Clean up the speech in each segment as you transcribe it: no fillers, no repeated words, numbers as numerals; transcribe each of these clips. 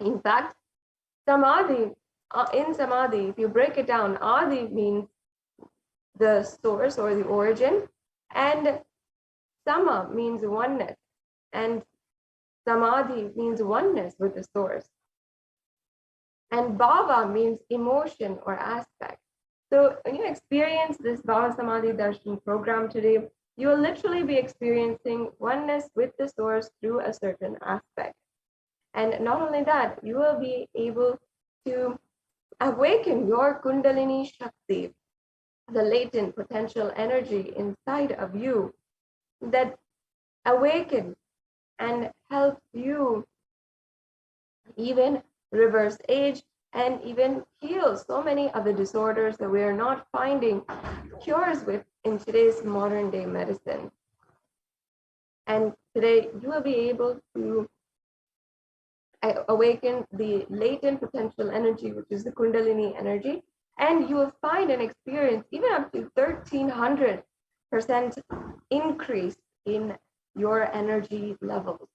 In fact, Samadhi, in Samadhi, if you break it down, Adi means the source or the origin, and Sama means oneness, and Samadhi means oneness with the source. And Bhava means emotion or aspect. So when you experience this BHAVASAMADHI Darshan program today, you will literally be experiencing oneness with the source through a certain aspect. And not only that, you will be able to awaken your Kundalini Shakti, the latent potential energy inside of you that awakens and helps you even reverse age and even heal so many of the disorders that we are not finding cures with in today's modern day medicine. And today you will be able to awaken the latent potential energy, which is the Kundalini energy, and you will find and experience even up to 1300% increase in your energy levels.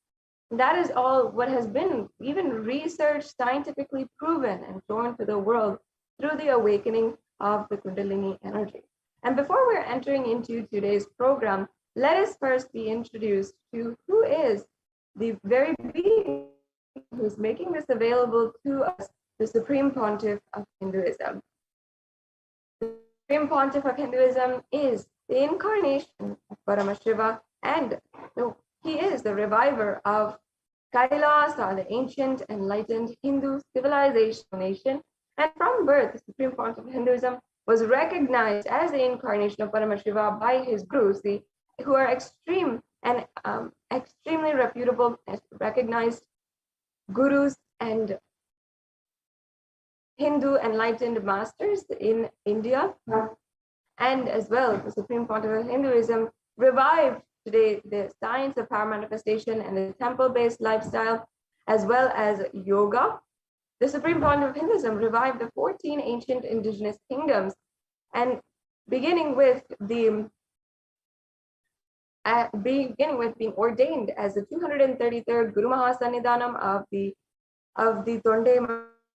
That is all what has been even researched, scientifically proven and shown to the world through the awakening of the Kundalini energy. And before we're entering into today's program, let us first be introduced to who is the very being who's making this available to us, the Supreme Pontiff of Hinduism. The Supreme Pontiff of Hinduism is the incarnation of Paramashiva, and he is the reviver of Kailasa, the ancient enlightened Hindu civilization nation. And from birth, the Supreme Pontiff of Hinduism was recognized as the incarnation of Paramashiva by his gurus, who are extremely reputable as recognized gurus and Hindu enlightened masters in India. And as well, the Supreme Pontiff of Hinduism revived today the science of power manifestation and the temple-based lifestyle, as well as yoga. The Supreme Pontiff of Hinduism revived the 14 ancient indigenous kingdoms, and beginning with being ordained as the 233rd Guru Mahasannidhanam of the Tonde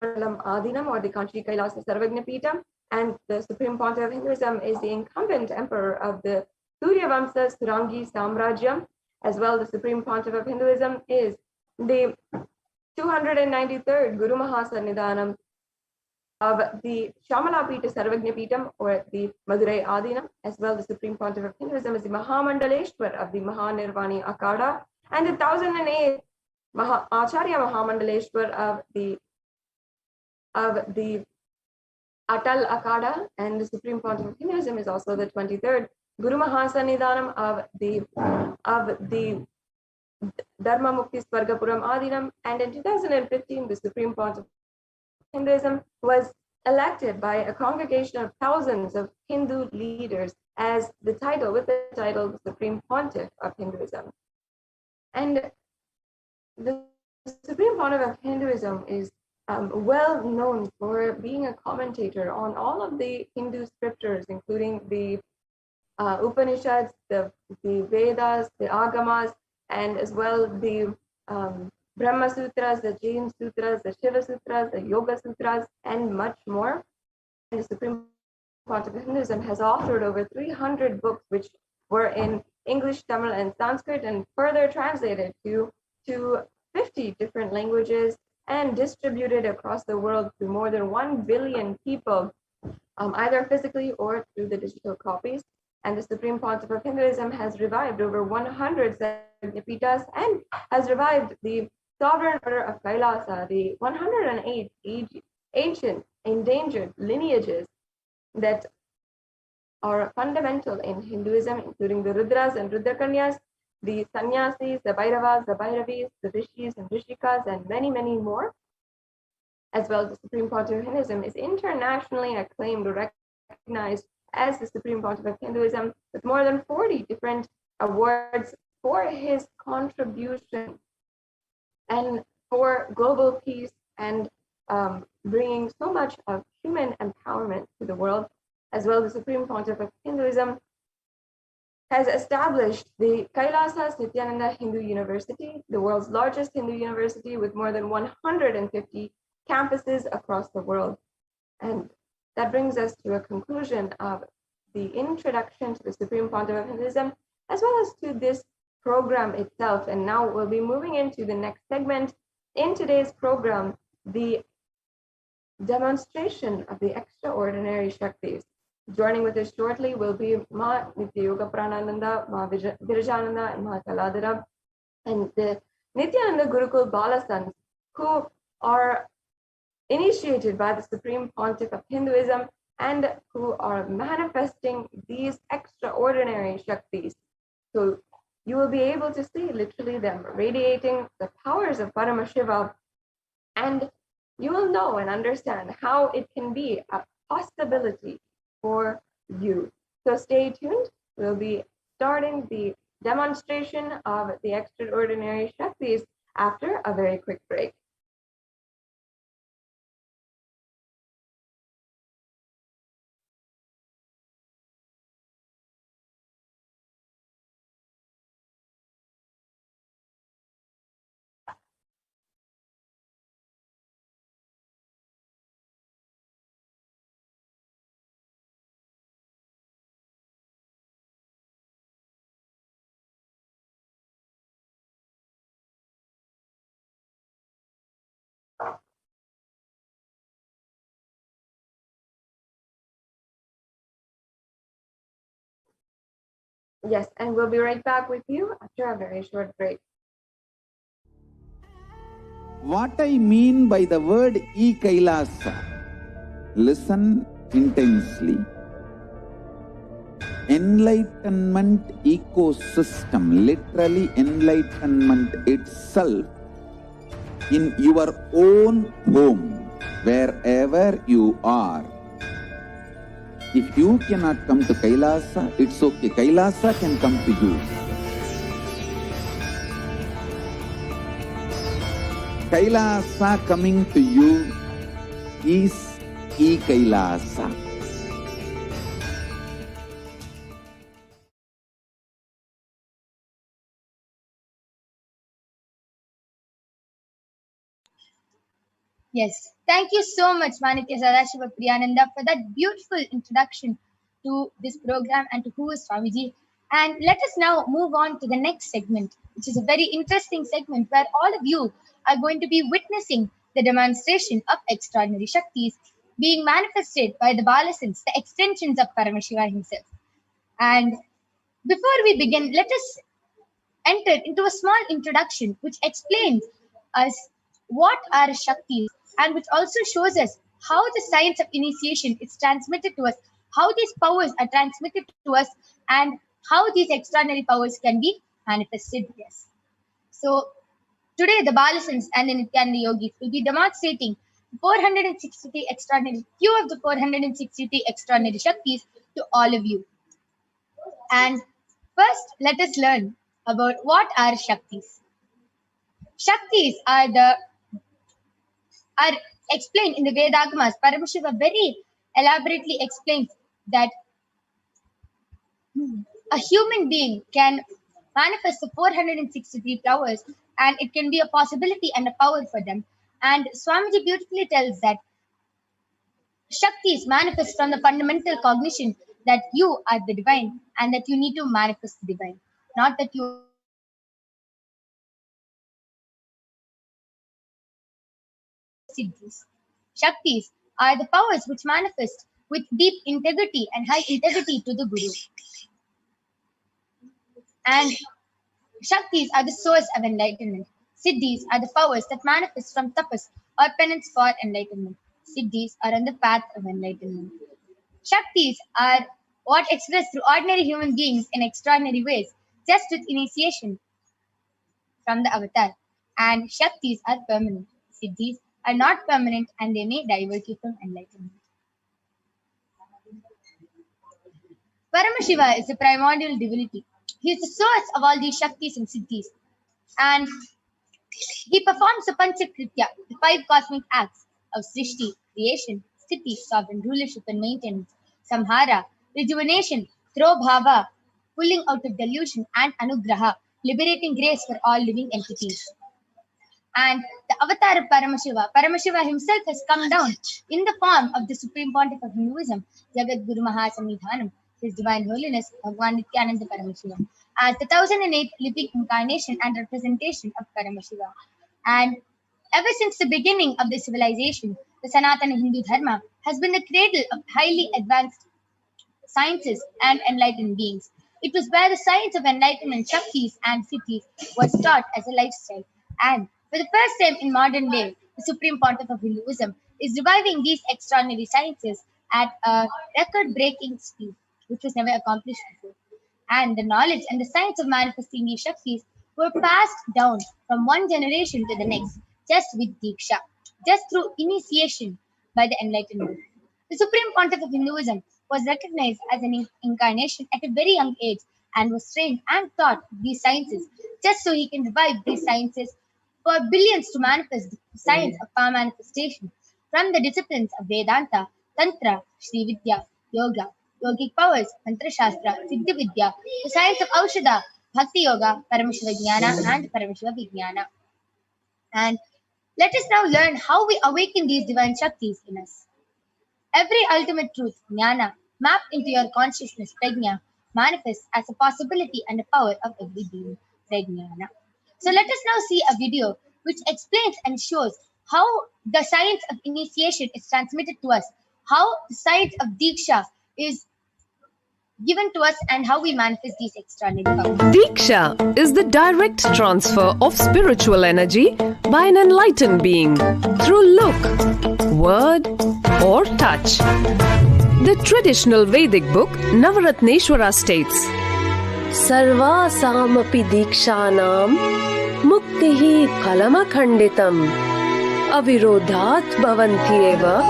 Mandalam Adinam, or the Kanchi Kailasa Sarvagna Peetham, and the Supreme Pontiff of Hinduism is the incumbent emperor of the Surya Vamsa Surangi Samrajyam. As well, the Supreme Pontiff of Hinduism is the 293rd Guru Mahasannidhanam of the Shamala Peetha Sarvagna Peetham, or the Madurai Adinam. As well, the Supreme Pontiff of Hinduism is the Mahamandaleshwar of the Mahanirvani Akada, and the 1008th Acharya Mahamandaleshwar of the Atal Akada. And the Supreme Pontiff of Hinduism is also the 23rd Guru Mahasannidhanam of the Dharma Mukti Swargapuram Adinam. And in 2015, the Supreme Pontiff of Hinduism was elected by a congregation of thousands of Hindu leaders as the Supreme Pontiff of Hinduism. And the Supreme Pontiff of Hinduism is well known for being a commentator on all of the Hindu scriptures, including the Upanishads, the Vedas, the Agamas, and as well the Brahma Sutras, the Jain Sutras, the Shiva Sutras, the Yoga Sutras, and much more. And the Supreme Pontiff of Hinduism has authored over 300 books, which were in English, Tamil, and Sanskrit, and further translated to 50 different languages and distributed across the world to more than 1 billion people, either physically or through the digital copies. And the Supreme Pontiff of Hinduism has revived over 100 Peethas and has revived the sovereign order of Kailasa, the 108 ancient endangered lineages that are fundamental in Hinduism, including the Rudras and Rudrakanyas, the Sannyasis, the Bhairavas, the Bhairavis, the Rishis and Rishikas, and many, many more. As well, the Supreme Pontiff of Hinduism is internationally acclaimed, recognized as the Supreme Pontiff of Hinduism, with more than 40 different awards for his contribution and for global peace and bringing so much of human empowerment to the world. As well, the Supreme Pontiff of Hinduism has established the Kailasa Nithyananda Hindu University, the world's largest Hindu university with more than 150 campuses across the world. And that brings us to a conclusion of the introduction to the Supreme Pontiff of Hinduism, as well as to this program itself. And now we'll be moving into the next segment in today's program, the demonstration of the extraordinary Shaktis. Joining with us shortly will be Ma Nitya Pranananda, Ma Virajananda, and Ma Kaladara, and the Nithyananda Gurukul Balasans, who are initiated by the Supreme Pontiff of Hinduism and who are manifesting these extraordinary Shaktis. So you will be able to see literally them radiating the powers of Paramashiva, and you will know and understand how it can be a possibility for you. So stay tuned. We'll be starting the demonstration of the extraordinary Shaktis after a very quick break. Yes, and we'll be right back with you after a very short break. What I mean by the word Kailasa, listen intensely. Enlightenment ecosystem, literally enlightenment itself, in your own home, wherever you are. If you cannot come to Kailasa, it's okay. Kailasa can come to you. Kailasa coming to you is Kailasa. Yes, thank you so much, Manitya Sadashiva Priyananda, for that beautiful introduction to this program and to who is Swamiji. And let us now move on to the next segment, which is a very interesting segment where all of you are going to be witnessing the demonstration of extraordinary Shaktis being manifested by the Balasans, the extensions of Paramashiva himself. And before we begin, let us enter into a small introduction which explains us what are Shaktis and which also shows us how the science of initiation is transmitted to us, how these powers are transmitted to us, and how these extraordinary powers can be manifested. Yes. So today the Balasans and the Nityananda Yogis will be demonstrating 463 extraordinary, few of the 463 extraordinary Shaktis to all of you. And first, let us learn about what are Shaktis. Shaktis are explained in the Vedagamas. Paramashiva very elaborately explains that a human being can manifest the 463 powers, and it can be a possibility and a power for them. And Swamiji beautifully tells that Shaktis manifest from the fundamental cognition that you are the divine and that you need to manifest the divine, not that you Siddhis. Shaktis are the powers which manifest with deep integrity and high integrity to the Guru. And Shaktis are the source of enlightenment. Siddhis are the powers that manifest from tapas or penance for enlightenment. Siddhis are on the path of enlightenment. Shaktis are what expressed through ordinary human beings in extraordinary ways, just with initiation from the avatar. And Shaktis are permanent. Siddhis are not permanent and they may divert you from enlightenment. Paramashiva is the primordial divinity. He is the source of all these Shaktis and Siddhis. And he performs the Panchakritya, the 5 cosmic acts of Srishti, creation, Sthiti, sovereign rulership and maintenance, Samhara, rejuvenation, throw bhava, pulling out of delusion, and anugraha, liberating grace for all living entities. And the avatar of Paramashiva himself has come down in the form of the Supreme Pontiff of Hinduism, Jagat Guru Mahasamnidhanam, His Divine Holiness Bhagwan Nithyananda Paramashivam, as the 1008th living incarnation and representation of Paramashiva. And ever since the beginning of the civilization, the Sanatana Hindu Dharma has been the cradle of highly advanced sciences and enlightened beings. It was where the science of enlightenment, Shaktis and Siddhis was taught as a lifestyle. And for the first time in modern day, the Supreme Pontiff of Hinduism is reviving these extraordinary sciences at a record-breaking speed, which was never accomplished before. And the knowledge and the science of manifesting these Shaktis were passed down from one generation to the next, just with Diksha, just through initiation by the enlightened one. The Supreme Pontiff of Hinduism was recognized as an incarnation at a very young age and was trained and taught these sciences just so he can revive these sciences for billions to manifest the science of power manifestation from the disciplines of Vedanta, Tantra, Shri Vidya, Yoga, Yogic powers, Tantra Shastra, Siddha Vidya, the science of Aushadha, Bhakti Yoga, Paramashiva Jnana, and Paramashiva Vijnana. And let us now learn how we awaken these divine Shaktis in us. Every ultimate truth, Jnana, mapped into your consciousness, Prajna, manifests as a possibility and a power of every being, Prajnana. So let us now see a video which explains and shows how the science of initiation is transmitted to us, how the science of Diksha is given to us, and how we manifest these extraordinary powers. Diksha is the direct transfer of spiritual energy by an enlightened being through look, word, or touch. The traditional Vedic book Navaratneshwara states, Sarvasamapi Dikshanam Muktihi Phalamakhanditam Avirodhat Bhavantyeva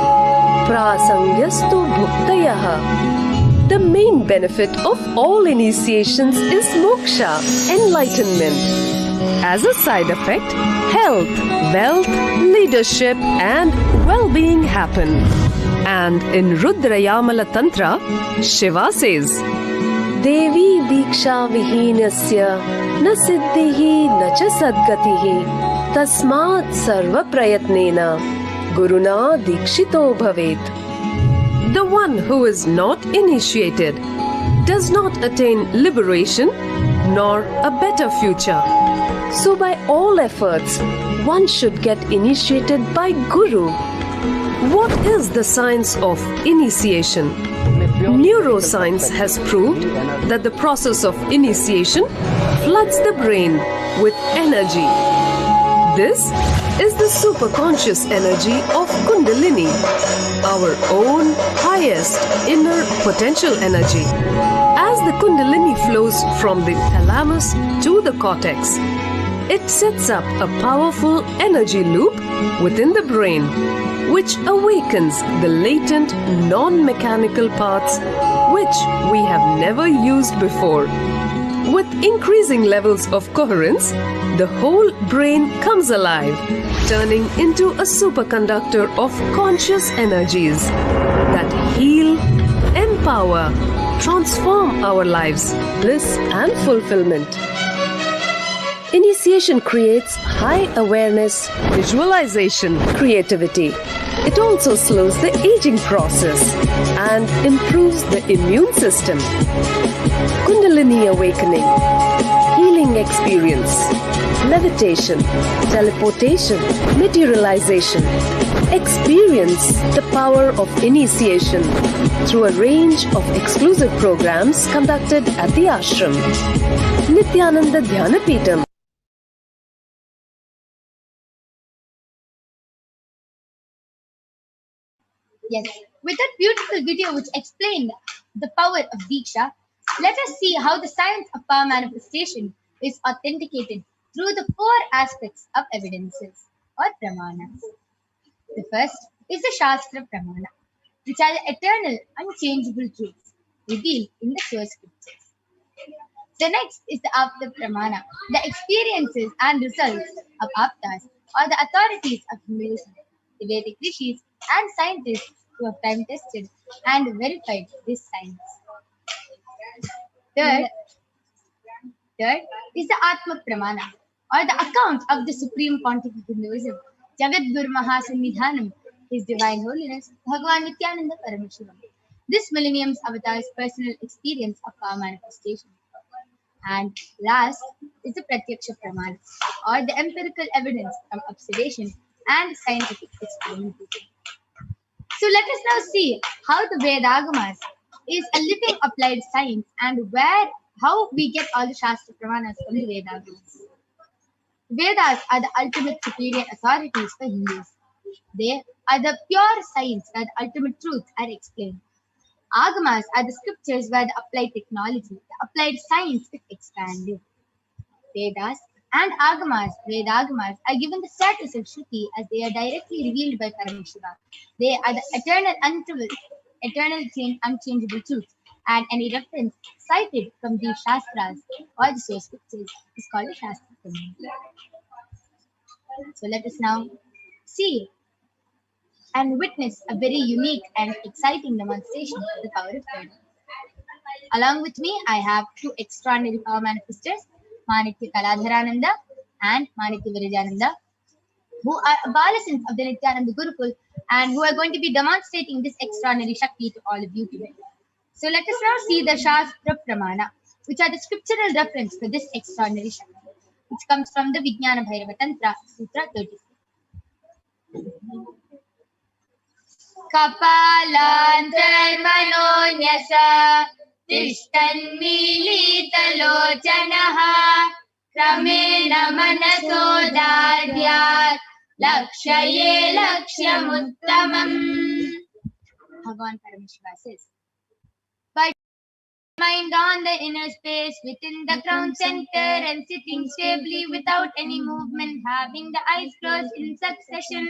Prasangyastu Bhuktayaha. The main benefit of all initiations is moksha, enlightenment. As a side effect, health, wealth, leadership, and well-being happen. And in Rudrayamala Tantra, Shiva says, Devi Diksha Vihinasya Na Siddhihi Na Cha Sadgatihi Tasmat Sarva Prayatnena Guruna Dikshito Bhavet. The one who is not initiated does not attain liberation nor a better future. So by all efforts, one should get initiated by Guru. What is the science of initiation? Neuroscience has proved that the process of initiation floods the brain with energy. This is the superconscious energy of Kundalini, our own highest inner potential energy. As the Kundalini flows from the thalamus to the cortex, it sets up a powerful energy loop within the brain, which awakens the latent non-mechanical parts which we have never used before. With increasing levels of coherence, the whole brain comes alive, turning into a superconductor of conscious energies that heal, empower, transform our lives, bliss and fulfillment. Initiation creates high awareness, visualization, creativity. It also slows the aging process and improves the immune system. Kundalini awakening, healing experience, levitation, teleportation, materialization. Experience the power of initiation through a range of exclusive programs conducted at the ashram. Nithyananda Dhyanapitham. Yes, with that beautiful video which explained the power of Diksha, let us see how the science of power manifestation is authenticated through the four aspects of evidences or pramanas. The first is the Shastra Pramana, which are the eternal, unchangeable truths revealed in the source scriptures. The next is the Apta Pramana, the experiences and results of Aptas or the authorities of Hinduism, the Vedic rishis and scientists who have time tested and verified this science. Third Third is the Atma Pramana, or the account of the Supreme Pontiff of Hinduism, Jagat Guru Mahasanidhanam, His Divine Holiness, Bhagavan Nithyananda Paramashivam. This millennium's avatar's personal experience of power manifestation. And last is the Pratyaksha Pramana, or the empirical evidence from observation and scientific experimentation. So let us now see how the Vedagamas is a living applied science and how we get all the Shastra Pramanas from the Vedagamas. Vedas are the ultimate superior authorities for Hindus. They are the pure science where the ultimate truths are explained. Agamas are the scriptures where the applied technology, the applied science is expanded. Vedas and Vedagamas are given the status of Shruti as they are directly revealed by Paramashiva. They are the eternal unchangeable truths, and any reference cited from these Shastras or the source scriptures is called a Shastra. So let us now see and witness a very unique and exciting demonstration of the power of third. Along with me, I have two extraordinary power manifestors, Manikya Kaladharananda and Manikya Virajananda, who are abolishants of the Nithyananda Gurukul and who are going to be demonstrating this extraordinary Shakti to all of you today. So let us now see the Shastra Pramana, which are the scriptural reference for this extraordinary Shakti, which comes from the Vijnana Bhairava Tantra, Sutra 36. Kapalantarmanonyasa Tishtanmilitalochanaha Kramena Manasodadyat Lakshaye Lakshyamuttamam. Bhagavan Paramashiva says, by mind on the inner space within the crown center and sitting stably without any movement, having the eyes closed in succession,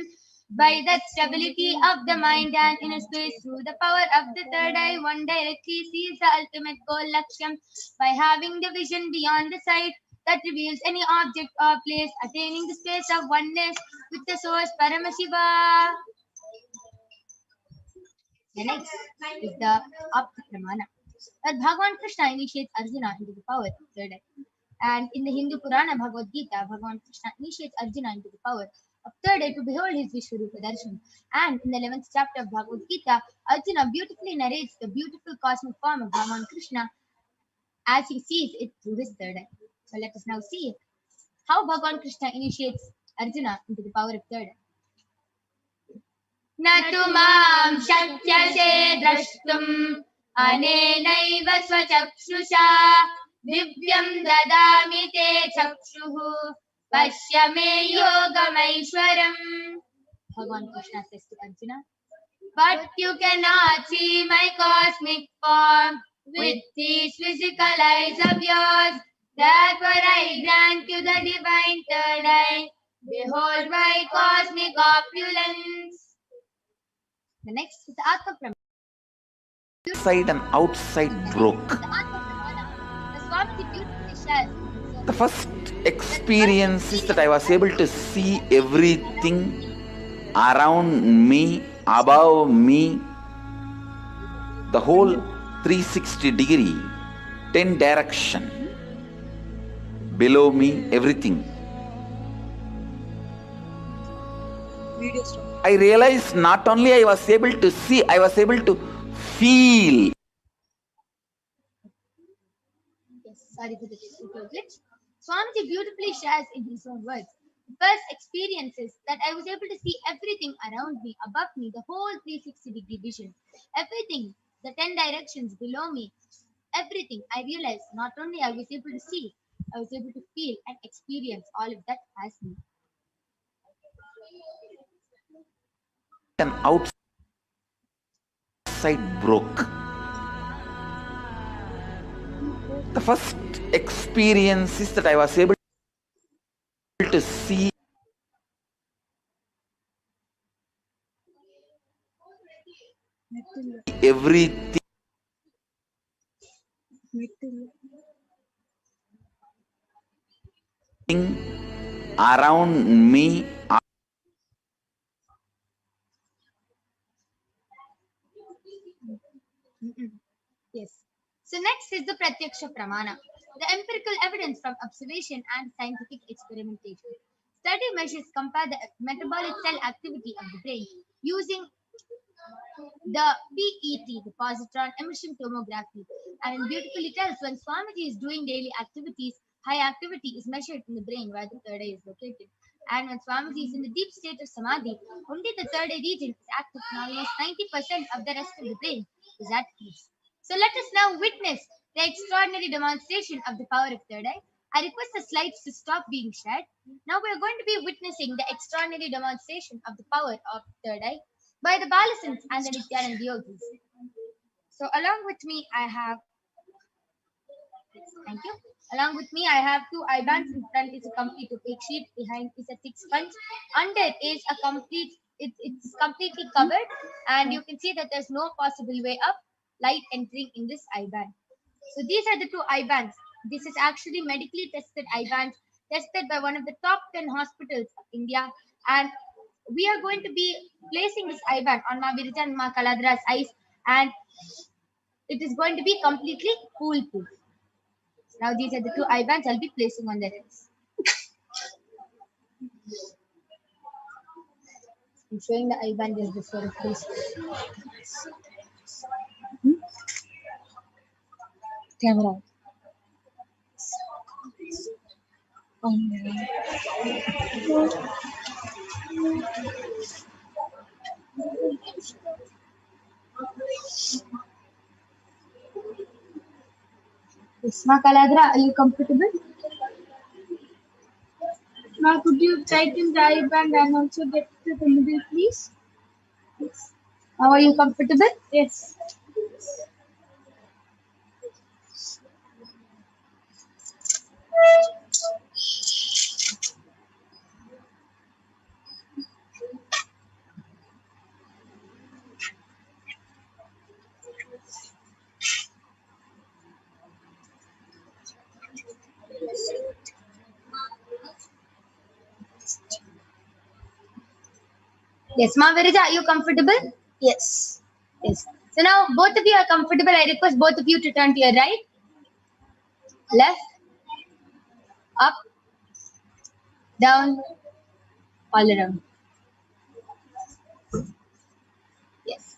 by that stability of the mind and inner space, through the power of the third eye, one directly sees the ultimate goal, Lakshyam, by having the vision beyond the sight that reveals any object or place, attaining the space of oneness with the source, Paramashiva. The next is the Apta Pramana, that Bhagavan Krishna initiates Arjuna into the power of third eye. And in the Hindu Purana Bhagavad Gita, Bhagavan Krishna initiates Arjuna into the power of third eye to behold his Vishwarupa Darshan. And in the 11th chapter of Bhagavad Gita, Arjuna beautifully narrates the beautiful cosmic form of Bhagavan Krishna as he sees it through his third eye. So let us now see how Bhagavan Krishna initiates Arjuna into the power of third eye. Natu mam shakyase drashtum anenaiva swachakshusha divyam dadami te chakshuhu pashya me yogamaishwaram. Bhagavan Krishna says to Arjuna, but you cannot see my cosmic form with these physical eyes of yours. Therefore I grant you the divine third eye. Behold my cosmic opulence. The next is the Atma Pramana. Inside and outside broke. The Atma Pramana. The Swamiji beautifully shares. The first experience is that I was able to see everything around me, above me, the whole 360 degree, 10 direction, below me, everything. I realized not only I was able to see, I was able to feel. Yes, sorry for the technical glitch. Swamiji beautifully shares in his own words. The first experiences that I was able to see everything around me, above me, the whole 360 degree vision, everything, the 10 directions below me, everything. I realized not only I was able to see, I was able to feel and experience all of that as me. And outside broke. The first experience is that I was able to see everything around me. Yes. So next is the Pratyaksha Pramana, The empirical evidence from observation and scientific experimentation. Study measures compare the metabolic cell activity of the brain using the PET, the positron emission tomography, and it beautifully tells when Swamiji is doing daily activities, high activity is measured in the brain where the third eye is located. And when Swamiji is in the deep state of samadhi, only the third eye region is active, and almost 90% of the rest of the brain is at peace. So let us now witness the extraordinary demonstration of the power of third eye. I request the slides to stop being shared. Now we are going to be witnessing the extraordinary demonstration of the power of third eye by the Balasins and the Nithyananda yogis. So along with me, I have, thank you. Along with me, I have two eye bands. In front is a complete opaque sheet. Behind is a thick sponge. Under is a complete, it's completely covered. And you can see that there's no possible way of light entering in this eye band. So these are the two eye bands. This is actually medically tested eye bands tested by one of the top 10 hospitals of India. And we are going to be placing this eye band on Ma Virija and Ma Kaladra's eyes, and it is going to be completely foolproof. Now these are the two eye bands I'll be placing on their eyes. I'm showing the eye band just before it goes. Camera. Yes, Ma Kaladra, are you comfortable? Ma, could you tighten the eye band and also get to the middle, please? Yes. Now, are you comfortable? Yes. Yes, Ma Virija, are you comfortable? Yes. Yes. So now both of you are comfortable. I request both of you to turn to your right, left, up, down, all around. Yes.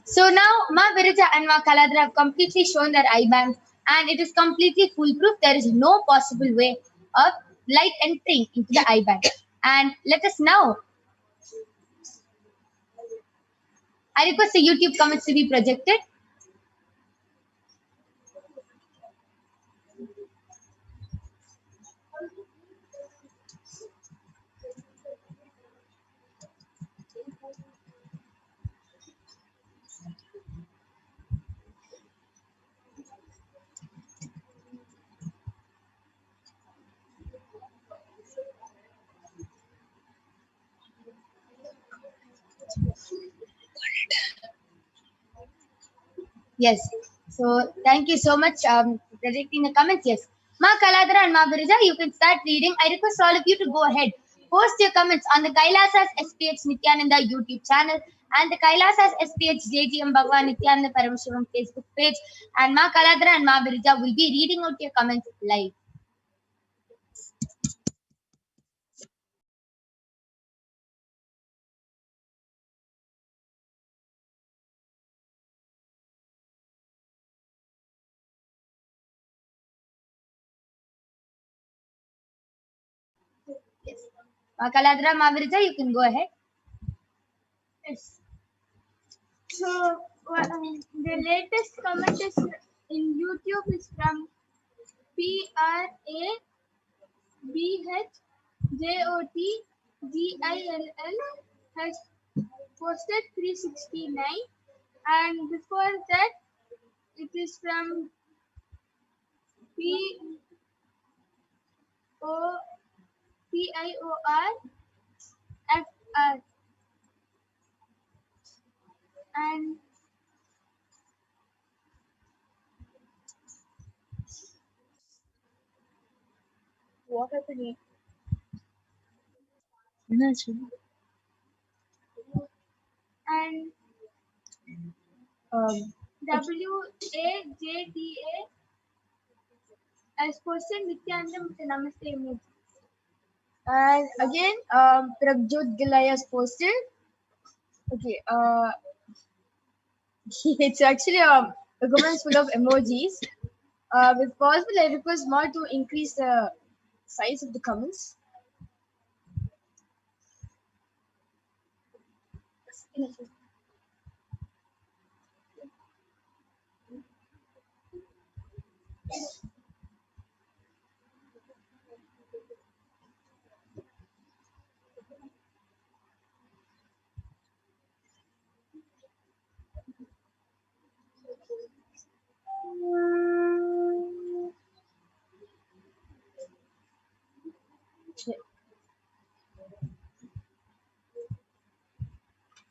So now Ma Virija and Ma Kaladra have completely shown their eye bands, and it is completely foolproof. There is no possible way of light entering into the eye band. And let us now, I request the YouTube comments to be projected. Yes. So thank you so much for projecting the comments. Yes. Ma Kaladra and Ma Virija, you can start reading. I request all of you to go ahead. Post your comments on the Kailasa's HDH Nithyananda YouTube channel and the Kailasa's HDH JGM Bhagwan Nithyananda Paramashivam Facebook page. And Ma Kaladra and Ma Virija will be reading out your comments live. Yes. Ma Kaladra, Ma Virija, you can go ahead. Yes. So the latest comment is in YouTube is from PRABHJOTGILL has posted 369, and before that it is from PIORFR, and What happened? and WAJDA has posted Nithyananda with a Namaste emoji. And again, Prabjot Gilay has posted. Okay, it's actually a comments full of emojis. If possible, I request more to increase the size of the comments.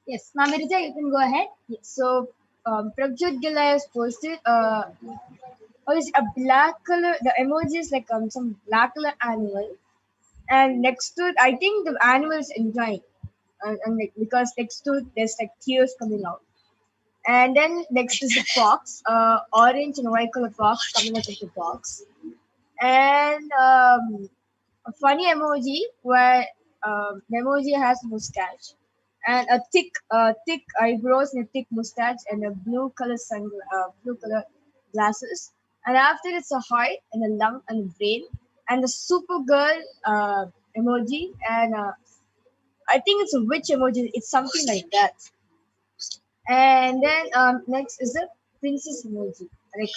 Yes, Mamirija, you can go ahead. Yes. So, Prabjot Gilay has posted. Or is a black color? The emoji is like some black color animal, and next to it, I think the animal is enjoying, and like because next to it, there's like tears coming out. And then next is a fox, orange and white color fox coming out of the box. And a funny emoji where the emoji has mustache and a thick eyebrows and a thick mustache and a blue color glasses. And after it's a heart and a lung and a brain and the Supergirl emoji and I think it's a witch emoji. It's something like that. And then next is the princess emoji, like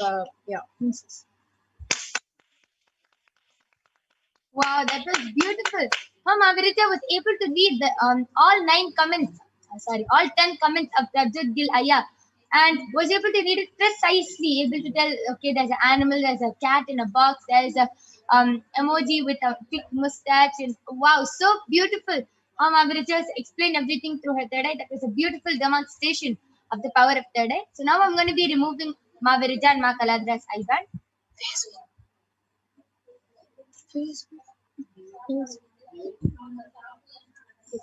princess. Wow, that was beautiful. Mavirita was able to read the all 9 comments. All 10 comments of Prabjot Gil Aya, and was able to read it precisely. Able to tell, okay, there's an animal, there's a cat in a box, there's a emoji with a thick mustache, and wow, so beautiful. Mavirita explained everything through her third eye. That was a beautiful demonstration of the power of third eye. So now I'm going to be removing Mavirita and Ma Kaladra's eye band. You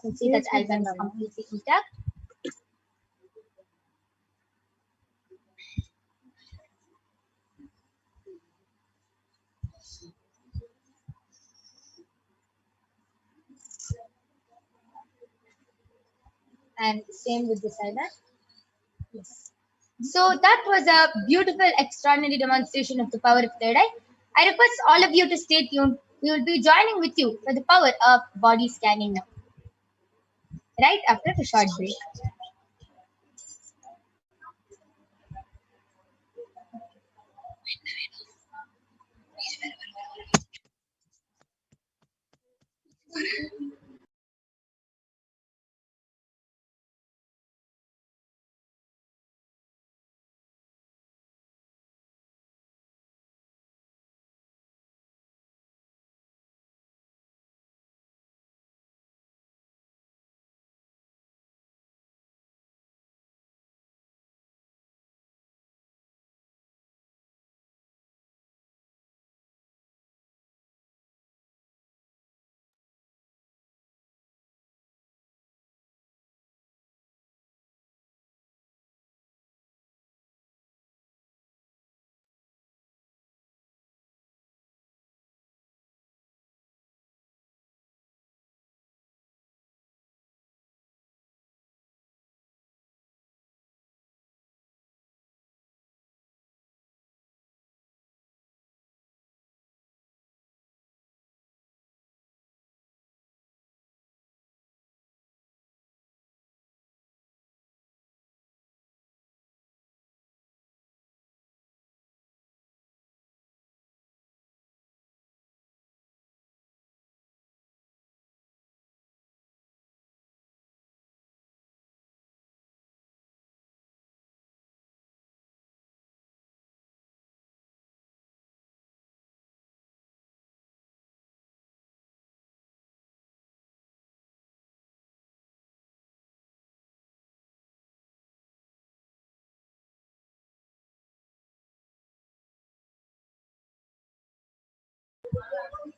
can see that album is completely intact. And same with this album. Yes. So that was a beautiful, extraordinary demonstration of the power of third eye. I request all of you to stay tuned. We will be joining with you for the power of body scanning now. Right after the short break.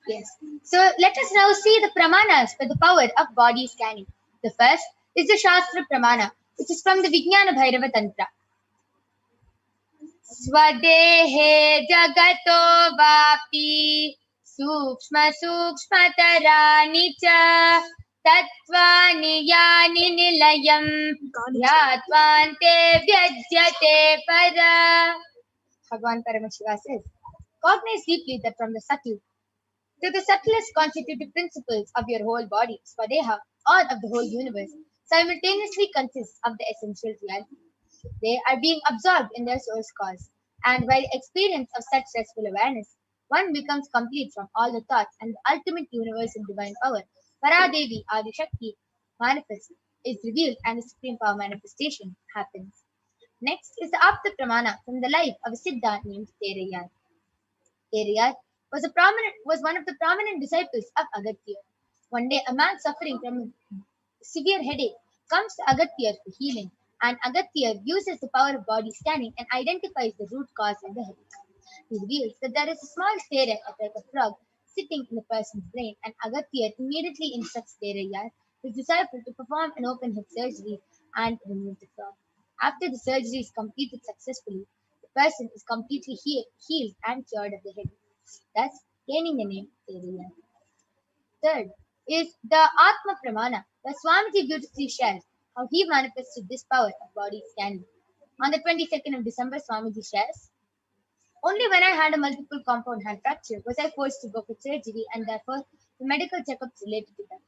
Yes. So let us now see the pramanas for the power of body scanning. The first is the Shastra Pramana, which is from the Vijnana Bhairava Tantra. स्वदेहे जगतो वापि सूक्ष्म सूक्ष्मतराणि च तत्त्वानि यानि निलयम् यात्वान्ते व्यज्यते परा. Bhagavan Paramashiva says, cognize deeply that from the subtle to the subtlest constitutive principles of your whole body, Swadeha, or of the whole universe, simultaneously consists of the essential reality. They are being absorbed in their source cause, and by the experience of such restful awareness, one becomes complete from all the thoughts and the ultimate universal divine power, Paradevi Adi Shakti, manifests, is revealed and the supreme power manifestation happens. Next is the Apta Pramana from the life of a Siddha named Terayar. Terayar was one of the prominent disciples of Agatya. One day, a man suffering from a severe headache comes to Agatya for healing, and Agatya uses the power of body scanning and identifies the root cause of the headache. He reveals that there is a small stare like a frog sitting in the person's brain, and Agatya immediately instructs Terayar, his disciple, to perform an open head surgery and remove the frog. After the surgery is completed successfully, the person is completely healed and cured of the headache, thus gaining the name Terayar. Third is the Atma Pramana, where Swamiji beautifully shares how he manifested this power of body scanning. On the 22nd of December, Swamiji shares, only when I had a multiple compound hand fracture was I forced to go for surgery and therefore the medical checkups related to that.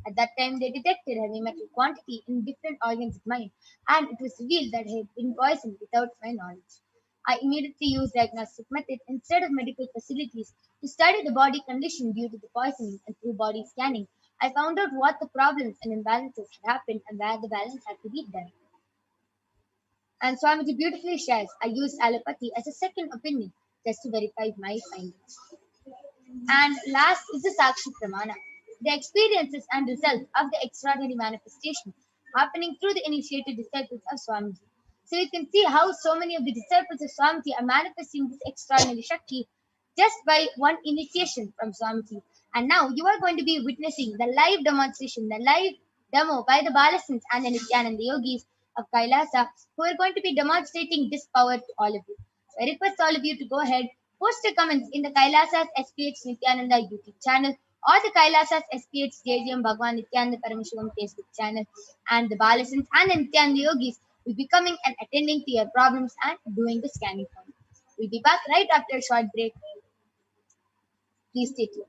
At that time, they detected heavy metal quantity in different organs of mine, and it was revealed that I had been poisoned without my knowledge. I immediately used diagnostic methods instead of medical facilities to study the body condition due to the poisoning, and through body scanning, I found out what the problems and imbalances had happened and where the balance had to be done. And Swamiji beautifully shares, I used allopathy as a second opinion just to verify my findings. And last is the Sakshi Pramana, the experiences and results of the extraordinary manifestation happening through the initiated disciples of Swamiji. So you can see how so many of the disciples of Swamiji are manifesting this extraordinary Shakti just by one initiation from Swamiji. And now you are going to be witnessing the live demonstration, the live demo by the Balasants and the Nithyananda yogis of Kailasa, who are going to be demonstrating this power to all of you. So I request all of you to go ahead, post your comments in the Kailasa's SPH Nithyananda YouTube channel or the Kailasa's SPH JGM Bhagavan Nithyananda Paramashivam Facebook channel, and the Balasants and the Nithyananda yogis will be coming and attending to your problems and doing the scanning for you. We'll be back right after a short break. Please stay tuned.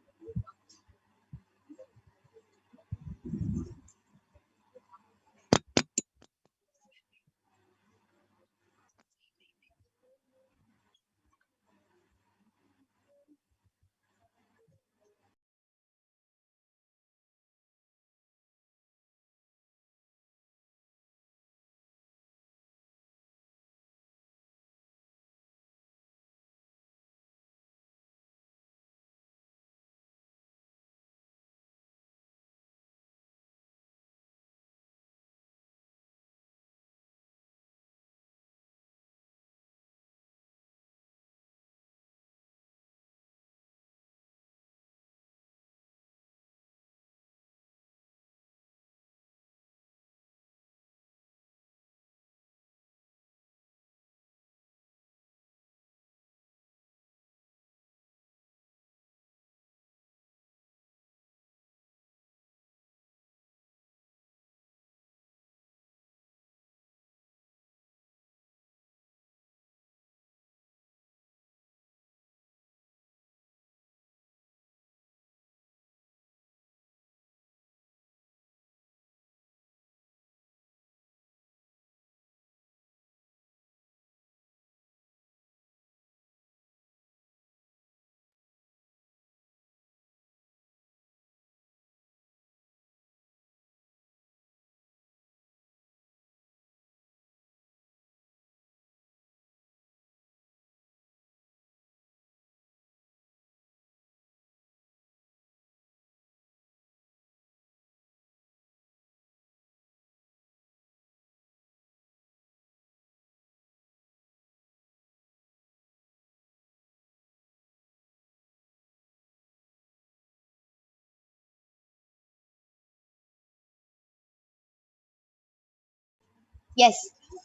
Yes,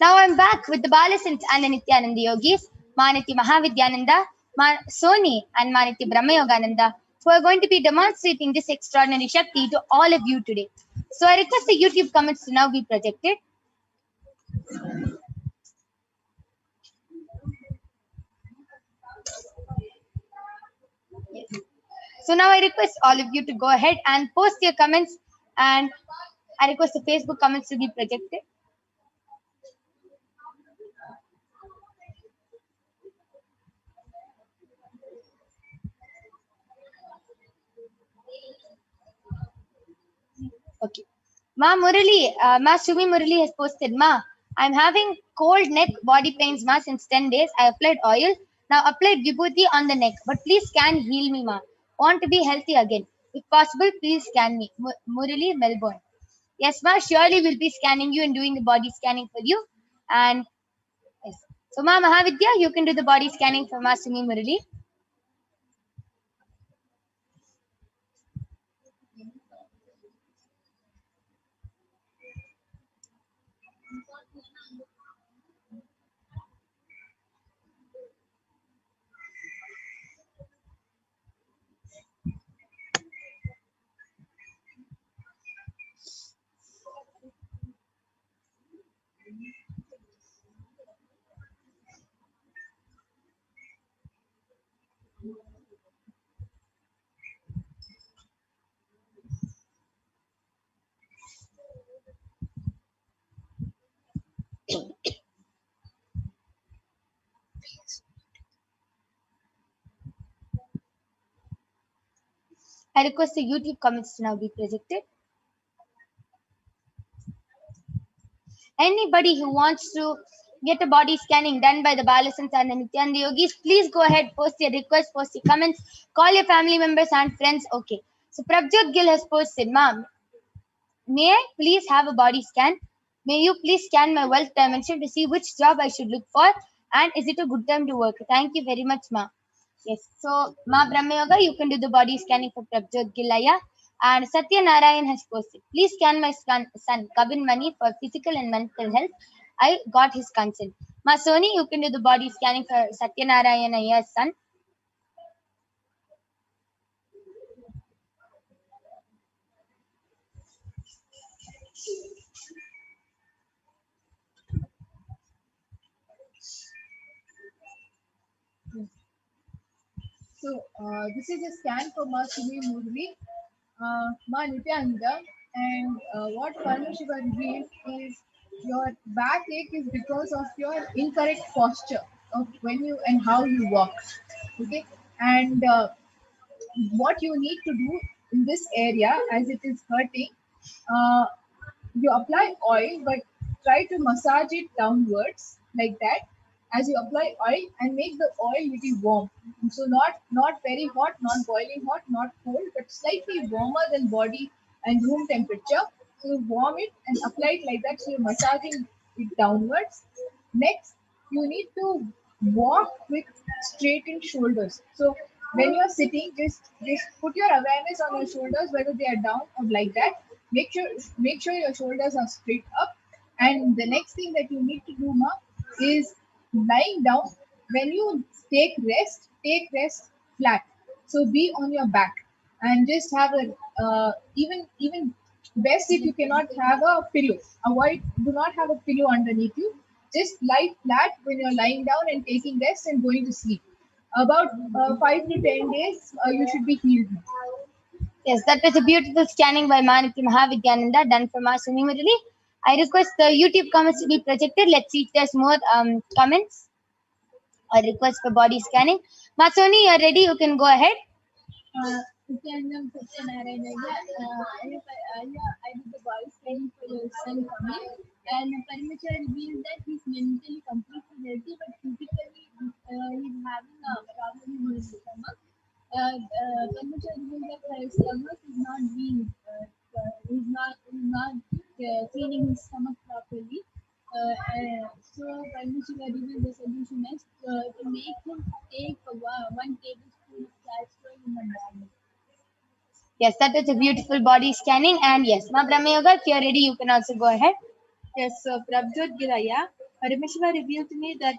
now I'm back with the Balasants and the Nithyananda yogis. Maniti Mahavidyananda, Soni, and Maniti Brahmayogananda, who are going to be demonstrating this extraordinary Shakti to all of you today. So I request the YouTube comments to now be projected. Yes. So now I request all of you to go ahead and post your comments, and I request the Facebook comments to be projected. Okay. Ma Murali, Ma Sumi Murali has posted, Ma, I'm having cold neck body pains, Ma, since 10 days. I applied oil. Now applied Vibhuti on the neck. But please can heal me, Ma. Want to be healthy again. If possible, please scan me. Murali, Melbourne. Yes, Ma, surely we'll be scanning you and doing the body scanning for you. And yes. So, Ma Mahavidya, you can do the body scanning for Ma Sumi Murali. I request the YouTube comments to now be projected. Anybody who wants to get a body scanning done by the Balasans and the Nithyananda Yogis, please go ahead, post your request, post your comments, call your family members and friends. Okay. So Prabjot Gill has posted, Ma'am, may I please have a body scan? May you please scan my wealth dimension to see which job I should look for, and is it a good time to work? Thank you very much, Ma. Yes. So, Ma Brahmayoga, you can do the body scanning for Prabjot Gilaya. And Satya Narayan has posted, please scan my son Kavin Mani for physical and mental health. I got his consent. Ma Soni, you can do the body scanning for Satya Narayan Ayya's son. So this is a scan for Ma Sumi Murli, Ma Nithyananda, and what Paramashiva revealed is your backache is because of your incorrect posture of when you and how you walk. Okay, and what you need to do in this area as it is hurting, uh, you apply oil, but try to massage it downwards like that as you apply oil, and make the oil little warm. So not very hot, not boiling hot, not cold, but slightly warmer than body and room temperature. So you warm it and apply it like that. So you're massaging it downwards. Next, you need to walk with straightened shoulders. So when you're sitting, just put your awareness on your shoulders, whether they are down or like that. Make sure your shoulders are straight up. And the next thing that you need to do, Ma, is lying down. When you take rest flat. So be on your back and just have a even best if you cannot have a pillow. Do not have a pillow underneath you. Just lie flat when you're lying down and taking rest and going to sleep. About 5 to 10 days, you should be healed. Yes, that was a beautiful scanning by Maniti Mahavidyananda done from Ma Sumi Murali. I request the YouTube comments to be projected. Let's see if there's more comments. I request for body scanning. Masoni, you're ready. You can go ahead. Nithyananda Paramashivam, I did the body scanning for your son coming, and Paramashivam revealed that he's mentally completely healthy, but physically he's having a problem in his stomach. Paramashivam revealed that his stomach is not being, he's not cleaning his stomach properly. So Paramashivam revealed the solution is to make him take 1 tablespoon of castor oil in a morning. Yes, that is a beautiful body scanning. And yes, Ma Brahma Yoga, if you're ready, you can also go ahead. Yes, so Prabjot Giraya, Paramashiva revealed to me that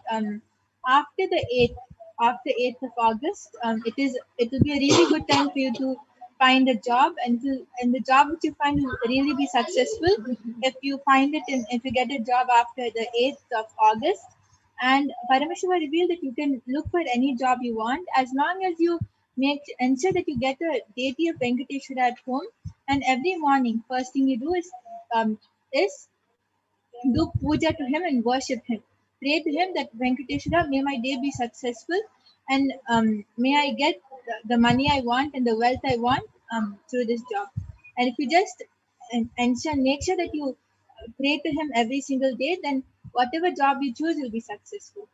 after the 8th of August, it will be a really good time for you to find a job, and the job which you find will really be successful if you find it in if you get a job after the 8th of August. And Paramashiva revealed that you can look for any job you want as long as you ensure that you get a deity of Venkateshwara at home, and every morning first thing you do is do puja to him and worship him. Pray to him that Venkateshwara, may my day be successful, and may I get the money I want and the wealth I want through this job. And if you just make sure that you pray to him every single day, then whatever job you choose will be successful.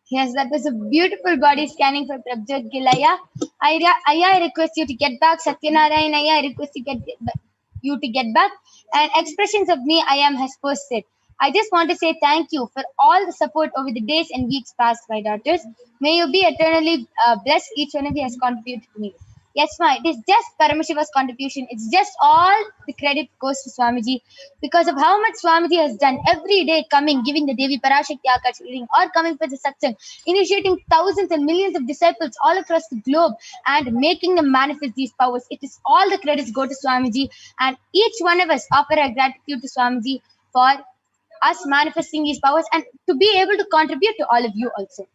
Yes, that was a beautiful body scanning for Prabjot Gilaya. I request you to get back. Satyanarayan, I request you to get back. And expressions of me, I am has posted. I just want to say thank you for all the support over the days and weeks past, my daughters. May you be eternally blessed. Each one of you has contributed to me. Yes, ma, it is just Paramashiva's contribution. It's just all the credit goes to Swamiji because of how much Swamiji has done every day, coming, giving the Devi Parashakti Akash reading or coming for the satsang, initiating thousands and millions of disciples all across the globe and making them manifest these powers. It is all the credits go to Swamiji, and each one of us offer our gratitude to Swamiji for us manifesting these powers and to be able to contribute to all of you also.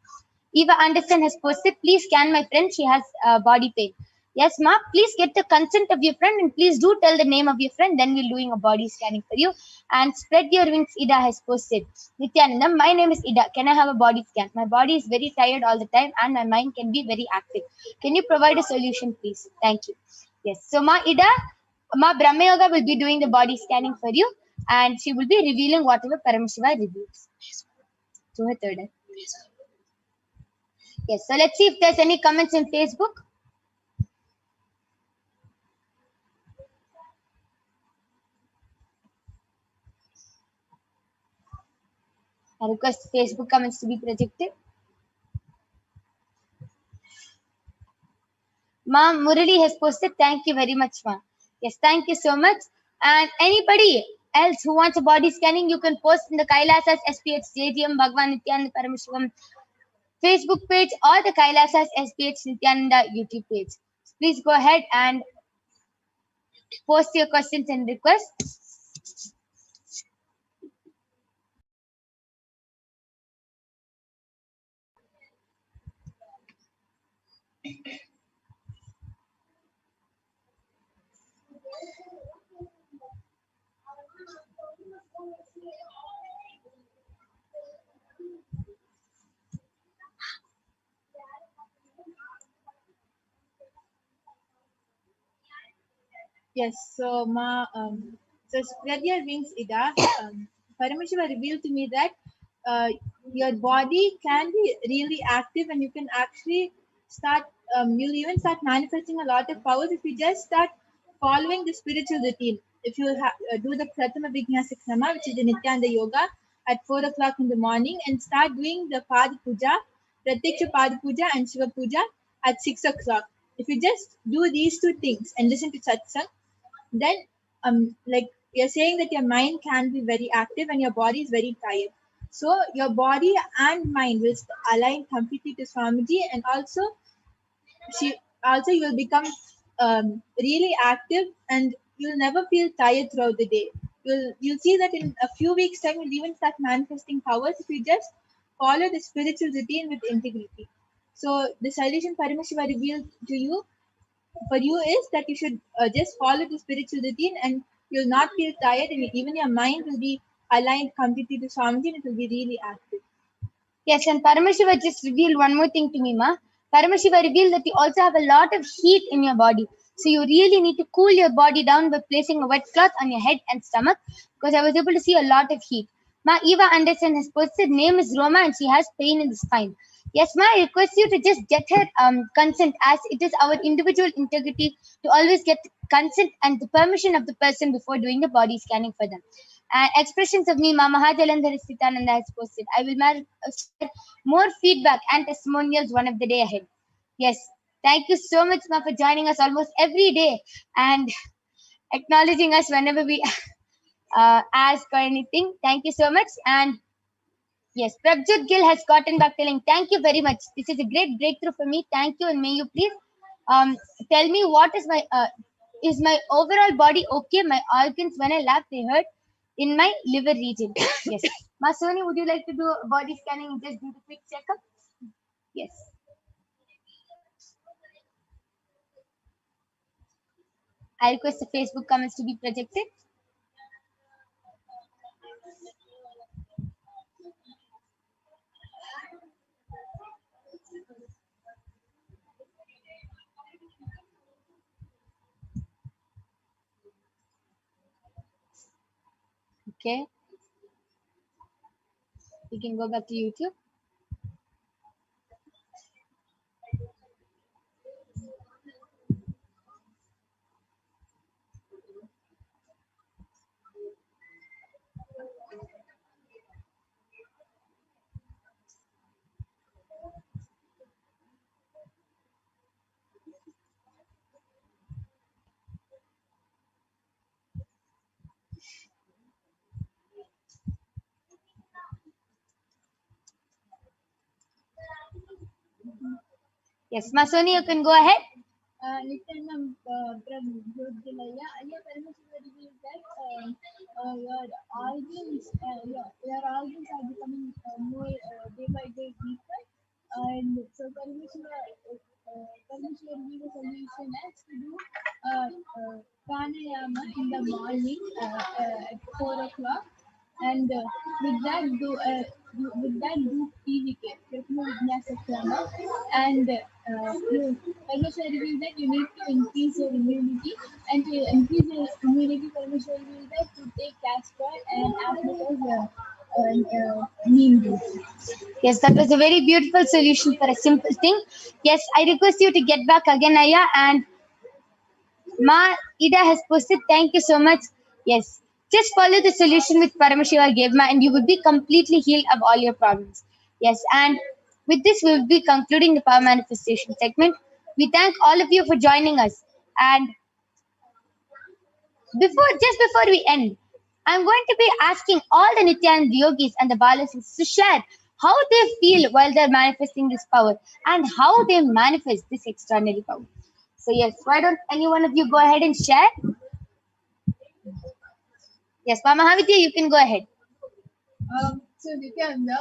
Eva Anderson has posted, please scan my friend, she has body pain. Yes, ma, please get the consent of your friend and please do tell the name of your friend, then we're doing a body scanning for you. And spread your wings, Ida has posted. Nithyananda, my name is Ida. Can I have a body scan? My body is very tired all the time and my mind can be very active. Can you provide a solution, please? Thank you. Yes, so ma Ida, ma Brahma Yoga will be doing the body scanning for you and she will be revealing whatever Paramashiva reveals. So her third eye. Yes, so let's see if there's any comments in Facebook. I request Facebook comments to be projected. Ma Murali has posted, thank you very much, ma. Yes, thank you so much. And anybody else who wants a body scanning, you can post in the Kailasa's SPH JGM Bhagwan Nithyananda Paramashivam Facebook page or the Kailasa's SPH Nithyananda YouTube page. Please go ahead and post your questions and requests. Yes, so so spread your wings, Ida. Paramashiva revealed to me that your body can be really active, and you can actually start. You'll even start manifesting a lot of powers if you just start following the spiritual routine. If you do the Prathama Vijnasa, which is the Nityananda Yoga, at 4 o'clock in the morning, and start doing the Pada Puja, Pratyaksha Pada Puja, and Shiva Puja at 6 o'clock. If you just do these two things and listen to satsang, then like you're saying that your mind can be very active and your body is very tired. So your body and mind will align completely to Swamiji, and also you will become really active and you'll never feel tired throughout the day. You'll see that in a few weeks time you'll even start manifesting powers if you just follow the spiritual routine with integrity. So the solution Paramashiva revealed to you for you is that you should just follow the spiritual routine and you'll not feel tired, and even your mind will be aligned completely to Swamiji and it will be really active. Yes, and Paramashiva just revealed one more thing to me, ma. Paramashiva revealed that you also have a lot of heat in your body. So you really need to cool your body down by placing a wet cloth on your head and stomach, because I was able to see a lot of heat. Ma Eva Anderson has posted, name is Roma and she has pain in the spine. Yes, ma, I request you to just get her consent, as it is our individual integrity to always get consent and the permission of the person before doing the body scanning for them. And expressions of me, Ma Mahajalandhar Sitananda has posted. I will share more feedback and testimonials one of the day ahead. Yes, thank you so much, Ma, for joining us almost every day and acknowledging us whenever we ask or anything. Thank you so much. And Yes, Prabjot Gill has gotten back telling, thank you very much. This is a great breakthrough for me. Thank you. And may you please tell me what is my overall body okay? My organs, when I laugh, they hurt in my liver region. Yes. Masoni, would you like to do a body scanning and just do the quick checkup? Yes. I request the Facebook comments to be projected. Okay. We can go back to YouTube. Yes, Masoni, you can go ahead. Nithyananda Paramashivoham, Paramashivoham reveals that your organs, your organs are becoming more day by day weaker, and so Paramashivoham reveals a solution as to do pranayama in the morning at 4 o'clock, and with that do PVK, Prathama Vijnasa Krama, and Parmeshwar reveals that you need to increase your immunity, and to increase your immunity, Parmeshwar reveals that to take castor and as neem juice. Yes, that was a very beautiful solution for a simple thing. Yes, I request you to get back again, Aya, and Ma Ida has posted, thank you so much. Yes, just follow the solution which Paramashiva gave Ma, and you will be completely healed of all your problems. Yes, and with this, we will be concluding the power manifestation segment. We thank all of you for joining us. And just before we end, I'm going to be asking all the Nityananda yogis and the Balasins to share how they feel while they're manifesting this power and how they manifest this extraordinary power. So yes, why don't any one of you go ahead and share? Yes, Mama Mahavitya, you can go ahead. So Nityananda,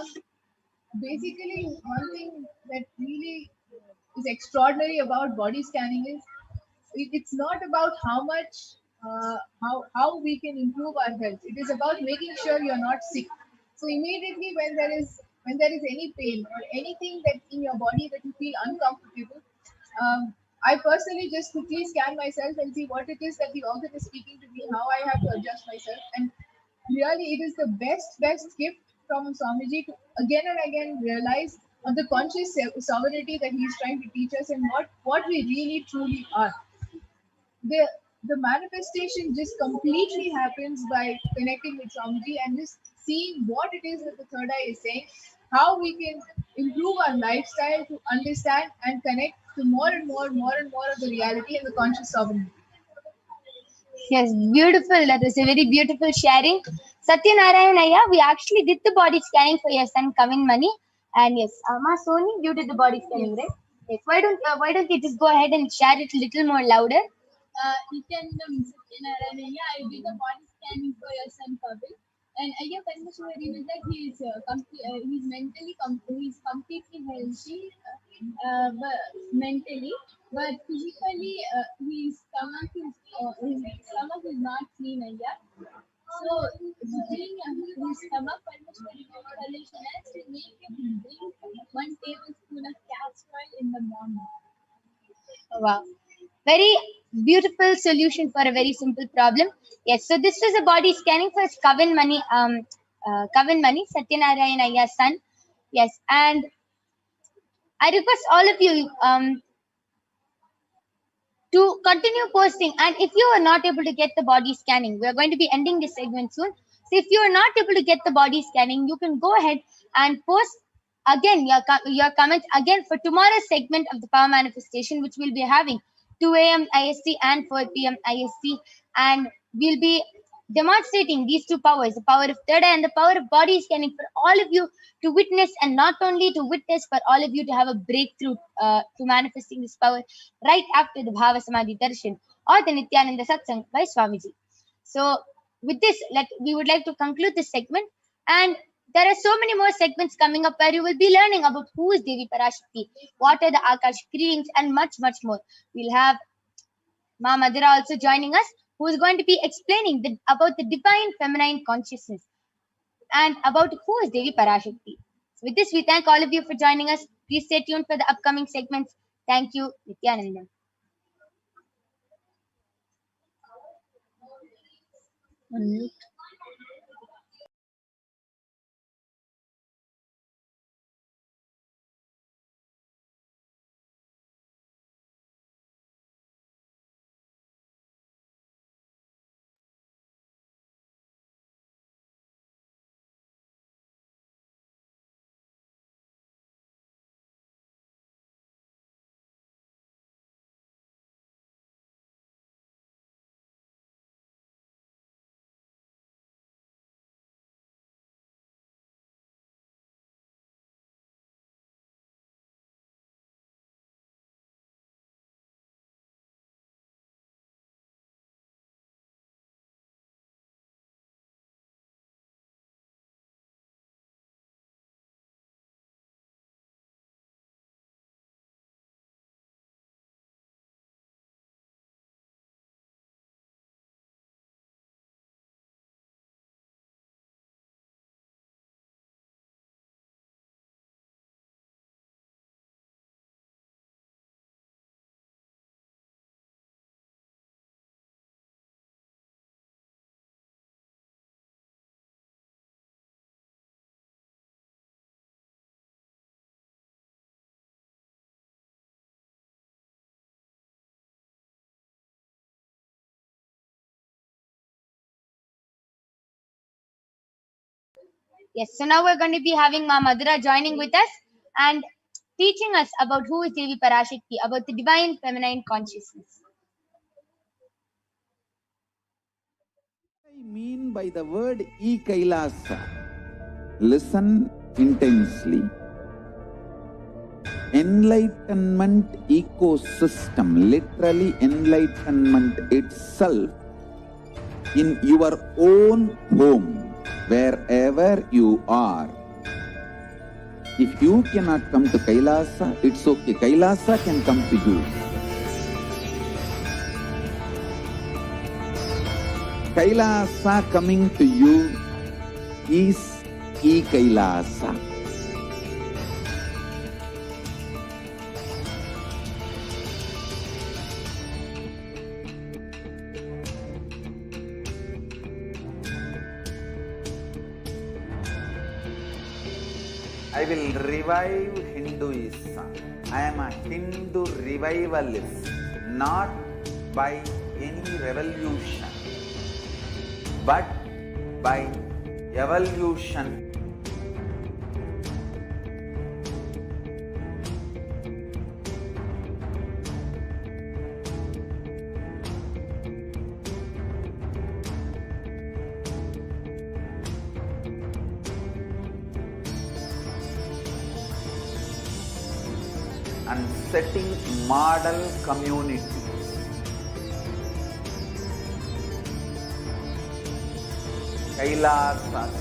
basically one thing that really is extraordinary about body scanning is it's not about how much how we can improve our health. It is about making sure you're not sick. So immediately when there is any pain or anything that in your body that you feel uncomfortable, I personally just quickly scan myself and see what it is that the organ is speaking to me, how I have to adjust myself. And really, it is the best gift from Swamiji to again and again realize on the conscious sovereignty that he is trying to teach us, and what we really truly are. The manifestation just completely happens by connecting with Swamiji and just seeing what it is that the third eye is saying, how we can improve our lifestyle to understand and connect to more and more of the reality and the conscious sovereignty. Yes, beautiful. That was a very beautiful sharing. Satyanarayan, we actually did the body scanning for your son, Kavin Mani. And yes, Ma Soni, you did the body scanning, right? Yes. Why don't you just go ahead and share it a little more louder? Satyanarayan, I did the body scanning for your son, Kavin. And Ayya Paramashiva reveals that he's mentally he's completely healthy, mentally, but physically his stomach is not clean, Ayya. So cleaning his stomach, Paramashiva reveals solution as to make him drink 1 tablespoon of castor oil in the morning. Wow. Very beautiful solution for a very simple problem. Yes, so this was a body scanning for Kavin Mani, Satyanarayan Ayya's son. Yes, and I request all of you to continue posting. And if you are not able to get the body scanning, we are going to be ending this segment soon. So if you are not able to get the body scanning, you can go ahead and post again your comments again for tomorrow's segment of the power manifestation, which we'll be having 2 a.m. IST and 4 p.m. IST, and we'll be demonstrating these two powers, the power of third eye and the power of body scanning, for all of you to witness, and not only to witness, for all of you to have a breakthrough to manifesting this power right after the Bhavasamadhi Darshan or the Nithyananda Satsang by Swamiji. So with this, we would like to conclude this segment, and there are so many more segments coming up where you will be learning about who is Devi Parashakti, what are the Akashic readings, and much, much more. We'll have Ma Madhura also joining us, who is going to be explaining about the divine feminine consciousness and about who is Devi Parashakti. So with this, we thank all of you for joining us. Please stay tuned for the upcoming segments. Thank you, Nithyananda. Unmute. Yes, so now we're going to be having Ma Madhura joining with us and teaching us about who is Devi Parashakti, about the divine feminine consciousness. I mean by the word Kailasa. Listen intensely. Enlightenment ecosystem, literally enlightenment itself, in your own home, wherever you are. If you cannot come to Kailasa, it's okay. Kailasa can come to you. Kailasa coming to you is Kailasa. I will revive Hinduism. I am a Hindu revivalist, not by any revolution, but by evolution. And setting model communities. Kailasas,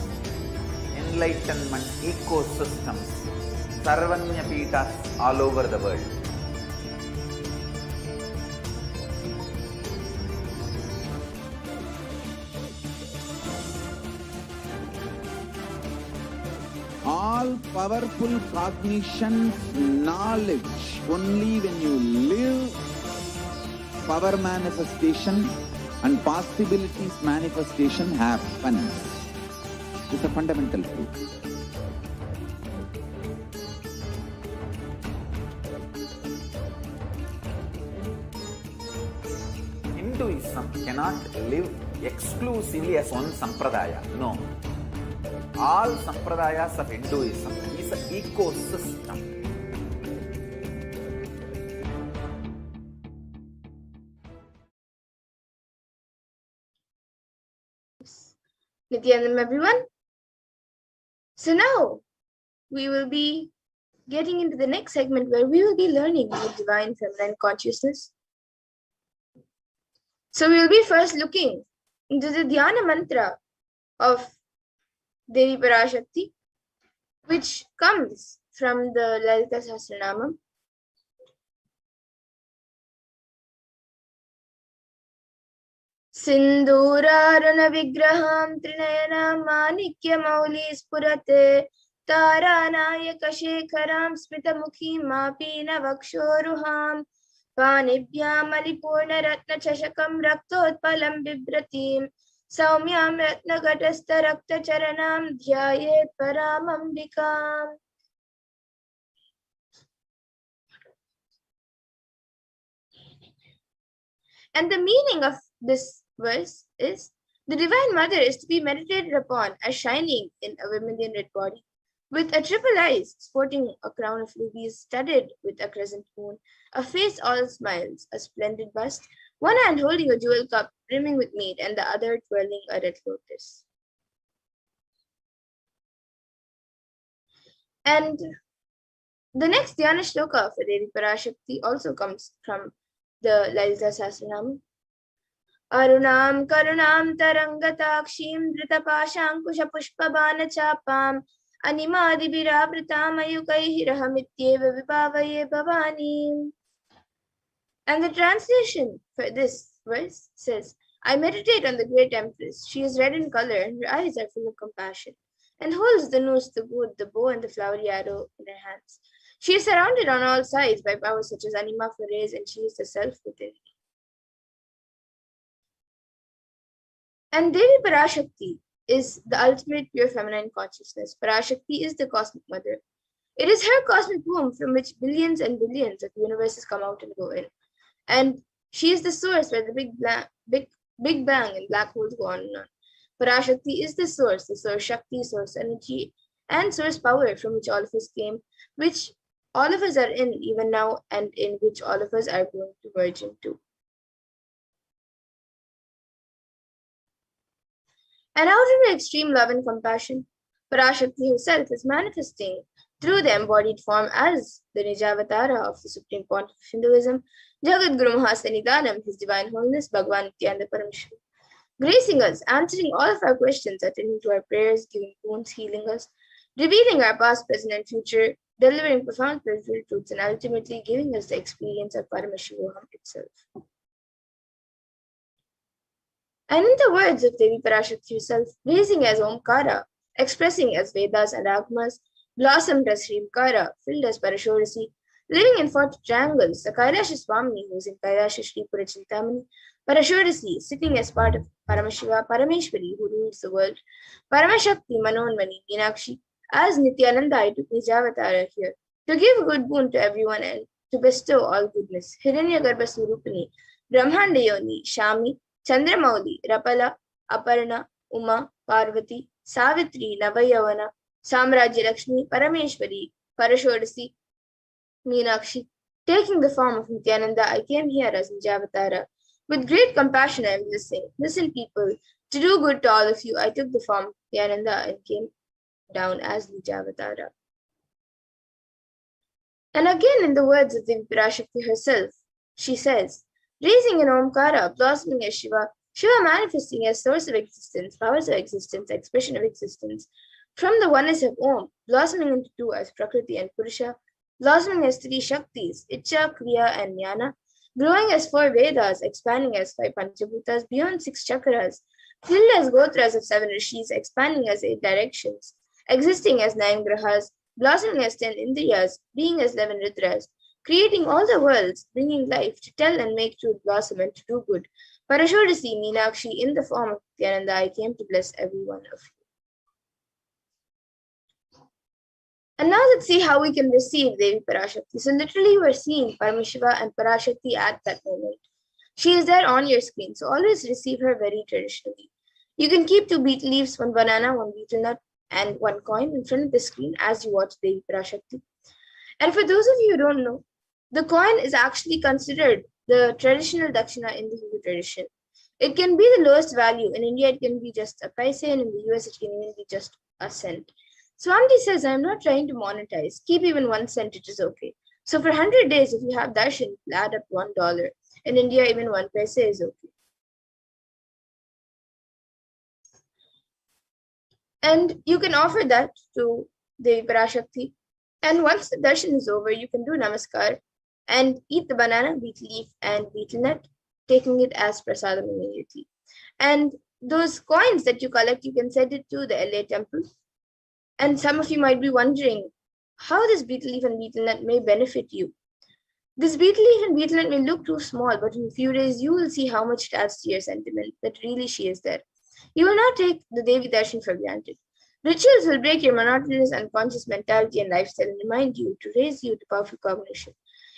enlightenment ecosystems, Sarvanya Pitas all over the world. All powerful cognition, knowledge, only when you live, power manifestation and possibilities manifestation happens. It's a fundamental truth. Hinduism cannot live exclusively as one sampradaya. No. All sampradayas of Hinduism is an ecosystem. Nithyanandam, everyone. So now we will be getting into the next segment where we will be learning the divine feminine consciousness. So we will be first looking into the Dhyana mantra of Devi Parashakti, which comes from the Lalita Sahasranamam. Sindhurarana vigraham trinayana manikya mauli spurate taranayaka shekharam smitamukhim mapina vakshoruham panibhyam alipurna ratna chashakam raktotpalam bibratim saumyam ratna gatastha rakta charanam dhyayet paramambikam. And the meaning of this verse is the Divine Mother is to be meditated upon as shining in a vermilion red body, with a triple eyes, sporting a crown of rubies studded with a crescent moon, a face all smiles, a splendid bust, one hand holding a jewel cup brimming with mead, and the other twirling a red lotus. And the next Dhyana shloka for Devi Parashakti also comes from the Lalita Sahasranam. Arunam karunam tarangatakshim dritapashankusha pushpabana chapam animadibirabritam ayukaihirahamityeva vibhavaye bhavani. And the translation for this verse says, I meditate on the great empress. She is red in color and her eyes are full of compassion, and holds the noose, the good, the bow, and the flowery arrow in her hands. She is surrounded on all sides by powers such as anima, phares, and she is the self within. And Devi Parashakti is the ultimate pure feminine consciousness. Parashakti is the cosmic mother. It is her cosmic womb from which billions and billions of universes come out and go in. And she is the source where the big bang and black holes go on and on. Parashakti is the source Shakti, source energy, and source power from which all of us came, which all of us are in even now, and in which all of us are going to merge into. And out of her extreme love and compassion, Parashakti herself is manifesting through the embodied form as the Nijavatara of the Supreme Pontiff of Hinduism, Jagat Guru Mahasanidanam, His Divine Holiness Bhagavan Nithyananda Paramashivam, gracing us, answering all of our questions, attending to our prayers, giving boons, healing us, revealing our past, present, and future, delivering profound spiritual truths, and ultimately giving us the experience of Paramashivoham itself. And in the words of Devi Parashakti herself, raising as Omkara, expressing as Vedas and Agmas, blossomed as Srimkara, filled as Parashorasi, living in 40 triangles, the Kailasa Swami, who is in Kailasa Shri Pura Chintamani, Parashorasi, sitting as part of Paramashiva, Parameshwari, who rules the world, Paramashakti, Manonmani, Meenakshi, as Nithyananda, I took Nijavatara here, to give good boon to everyone and to bestow all goodness. Hiranyagarbha Surupani, Brahmanda Yoni, Shami, Chandramauli, Rapala, Aparna, Uma, Parvati, Savitri, Navayavana, Samrajya Lakshmi, Parameshwari, Parashodasi, Meenakshi. Taking the form of Nithyananda, I came here as Nijavatara. With great compassion, I am listening. Listen, people, to do good to all of you, I took the form of Nithyananda and came down as Nijavatara. And again, in the words of Devi Parashakti herself, she says, raising in Omkara, blossoming as Shiva, Shiva manifesting as source of existence, powers of existence, expression of existence, from the oneness of Om, blossoming into two as Prakriti and Purusha, blossoming as three Shaktis, Icha, Kriya, and Jnana, growing as 4 Vedas, expanding as 5 Panchabhutas, beyond 6 chakras, filled as Gotras of 7 Rishis, expanding as 8 directions, existing as 9 Grahas, blossoming as 10 Indriyas, being as 11 Ridras, creating all the worlds, bringing life to tell and make truth blossom and to do good. Parashodasi, Meenakshi, in the form of Nithyananda, I came to bless every one of you. And now let's see how we can receive Devi Parashakti. So literally we're seeing Paramashiva and Parashakti at that moment. She is there on your screen, so always receive her very traditionally. You can keep 2 betel leaves, 1 banana, 1 betel nut, and 1 coin in front of the screen as you watch Devi Parashakti. And for those of you who don't know, the coin is actually considered the traditional dakshina in the Hindu tradition. It can be the lowest value. In India, it can be just a paise, and in the US, it can even be just a cent. Swamiji says, I'm not trying to monetize. Keep even 1 cent, it is okay. So for 100 days, if you have darshan, you'll add up $1. In India, even 1 paise is okay. And you can offer that to Devi Parashakti. And once the darshan is over, you can do namaskar and eat the banana, beetle leaf, and beetle nut, taking it as prasadam immediately. And those coins that you collect, you can send it to the LA temple. And some of you might be wondering how this beetle leaf and beetle nut may benefit you. This beetle leaf and beetle nut may look too small, but in a few days, you will see how much it adds to your sentiment, that really she is there. You will not take the Devi Darshan for granted. Rituals will break your monotonous unconscious mentality and lifestyle and remind you to raise you to powerful cognition.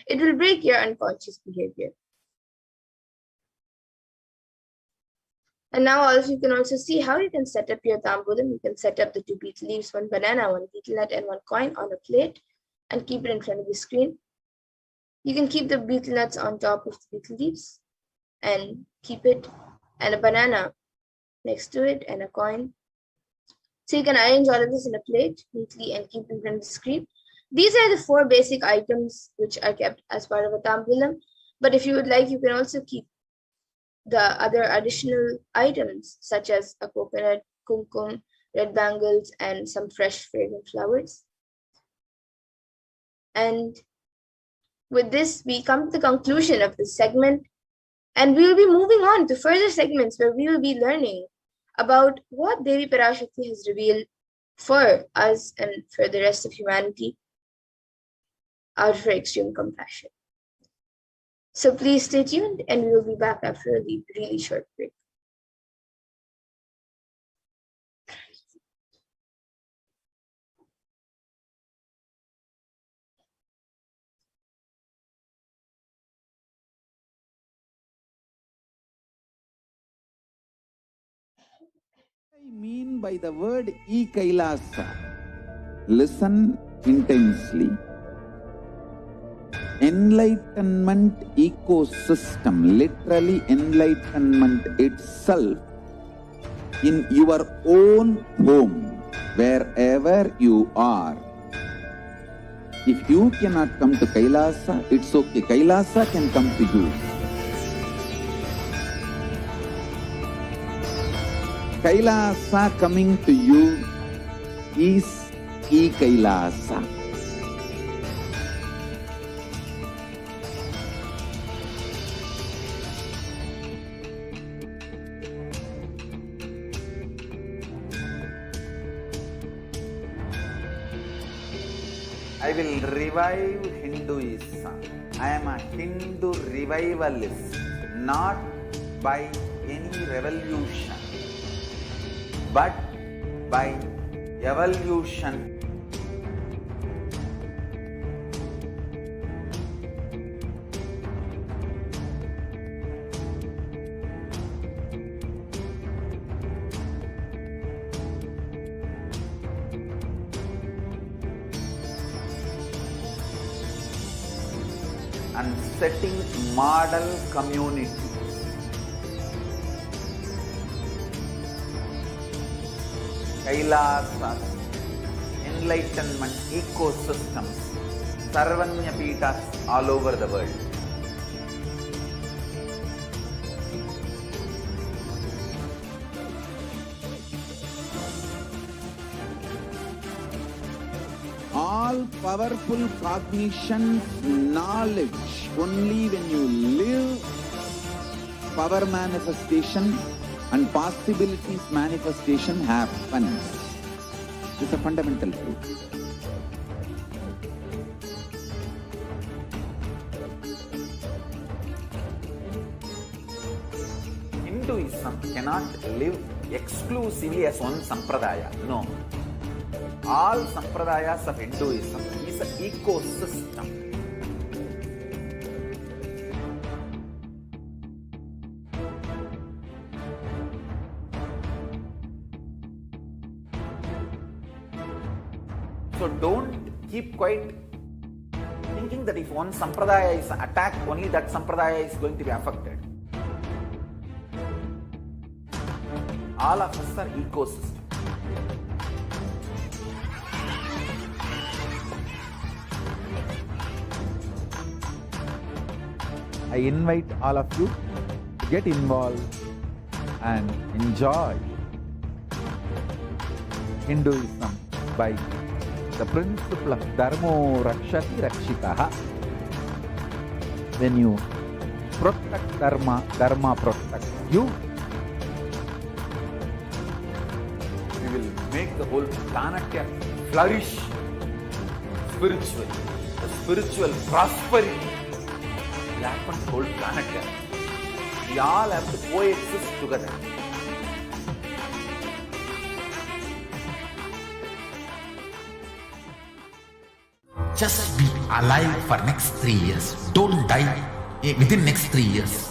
It will break your unconscious behavior. And now all of you can also see how you can set up your tambulam. You can set up the 2 beetle leaves, 1 banana, 1 beetle nut, and 1 coin on a plate and keep it in front of the screen. You can keep the beetle nuts on top of the beetle leaves and keep it, and a banana next to it, and a coin. So you can arrange all of this in a plate neatly and keep it in front of the screen. These are the 4 basic items which are kept as part of a tambulam. But if you would like, you can also keep the other additional items such as a coconut, kumkum, red bangles, and some fresh fragrant flowers. And with this, we come to the conclusion of this segment, and we will be moving on to further segments where we will be learning about what Devi Parashakti has revealed for us and for the rest of humanity out of her extreme compassion. So please stay tuned, and we will be back after a really short break. I mean by the word Kailasa. Listen intensely. Enlightenment ecosystem, literally enlightenment itself, in your own home, wherever you are. If you cannot come to Kailasa, it's okay. Kailasa can come to you. Kailasa coming to you is Kailasa. I will revive Hinduism. I am a Hindu revivalist, not by any revolution, but by evolution. And setting model communities. Kailasa, enlightenment ecosystems, Sarvanya Peethas all over the world. All powerful cognition, knowledge, only when you live, power manifestation and possibilities manifestation happens. This is a fundamental truth. Hinduism cannot live exclusively as one sampradaya. No. All sampradayas of Hinduism is an ecosystem. So don't keep quiet thinking that if one sampradaya is attacked, only that sampradaya is going to be affected. All of us are ecosystem. I invite all of you to get involved and enjoy Hinduism by the principle of Dharmo Rakshati Rakshitaha. When you protect Dharma, Dharma protects you. We will make the whole planet flourish spiritually. The spiritual prosperity will happen to the whole planet. We all have to coexist together. Just be alive for next 3 years. Don't die within next 3 years.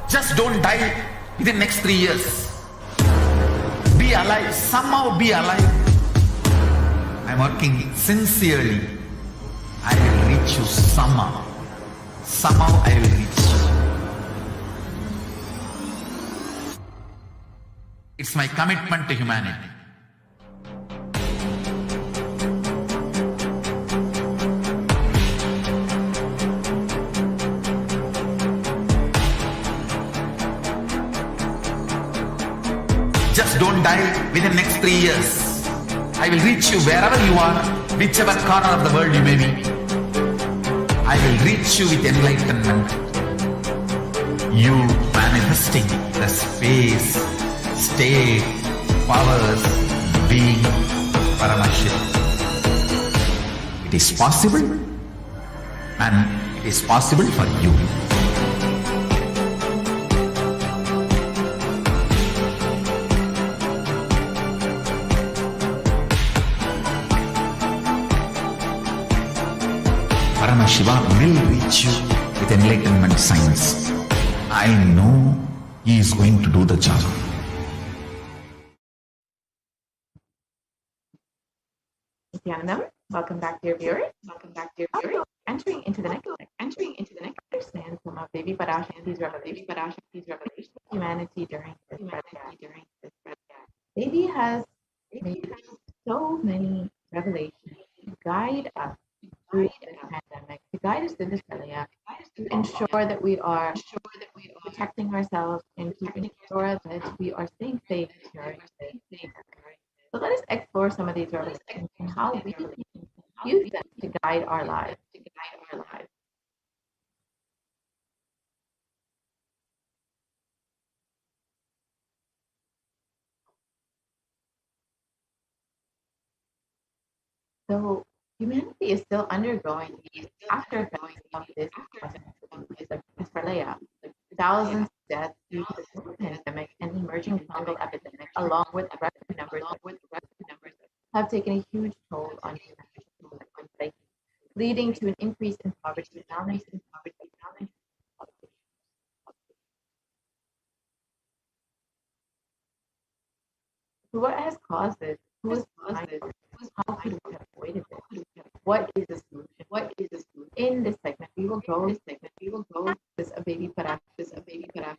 Just don't die within next 3 years. Be alive. Somehow be alive. I'm working sincerely. I will reach you somehow. Somehow I will reach you. It's my commitment to humanity. Just don't die within the next 3 years. I will reach you wherever you are, whichever corner of the world you may be. I will reach you with enlightenment. You manifesting the space, state, powers, being Paramashivoham. It is possible, and it is possible for you. Paramashiva will reach you with enlightenment science. I know he is going to do the job. Nithyanandam, welcome back, dear viewers. Entering into the next understand some of Devi Parashakti's revelations, humanity during this Devi has made so many revelations to guide us through this pandemic, to guide us through this Kailasa, to ensure that we are protecting ourselves and keeping sure that we are staying safe during this. So let us explore some of these revelations and how we can use them to guide our lives. So humanity is still undergoing the aftereffects of this Kailasa, thousands of deaths due to the global pandemic and emerging fungal epidemic, along with record numbers have taken a huge toll on humanity, leading to an increase in poverty, malnutrition. So what has caused this? Who has caused this? How could we have avoided this? What is the solution? In this segment, we will go this a baby Parashakti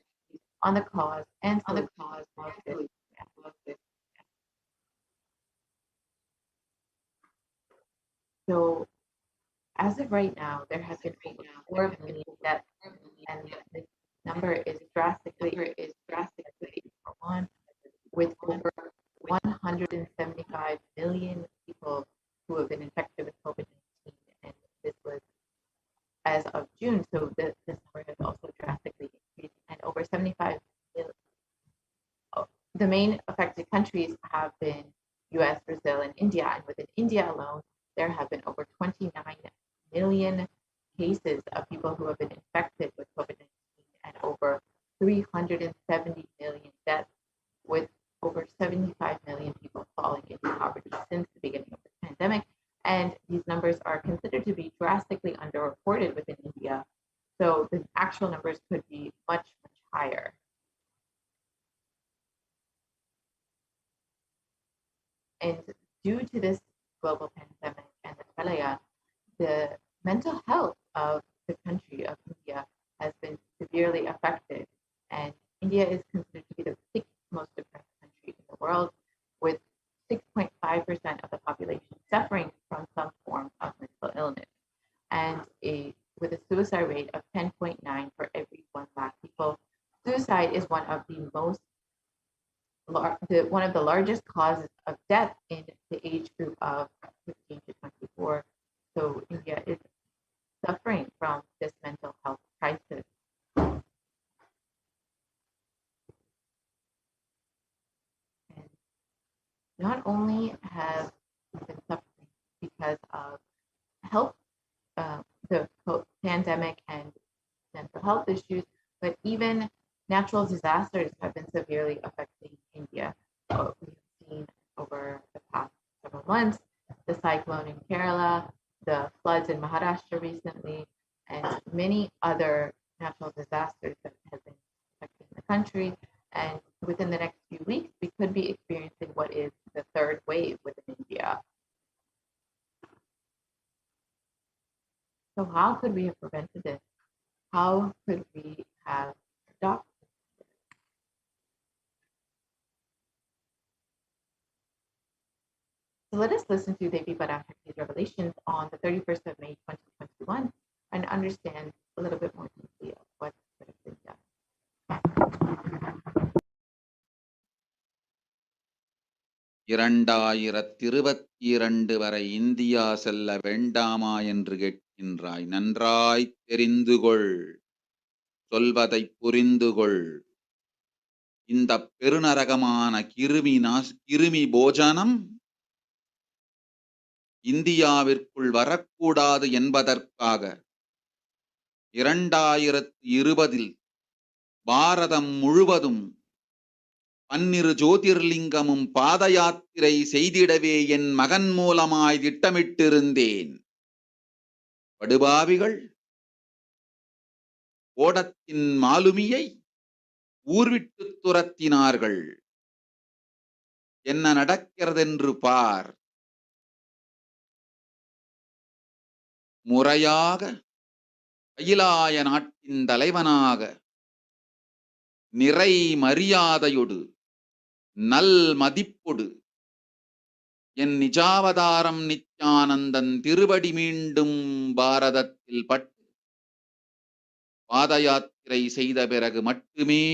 on the cause and of this. So as of right now, there has been over 4 million deaths, and this number is drastically on, with over 175 million people who have been infected with COVID-19, and this was as of June. So this number has also drastically increased, and over 75 million. The main affected countries have been U.S., Brazil, and India, and within India alone, there have been over 29 million cases of people who have been infected with COVID-19 and over 370 million deaths, with over 75 million people falling into poverty since the beginning of the pandemic. And these numbers are considered to be drastically underreported within India. So the actual numbers could be much, much higher. And due to this global pandemic and the Kailasa, the mental health of the country of India has been severely affected. And India is considered to be the sixth most depressed country in the world, with 6.5% of the population suffering from some form of mental illness, and with a suicide rate of 10.9 for every 1 lakh people. Suicide is one of the largest causes of death in the age group of 15 to 24. So India is suffering from this mental health crisis. And not only have we been suffering because of health, the pandemic and mental health issues, but even natural disasters have been severely affecting India. We've seen over the past several months the cyclone in Kerala, the floods in Maharashtra recently, and many other natural disasters that have been affecting the country. And within the next few weeks, we could be experiencing what is the third wave within India. So how could we have prevented this? How could we have stopped? So let us listen to Devi Parashakti's revelations on the 31st of May 2021 and understand a little bit more deeply of what could have been done. வரை India செல்ல வேண்டாமா என்று கேட்கின்றாய். நன்றாய் தெரிந்துகொள், சொல்வதை புரிந்துகொள். இந்த பெருநரகமான கிருமி போஜனம் இந்தியாவிற்குள் வரக்கூடாது என்பதற்காக 2020 பாரதம் முழுவதும் 12 ஜோதிர்லிங்கமும் பாத யாத்திரை செய்திடவே என் மகன் மூலமாய் திட்டமிட்டிருந்தேன். படுபாவிகள் ஓடத்தின் மாலுமியை ஊர்விட்டு துரத்தினார்கள். என்ன நடக்கிறதென்று பார். முறையாக கைலாய நாட்டின் தலைவனாக நிறை மரியாதையொடு நல் மதிப்பொடு என் நிஜாவதாரம் நித்யானந்தன் திருவடி மீண்டும் பாரதத்தில் பட்டு பாத யாத்திரை செய்த பிறகு மட்டுமே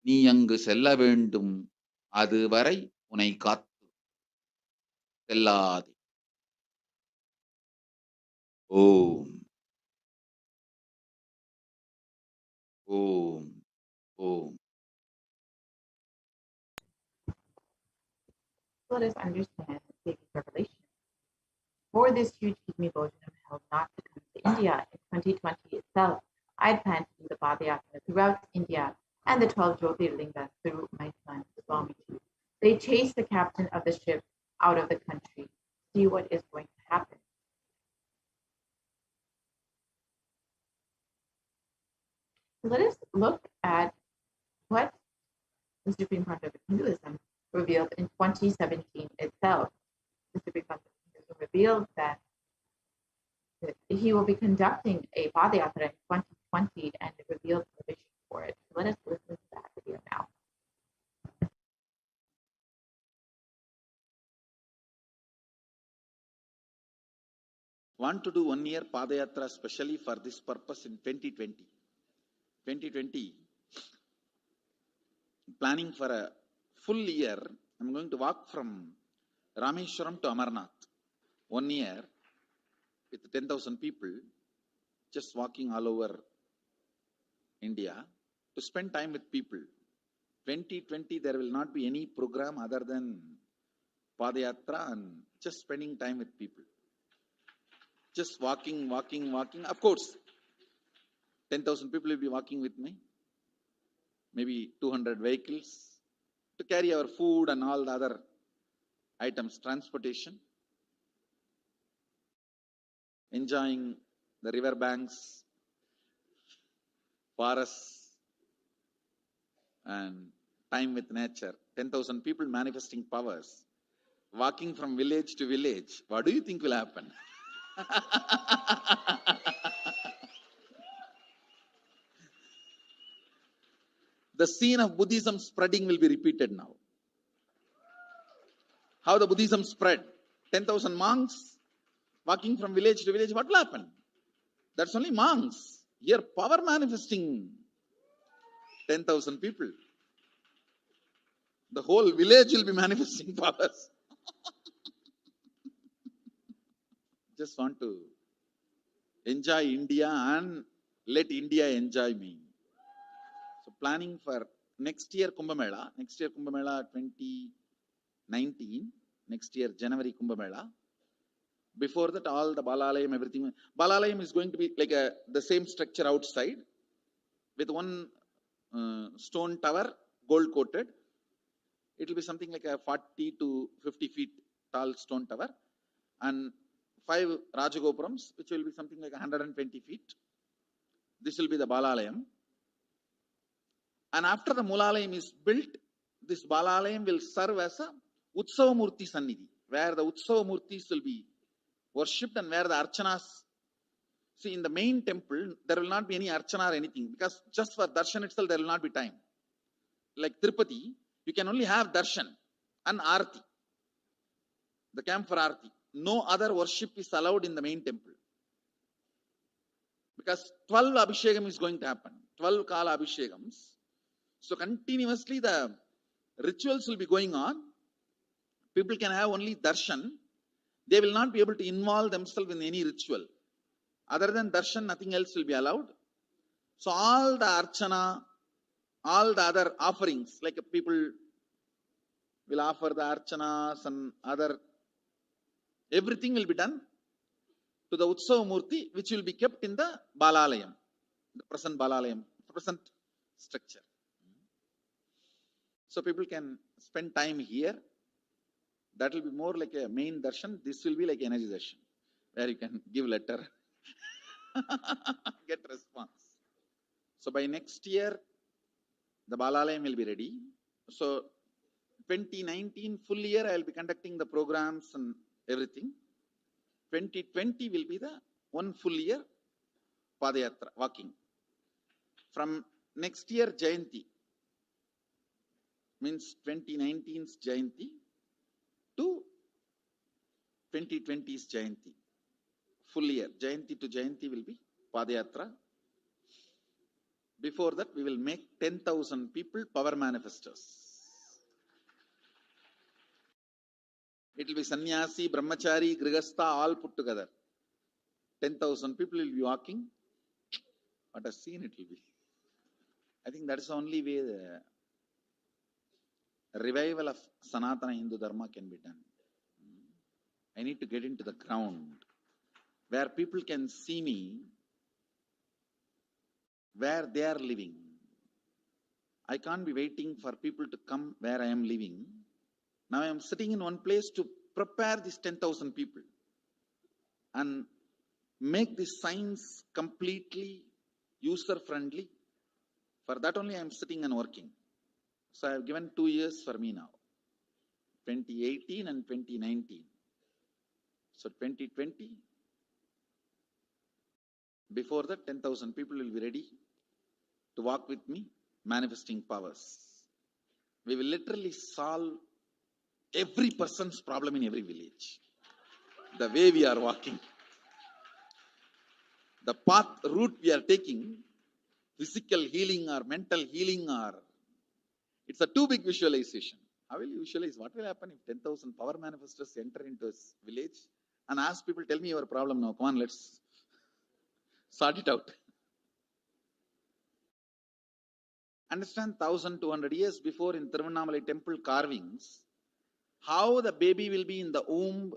நீ அங்கு செல்ல வேண்டும். அதுவரை உன்னை காத்து செல்லாதே. ஓம் ஓம் ஓம். Let us understand Devi's revelation. For this huge Kidney Bhojanam held not to come to India in 2020 itself, I had planned to do the Padayatra throughout India and the 12 Jyotirlingas through my son, Swamiji. They chased the captain of the ship out of the country. See what is going to happen. Let us look at what the Supreme Concept of Hinduism revealed in 2017 itself. The Supreme Concept of Hinduism revealed that he will be conducting a Padayatra in 2020 and revealed the vision for it. So let us listen to that video now. Want to do 1 year Padayatra specially for this purpose in 2020. 2020, planning for a full year. I'm going to walk from Rameshwaram to Amarnath. 1 year with 10,000 people, just walking all over India to spend time with people. 2020, there will not be any program other than Padayatra and just spending time with people. Just walking. Of course, 10,000 people will be walking with me. Maybe 200 vehicles to carry our food and all the other items, transportation. Enjoying the river banks, forests, and time with nature. 10,000 people manifesting powers, walking from village to village. What do you think will happen? The scene of Buddhism spreading will be repeated now. How the Buddhism spread. 10,000 monks walking from village to village. What will happen? That's only monks. Here, power manifesting 10,000 people. The whole village will be manifesting powers. Just want to enjoy India and let India enjoy me. So planning for next year Kumbh Mela 2019, next year January Kumbh Mela. Before that, all the Balalayam, everything. Balalayam is going to be like the same structure outside with one stone tower, gold coated. It will be something like a 40 to 50 feet tall stone tower, and 5 Rajagopurams, which will be something like 120 feet. This will be the Balalayam. And after the Mulalayam is built, this Balalayam will serve as a Utsava Murti Sannidhi, where the Utsava Murtis will be worshipped and where the Archanas. See, in the main temple, there will not be any Archana or anything, because just for Darshan itself, there will not be time. Like Tirupati, you can only have Darshan and Arti, the camp for Arti. No other worship is allowed in the main temple. Because 12 Abhishekam is going to happen. 12 Kala Abhishekams. So continuously the rituals will be going on. People can have only Darshan. They will not be able to involve themselves in any ritual. Other than Darshan, nothing else will be allowed. So all the Archana, all the other offerings, like people will offer the Archanas and other, everything will be done to the Utsava Murti, which will be kept in the Balalayam, the present Balalayam, the present structure. So people can spend time here. That will be more like a main darshan. This will be like energy darshan, where you can give letter, get response. So by next year, the Balalayam will be ready. So 2019 full year, I will be conducting the programs and everything. 2020 will be the one full year Padayatra, walking. From next year, Jayanti, means 2019's Jayanti to 2020's Jayanti. Full year, Jayanti to Jayanti will be Padayatra. Before that, we will make 10,000 people power manifestors. It will be sannyasi, brahmachari, grihastha, all put together. 10,000 people will be walking. What a scene it will be. I think that is the only way the revival of Sanatana Hindu Dharma can be done. I need to get into the ground where people can see me, where they are living. I can't be waiting for people to come where I am living. Now I am sitting in one place to prepare these 10,000 people and make this science completely user-friendly. For that only I am sitting and working. So I have given 2 years for me now, 2018 and 2019. So 2020, before that 10,000 people will be ready to walk with me, manifesting powers. We will literally solve every person's problem in every village. The way we are walking, the path, route we are taking, physical healing or mental healing, or it's a too big visualization. How will you visualize? What will happen if 10,000 power manifestors enter into a village and ask people, tell me your problem now, come on, let's sort it out. Understand, 1,200 years before in Tiruvannamalai temple carvings, how the baby will be in the womb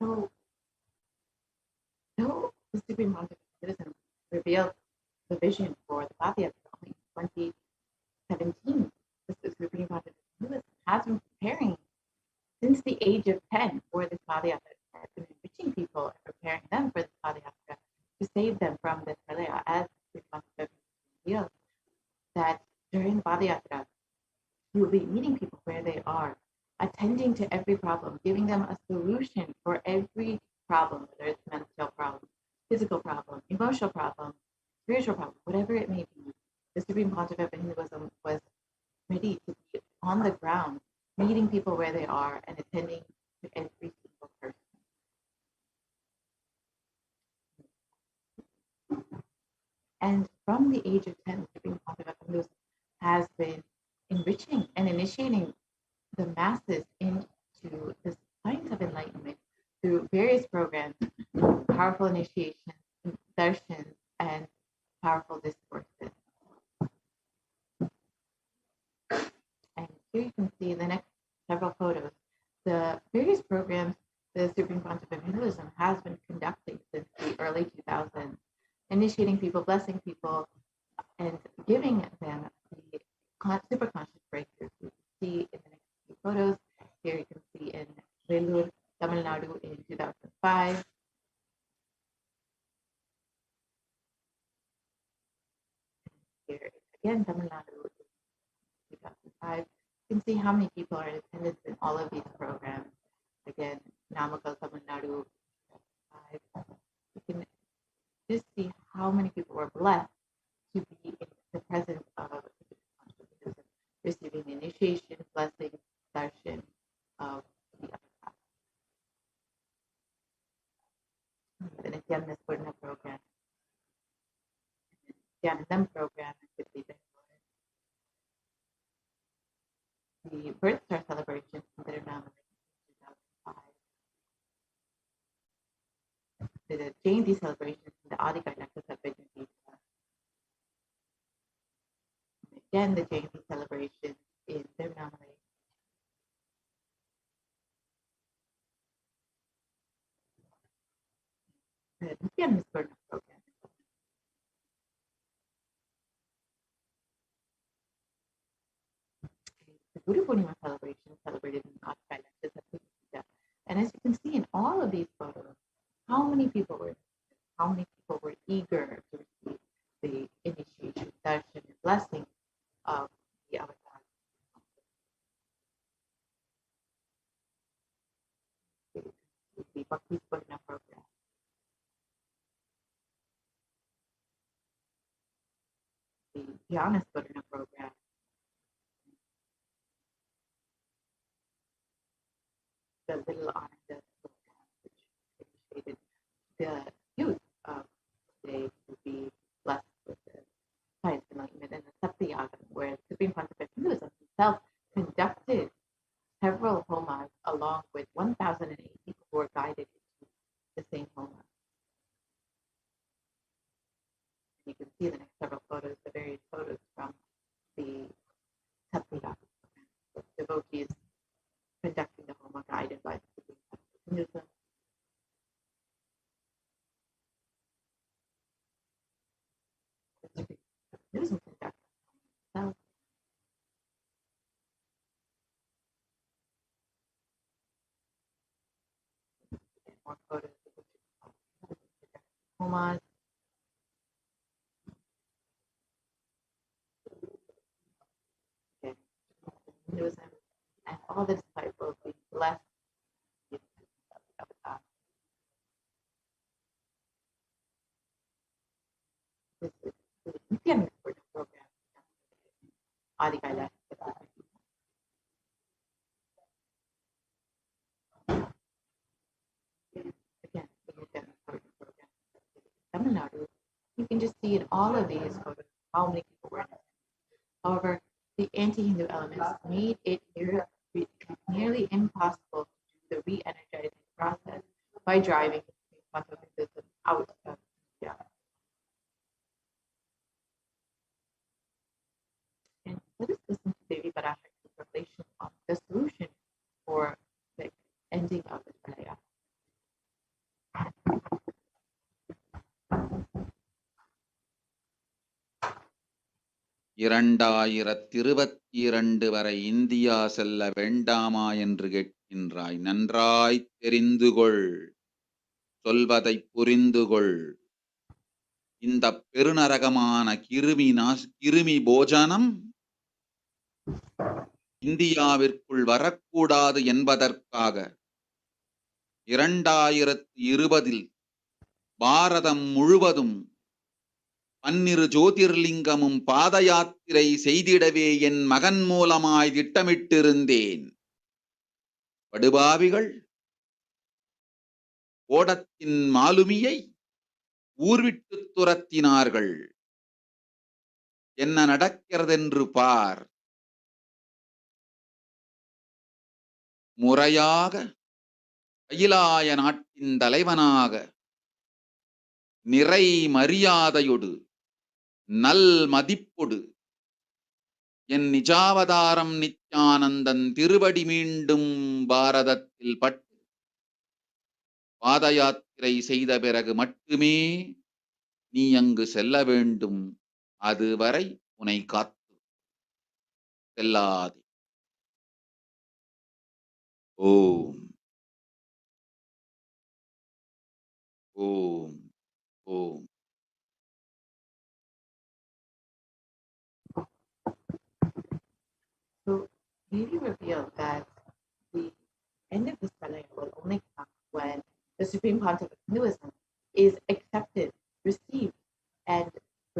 So, though the Supreme Pontiff of Buddhism revealed the vision for the Padhyatra in 2017, the Supreme Pontiff of Buddhism has been preparing since the age of 10 for this Padhyatra, has been enriching people and preparing them for this Padhyatra to save them from this Pralaya, as the Supreme Pontiff of Buddhism revealed that during the Padhyatra, you will be meeting people where they are, attending to every problem, giving them a solution for every problem, whether it's mental problem, physical problem, emotional problem, spiritual problem, whatever it may be. The Supreme Pontiff of Hinduism was ready to be on the ground, meeting people where they are and attending to every single person. And from the age of 10, the Supreme Pontiff of Hinduism has been enriching and initiating the masses into the science of enlightenment through various programs, powerful initiations, darshan, and powerful discourses. And here you can see in the next several photos the various programs the Supreme Pontiff of Hinduism has been conducting since the early 2000s, initiating people, blessing people, and giving them the super conscious breakthrough. You can see in the next few photos. Here you can see in Vellore, Tamil Nadu in 2005. Here again, Tamil Nadu in 2005. You can see how many people are in attendance in all of these programs. Again, Namakkal, Tamil Nadu, 2005. You can just see how many people were blessed to be in the presence of receiving the initiation, blessing, darshan of the other path. The Nithyananda program, Nithyanandam program, the Birth Star celebration in Tirunelveli in 2005. The Jayanti celebration in the Adi Kailasa celebration. Again, the Jayanti celebration in Tirunelveli. The Nithyananda program. The Guru Purnima celebration celebrated in Adi Kailasa. And as you can see in all of these photos, how many people were eager to receive the initiation, darshan, and blessing of the avatar. The Bhakti Purnima program. The Jnana Purnima program. The Little Ananda program, which initiated the youth of today to be blessed with the science enlightenment, and the Satyagraha, where the Supreme Pontiff of Hinduism himself conducted several homas along with 1,008 people who were guided into the same homa. You can see the next several photos, the various photos from the Satyagraha, devotees conducting the homa guided by the Supreme Pontiff of Hinduism. Hinduism conducted itself. More photos of homas. Okay. Hinduism and all the disciples being blessed. This is the Nithyananda program. Adi Kailasa. Again, the Nithyananda program. Tamil Nadu. You can just see in all of these photos how many people were in it. However, the anti-Hindu elements made it nearly impossible to do the re-energizing process by driving Hinduism out of India. And let us listen to Devi Parashakti's revelation on the solution for the ending of the Pralaya. 2022 வரை India செல்ல வேண்டாமா என்று கேட்கின்றாய். நன்றாய் தெரிந்து கொள், சொல்வதை புரிந்து கொள். இந்த பெருநரகமான கிருமி போஜனம் இந்தியாவிற்குள் வரக்கூடாது என்பதற்காக 2020 பாரதம் முழுவதும் 12 ஜோதிர்லிங்கமும் பாத யாத்திரை செய்திடவே என் மகன் மூலமாய் திட்டமிட்டிருந்தேன். படுபாவிகள் ஓடத்தின் மாலுமியை ஊர்விட்டு துரத்தினார்கள். என்ன நடக்கிறதென்று பார். முறையாக கைலாய நாட்டின் தலைவனாக நிறை மரியாதையொடு நல் மதிப்பொடு என் நிஜாவதாரம் நித்யானந்தன் திருவடி மீண்டும் பாரதத்தில் பட்டு பாத யாத்திரை செய்த பிறகு மட்டுமே நீ அங்கு செல்ல வேண்டும். அதுவரை உன்னை காத்து செல்லாதே. ஓம் ஓம் ஓம். So really revealed that the end of this millennium will only come when the Supreme Pontiff of Hinduism is accepted, received, and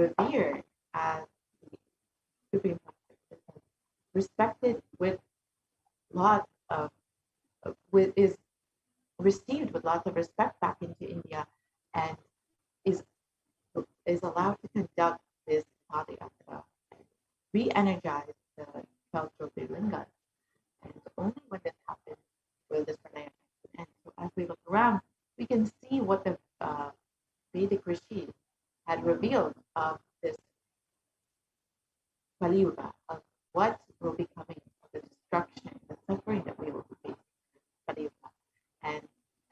revered as the Supreme Pontiff, respected with lots of, is received with lots of respect back into India, and is allowed to conduct this Padayatra and re-energize the 12 Jyotirlingas. And only when this happens will this pranayama happen. And so as we look around, we can see what the Vedic rishis had revealed of this Kali Yuga, of what will be coming, of the destruction, the suffering that we will face in Kali Yuga. And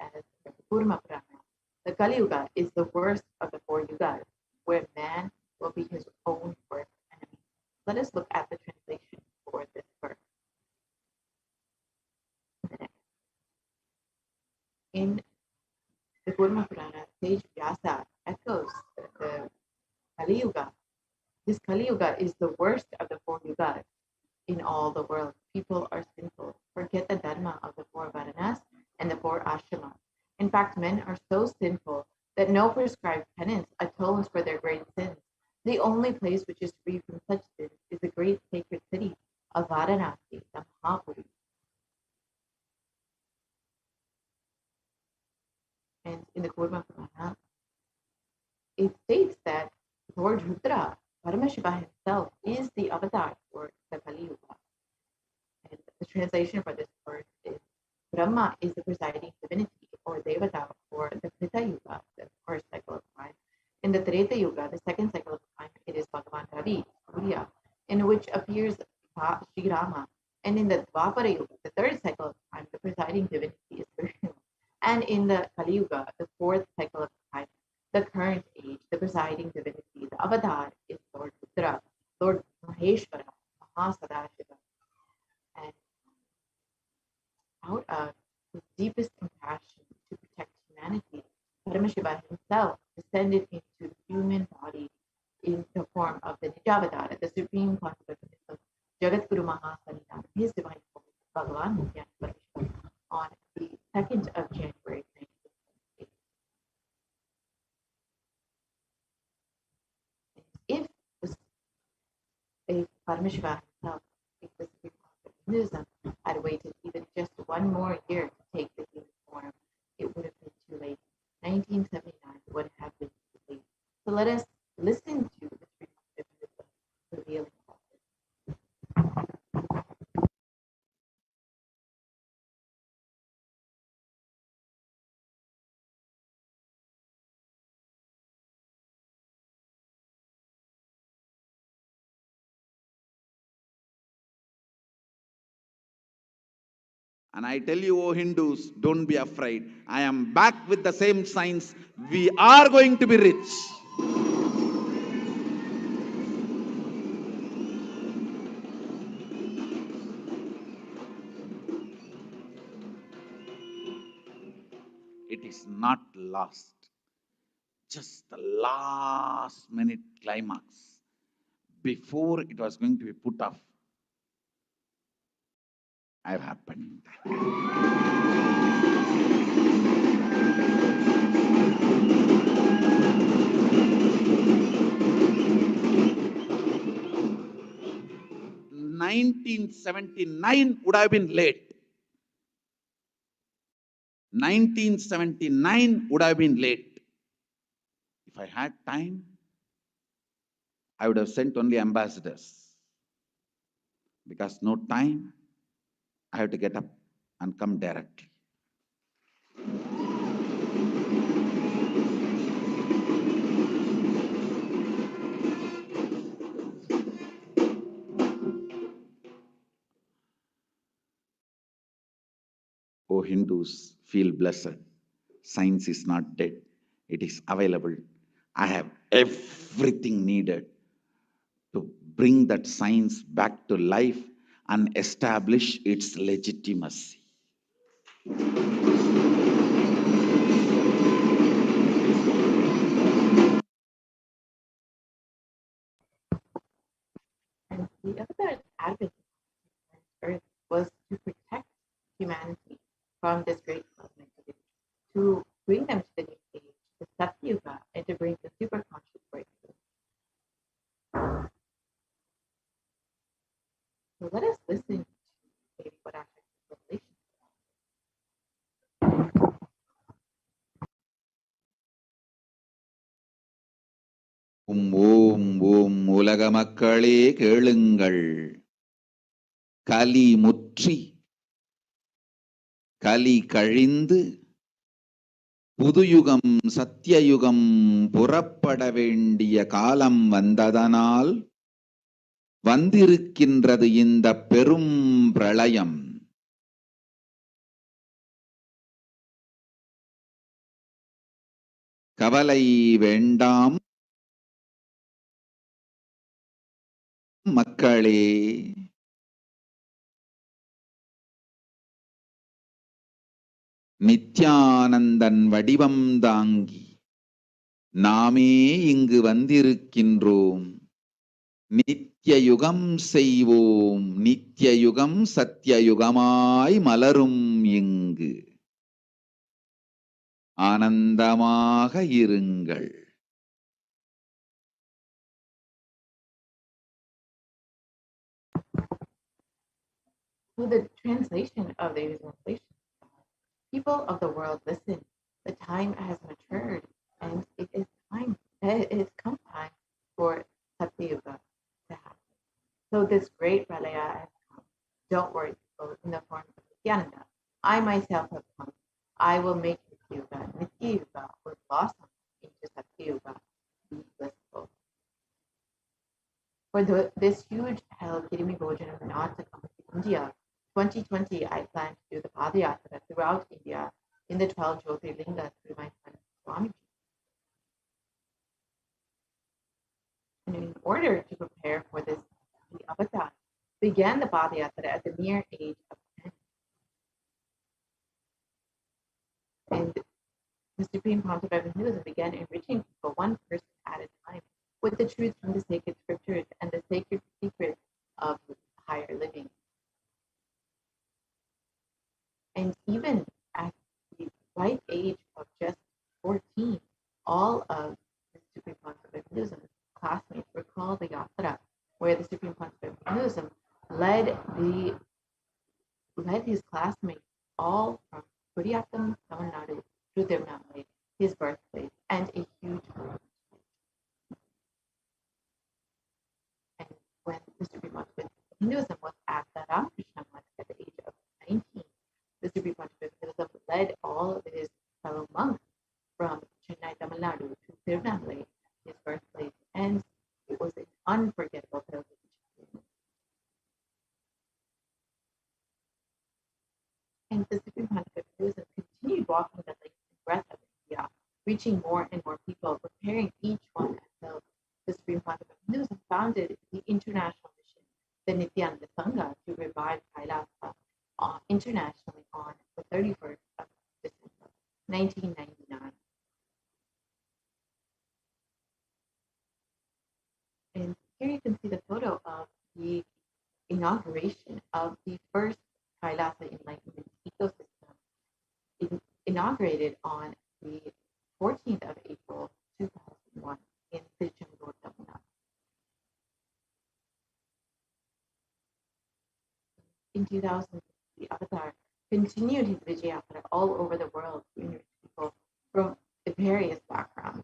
as the Kurma Purana, the Kali Yuga is the worst of the 4 yugas, where man will be his own worst enemy. Let us look at the translation for this verse. In the Kurma Purana, sage Vyasa echoes the Kali Yuga. This Kali Yuga is the worst of the 4 yugas in all the world. People are sinful, forget the dharma of the 4 varanas and the 4 ashramas. In fact, men are so sinful that no prescribed penance atones for their great sins. The only place which is free from such sins is the great sacred city of Varanasi, the Mahapuri. And in the Kurma Purana, it states that Lord Rudra, Paramashiva himself, is the avatar for the Kali Yuga. And the translation for this word is Brahma is the presiding divinity or Devata for the Krita Yuga, the first cycle of time. In the Treta Yuga, the second cycle of time, it is Bhagavan Ravi, Surya, in which appears Sri Rama. And in the Dwapara Yuga, the third cycle of time, the presiding divinity is Vishnu. And in the Kali Yuga, the fourth cycle of time, the current age, the presiding divinity, the avatar is Lord Rudra, Lord Maheshwara, Mahasadashiva. And out of his deepest compassion to protect humanity, Paramashiva himself descended into the human body in the form of the Nijavadara, the Supreme Pontiff of Jagatguru Mahasanidana, his divine form, Bhagavan Nithyananda Paramashivam, on the 2nd of January, 1978. If Paramashiva himself, if the Supreme Pontiff of Hinduism, had waited even just 1 more year to take the human form, it would have been too late. 1979 would have been too late. So let us listen to the Supreme Pontiff of Hinduism revealing about this. And I tell you, O Hindus, don't be afraid. I am back with the same signs. We are going to be rich. the last minute climax, before it was going to be put off, I have happened. "1979 would have been late. 1979 would have been late. If I had time, I would have sent only ambassadors. Because no time, I have to get up and come directly." Oh Hindus, feel blessed. Science is not dead. It is available. I have everything needed to bring that science back to life and establish its legitimacy. And the other advocate of Earth was to protect humanity from this great cosmic age, to bring them to the new age, the Satyuga, and to bring the superconscious breakthrough. So let us listen to maybe what actually revelation. ஓம் ஓம் உலக மக்களே கேளுங்கள். கலி முற்றி கலி கழிந்து புதுயுகம் சத்தியயுகம் புறப்பட வேண்டிய காலம் வந்ததனால் வந்திருக்கின்றது இந்த பெரும் பிரளயம். கவலை வேண்டாம் மக்களே. நித்யானந்தன் வடிவம் தாங்கி நாமே இங்கு வந்திருக்கின்றோம். நித்யயுகம் செய்வோம், நித்யயுகம் சத்தியயுகமாய் மலரும் இங்கு. ஆனந்தமாக இருங்கள். So the translation of the translation. People of the world, listen. The time has matured, and it is time. It has come time for Satyuga to happen. So this great pralaya has come. Don't worry, people, in the form of Nithyananda. I myself have come. I will make Nityuga. Nityuga will blossom into Satyuga. Be blissful. For this huge hell Kirimi Bhojanam not to come to India, 2020, I plan to do the Padayatra throughout India in the 12 Jyotirlingas through my friend Swamiji. And in order to prepare for this avatar, began the Padayatra at the mere age of 10. And the Supreme Pontiff of Hinduism began enriching people one person at a time with the truths from the sacred scriptures and the sacred secrets of higher living. And even at the ripe age of just 14, all of the Supreme Pontiff of Hinduism classmates were called the Yatra, where the Supreme Pontiff of Hinduism led his classmates all from Kuriyatam, Tamil Nadu, to Tirunelveli, his birthplace, and a huge group. And when the Supreme Pontiff of Hinduism was at the Ramakrishna Mutt at the age of 19, the Supreme Pontiff of Hinduism led all of his fellow monks from Chennai, Tamil Nadu to Tirunelveli, his birthplace, and it was an unforgettable pilgrimage. And the Supreme Pontiff of Hinduism continued walking the length and breadth of India, reaching more and more people, preparing each one as though the Supreme Pontiff of Hinduism founded the international mission, the Nithyananda Sangha, to revive Kailasa internationally on the 31st of December, 1999. inauguration of the first Kailasa enlightenment ecosystem, inaugurated on the 14th of April 2001 in Tiruchendur, Tamil Nadu. In 2000, the avatar continued his Vijayatra all over the world to enrich people from various backgrounds.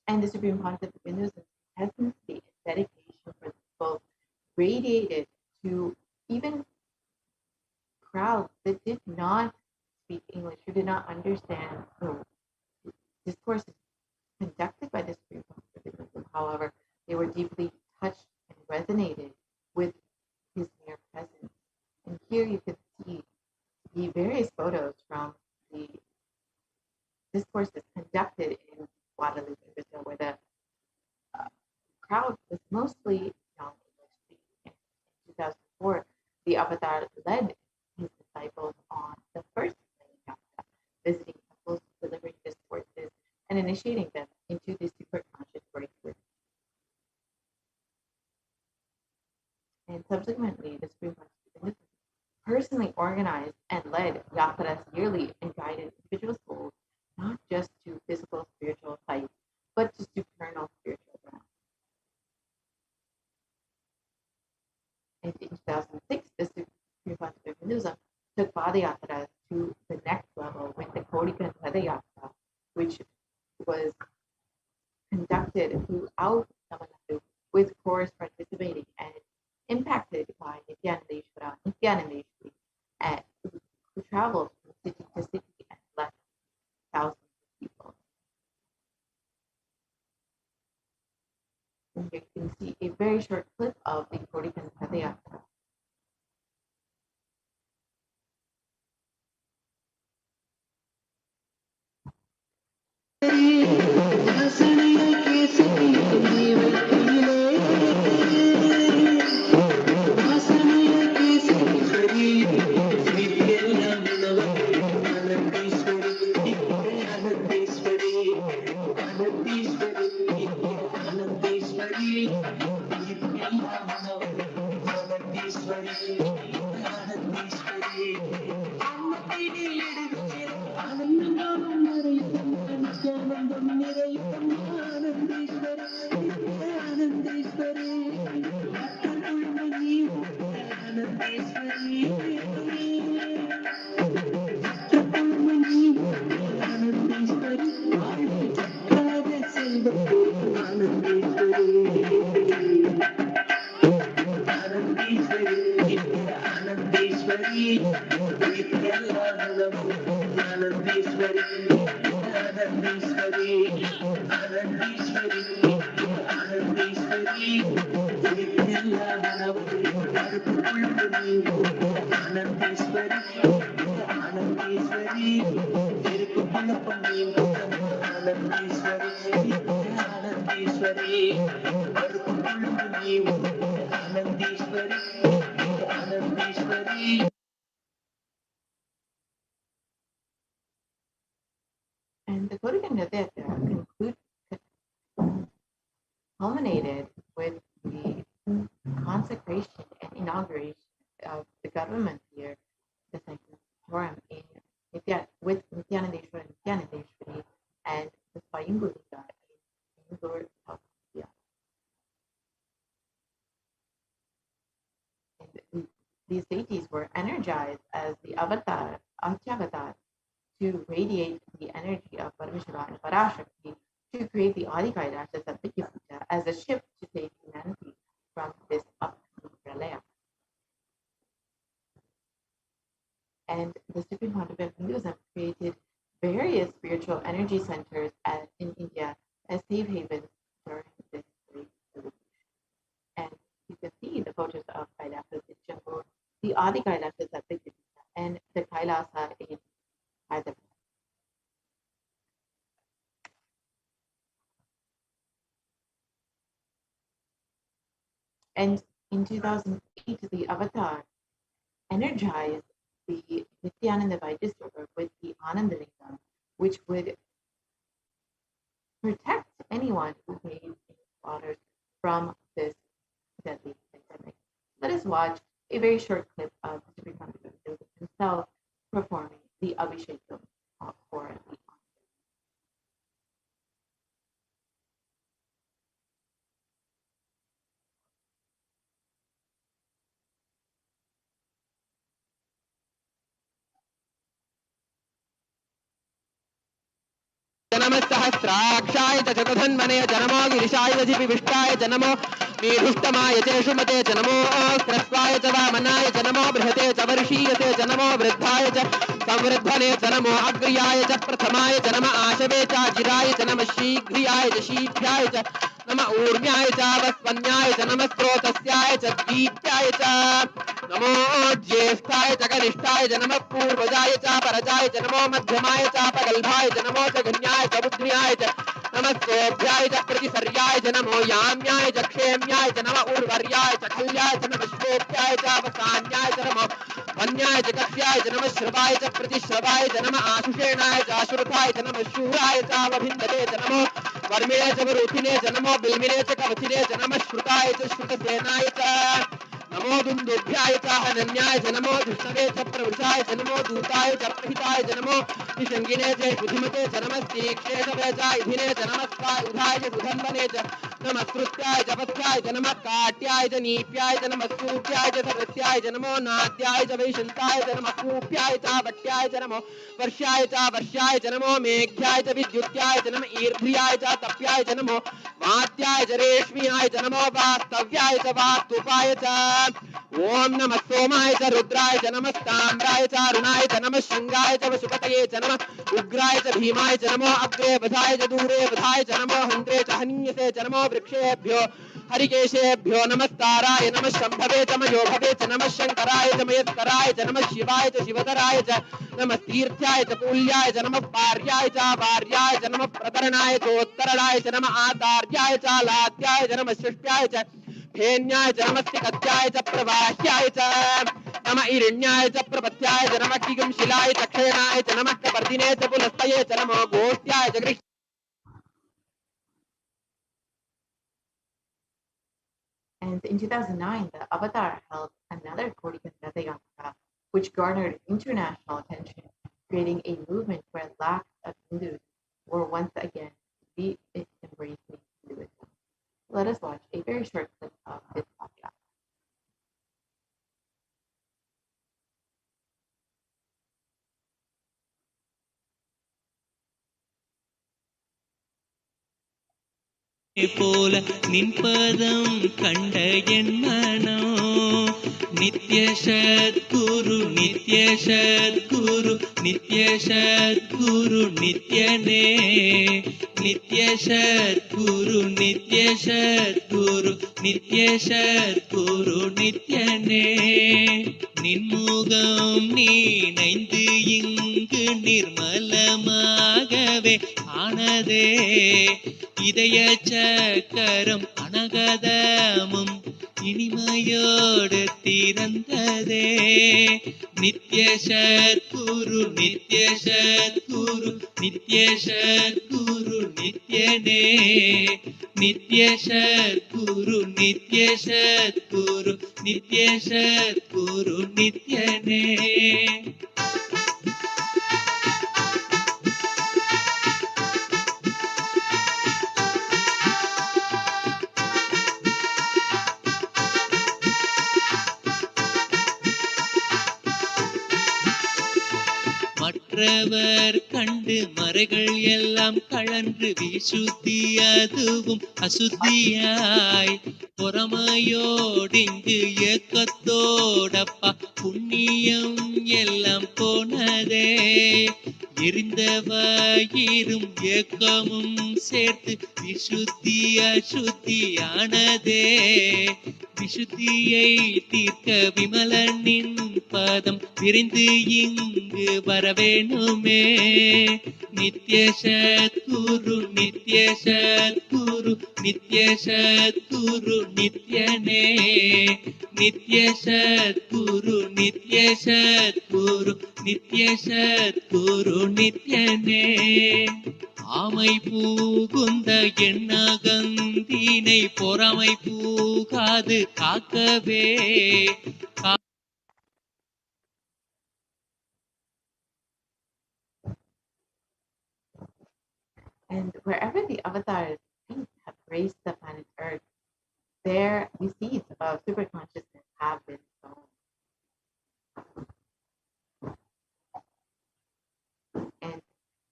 And the Supreme Pontiff of Hinduism's hesitancy and dedication for the people radiated to even crowds that did not speak English, who did not understand the discourses conducted by the Supreme Pontiff of Hinduism. However, they were deeply touched and resonated with his mere presence. And here you can see the various photos from the discourses conducted in Guadalupe, Brazil, where the crowd was mostly non-English speaking. In 2004, the avatar led his disciples on the first yatra, visiting temples, delivering discourses, and initiating them into the superconscious breakthrough. And subsequently, the Supreme Pontiff personally organized and led yatras yearly and guided individual souls not just to physical spiritual sites, but to supernal spiritual ground. And in 2006, the Supreme Pontiff of Hinduism took Padayatras to the next level with the Kodikan Padayatra, which was conducted throughout Tamil Nadu with chorus participating and impacted by Nithyananda who traveled from city to city and left thousands of people. And you can see a very short clip of the Kodikan Padayatra. And the Kodikan Padayatra culminated with the consecration and inauguration of the government here, the Sanctorum with Nithyanandeshwara and Nithyanandeshwari and the Swayambhuliga in Indore, South India. And these deities were energized as the avatar, Archavatar, to radiate the energy of Paramashivoham and Parashakti to create the Adi Kailasa Satyapita as a ship to take humanity from this upcoming pralaya. And the Supreme Pontiff of Hinduism created various spiritual energy centers in India as safe havens during this great revolution. And you can see the photos of Kailasa Tiruchendur, the Adi Kailasa Satyapita, and the Kailasa in Hyderabad. And in 2008, the avatar energized the Nithyananda Vaidya with the Anandalingam, which would protect anyone who made slaughters from very short clip of Supreme Pontiff himself performing the Abhishekam for the जनमस्सहस्राक्षाय च चतुधन्वने जनमो गिरिशाय विष्टाय जनमो नीरुष्टमाय च शुमते जनमो क्रस्वाय च वामनाय जनमो बृहते च वर्षीयते जनमो वृद्धाय च संवृद्धने जनमो अग्र्याय च प्रथमाय जनम आशवे च जिराय जनम शीघ्रियाय च शीघ्राय च नम ऊर्ण्याय च वस्वन्याय च नम स्रोतस्याय च दीप्याय च नमो ज्येष्ठाय च कनिष्ठाय च नमः पूर्वजाय च परजाय च नमो मध्यमाय च पगल्भाय च नमो च गण्याय च बुद्ध्याय च नमः सोभ्याय च प्रतिसर्याय च नमो याम्याय च क्षेम्याय च नमः उर्वर्याय च खल्याय च नमः श्वेत्याय च वसान्याय च नमो वन्याय च कक्ष्याय च नमः श्रवाय च प्रतिश्रवाय च नमः आशुषेणाय च आशुरथाय च नमः शूराय च वभिन्दते च नमो वर्मिणे च वरुथिने च नमो बिल्मिने च कवचिने च नमः श्रुताय च श्रुतसेनाय च नमो दुन्दुभ्याय च हनन्याय च नमो दुष्टवे च प्रवृषाय च नमो दूताय च प्रहिताय च नमो निषङ्गिने च बुद्धिमते च नमस्तीक्षेषवे च इधिने च नमस्काय उधाय च सुधन्वने च नमस्कृत्याय च पथ्याय च नमः काट्याय च नीप्याय च नमः सूप्याय च सरस्याय च नमो नाद्याय च वैशन्ताय च नमः कूप्याय च वट्याय च नमो वर्ष्याय च नमो मेघ्याय च विद्युत्याय च नमः ईर्ध्याय च तप्याय च नमो वात्याय च रेश्म्याय च नमो वास्तव्याय च वास्तुपाय च ओम नमः सोमाय च रुद्राय च नमः ताम्राय च अरुणाय च नमः शंगाय च वसुपतये च नमः उग्राय च भीमाय च नमो अग्रे बधाय च दूरे बधाय च नमो हन्त्रे च हन्यसे च नमो वृक्षेभ्यो हरिकेशेभ्यो नमस्ताराय नमः शम्भवे च मयोभवे च नमः शंकराय च मयस्कराय च नमः शिवाय च शिवतराय च नमः तीर्थ्याय च कूल्याय च नमः पार्याय च वार्याय च नमः प्रतरणाय च उत्तरणाय च नमः आदार्याय च लाद्याय च नमः शिष्ट्याय च फेन्याय च नमस्तिकत्याय च प्रवाह्याय च नमः इरण्याय च प्रपत्याय च नमः किगंशिलाय च क्षेणाय च नमः कपर्दिने च पुलस्तये च नमो गोष्ट्याय च गृह् And in 2009, the Avatar held another Kodikan Ratha Yatra, which garnered international attention, creating a movement where lakhs of Hindus were once again embracing Hinduism. Let us watch a very short clip of this podcast. போல நின்பதம் கண்ட என் மனோ நித்ய சத்குரு நித்ய சத்குரு நித்ய சத்குரு நித்யனே நித்ய சத்குரு நித்ய சத்குரு நித்ய சத்குரு நித்யனே நின்முகம் நீனைந்து இங்கு நிர்மலமாகவே ஆனதே இதய சக்கரம் அனகதமும் இனிமையோடு திறந்ததே நித்ய சத்குரு நித்ய சத்குரு நித்ய சத்குரு நித்யனே நித்ய சத்குரு நித்ய சத்குரு நித்ய சத்குரு நித்யனே மற்றவர் கண்டு மறைகள் எல்லாம் கழன்று விசுத்தி அதுவும் அசுத்தியாய் பொறாமையோடிங்கு ஏக்கத்தோடப்பா புண்ணியம் எல்லாம் போனதே எரிந்த வயிறும் ஏக்கமும் சேர்த்து விசுத்தி அசுத்தியானதே விசுத்தியை தீர்க்க விமலனின் பதம் விரைந்து இங்கு வரவேணுமே நித்ய சத்குரு நித்ய சத்குரு நித்ய சத்குரு நித்யனே நித்ய சத்குரு நித்ய சத்குரு நித்ய சத்குரு நித்யனே ஆமை பூகுந்த எண்ணகந்தினை பொறாமை பூகாது காக்கவே And wherever the avatars' feet have graced the planet Earth, there the seeds of super consciousness have been sown. And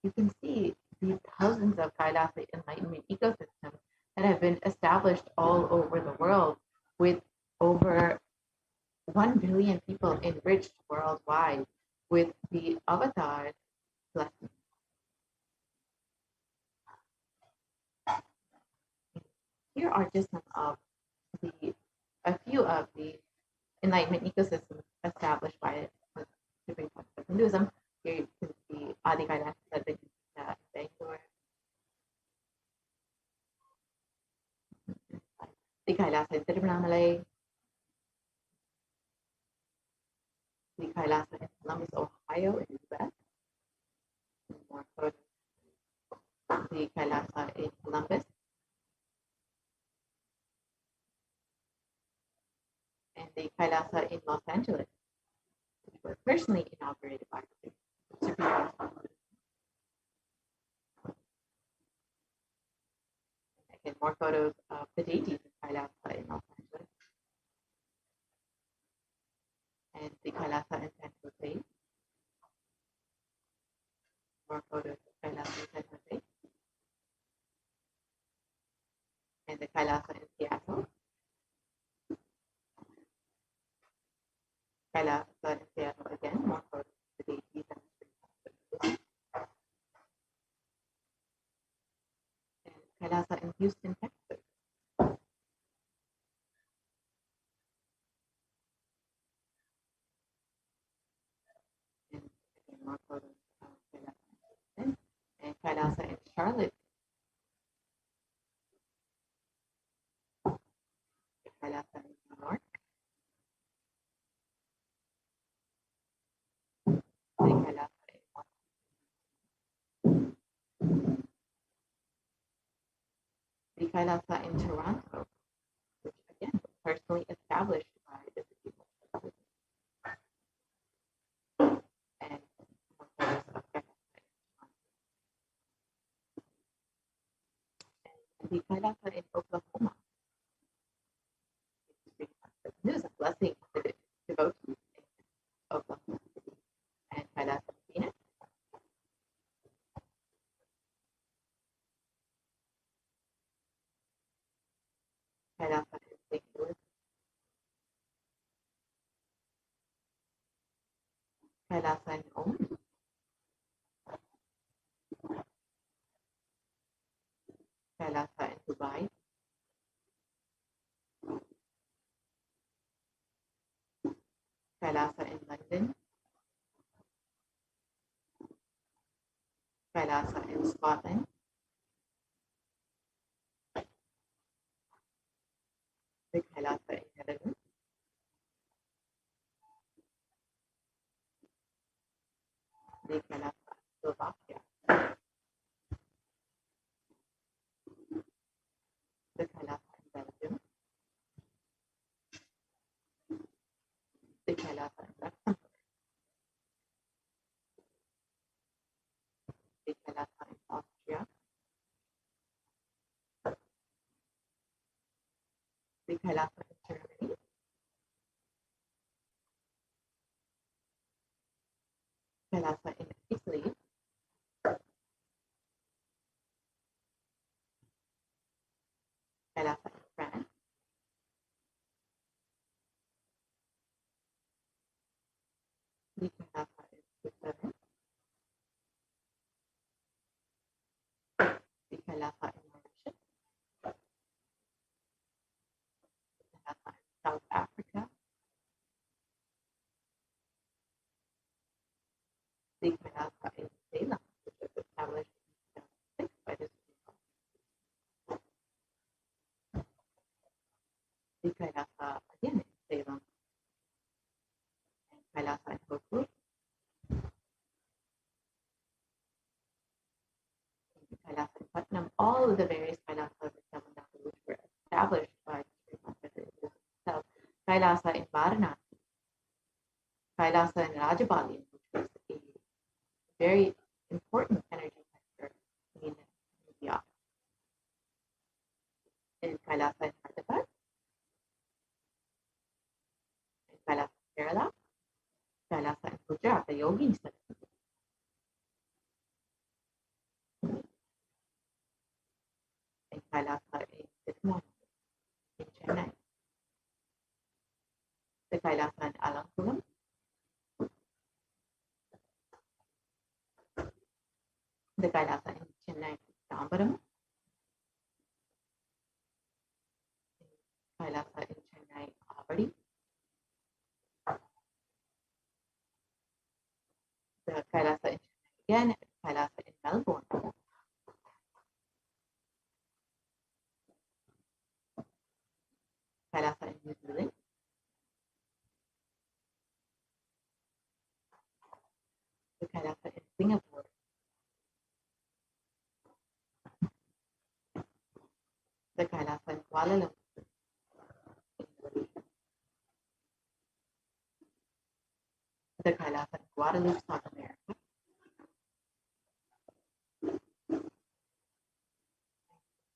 you can see these thousands of Kailasa enlightenment ecosystems that have been established all over the world, with over 1 billion people enriched worldwide with the avatars' blessings. Here are just some of a few of the enlightenment ecosystems established by the Supreme Court of Hinduism. Here you can see Adi Kailasa in Bangalore, the Kailasa in Tiruvannamalai, the Kailasa in Columbus, Ohio, in the US, more photos. The Kailasa in Columbus, and the Kailasa in Los Angeles, which were personally inaugurated by the Supreme Court. Again, more photos of the deities in Kailasa in Los Angeles, and the Kailasa in San Jose. More photos of Kailasa in San Jose, and the Kailasa in Seattle. Kailasa in Seattle again, more photos of the deities and Kailasa in Houston, Texas. And again, more photos of Kailasa in Houston, and Kailasa in Charlotte. Kailasa in New York. The Kailasa in Washington. The Kailasa in Toronto, which again was personally established by the people. And more photos of Kailasa in Toronto. And the Kailasa in Oklahoma. News of blessing to the devotees in Oklahoma City, and Kailasa in Phoenix. Kailasa in St. Louis. Kailasa in Oman. Kailasa in Dubai. Kailasa in London. Kailasa in Scotland. The Kailasa in Netherlands. The Kailasa in Slovakia. The Kailasa in Belgium. The Kailasa in Luxembourg. The Kailasa in Austria. The Kailasa in Germany. Kailasa in Italy. Kailasa in France. The Kailasa in Switzerland. The Kailasa in Mauritius. The Kailasa in South Africa. The Kailasa in Ceylon, which was established in 2006 by the Supreme Court. The Kailasa again in Ceylon, and Kailasa in Hokur. The Kailasa in Putnam, all of the various Kailasas in Tamil Nadu, which were established by the Supreme Court itself. Kailasa in Varanasi. Kailasa in Rajabali, which was a very important energy center in Kailasa in Hyderabad, in Kailasa Kerala, Kailasa in Gujarat, the yogis. In Kailasa in Nithyananda in Chennai, the Kailasa in Alankulam, the Kailasa in Chennai, Tambaram, Kailasa in Chennai, Avadi, the Kailasa in Chennai again, Kailasa in Melbourne, Kailasa in New Zealand, the Kailasa in Singapore, the Kailasa in Kuala Lumpur, the Kailasa in Guadalupe, South America,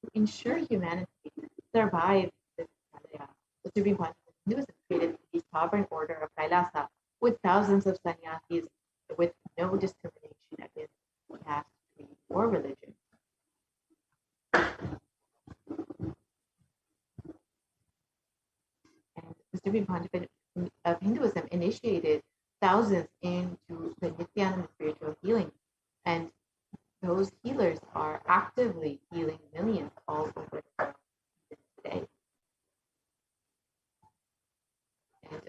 to ensure humanity survives this Kalaya. The Supreme Pontiff Hinduism created the sovereign order of Kailasa with thousands of sannyasis with no discrimination against caste, creed, or religion. And the Supreme Pontiff of Hinduism initiated thousands into the Nithyananda spiritual healing, and those healers are actively healing millions all over the world today. And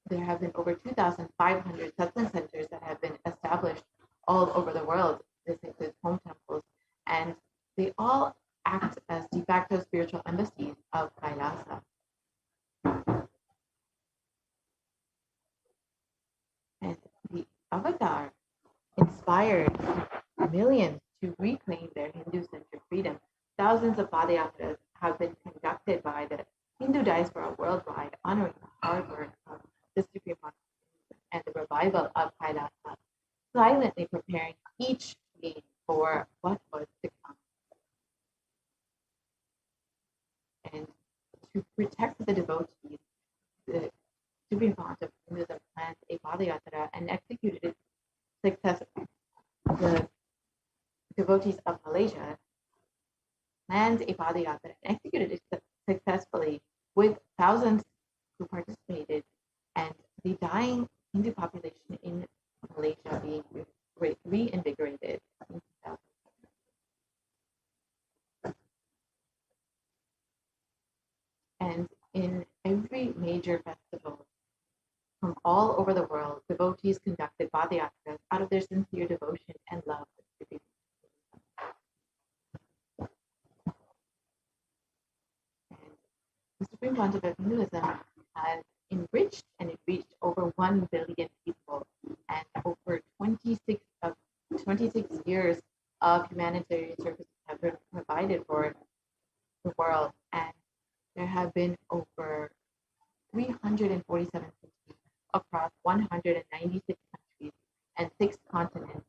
there have been over 2,500 satsang centers that have been established all over the world. This includes home temples, and they all act as de facto spiritual embassies of Kailasa. And the avatar inspired millions to reclaim their Hindu-centered freedom. Thousands of padayatras have been conducted by the Hindu diaspora worldwide, honoring the hard work of the Supreme Pontiff and the revival of Kailasa, silently preparing each being for what was to come. And to protect the devotees, the Supreme Pontiff of Hinduism planned a padayatra and executed it successfully. The devotees of Malaysia planned a padayatra and executed it successfully with thousands who participated, and the dying Hindu population in Malaysia being reinvigorated in 2000. And in every major festival from all over the world, devotees conducted padayatras out of their sincere devotion and love. The Supreme Pontiff of Hinduism has enriched and reached over 1 billion people, and over 26 years of humanitarian services have been provided for the world, and there have been over 347 cities across 196 countries and 6 continents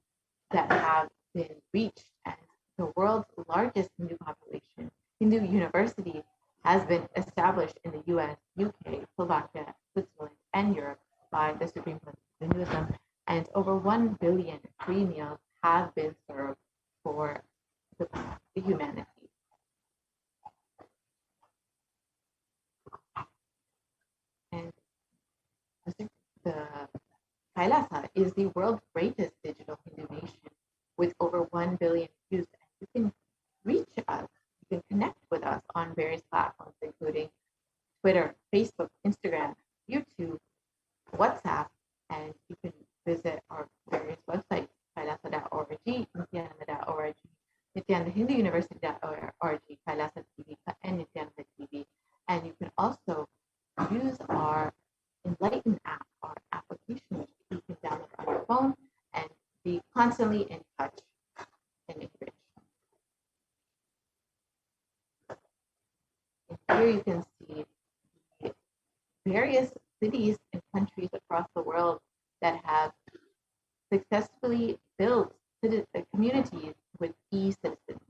that have been reached, and the world's largest Hindu population, Hindu university, has been established in the US, UK, Slovakia, Switzerland, and Europe by the Supreme Pontiff of Hinduism, and over 1 billion free meals have been served for the humanity. And the Kailasa is the world's greatest digital Hindu nation with over 1 billion views. And you can reach us, you can connect with us on various platforms, including Twitter, Facebook, Instagram, YouTube, WhatsApp, and you can visit our various websites, kailasa.org, nithyananda.org, nithyanadahinduuniversity.org, Kailasa TV, and Nithyananda TV. And you can also use our Enlighten app, our application, which you can download on your phone and be constantly in touch and enriched. And here you can see the various cities and countries across the world that have successfully built communities with e-citizens.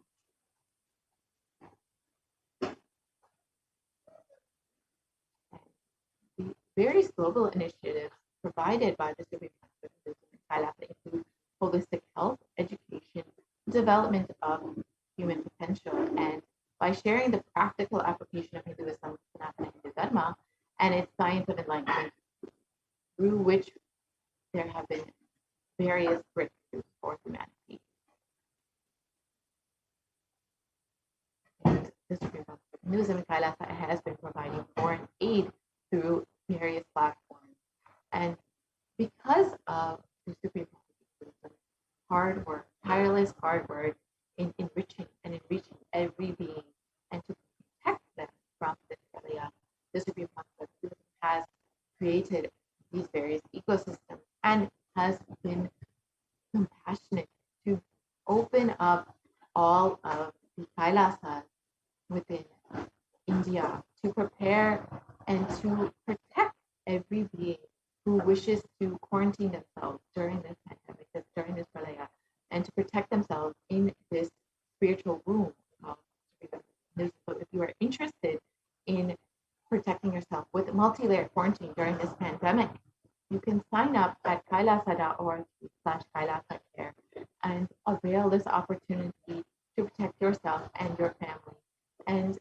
various global initiatives provided by the Supreme Council of Hinduism in Kailasa include holistic health, education, development of human potential, and by sharing the practical application of Hinduism, Sanatana Hindu Dharma, and its science of enlightenment, through which there have been various breakthroughs for humanity. And the Supreme Council of Hinduism in Kailasa has been providing foreign aid through various platforms. And because of the Supreme Council of Hinduism, hard work, tireless hard work in enriching and enriching every being and to protect them from this failure, the Supreme Council of Hinduism has created these various ecosystems and has been compassionate to open up all of the Kailasas within India to prepare and to protect every being who wishes to quarantine themselves during this pandemic, during this pralaya, and to protect themselves in this spiritual womb. So if you are interested in protecting yourself with multi-layer quarantine during this pandemic, you can sign up at kailasa.org/kailasacare and avail this opportunity to protect yourself and your family. And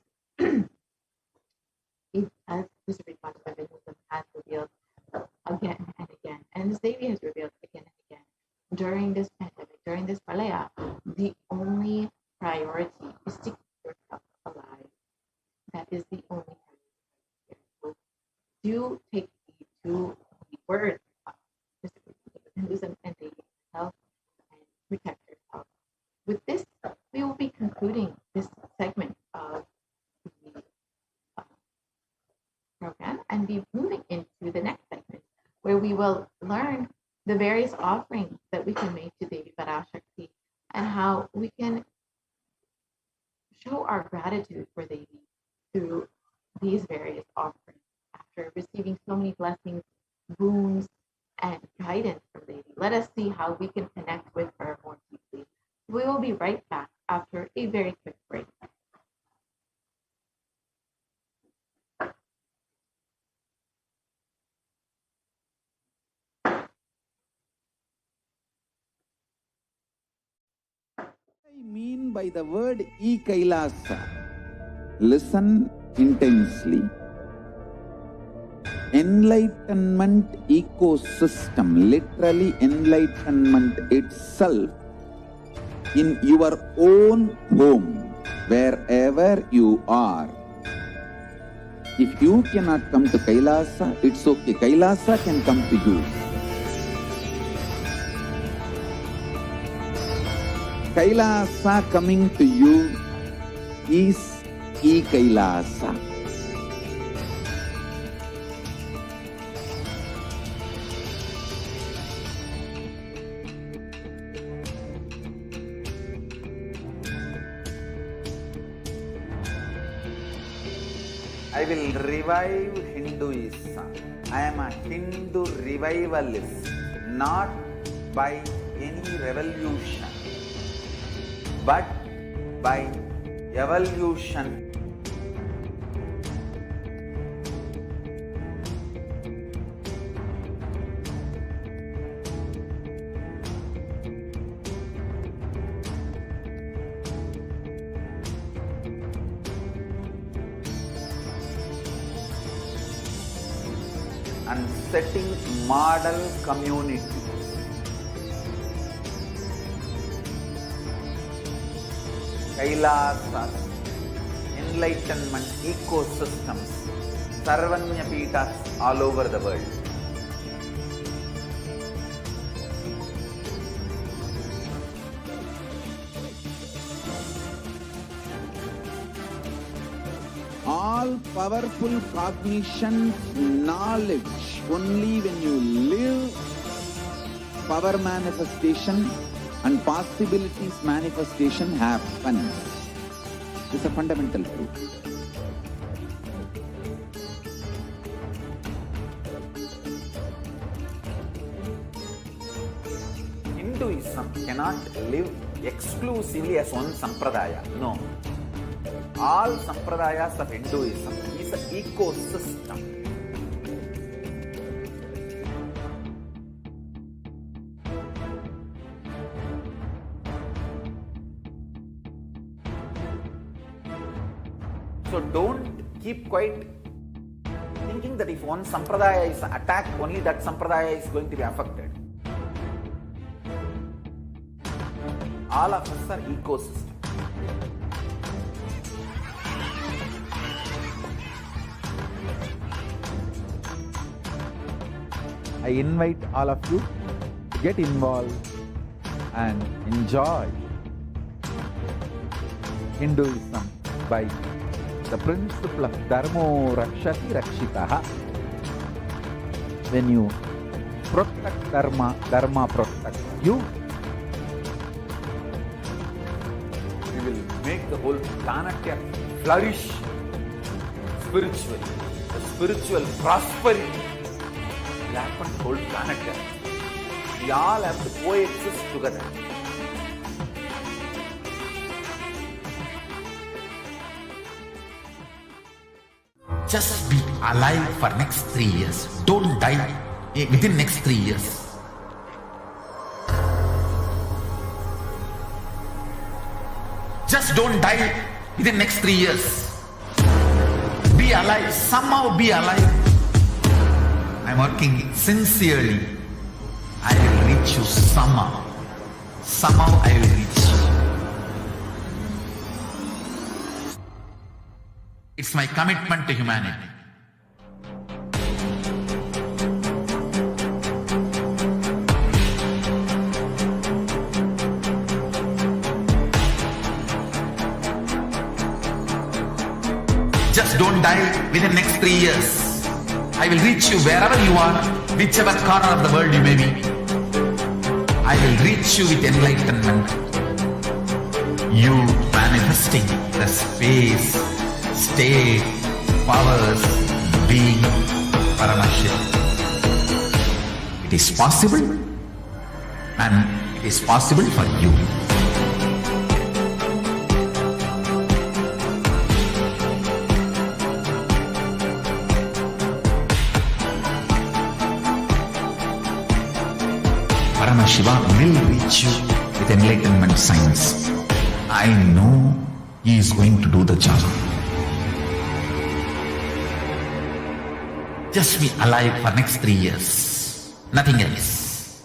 as the Supreme Council of Hinduism has revealed again and again, and the Devi has revealed again and again, during this pandemic, during this pralaya, the only priority is to keep yourself alive. That is the only priority. So do take heed to the words of the Supreme Council of Hinduism and Devi yourself and protect yourself. With this, we will be concluding this segment of the program and be moving into the next segment, where we will learn the various offerings that we can make to Devi Parashakti and how we can show our gratitude for Devi through these various offerings. After receiving so many blessings, boons, and guidance from Devi, let us see how we can connect with her more deeply. We will be right back after a very quick break. I mean by the word Kailasa. Listen intensely. Enlightenment ecosystem, literally enlightenment itself, in your own home, wherever you are. If you cannot come to Kailasa, it's okay. Kailasa can come to you. Kailasa coming to you is Kailasa. I will revive Hinduism. I am a Hindu revivalist, not by any revolution, but by evolution. And setting model community. Kailasa, enlightenment ecosystems, Sarvanya Peethas all over the world. All powerful cognition, knowledge, only when you live, power manifestation and possibilities manifestation happens. It's a fundamental truth. Hinduism cannot live exclusively as one sampradaya. No. All sampradayas of Hinduism is an ecosystem. So don't keep quiet thinking that if one sampradaya is attacked, only that sampradaya is going to be affected. All of us are ecosystem. I invite all of you to get involved and enjoy Hinduism by the principle of Dharmo Rakshati Rakshitaha. When you protect Dharma, Dharma protects you. We will make the whole planet flourish spiritually. The spiritual prosperity will happen to the whole planet. We all have to coexist together. Just be alive for next 3 years. Don't die within next 3 years. Just don't die within next 3 years. Be alive. Somehow be alive. I'm working sincerely. I will reach you somehow. Somehow I will reach you. It's my commitment to humanity. Just don't die within next 3 years. I will reach you wherever you are, whichever corner of the world you may be. I will reach you with enlightenment. You manifesting the space, state, powers, being Paramashivoham. It is possible, and it is possible for you. Paramashiva will reach you with enlightenment science. I know he is going to do the job. Just be alive for next 3 years. Nothing else.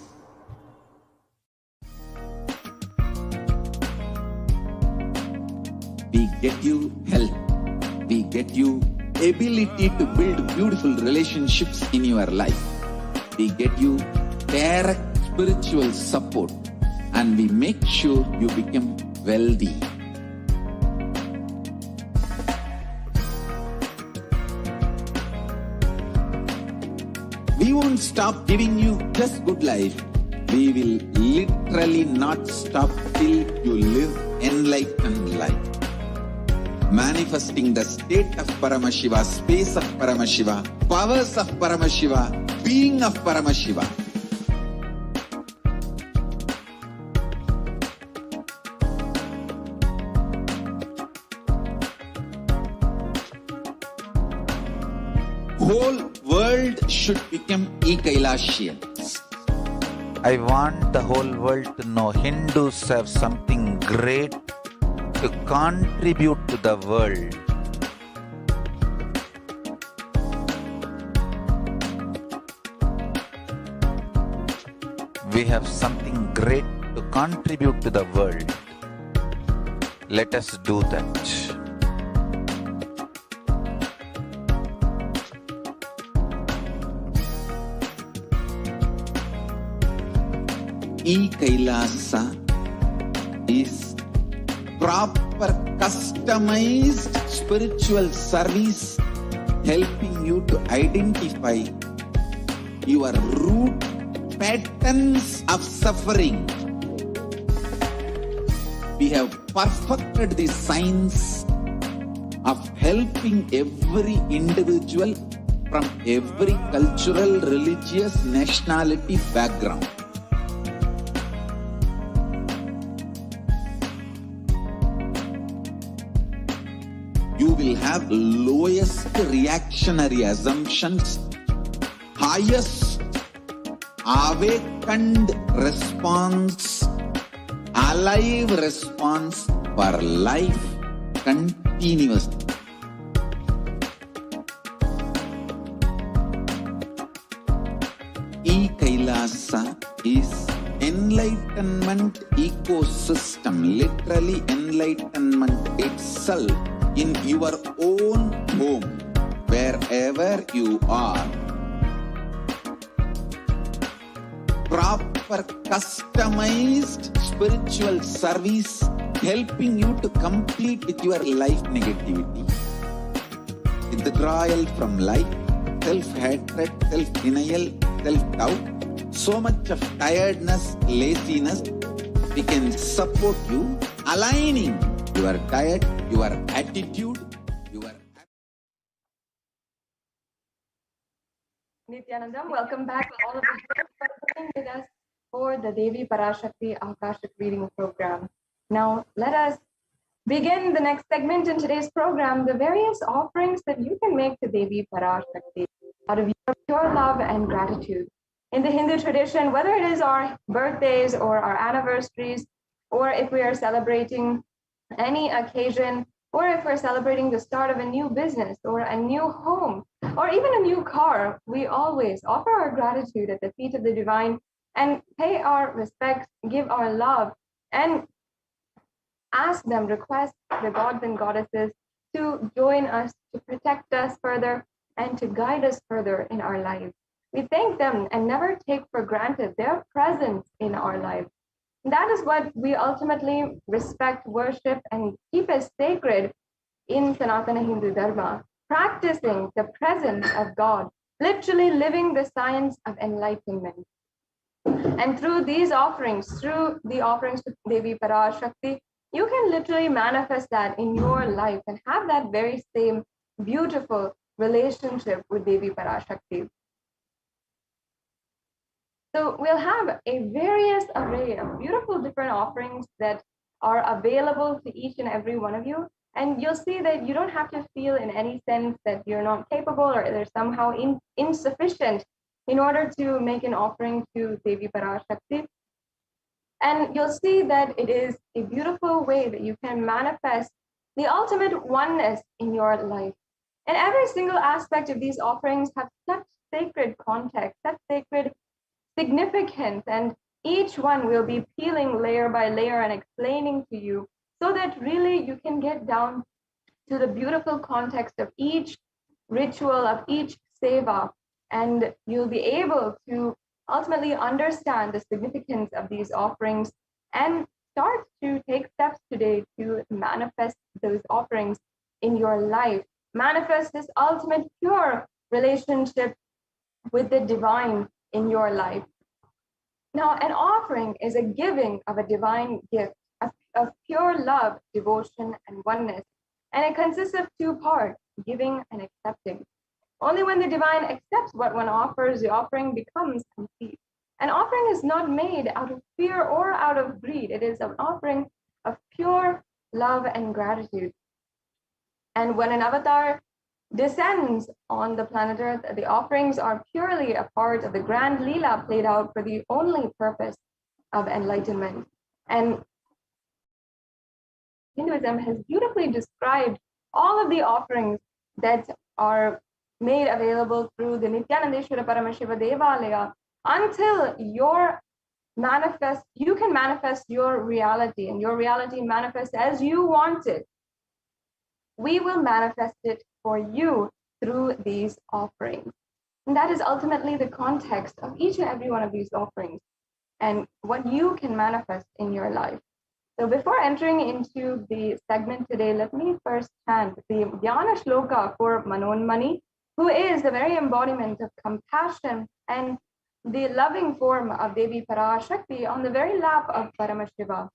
We get you health. We get you ability to build beautiful relationships in your life. We get you direct spiritual support, and we make sure you become wealthy. We won't stop giving you just good life. We will literally not stop till you live enlightened life. Manifesting the state of Paramashiva, space of Paramashiva, powers of Paramashiva, being of Paramashiva. Whole world should become Kailasians. I want the whole world to know Hindus have something great to contribute to the world. We have something great to contribute to the world. Let us do that. Kailasa is proper customized spiritual service helping you to identify your root patterns of suffering. We have perfected the science of helping every individual from every cultural, religious, nationality background. You will have lowest reactionary assumptions, highest awakened response, alive response for life continuously. enlightenment ecosystem, literally enlightenment itself in your own home, wherever you are. Proper customized spiritual service helping you to complete with your life negativity. Withdrawal from life, self-hatred, self-denial, self-doubt, so much of tiredness, laziness. We can support you, aligning your diet, your attitude, your... Nithyanandam, welcome back all of you for being with us for the Devi Parashakti Akashic reading program. Now, let us begin the next segment in today's program, the various offerings that you can make to Devi Parashakti out of your pure love and gratitude. In the Hindu tradition, whether it is our birthdays or our anniversaries, or if we are celebrating any occasion, or if we're celebrating the start of a new business or a new home, or even a new car, we always offer our gratitude at the feet of the divine and pay our respects, give our love, and ask them, request the gods and goddesses to join us, to protect us further, and to guide us further in our lives. We thank them and never take for granted their presence in our lives. That is what we ultimately respect, worship, and keep as sacred in Sanatana Hindu Dharma, practicing the presence of God, literally living the science of enlightenment. And through these offerings, through the offerings to Devi Parashakti, you can literally manifest that in your life and have that very same beautiful relationship with Devi Parashakti. So we'll have a various array of beautiful different offerings that are available to each and every one of you. And you'll see that you don't have to feel in any sense that you're not capable or they're somehow insufficient in order to make an offering to Devi Parashakti. And you'll see that it is a beautiful way that you can manifest the ultimate oneness in your life. And every single aspect of these offerings have such sacred context, such sacred significance, and each one will be peeling layer by layer and explaining to you so that really you can get down to the beautiful context of each ritual, of each seva, and you'll be able to ultimately understand the significance of these offerings and start to take steps today to manifest those offerings in your life, manifest this ultimate pure relationship with the divine in your life. Now, an offering is a giving of a divine gift of pure love, devotion, and oneness. And it consists of two parts, giving and accepting. Only when the divine accepts what one offers, the offering becomes complete. An offering is not made out of fear or out of greed. It is an offering of pure love and gratitude. And when an avatar descends on the planet Earth, the offerings are purely a part of the grand Leela played out for the only purpose of enlightenment. And Hinduism has beautifully described all of the offerings that are made available through the Nithyananda Paramashiva Devalaya until you can manifest your reality, and your reality manifests as you want it. We will manifest it for you through these offerings. And that is ultimately the context of each and every one of these offerings and what you can manifest in your life. So before entering into the segment today, let me first chant the Dhyana Shloka for Manonmani, who is the very embodiment of compassion and the loving form of Devi Parashakti on the very lap of Paramashiva.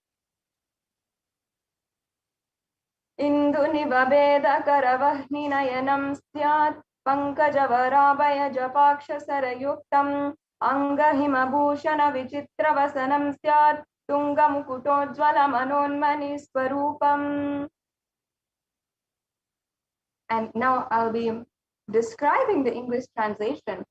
Induniva Veda Karavahni Nayanam Syat Pankajavaraabhaya Japaksha Sarayuktam Angahima Bhushana Vichitra Vasanam Syat Tunga Mukutojvala Manonmani Swarupam. And now I'll be describing the English translation.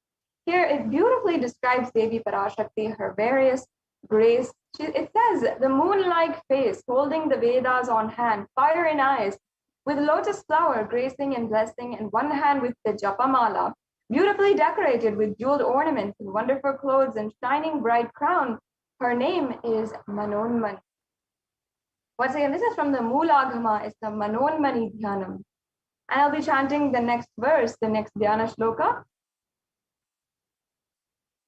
Here it beautifully describes Devi Parashakti, her various grace. It says, the moon-like face, holding the Vedas on hand, fire in eyes, with lotus flower gracing and blessing, and one hand with the Japamala, beautifully decorated with jeweled ornaments and wonderful clothes and shining bright crown, Her name is Manonmani. Once again, this is from the Moolagama, it's the Manonmani Dhyanam. And I'll be chanting the next verse, the next Dhyana Shloka.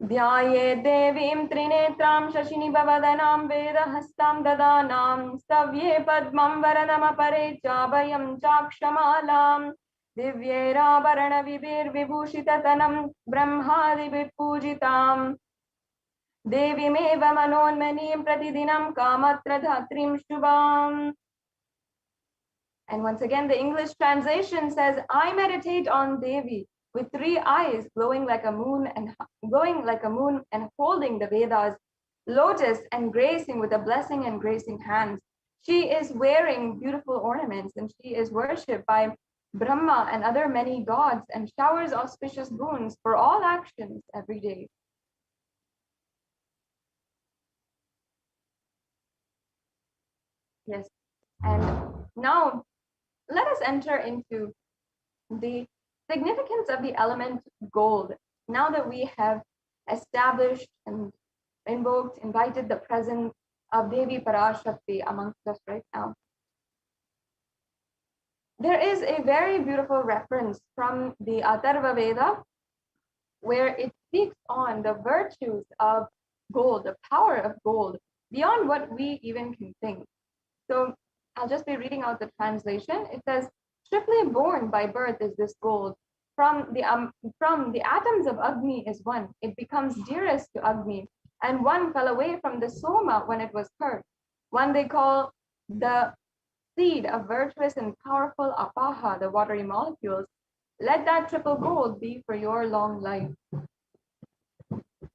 Dhyaye devim trinetram shashini bhavadanam vedahastam dadanam stavye padmam varanam apare chabayam chakshamalam divyera varana vibir vibhushitatanam brahmadi vipujitam devimeva manonmanim pratidinam kamatra dhatrim shubham. And once again, the English translation says, I meditate on Devi with 3 eyes glowing like a moon and holding the Vedas, lotus and gracing with a blessing and gracing hands. She is wearing beautiful ornaments and she is worshipped by Brahma and other many gods and showers auspicious boons for all actions every day. Yes, and now let us enter into the significance of the element gold. Now that we have established and invited the presence of Devi Parashakti amongst us right now, there is a very beautiful reference from the Atharva Veda where it speaks on the virtues of gold, the power of gold, beyond what we even can think. So I'll just be reading out the translation. It says, triply born by birth is this gold. From the atoms of Agni is one. It becomes dearest to Agni. And one fell away from the Soma when it was hurt. One they call the seed of virtuous and powerful Apaha, the watery molecules. Let that triple gold be for your long life.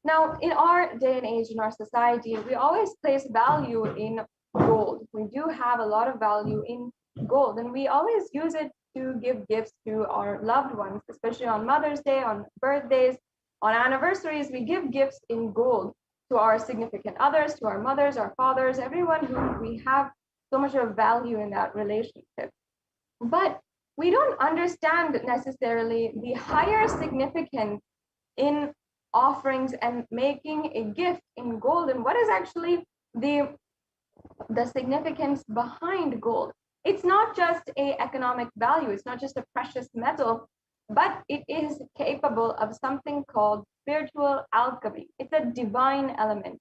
Now, in our day and age, in our society, we always place value in gold. We do have a lot of value in gold, and we always use it to give gifts to our loved ones, especially on Mother's Day, on birthdays, on anniversaries. We give gifts in gold to our significant others, to our mothers, our fathers, everyone whom we have so much of value in that relationship. But we don't understand necessarily the higher significance in offerings and making a gift in gold, and what is actually the significance behind gold. It's not just an economic value, it's not just a precious metal, but it is capable of something called spiritual alchemy. It's a divine element.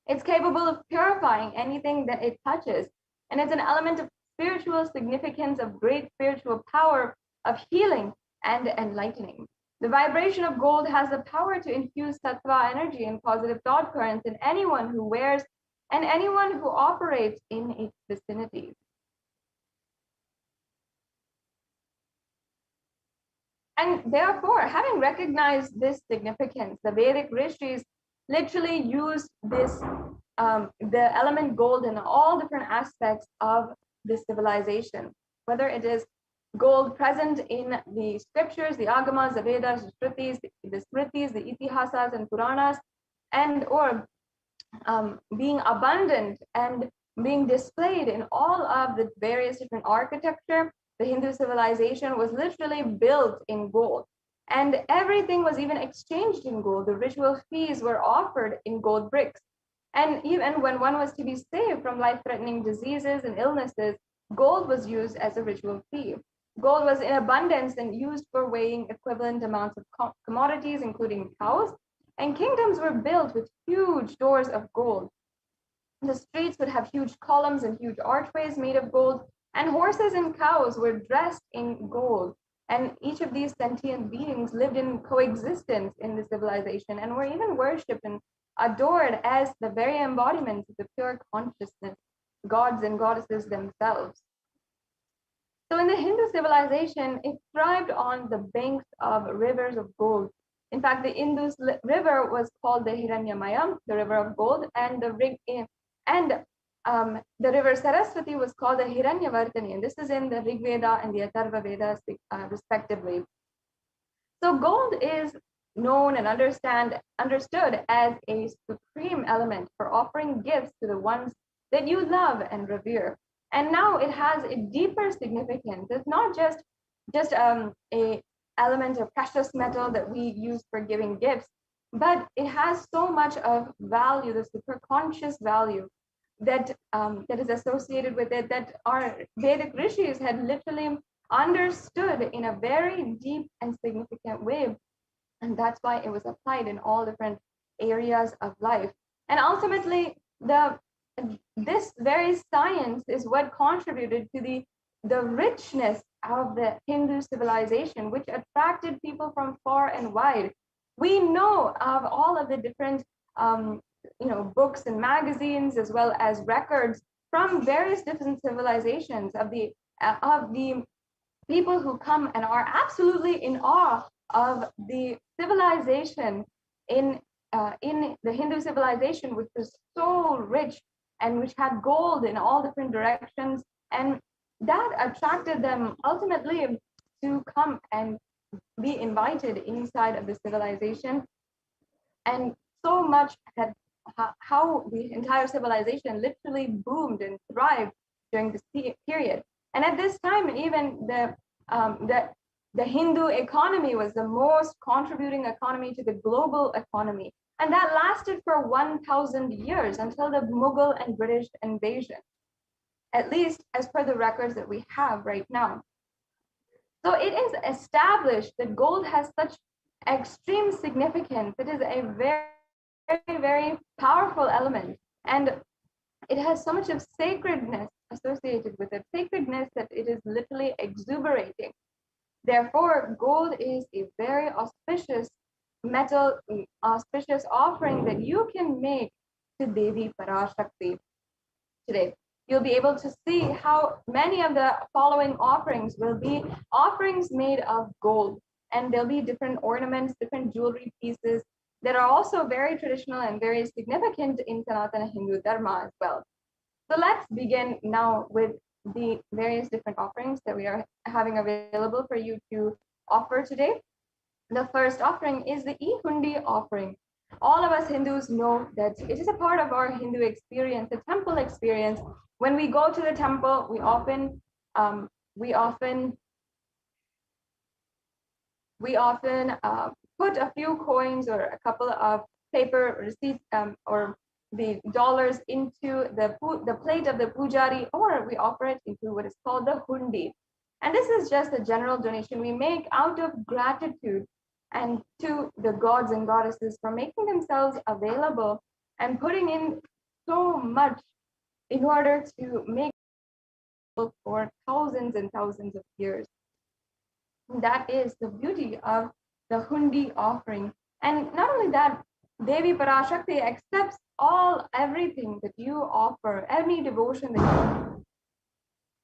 It's capable of purifying anything that it touches, and it's an element of spiritual significance, of great spiritual power, of healing and enlightening. The vibration of gold has the power to infuse sattva energy and positive thought currents in anyone who wears and anyone who operates in its vicinity. And therefore, having recognized this significance, the Vedic rishis literally used this, the element gold in all different aspects of this civilization, whether it is gold present in the scriptures, the agamas, the Vedas, the Shrutis, the Smritis, the Itihasas and Puranas, and or being abundant and being displayed in all of the various different architecture. The Hindu civilization was literally built in gold, and everything was even exchanged in gold. The ritual fees were offered in gold bricks, and even when one was to be saved from life-threatening diseases and illnesses, gold was used as a ritual fee. Gold was in abundance and used for weighing equivalent amounts of commodities, including cows, and kingdoms were built with huge doors of gold. The streets would have huge columns and huge archways made of gold, and horses and cows were dressed in gold. And each of these sentient beings lived in coexistence in the civilization and were even worshipped and adored as the very embodiments of the pure consciousness, gods and goddesses themselves. So in the Hindu civilization, it thrived on the banks of rivers of gold. In fact, the Indus river was called the Hiranyamayam, the river of gold, and the river Saraswati was called the Hiranyavartani, and this is in the Rig Veda and the Atharva Vedas, respectively. So gold is known and understood as a supreme element for offering gifts to the ones that you love and revere. And now it has a deeper significance. It's not just a element of precious metal that we use for giving gifts, but it has so much of value, the superconscious value that that is associated with it, that our Vedic rishis had literally understood in a very deep and significant way, and that's why it was applied in all different areas of life. And ultimately, this very science is what contributed to the richness of the Hindu civilization, which attracted people from far and wide. We know of all of the different books and magazines, as well as records from various different civilizations of the people who come and are absolutely in awe of the civilization in the Hindu civilization, which was so rich and which had gold in all different directions, and that attracted them ultimately to come and be invited inside of the civilization. And so much that how the entire civilization literally boomed and thrived during this period. And at this time, even the Hindu economy was the most contributing economy to the global economy. And that lasted for 1,000 years until the Mughal and British invasion, at least as per the records that we have right now. So it is established that gold has such extreme significance. It is a very, very, very powerful element. And it has so much of sacredness associated with it, sacredness that it is literally exuberating. Therefore, gold is a very auspicious metal, auspicious offering that you can make to Devi Parashakti today. You'll be able to see how many of the following offerings will be offerings made of gold. And there'll be different ornaments, different jewelry pieces that are also very traditional and very significant in Sanatana Hindu Dharma as well. So let's begin now with the various different offerings that we are having available for you to offer today. The first offering is the E-Hundi offering. All of us Hindus know that it is a part of our Hindu experience, the temple experience. When we go to the temple, we often put a few coins or a couple of paper receipts or the dollars into the plate of the pujari, or we offer it into what is called the hundi. And this is just a general donation we make out of gratitude and to the gods and goddesses for making themselves available and putting in so much in order to make for thousands and thousands of years. That is the beauty of the hundi offering. And not only that, Devi Parashakti accepts everything that you offer, any devotion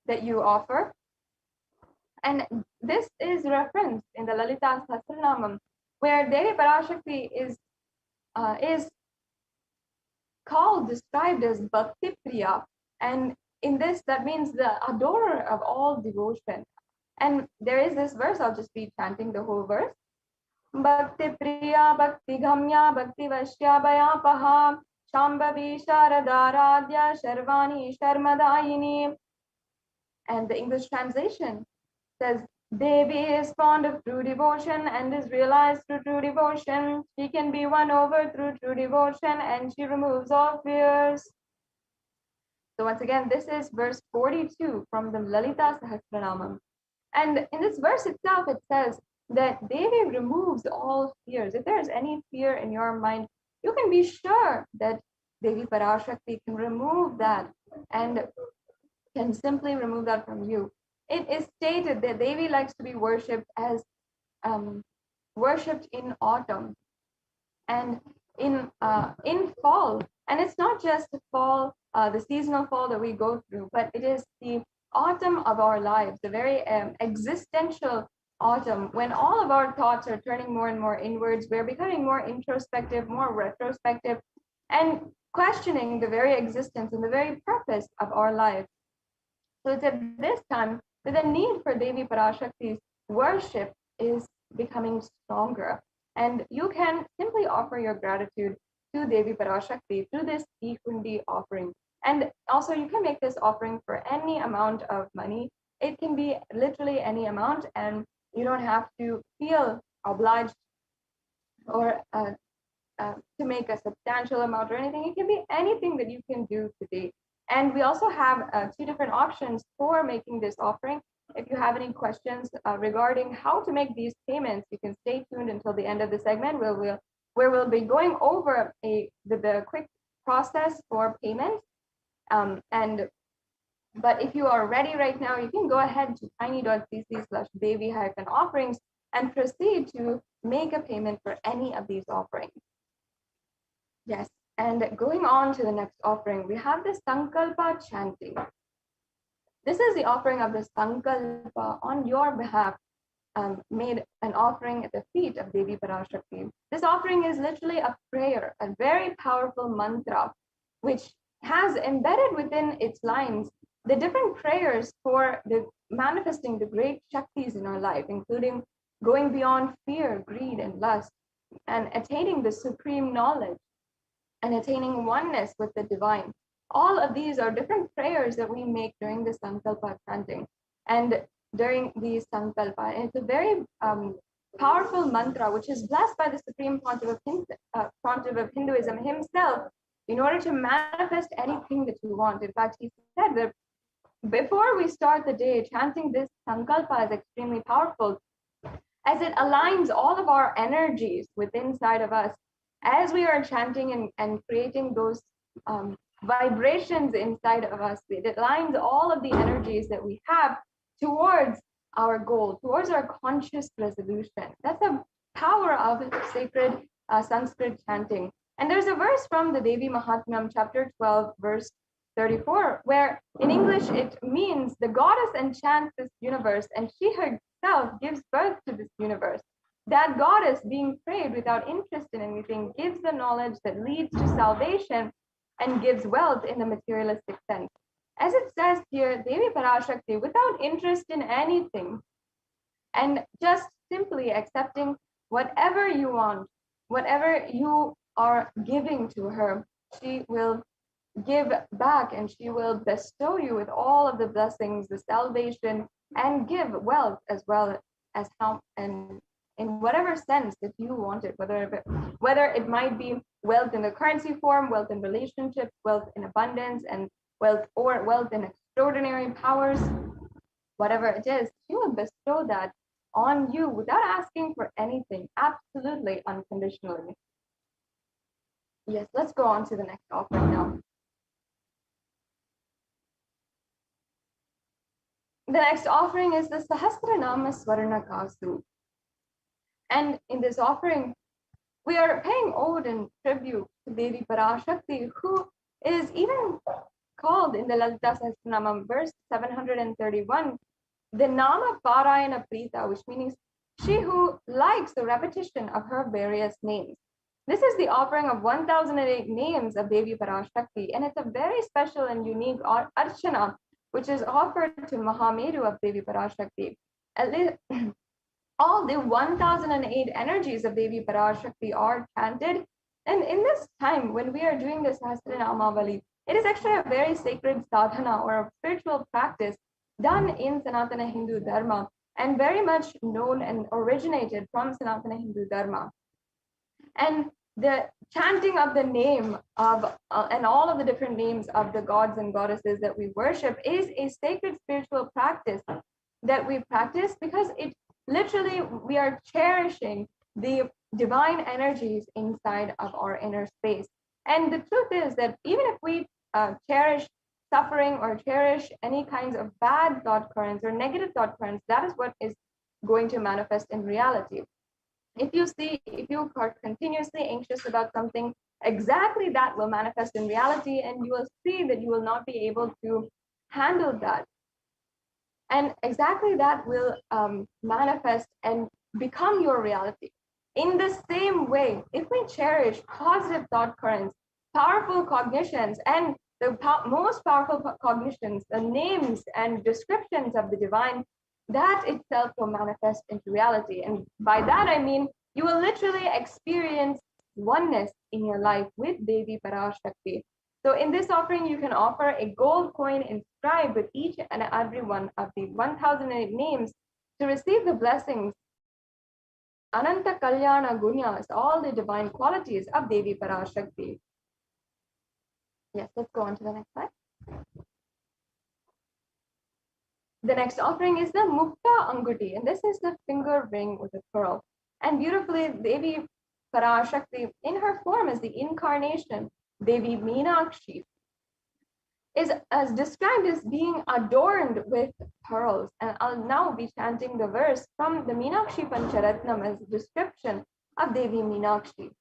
that you offer. And this is referenced in the Lalita Sahasranamam, where Devi Parashakti is described as Bhakti Priya. And in this, that means the adorer of all devotion. And there is this verse, I'll just be chanting the whole verse. Bhakti Priya, Bhakti Gamya, Bhakti Vashya Bhayapaha, Shambhavi Sharadaradya, Sharvani Sharmadayini. And the English translation says, Devi is fond of true devotion and is realized through true devotion. She can be won over through true devotion and she removes all fears. So once again, this is verse 42 from the Lalita Sahasranamam. And in this verse itself, it says that Devi removes all fears. If there is any fear in your mind, you can be sure that Devi Parashakti can remove that and can simply remove that from you. It is stated that Devi likes to be worshipped as worshipped in autumn and in fall. And it's not just the fall, the seasonal fall that we go through, but it is the autumn of our lives, the very existential autumn, when all of our thoughts are turning more and more inwards. We're becoming more introspective, more retrospective, and questioning the very existence and the very purpose of our lives. So it's at this time that the need for Devi Parashakti's worship is becoming stronger. And you can simply offer your gratitude to Devi Parashakti through this E-Hundi offering. And also you can make this offering for any amount of money. It can be literally any amount, and you don't have to feel obliged or to make a substantial amount or anything. It can be anything that you can do today. And we also have 2 different options for making this offering. If you have any questions regarding how to make these payments, you can stay tuned until the end of the segment where we'll be going over the quick process for payment. But if you are ready right now, you can go ahead to tiny.cc/Devi-offerings and proceed to make a payment for any of these offerings. Yes, and going on to the next offering, we have the Sankalpa chanting. This is the offering of the Sankalpa on your behalf, made an offering at the feet of Devi Parashakti. This offering is literally a prayer, a very powerful mantra, which has embedded within its lines the different prayers for the manifesting the great Shaktis in our life, including going beyond fear, greed, and lust, and attaining the supreme knowledge, and attaining oneness with the divine. All of these are different prayers that we make during the Sankalpa chanting and during the Sankalpa. And it's a very powerful mantra, which is blessed by the Supreme Pontiff of Hinduism himself in order to manifest anything that you want. In fact, he said that before we start the day, chanting this Sankalpa is extremely powerful, as it aligns all of our energies within inside of us. As we are chanting and creating those vibrations inside of us, it aligns all of the energies that we have towards our goal, towards our conscious resolution. That's the power of sacred Sanskrit chanting. And there's a verse from the Devi Mahatmyam, chapter 12, verse 34, where in English it means the goddess enchants this universe and she herself gives birth to this universe. That goddess, being prayed without interest in anything, gives the knowledge that leads to salvation and gives wealth in the materialistic sense. As it says here, Devi Parashakti, without interest in anything, and just simply accepting whatever you want, whatever you are giving to her, she will give back and she will bestow you with all of the blessings, the salvation, and give wealth as well as how and in whatever sense that you want it, whether it might be wealth in the currency form, wealth in relationships, wealth in abundance, and wealth in extraordinary powers, whatever it is, she will bestow that on you without asking for anything, absolutely unconditionally. Yes, let's go on to the next offering now. The next offering is the Sahasranama Swarna Kasu. And in this offering, we are paying ode and tribute to Devi Parashakti, who is even called in the Lalita Sahasranama, verse 731, the Nama Parayana Prita, which means she who likes the repetition of her various names. This is the offering of 1008 names of Devi Parashakti, and it's a very special and unique archana, which is offered to Mahameru of Devi Parashakti. All the 1008 energies of Devi Parashakti are chanted. And in this time, when we are doing this Sahasranamavali, it is actually a very sacred sadhana or a spiritual practice done in Sanatana Hindu Dharma and very much known and originated from Sanatana Hindu Dharma. And the chanting of the name of and all of the different names of the gods and goddesses that we worship is a sacred spiritual practice that we practice because it literally, we are cherishing the divine energies inside of our inner space. And the truth is that even if we cherish suffering or cherish any kinds of bad thought currents or negative thought currents, that is what is going to manifest in reality. If you are continuously anxious about something, exactly that will manifest in reality, and you will see that you will not be able to handle that. And exactly that will manifest and become your reality. In the same way, if we cherish positive thought currents, powerful cognitions, and the most powerful cognitions, the names and descriptions of the divine, that itself will manifest into reality. And by that, I mean, you will literally experience oneness in your life with Devi Parashakti. So in this offering, you can offer a gold coin inscribed with each and every one of the 1008 names to receive the blessings Ananta Kalyana Gunyas, all the divine qualities of Devi Parashakti. Yes, let's go on to the next slide. The next offering is the Mukta Anguti, and this is the finger ring with a pearl. And beautifully, Devi Parashakti, in her form as the incarnation, Devi Meenakshi, is as described as being adorned with pearls. And I'll now be chanting the verse from the Meenakshi Pancharatnam as a description of Devi Meenakshi.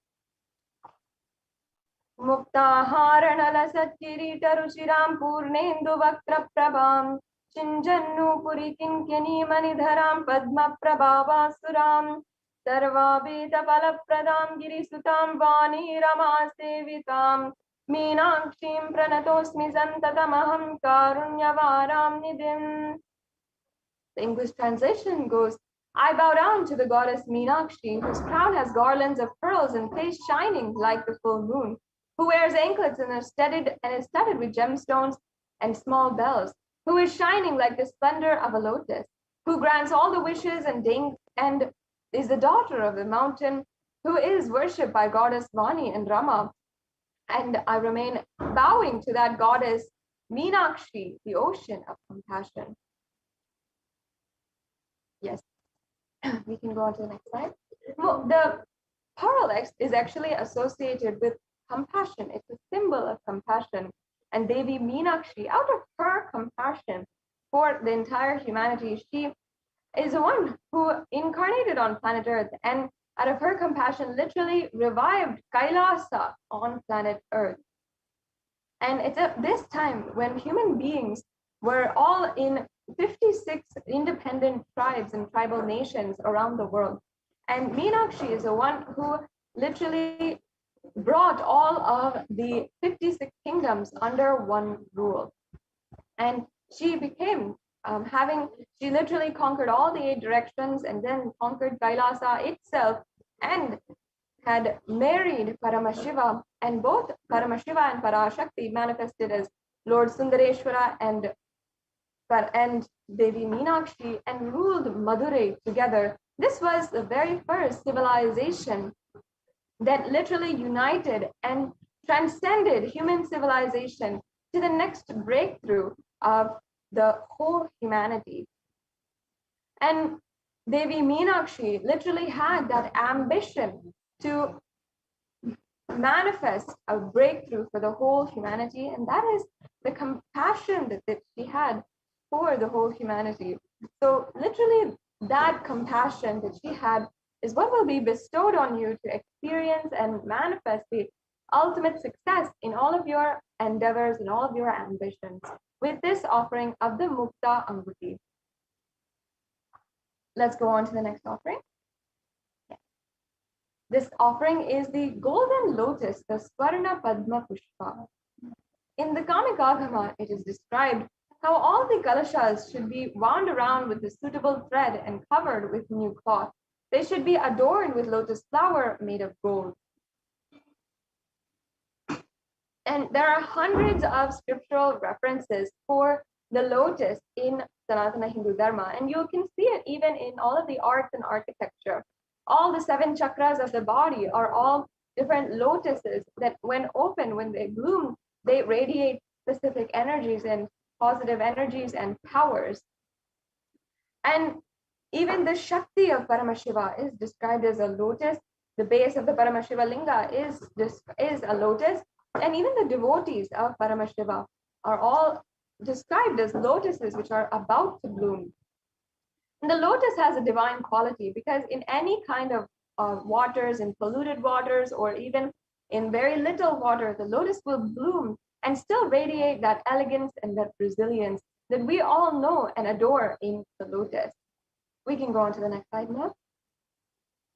Muktaharanalasatkiritaruchiram purnendu vaktraprabham Chinjannu puri kinkani manidharam padma prabhavasuram Sarvabhita palapradam girisutam vani rama sevitam Meenakshim pranatosmi santatamaham karunyavaram nidhim. The English translation goes, I bow down to the goddess Meenakshi, whose crown has garlands of pearls and face shining like the full moon, who wears anklets and is studded with gemstones and small bells, who is shining like the splendor of a lotus, who grants all the wishes and is the daughter of the mountain, who is worshipped by goddess Vani and Rama. And I remain bowing to that goddess Meenakshi, the ocean of compassion. Yes, we can go on to the next slide. The pearl is actually associated with compassion. It's a symbol of compassion. And Devi Meenakshi, out of her compassion for the entire humanity, she is the one who incarnated on planet Earth, and out of her compassion literally revived Kailasa on planet Earth. And it's at this time when human beings were all in 56 independent tribes and tribal nations around the world. And Meenakshi is the one who literally brought all of the 56 kingdoms under one rule. And she became she literally conquered all the 8 directions and then conquered Kailasa itself and had married Paramashiva, and both Paramashiva and Parashakti manifested as Lord Sundareshwara and Devi Meenakshi and ruled Madurai together. This was the very first civilization that literally united and transcended human civilization to the next breakthrough of the whole humanity. And Devi Meenakshi literally had that ambition to manifest a breakthrough for the whole humanity, and that is the compassion that she had for the whole humanity. So literally that compassion that she had is what will be bestowed on you to experience and manifest the ultimate success in all of your endeavors and all of your ambitions with this offering of the Mukta Anguti. Let's go on to the next offering. This offering is the golden lotus, the Swarna Padma Pushpa. In the Kamikagama, it is described how all the kalashas should be wound around with a suitable thread and covered with new cloth. They should be adorned with lotus flower made of gold. And there are hundreds of scriptural references for the lotus in Sanatana Hindu Dharma, and you can see it even in all of the arts and architecture. All the 7 chakras of the body are all different lotuses that when open, when they bloom, they radiate specific energies and positive energies and powers. And even the Shakti of Paramashiva is described as a lotus. The base of the Paramashiva Linga is a lotus. And even the devotees of Paramashiva are all described as lotuses which are about to bloom. And the lotus has a divine quality because in any kind of waters, in polluted waters, or even in very little water, the lotus will bloom and still radiate that elegance and that resilience that we all know and adore in the lotus. We can go on to the next slide now.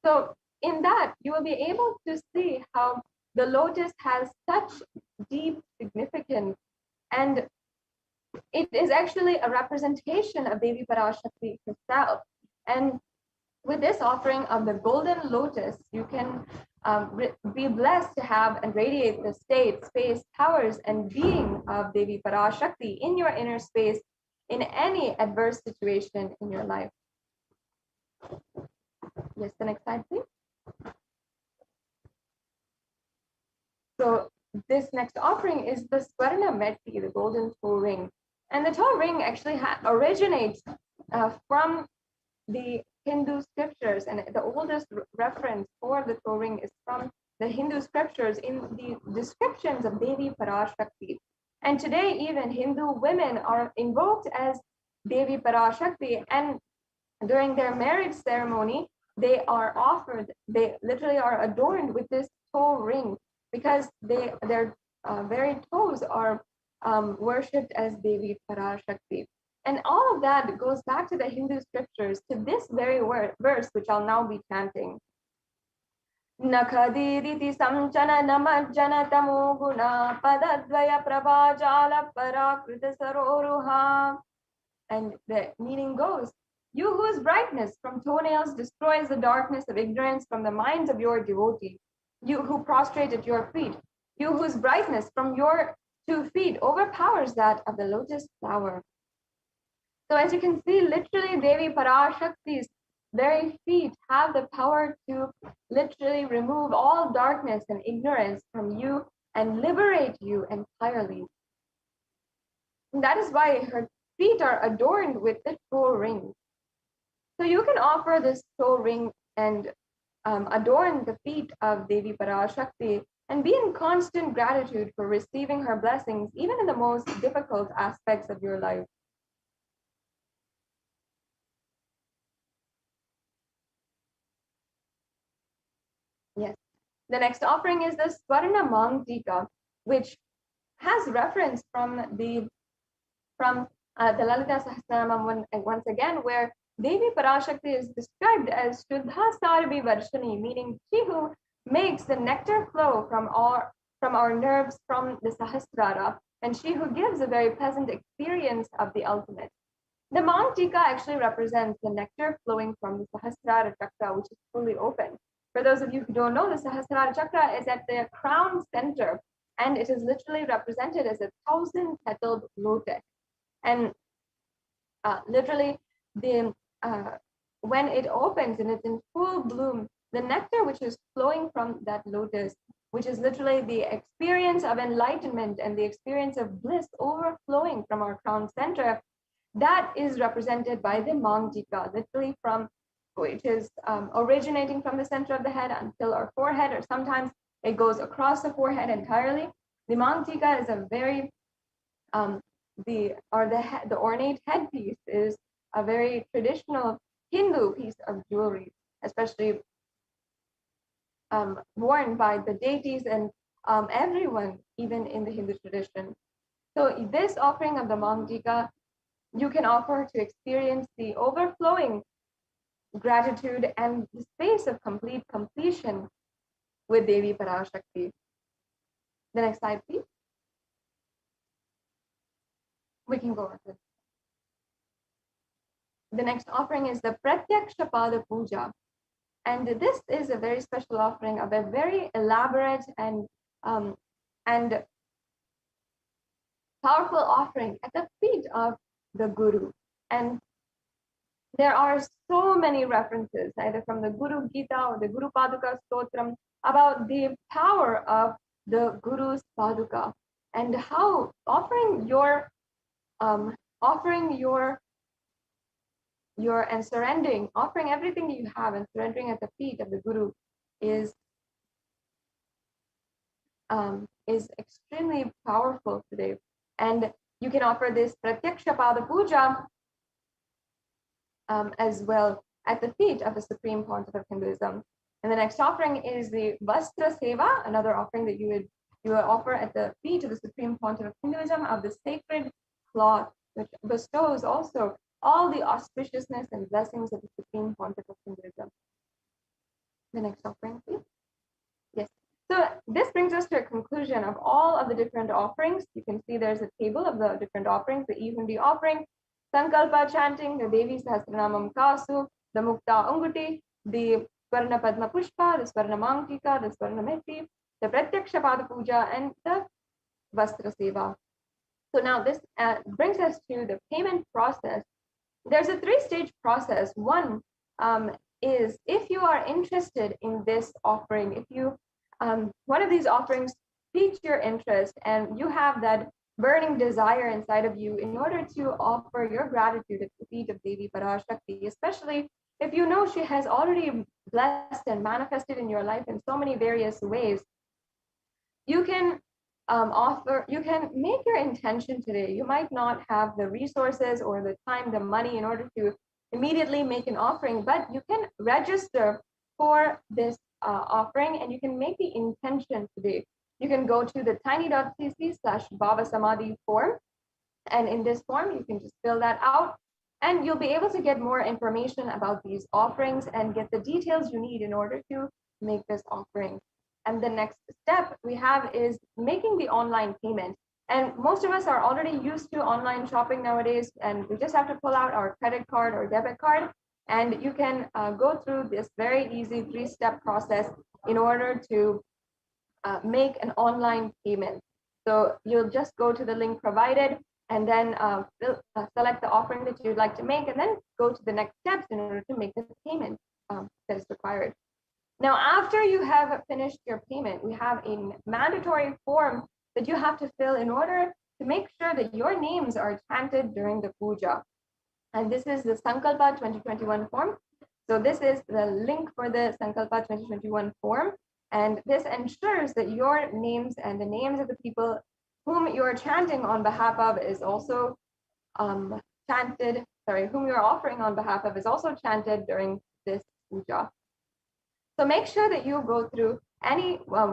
So in that, you will be able to see how the lotus has such deep significance, and it is actually a representation of Devi Parashakti herself. And with this offering of the golden lotus, you can be blessed to have and radiate the state, space, powers, and being of Devi Parashakti in your inner space in any adverse situation in your life. Yes, the next slide, please. So this next offering is the Swarna Meti, the golden toe ring. And the toe ring actually originates from the Hindu scriptures, and the oldest reference for the toe ring is from the Hindu scriptures in the descriptions of Devi Parashakti. And today, even Hindu women are invoked as Devi Parashakti, and during their marriage ceremony, they literally are adorned with this toe ring because their very toes are worshipped as Devi Parashakti. And all of that goes back to the Hindu scriptures, to this very verse, which I'll now be chanting. Nakhadiriti samchana namajjana tamo guna padadvaya prabhajala parakrita saroruha. And the meaning goes, you whose brightness from toenails destroys the darkness of ignorance from the minds of your devotees, you who prostrate at your feet, you whose brightness from your 2 feet overpowers that of the lotus flower. So as you can see, literally Devi Parashakti's very feet have the power to literally remove all darkness and ignorance from you and liberate you entirely. And that is why her feet are adorned with the toe ring. So you can offer this toe ring and adorn the feet of Devi Parashakti and be in constant gratitude for receiving her blessings, even in the most difficult aspects of your life. Yes. The next offering is the Swarna Mangtika, which has reference from the Lalita Sahasranamam once again, where Devi Parashakti is described as Shuddha Sarvi Varshani, meaning she who makes the nectar flow from our nerves from the Sahasrara, and she who gives a very pleasant experience of the ultimate. The Mangtika actually represents the nectar flowing from the Sahasrara Chakra, which is fully open. For those of you who don't know, the Sahasrara Chakra is at the crown center, and it is literally represented as a 1,000-petaled lotus. And literally, when it opens and it's in full bloom, the nectar which is flowing from that lotus, which is literally the experience of enlightenment and the experience of bliss overflowing from our crown center, that is represented by the Mangtika, literally from which is originating from the center of the head until our forehead, or sometimes it goes across the forehead entirely. The Mangtika is a very the ornate headpiece is a very traditional Hindu piece of jewelry, especially worn by the deities and everyone, even in the Hindu tradition. So this offering of the Mangtika, you can offer to experience the overflowing gratitude and the space of complete completion with Devi Parashakti. The next slide, please. We can go on. The next offering is the Pratyaksha Pada Puja. And this is a very special offering of a very elaborate and powerful offering at the feet of the Guru. And there are so many references, either from the Guru Gita or the Guru Paduka Stotram, about the power of the Guru's Paduka and how offering your and surrendering, offering everything that you have and surrendering at the feet of the Guru is extremely powerful today. And you can offer this Pratyaksha Pada Puja as well at the feet of the Supreme Pontiff of Hinduism. And the next offering is the Vastra Seva, another offering that you would offer at the feet of the Supreme Pontiff of Hinduism, of the sacred cloth, which bestows also all the auspiciousness and blessings of the Supreme Pontiff of Hinduism. The next offering, please. Yes. So this brings us to a conclusion of all of the different offerings. You can see there's a table of the different offerings: the Ehundi offering, Sankalpa chanting, the Devi Sahasranamam Kasu, the Mukta Unguti, the Swarna Padma Pushpa, the Swarna Mangtika, the Swarna Meti, the Pratyaksha Pada Puja, and the Vastra Seva. So now this brings us to the payment process. There's a 3-stage process. One is, if you are interested in this offering, if you one of these offerings piques your interest and you have that burning desire inside of you in order to offer your gratitude at the feet of Devi Parashakti, especially if you know she has already blessed and manifested in your life in so many various ways, you can you can make your intention today. You might not have the resources or the time, the money in order to immediately make an offering, but you can register for this offering and you can make the intention today. You can go to the tiny.cc/BHAVASAMADHI form, and in this form you can just fill that out and you'll be able to get more information about these offerings and get the details you need in order to make this offering. And the next step we have is making the online payment. And most of us are already used to online shopping nowadays, and we just have to pull out our credit card or debit card, and you can go through this very easy 3-step process in order to make an online payment. So you'll just go to the link provided and then select the offering that you'd like to make, and then go to the next steps in order to make the payment that is required. Now, after you have finished your payment, we have a mandatory form that you have to fill in order to make sure that your names are chanted during the puja. And this is the Sankalpa 2021 form. So this is the link for the Sankalpa 2021 form. And this ensures that your names and the names of the people whom you're chanting on behalf of is also whom you're offering on behalf of is also chanted during this puja. So make sure that you go through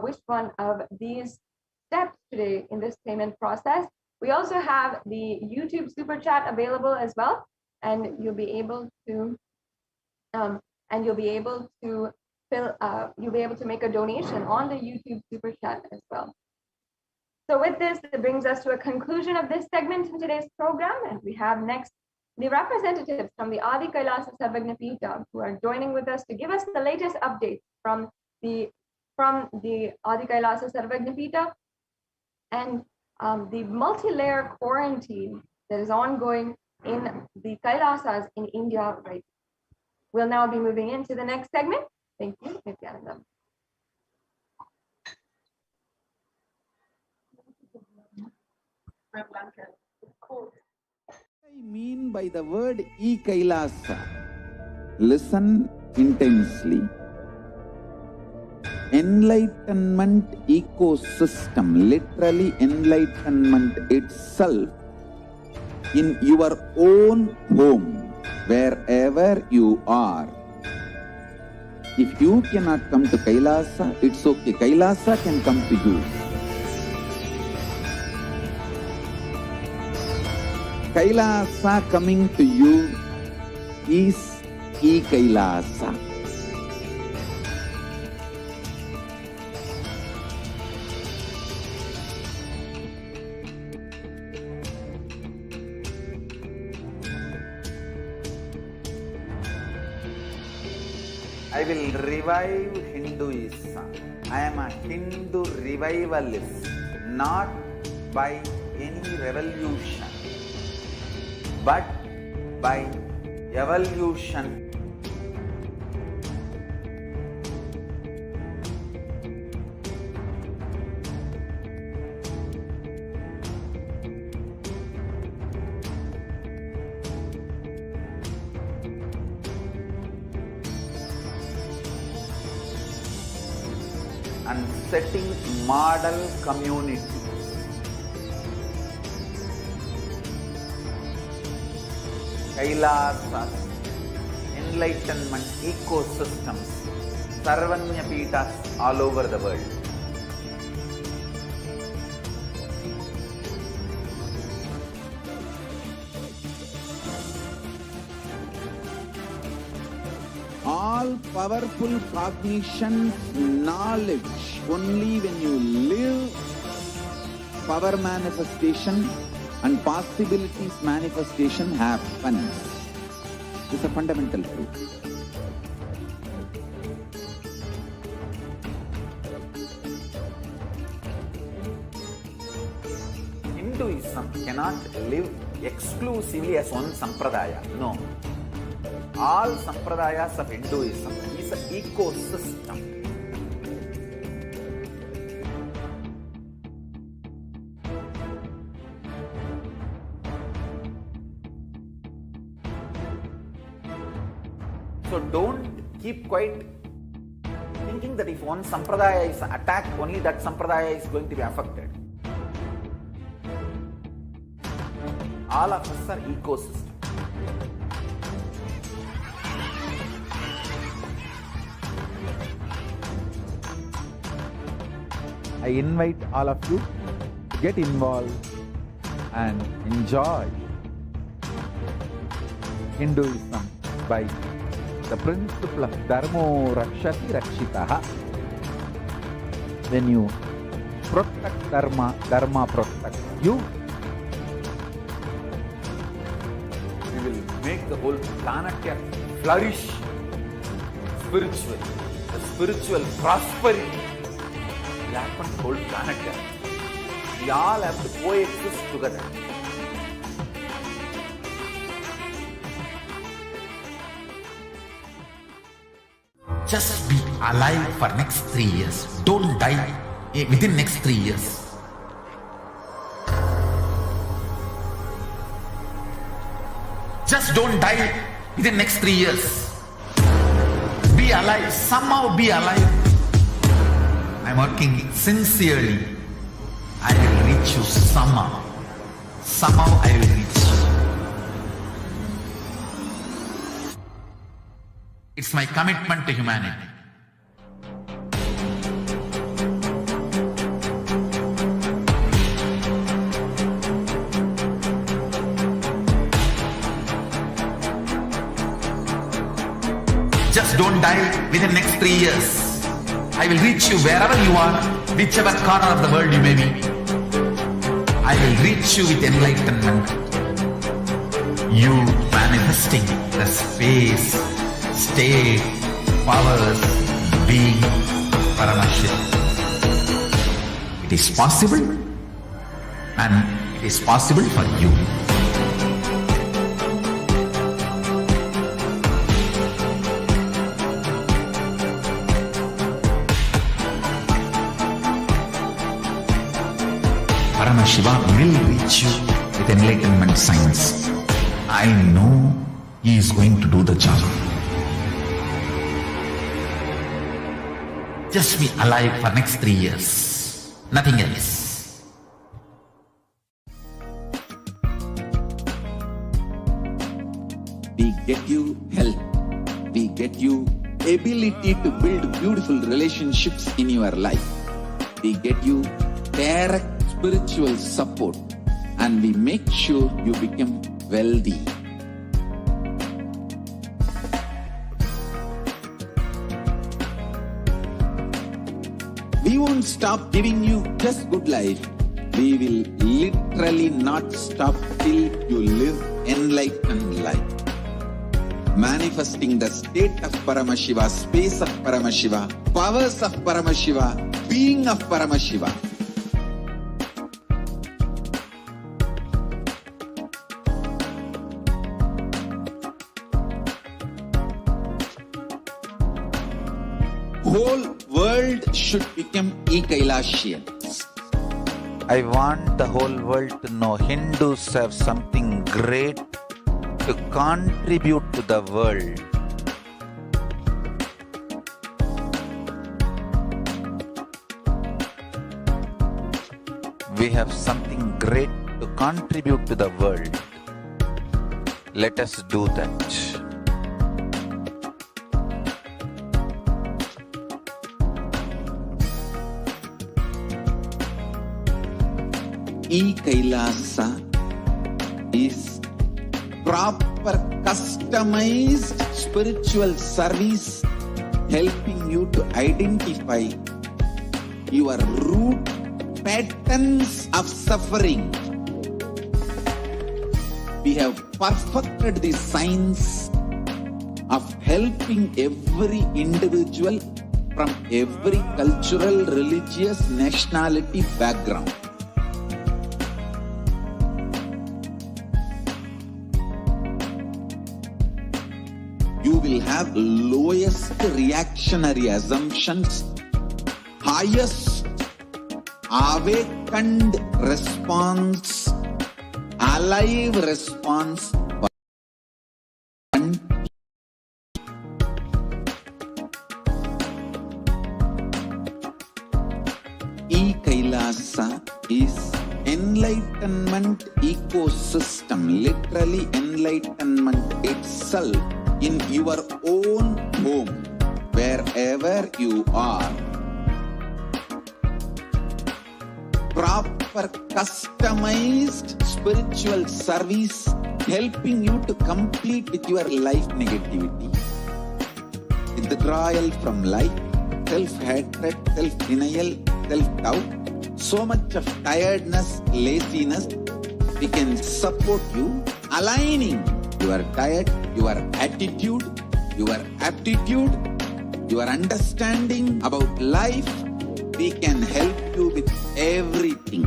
which one of these steps today in this payment process. We also have the YouTube super chat available as well, and you'll be able to make a donation on the YouTube super chat as well. So with this, it brings us to a conclusion of this segment in today's program, and we have next the representatives from the Adi Kailasa Sarvagna Peeta who are joining with us to give us the latest updates from the Adi Kailasa Sarvagna Peeta and the multi-layer quarantine that is ongoing in the Kailasas in India right now. We'll now be moving into the next segment. Thank you, Nithyananda. I mean by the word Kailasa. Listen intensely. Enlightenment ecosystem, literally enlightenment itself, in your own home, wherever you are. If you cannot come to Kailasa, it's okay. Kailasa can come to you. Kailasa coming to you is Kailasa. I will revive Hinduism. I am a Hindu revivalist, not by any revolution, but by evolution. And setting model community. Kailasas, enlightenment ecosystems, Sarvagna Peetas all over the world. All powerful cognition, knowledge, only when you live, power manifestation and possibilities manifestation happens. This is a fundamental truth. Hinduism cannot live exclusively as one sampradaya. No. All sampradayas of Hinduism is an ecosystem. So don't keep quiet thinking that if one sampradaya is attacked, only that sampradaya is going to be affected. All of us are ecosystem. I invite all of you to get involved and enjoy Hinduism by the principle of Dharmo Rakshati Rakshitaha. When you protect Dharma, Dharma protects you. We will make the whole planet flourish spiritually. The spiritual prosperity will happen to the whole planet. We all have to coexist together. Just be alive for next 3 years. Don't die within next 3 years. Just don't die within next 3 years. Be alive. Somehow be alive. I'm working sincerely. I will reach you somehow. Somehow I will reach you. It's my commitment to humanity. Just don't die within next 3 years. I will reach you wherever you are, whichever corner of the world you may be. I will reach you with enlightenment. You manifesting the space, state, powers, being Paramashivoham. It is possible, and it is possible for you. Paramashivoham will reach you with enlightenment science. I know he is going to do the job. Just be alive for next 3 years. Nothing else. We get you health. We get you ability to build beautiful relationships in your life. We get you direct spiritual support, and we make sure you become wealthy. We won't stop giving you just good life. We will literally not stop till you live enlightened life. Manifesting the state of Paramashiva, space of Paramashiva, powers of Paramashiva, being of Paramashiva. Whole world should become Kailasian. I want the whole world to know Hindus have something great to contribute to the world. We have something great to contribute to the world. Let us do that. Kailasa is proper customized spiritual service, helping you to identify your root patterns of suffering. We have perfected the science of helping every individual from every cultural, religious, nationality background. You will have lowest reactionary assumptions, highest awakened response, alive response. Kailasa is enlightenment ecosystem, literally enlightenment itself in your own home, wherever you are. Proper customized spiritual service helping you to complete with your life negativity. Withdrawal from life, self-hatred, self-denial, self-doubt, so much of tiredness, laziness. We can support you, aligning your diet, your attitude, your aptitude, your understanding about life. We can help you with everything.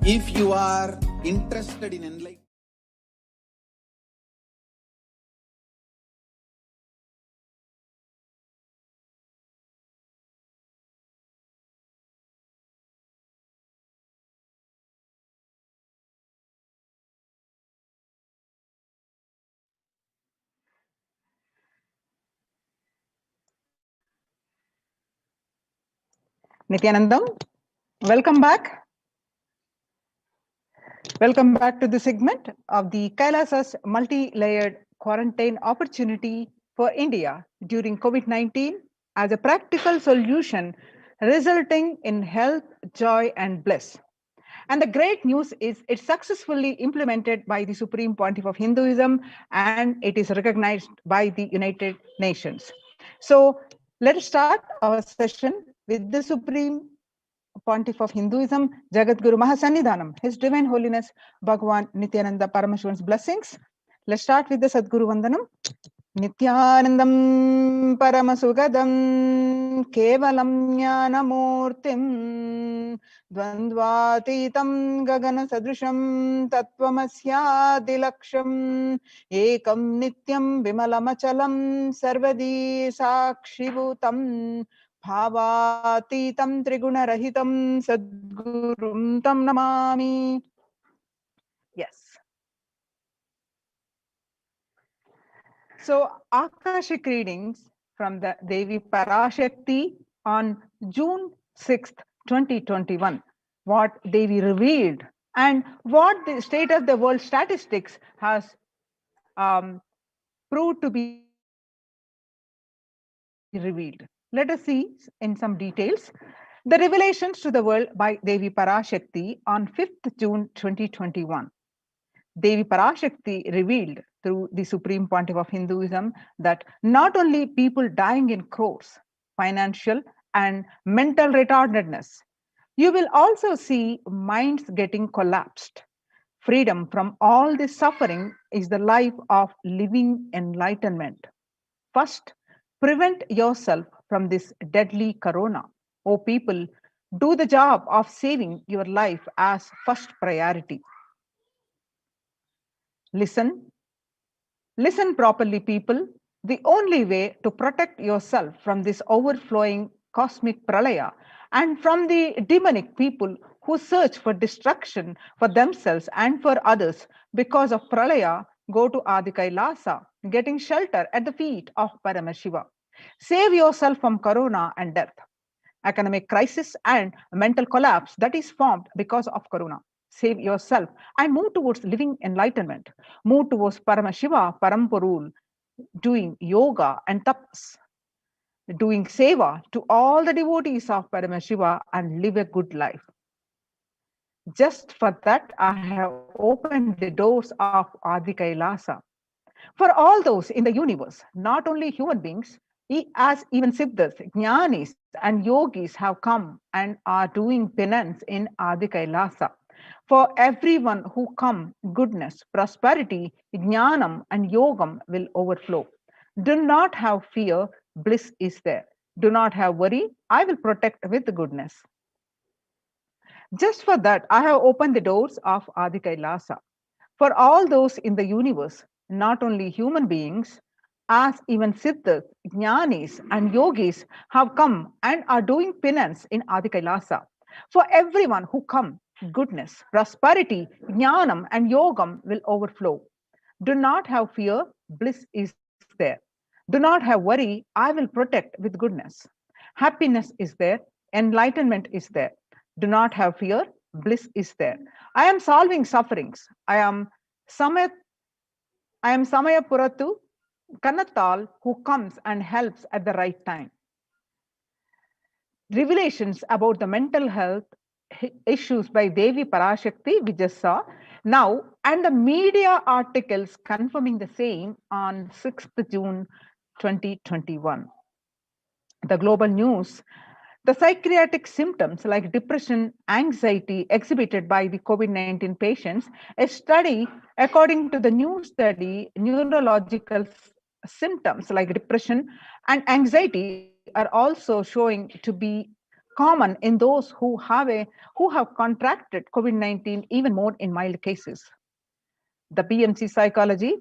If you are interested in enlightenment, Nithyanandam, welcome back. Welcome back to the segment of the Kailasa's multi-layered quarantine opportunity for India during COVID-19 as a practical solution resulting in health, joy, and bliss. And the great news is it's successfully implemented by the Supreme Pontiff of Hinduism, and it is recognized by the United Nations. So let us start our session with the Supreme Pontiff of Hinduism, Jagadguru Mahasannidhanam, His Divine Holiness Bhagavan Nithyananda Paramashivan's blessings. Let's start with the Sadguru Vandanam. Nithyanandam Paramasugadam Kevalam Jnanamurtim Dvandvatitam Gagana Sadrisham Tattvamasya Ekam Nityam Vimalamachalam Sarvadi Sakshibhutam Bhavatitam Triguna-rahitam Sadgurum Tam Namami. Yes. So, Akashic readings from the Devi Parashakti on June 6th, 2021. What Devi revealed and what the state of the world statistics has proved to be revealed. Let us see in some details. The revelations to the world by Devi Parashakti on 5th June 2021. Devi Parashakti revealed through the Supreme Pontiff of Hinduism that not only people dying in crores, financial and mental retardedness, you will also see minds getting collapsed. Freedom from all this suffering is the life of living enlightenment. First, prevent yourself from this deadly corona. Oh people, do the job of saving your life as first priority. Listen properly, people. The only way to protect yourself from this overflowing cosmic pralaya and from the demonic people who search for destruction for themselves and for others because of pralaya, go to Adi Kailasa, getting shelter at the feet of Paramashiva. Save yourself from corona and death, economic crisis and mental collapse that is formed because of corona. Save yourself and move towards living enlightenment. Move towards Paramashiva, Parampurul, doing yoga and tapas, doing seva to all the devotees of Paramashiva and live a good life. Just for that, I have opened the doors of Adi Kailasa. For all those in the universe, not only human beings, as even Siddhas, Jnanis and Yogis have come and are doing penance in Adi Kailasa. For everyone who come, goodness, prosperity, Jnanam and Yogam will overflow. Do not have fear, bliss is there. Do not have worry, I will protect with goodness. Just for that, I have opened the doors of Adi Kailasa. For all those in the universe, not only human beings, as even Siddhas, Jnanis, and Yogis have come and are doing penance in Adi Kailasa. For everyone who come, goodness, prosperity, Jnanam, and Yogam will overflow. Do not have fear, bliss is there. Do not have worry, I will protect with goodness. Happiness is there, enlightenment is there. Do not have fear, bliss is there. I am solving sufferings. Samaya, I am Samayapuratu Kanatal who comes and helps at the right time. Revelations about the mental health issues by Devi Parashakti, we just saw now, and the media articles confirming the same on 6th June 2021. The global news, the psychiatric symptoms like depression, anxiety exhibited by the COVID-19 patients, a study, according to the new study, neurological symptoms like depression and anxiety are also showing to be common in those who have contracted COVID-19 even more in mild cases. The BMC Psychology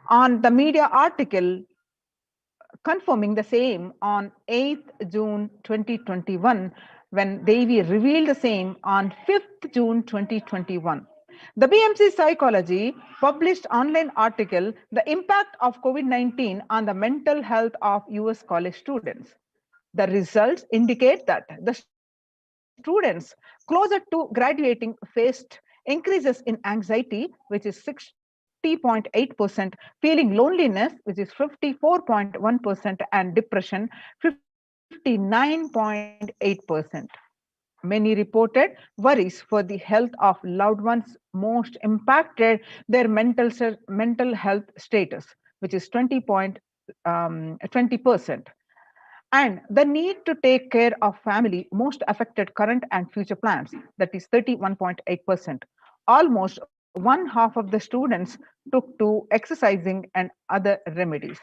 on the media article confirming the same on 8th June 2021 when Devi revealed the same on 5th June 2021. The BMC Psychology published online article, The Impact of COVID-19 on the Mental Health of US College Students. The results indicate that the students closer to graduating faced increases in anxiety, which is 60.8%, feeling loneliness, which is 54.1%, and depression, 59.8%. Many reported worries for the health of loved ones most impacted their mental health status, which is 20%. And the need to take care of family most affected current and future plans, that is 31.8%. Almost one half of the students took to exercising and other remedies.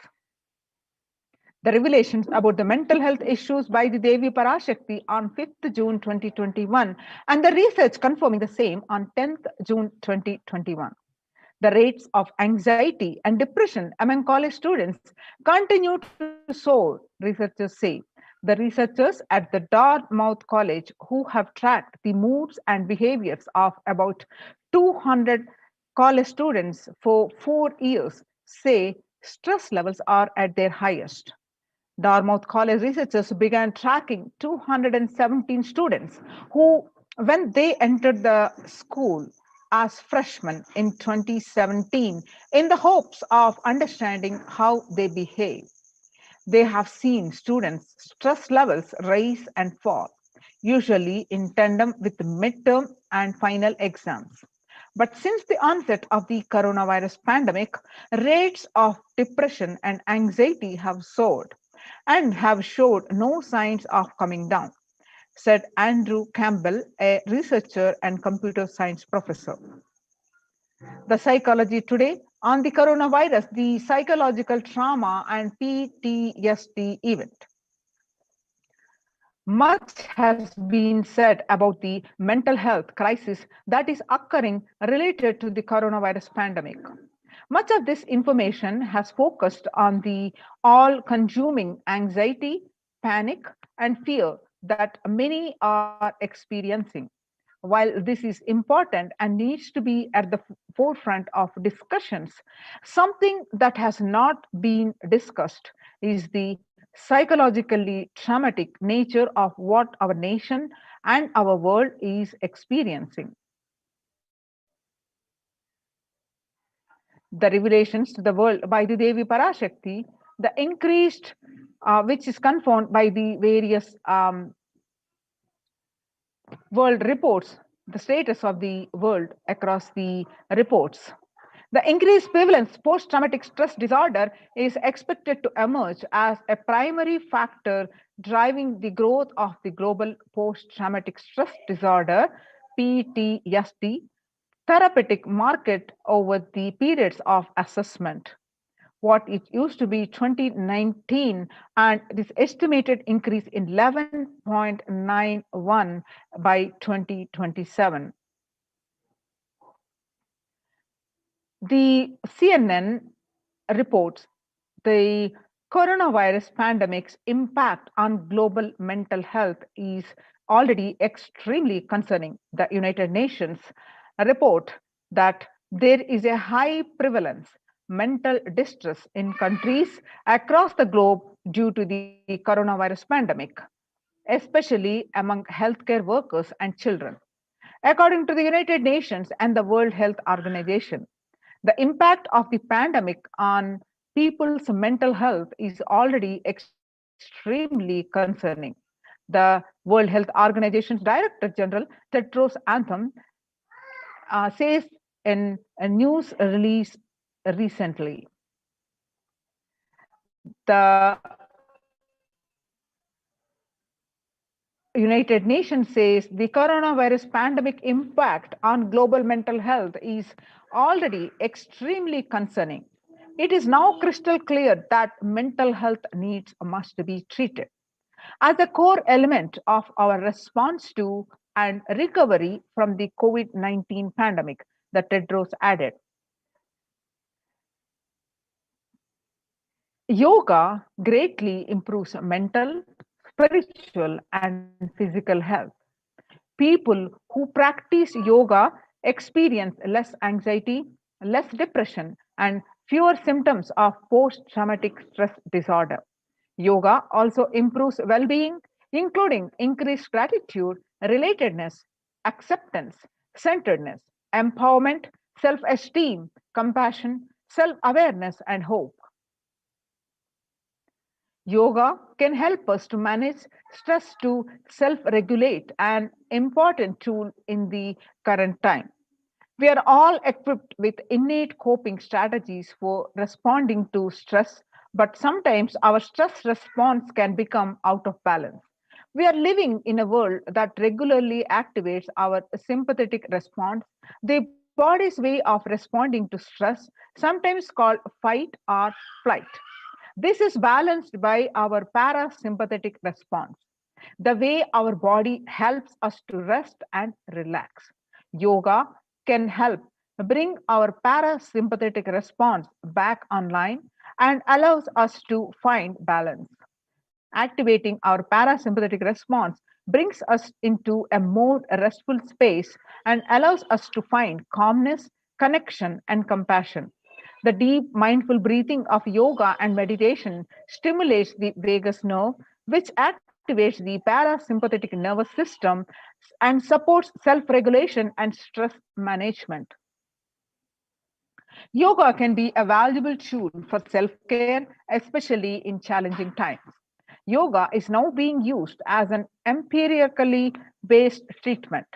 The revelations about the mental health issues by the Devi Parashakti on 5th June 2021 and the research confirming the same on 10th June 2021. The rates of anxiety and depression among college students continue to soar, researchers say. The researchers at the Dartmouth College, who have tracked the moods and behaviors of about 200 college students for 4 years, say stress levels are at their highest. Dartmouth College researchers began tracking 217 students who, when they entered the school as freshmen in 2017, in the hopes of understanding how they behave. They have seen students' stress levels rise and fall, usually in tandem with midterm and final exams. But since the onset of the coronavirus pandemic, rates of depression and anxiety have soared and have showed no signs of coming down, said Andrew Campbell, a researcher and computer science professor. The Psychology Today on the coronavirus, the psychological trauma and PTSD event. Much has been said about the mental health crisis that is occurring related to the coronavirus pandemic. Much of this information has focused on the all-consuming anxiety, panic, and fear that many are experiencing. While this is important and needs to be at the forefront of discussions, something that has not been discussed is the psychologically traumatic nature of what our nation and our world is experiencing. The revelations to the world by the Devi Parashakti, the increased, which is confirmed by the various world reports, the status of the world across the reports. The increased prevalence post-traumatic stress disorder is expected to emerge as a primary factor driving the growth of the global post-traumatic stress disorder, PTSD, therapeutic market over the periods of assessment. what it used to be 2019, and this estimated increase in 11.91 by 2027. The CNN reports the coronavirus pandemic's impact on global mental health is already extremely concerning. The United Nations report that there is a high prevalence mental distress in countries across the globe due to the coronavirus pandemic, especially among healthcare workers and children. According to the United Nations and the World Health Organization, the impact of the pandemic on people's mental health is already extremely concerning. The World Health Organization's Director General Tedros Adhanom says in a news release recently. The United Nations says the coronavirus pandemic impact on global mental health is already extremely concerning. It is now crystal clear that mental health needs must be treated as a core element of our response to and recovery from the COVID-19 pandemic, the Tedros added. Yoga greatly improves mental, spiritual, and physical health. People who practice yoga experience less anxiety, less depression, and fewer symptoms of post-traumatic stress disorder. Yoga also improves well-being, including increased gratitude, relatedness, acceptance, centeredness, empowerment, self-esteem, compassion, self-awareness, and hope. Yoga can help us to manage stress, to self-regulate, an important tool in the current time. We are all equipped with innate coping strategies for responding to stress, but sometimes our stress response can become out of balance. We are living in a world that regularly activates our sympathetic response, the body's way of responding to stress, sometimes called fight or flight. This is balanced by our parasympathetic response, the way our body helps us to rest and relax. Yoga can help bring our parasympathetic response back online and allows us to find balance. Activating our parasympathetic response brings us into a more restful space and allows us to find calmness, connection, and compassion. The deep mindful breathing of yoga and meditation stimulates the vagus nerve, which activates the parasympathetic nervous system and supports self regulation and stress management. Yoga can be a valuable tool for self care, especially in challenging times. Yoga is now being used as an empirically based treatment,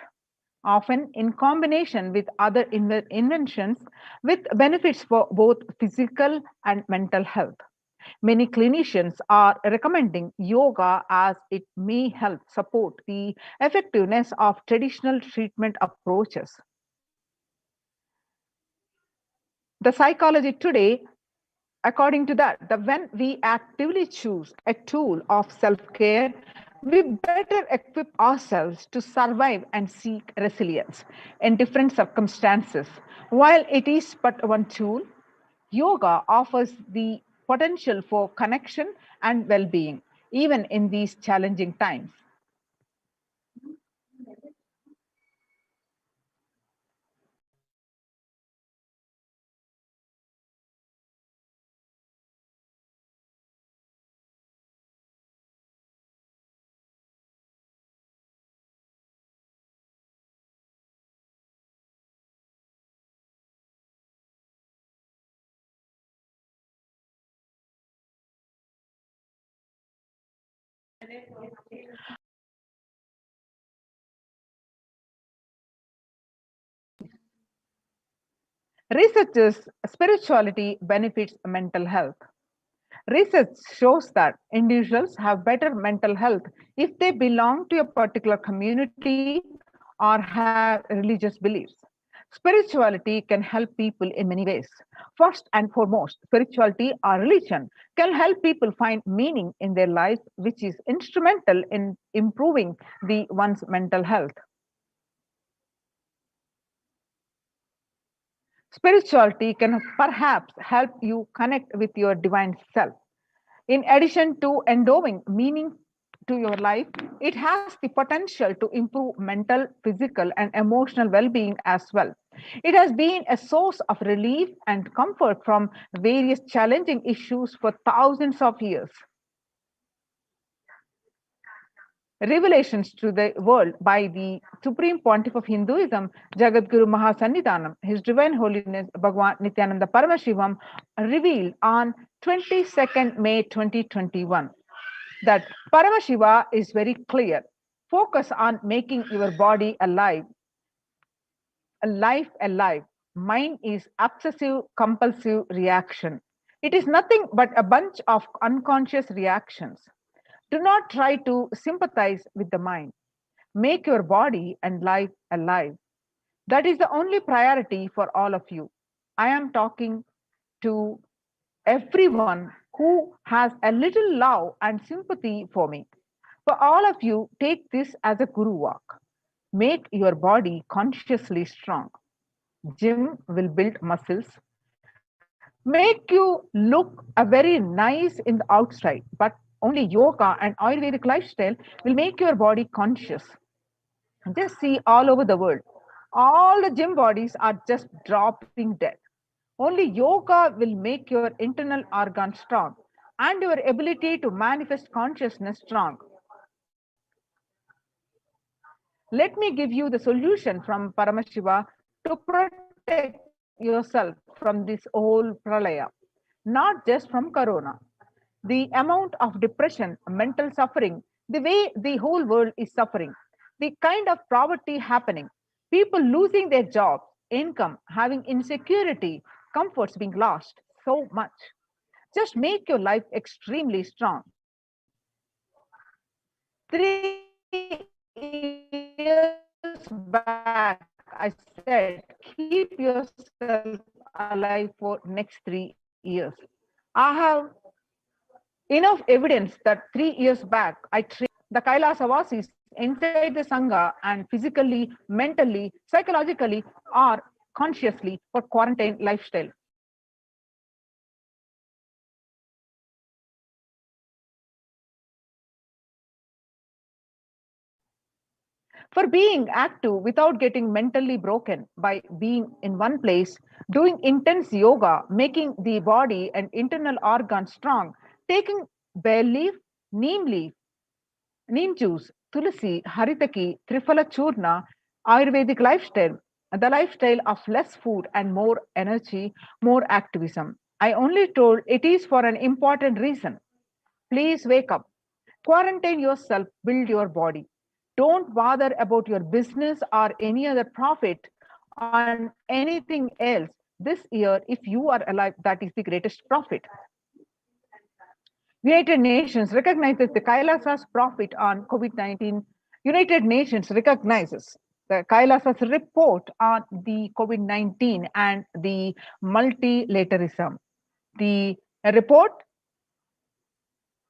often in combination with other inventions with benefits for both physical and mental health. Many clinicians are recommending yoga as it may help support the effectiveness of traditional treatment approaches. The psychology today, according to that, when we actively choose a tool of self-care, we better equip ourselves to survive and seek resilience in different circumstances. While it is but one tool, yoga offers the potential for connection and well-being, even in these challenging times. Researchers spirituality benefits mental health. Research shows that individuals have better mental health if they belong to a particular community or have religious beliefs. Spirituality can help people in many ways. First and foremost, spirituality or religion can help people find meaning in their lives, which is instrumental in improving one's mental health. Spirituality can perhaps help you connect with your divine self. In addition to endowing meaning to your life, it has the potential to improve mental, physical, and emotional well being as well. It has been a source of relief and comfort from various challenging issues for thousands of years. Revelations to the world by the Supreme Pontiff of Hinduism, Jagadguru Mahasannidhanam, His Divine Holiness Bhagwan Nithyananda Paramashivam, revealed on 22nd May 2021 that Paramashiva is very clear. Focus on making your body alive, a life alive. Mind is obsessive compulsive reaction. It is nothing but a bunch of unconscious reactions. Do not try to sympathize with the mind. Make your body and life alive. That is the only priority for all of you. I am talking to everyone who has a little love and sympathy for me. For all of you, take this as a guru walk. Make your body consciously strong. Gym will build muscles, make you look a very nice in the outside, but only yoga and Ayurvedic lifestyle will make your body conscious. Just see all over the world. All the gym bodies are just dropping dead. Only yoga will make your internal organs strong and your ability to manifest consciousness strong. Let me give you the solution from Paramashiva to protect yourself from this whole pralaya, not just from corona. The amount of depression, mental suffering, the way the whole world is suffering, the kind of poverty happening, people losing their jobs, income, having insecurity, comforts being lost, so much. Just make your life extremely strong. 3 years back, I said, keep yourself alive for next 3 years. I have enough evidence that 3 years back, I trained the Kailasa Vasis inside the Sangha and physically, mentally, psychologically, or consciously for quarantine lifestyle. For being active without getting mentally broken by being in one place, doing intense yoga, making the body and internal organs strong, taking bay leaf, neem juice, tulsi, haritaki, triphala churna, Ayurvedic lifestyle, the lifestyle of less food and more energy, more activism. I only told it is for an important reason. Please wake up. Quarantine yourself, build your body. Don't bother about your business or any other profit on anything else this year. If you are alive, that is the greatest profit. United Nations recognizes the Kailasa's profit on COVID-19. United Nations recognizes the Kailasa's report on the COVID-19 and the multilateralism. The report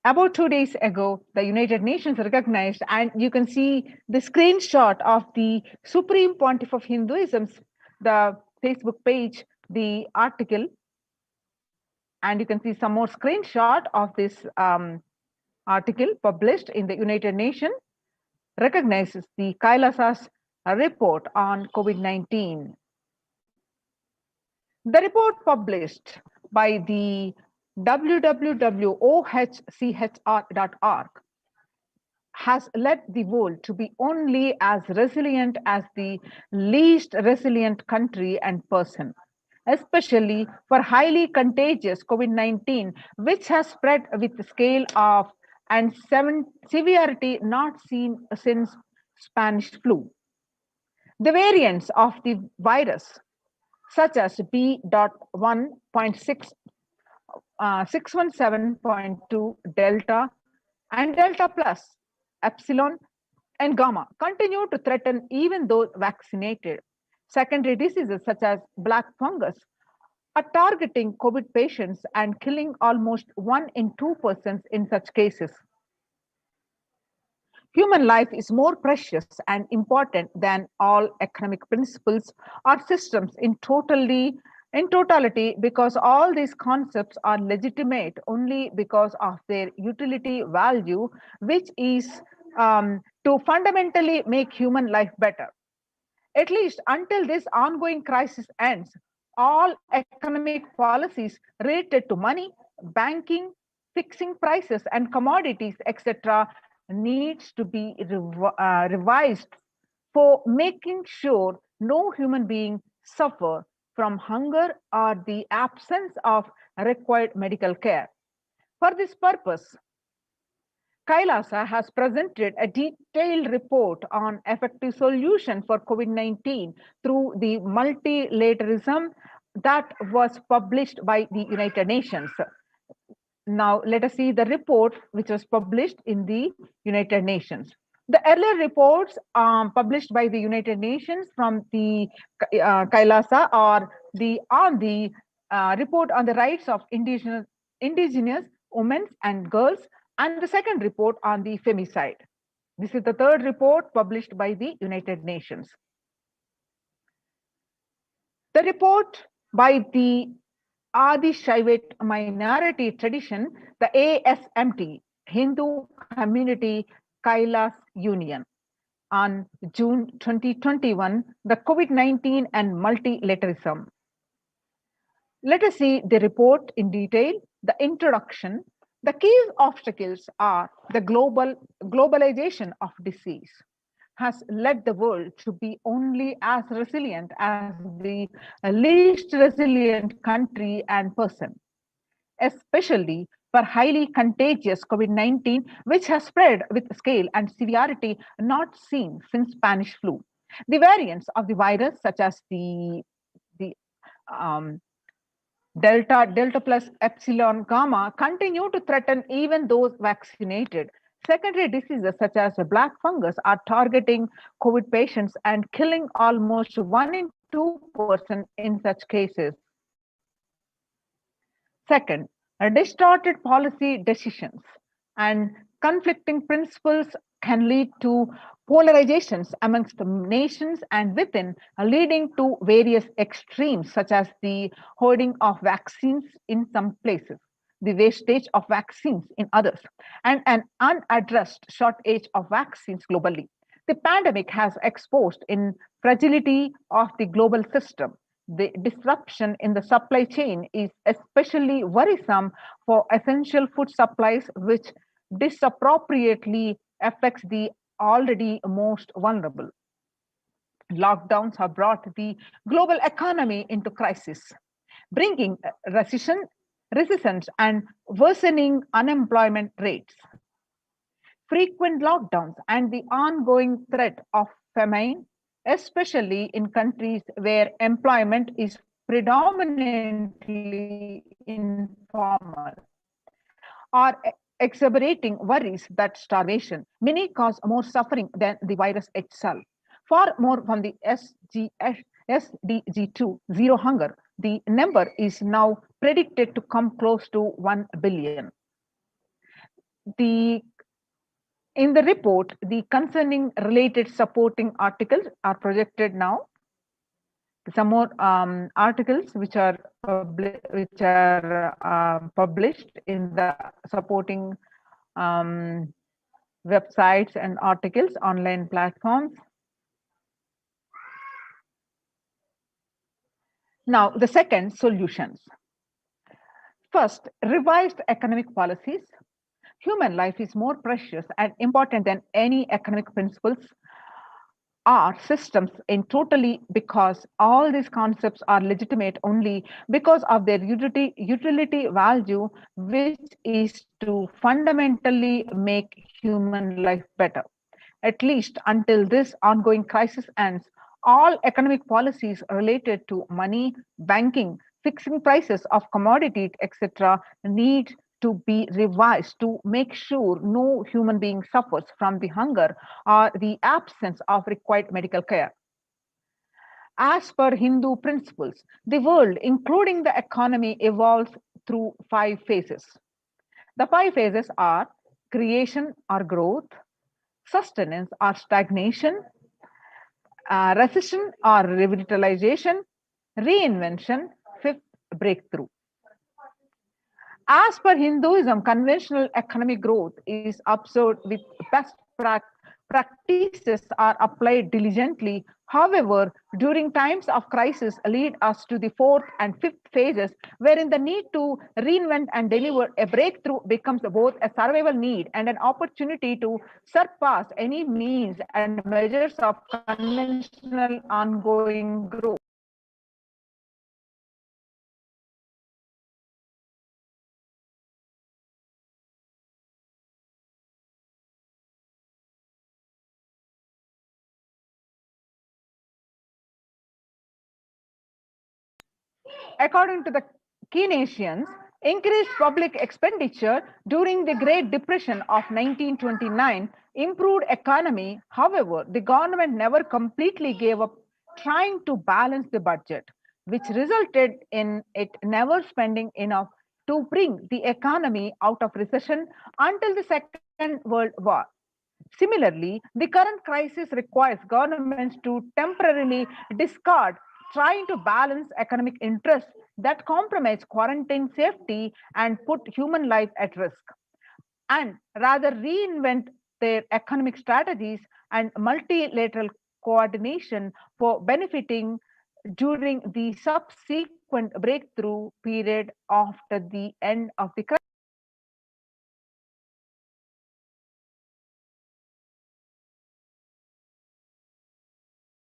about 2 days ago, the United Nations recognized, and you can see the screenshot of the Supreme Pontiff of Hinduism, the Facebook page, the article, and you can see some more screenshot of this article published in the United Nations, recognizes the Kailasa's report on COVID-19. The report published by the www.ohchr.org has led the world to be only as resilient as the least resilient country and person, especially for highly contagious COVID-19, which has spread with the scale of and severity not seen since Spanish flu. The variants of the virus, such as B.1.6, 617.2 Delta and Delta Plus, Epsilon and Gamma, continue to threaten even those vaccinated. Secondary diseases such as black fungus are targeting COVID patients and killing almost 1 in 2 persons in such cases. Human life is more precious and important than all economic principles or systems in totality, because all these concepts are legitimate only because of their utility value, which is to fundamentally make human life better. At least until this ongoing crisis ends, all economic policies related to money, banking, fixing prices, and commodities, etc., needs to be revised for making sure no human being suffer from hunger or the absence of required medical care. For this purpose, Kailasa has presented a detailed report on effective solution for COVID-19 through the multilateralism that was published by the United Nations. Now, let us see the report which was published in the United Nations. The earlier reports published by the United Nations from the Kailasa are the report on the rights of indigenous women and girls, and the second report on the femicide. This is the third report published by the United Nations. The report by the Adi Shaivite minority tradition, the ASMT, Hindu Community Kailas Union, on June 2021, the COVID-19 and multilateralism. Let us see the report in detail. The introduction. The key obstacles are the globalization of disease has led the world to be only as resilient as the least resilient country and person, especially for highly contagious COVID-19, which has spread with scale and severity not seen since Spanish flu. The variants of the virus, such as the Delta plus Epsilon Gamma, continue to threaten even those vaccinated. Secondary diseases such as black fungus are targeting COVID patients and killing almost 1 in 2 persons in such cases. Second, distorted policy decisions and conflicting principles can lead to polarizations amongst the nations and within, leading to various extremes, such as the hoarding of vaccines in some places, the wastage of vaccines in others, and an unaddressed shortage of vaccines globally. The pandemic has exposed in fragility of the global system. The disruption in the supply chain is especially worrisome for essential food supplies, which disproportionately affects the already most vulnerable. Lockdowns have brought the global economy into crisis, bringing resistance and worsening unemployment rates. Frequent lockdowns and the ongoing threat of famine, especially in countries where employment is predominantly informal, are exacerbating worries that starvation may cause more suffering than the virus itself. Far more from the SDG2, zero hunger, the number is now predicted to come close to 1 billion. In the report, the concerning related supporting articles are projected now. Some more articles which are published in the supporting websites and articles, online platforms. Now, the second, solutions. First, revised economic policies. Human life is more precious and important than any economic principles or systems in totally, because all these concepts are legitimate only because of their utility value, which is to fundamentally make human life better. At least until this ongoing crisis ends, all economic policies related to money, banking, fixing prices of commodities, etc., need to be revised to make sure no human being suffers from the hunger or the absence of required medical care. As per Hindu principles, the world, including the economy, evolves through 5 phases. The 5 phases are creation or growth, sustenance or stagnation, recession or revitalization, reinvention, fifth, breakthrough. As per Hinduism, conventional economic growth is observed with best practices are applied diligently. However, during times of crisis lead us to the fourth and fifth phases, wherein the need to reinvent and deliver a breakthrough becomes both a survival need and an opportunity to surpass any means and measures of conventional ongoing growth. According to the Keynesians, increased public expenditure during the Great Depression of 1929 improved economy. However, the government never completely gave up trying to balance the budget, which resulted in it never spending enough to bring the economy out of recession until the Second World War. Similarly, the current crisis requires governments to temporarily discard trying to balance economic interests that compromise quarantine safety and put human life at risk, and rather reinvent their economic strategies and multilateral coordination for benefiting during the subsequent breakthrough period after the end of the crisis.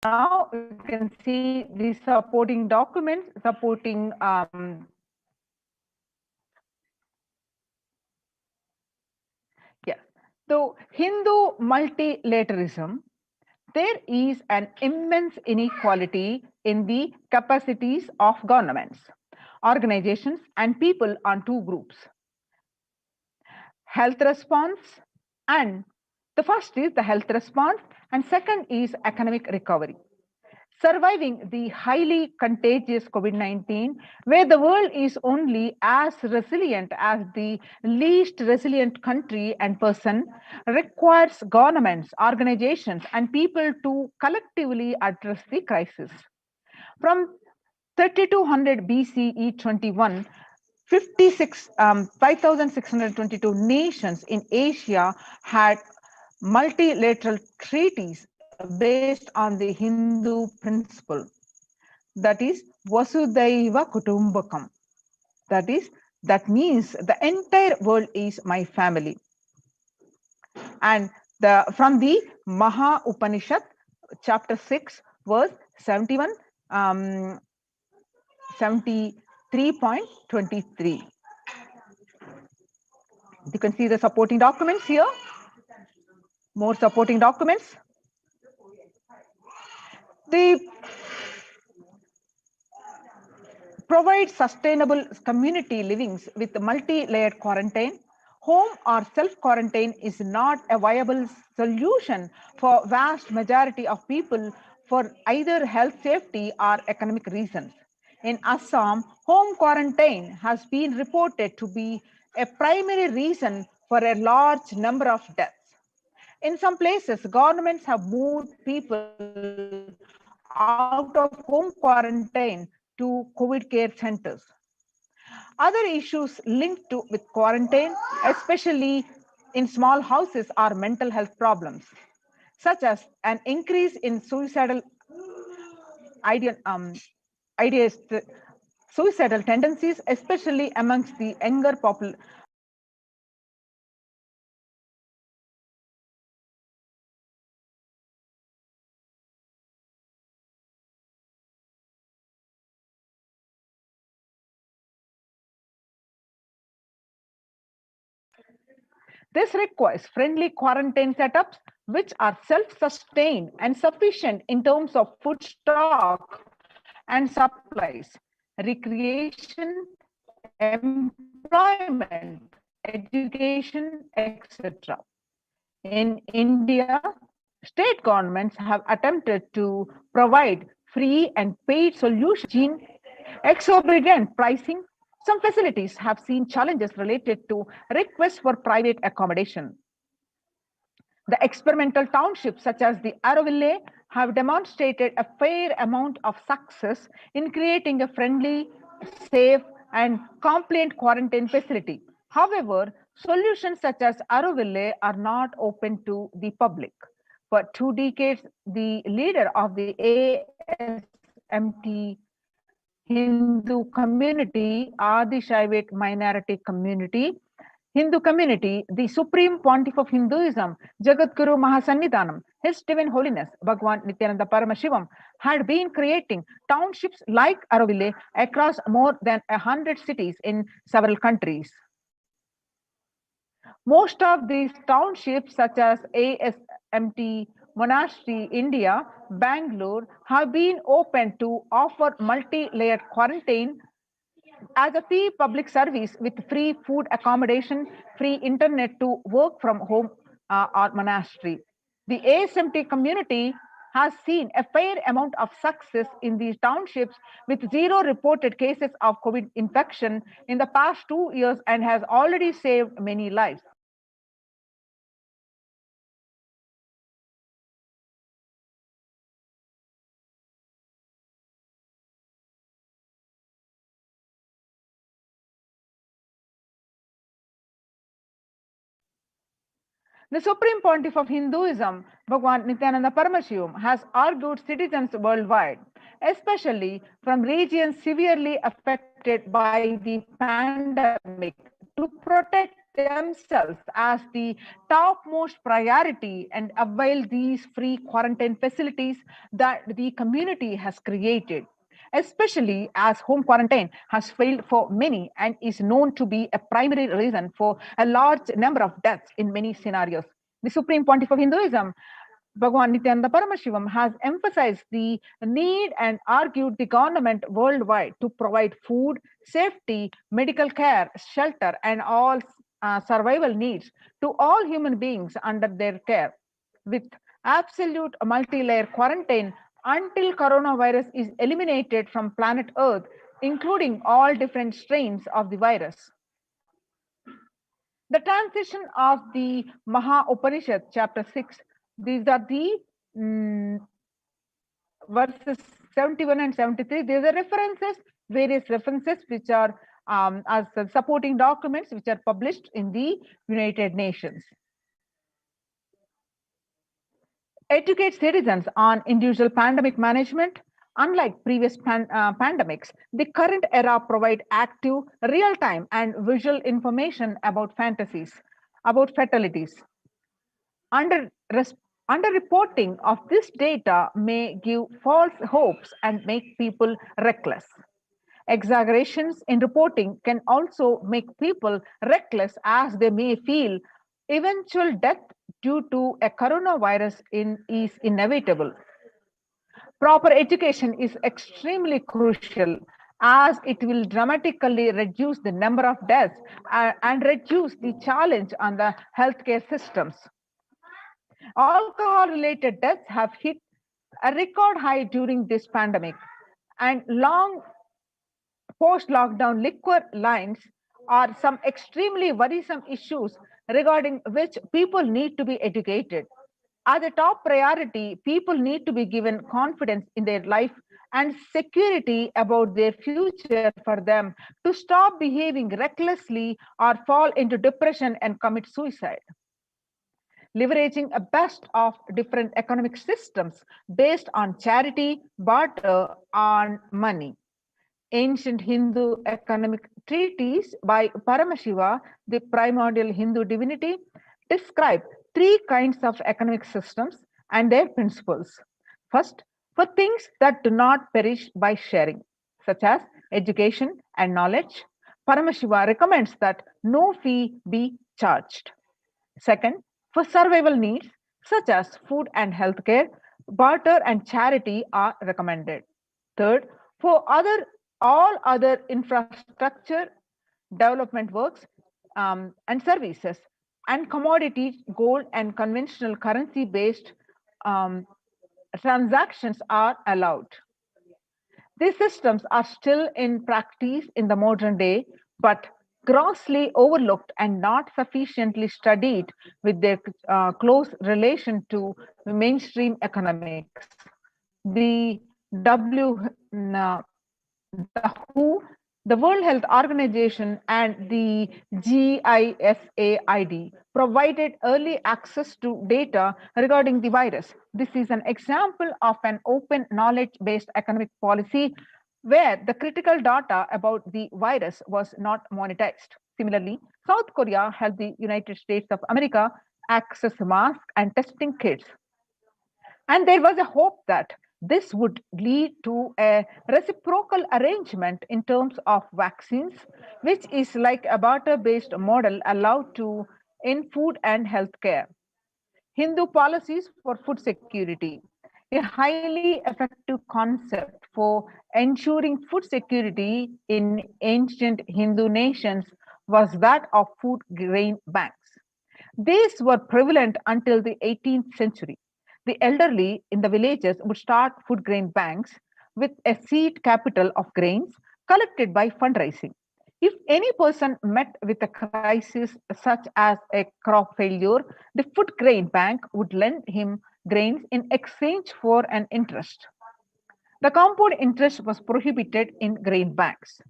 Now you can see the supporting documents supporting yes. So Hindu multilateralism, there is an immense inequality in the capacities of governments, organizations, and people on two groups. Health response, and the first is the health response, and second is economic recovery. Surviving the highly contagious COVID-19, where the world is only as resilient as the least resilient country and person, requires governments, organizations, and people to collectively address the crisis. From 3200 BCE 21, 5,622 nations in Asia had multilateral treaties based on the Hindu principle, that is Vasudhaiva Kutumbakam. That means the entire world is my family. And from the Maha Upanishad, chapter 6, verse 71, 73.23. You can see the supporting documents here. More supporting documents. They provide sustainable community livings with multi-layered quarantine. Home or self-quarantine is not a viable solution for vast majority of people for either health safety or economic reasons. In Assam, home quarantine has been reported to be a primary reason for a large number of deaths. In some places, governments have moved people out of home quarantine to COVID care centers. Other issues linked with quarantine, especially in small houses, are mental health problems, such as an increase in suicidal suicidal tendencies, especially amongst the younger population. This requires friendly quarantine setups which are self-sustained and sufficient in terms of food stock and supplies, recreation, employment, education, etc. In India, state governments have attempted to provide free and paid solutions, exorbitant pricing. Some facilities have seen challenges related to requests for private accommodation. The experimental townships, such as the Auroville, have demonstrated a fair amount of success in creating a friendly, safe, and compliant quarantine facility. However, solutions such as Auroville are not open to the public. For 2 decades, the leader of the ASMT Hindu community, Adi Shaivite minority community, Hindu community, the Supreme Pontiff of Hinduism, Jagadguru Mahasannidhanam, His Divine Holiness, Bhagwan Nithyananda Paramashivam, had been creating townships like Auroville across more than 100 cities in several countries. Most of these townships, such as ASMT Monastery, India, Bangalore, have been opened to offer multi-layered quarantine as a free public service with free food accommodation, free internet to work from home or monastery. The ASMT community has seen a fair amount of success in these townships with zero reported cases of COVID infection in the past 2 years and has already saved many lives. The Supreme Pontiff of Hinduism, Bhagwan Nithyananda Paramashivam, has argued citizens worldwide, especially from regions severely affected by the pandemic, to protect themselves as the topmost priority and avail these free quarantine facilities that the community has created, especially as home quarantine has failed for many and is known to be a primary reason for a large number of deaths in many scenarios. The Supreme Pontiff of Hinduism, Bhagwan Nithyananda Paramashivam, has emphasized the need and argued the government worldwide to provide food, safety, medical care, shelter, and all survival needs to all human beings under their care, with absolute multi-layer quarantine until coronavirus is eliminated from planet Earth, including all different strains of the virus. The transition of the Maha Upanishad, chapter 6, these are the verses 71 and 73. These are references, various references which are as supporting documents which are published in the United Nations. Educate citizens on individual pandemic management. Unlike previous pandemics, the current era provide active, real-time, and visual information about fatalities. Underreporting of this data may give false hopes and make people reckless. Exaggerations in reporting can also make people reckless as they may feel eventual death due to a coronavirus is inevitable. Proper education is extremely crucial as it will dramatically reduce the number of deaths and reduce the challenge on the healthcare systems. Alcohol-related deaths have hit a record high during this pandemic, and long post-lockdown liquor lines are some extremely worrisome issues regarding which people need to be educated. As a top priority, people need to be given confidence in their life and security about their future for them to stop behaving recklessly or fall into depression and commit suicide. Leveraging a best of different economic systems based on charity, barter, and money. Ancient Hindu economic treatise by Paramashiva, the primordial Hindu divinity, describe 3 kinds of economic systems and their principles. First, for things that do not perish by sharing, such as education and knowledge, Paramashiva recommends that no fee be charged. Second, for survival needs, such as food and healthcare, barter and charity are recommended. Third, for all other infrastructure, development works, and services, and commodities, gold and conventional currency-based transactions are allowed. These systems are still in practice in the modern day, but grossly overlooked and not sufficiently studied with their close relation to mainstream economics. The WHO, the World Health Organization, and the GISAID provided early access to data regarding the virus. This is an example of an open knowledge-based economic policy where the critical data about the virus was not monetized. Similarly, South Korea helped the United States of America access masks and testing kits. And there was a hope that this would lead to a reciprocal arrangement in terms of vaccines, which is like a barter-based model allowed to in food and healthcare. Hindu policies for food security. A highly effective concept for ensuring food security in ancient Hindu nations was that of food grain banks. These were prevalent until the 18th century. The elderly in the villages would start food grain banks with a seed capital of grains collected by fundraising. If any person met with a crisis such as a crop failure, the food grain bank would lend him grains in exchange for an interest. The compound interest was prohibited in grain banks,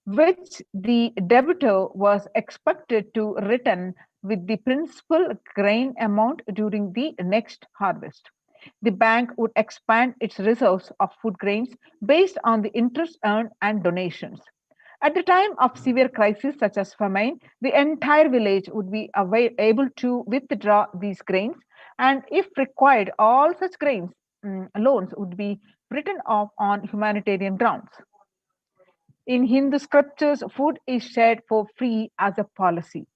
which the debtor was expected to return with the principal grain amount during the next harvest. The bank would expand its reserves of food grains based on the interest earned and donations. At the time of severe crisis such as famine, the entire village would be able to withdraw these grains, and if required, all such grains loans would be written off on humanitarian grounds. In Hindu scriptures, food is shared for free as a policy.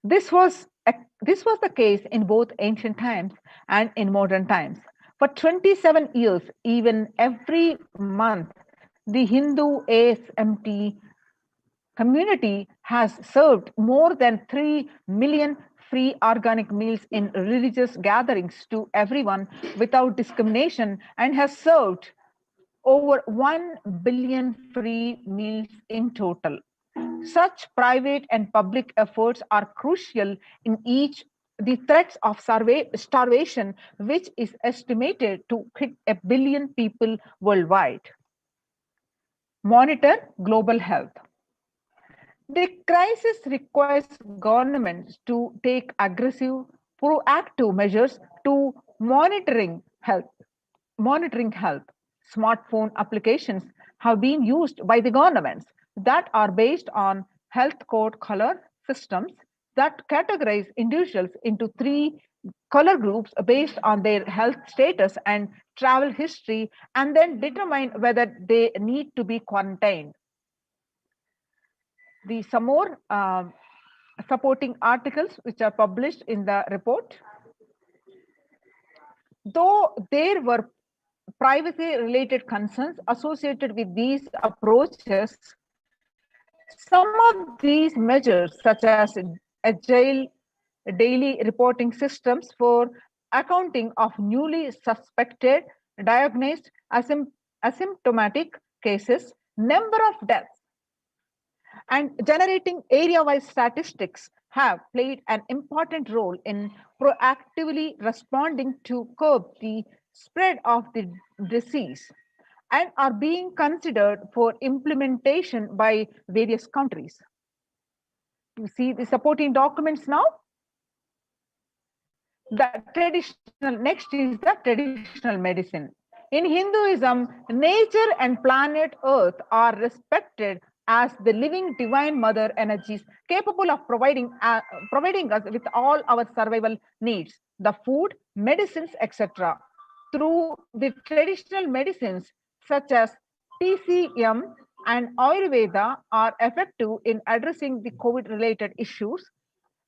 This was the case in both ancient times and in modern times. For 27 years, even every month, the Hindu ASMT community has served more than 3 million free organic meals in religious gatherings to everyone without discrimination and has served over 1 billion free meals in total. Such private and public efforts are crucial in each the threats of starvation, which is estimated to hit 1 billion people worldwide. Monitor global health. The crisis requires governments to take aggressive, proactive measures to monitoring health. Smartphone applications have been used by the governments that are based on health code color systems that categorize individuals into 3 color groups based on their health status and travel history, and then determine whether they need to be quarantined. Some more supporting articles which are published in the report. Though there were privacy-related concerns associated with these approaches, some of these measures, such as agile daily reporting systems for accounting of newly suspected, diagnosed, asymptomatic cases, number of deaths, and generating area-wise statistics have played an important role in proactively responding to curb the spread of the disease and are being considered for implementation by various countries. You see the supporting documents now. Next is the traditional medicine. In Hinduism, nature and planet Earth are respected as the living divine mother energies capable of providing us with all our survival needs, the food, medicines, etc. Through the traditional medicines such as TCM and Ayurveda are effective in addressing the COVID-related issues.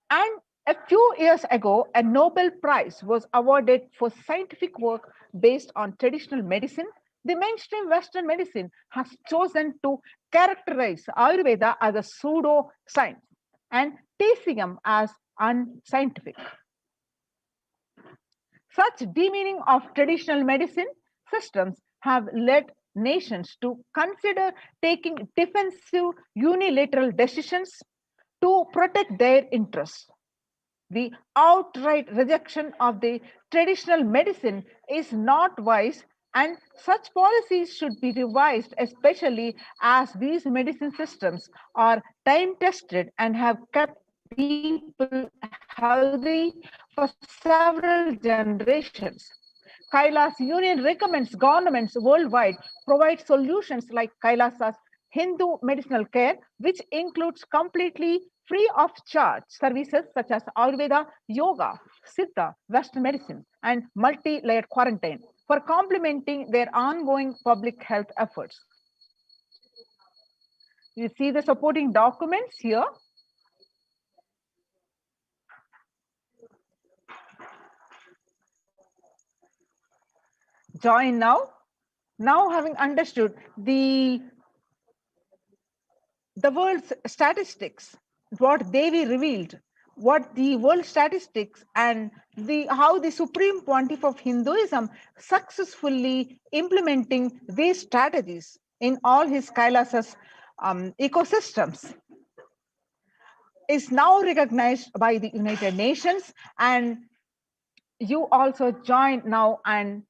And a few years ago, a Nobel Prize was awarded for scientific work based on traditional medicine. The mainstream Western medicine has chosen to characterize Ayurveda as a pseudo-science and TCM as unscientific. Such demeaning of traditional medicine systems have led nations to consider taking defensive unilateral decisions to protect their interests. The outright rejection of the traditional medicine is not wise, and such policies should be revised, especially as these medicine systems are time tested and have kept people healthy for several generations. Kailas Union recommends governments worldwide provide solutions like Kailasa's Hindu medicinal care, which includes completely free of charge services such as Ayurveda, yoga, Siddha, Western medicine, and multi-layered quarantine for complementing their ongoing public health efforts. You see the supporting documents here. Join now. Now, having understood the world's statistics, what Devi revealed, what the world statistics and how the Supreme Pontiff of Hinduism successfully implementing these strategies in all his Kailasas ecosystems is now recognized by the United Nations, and you also join now and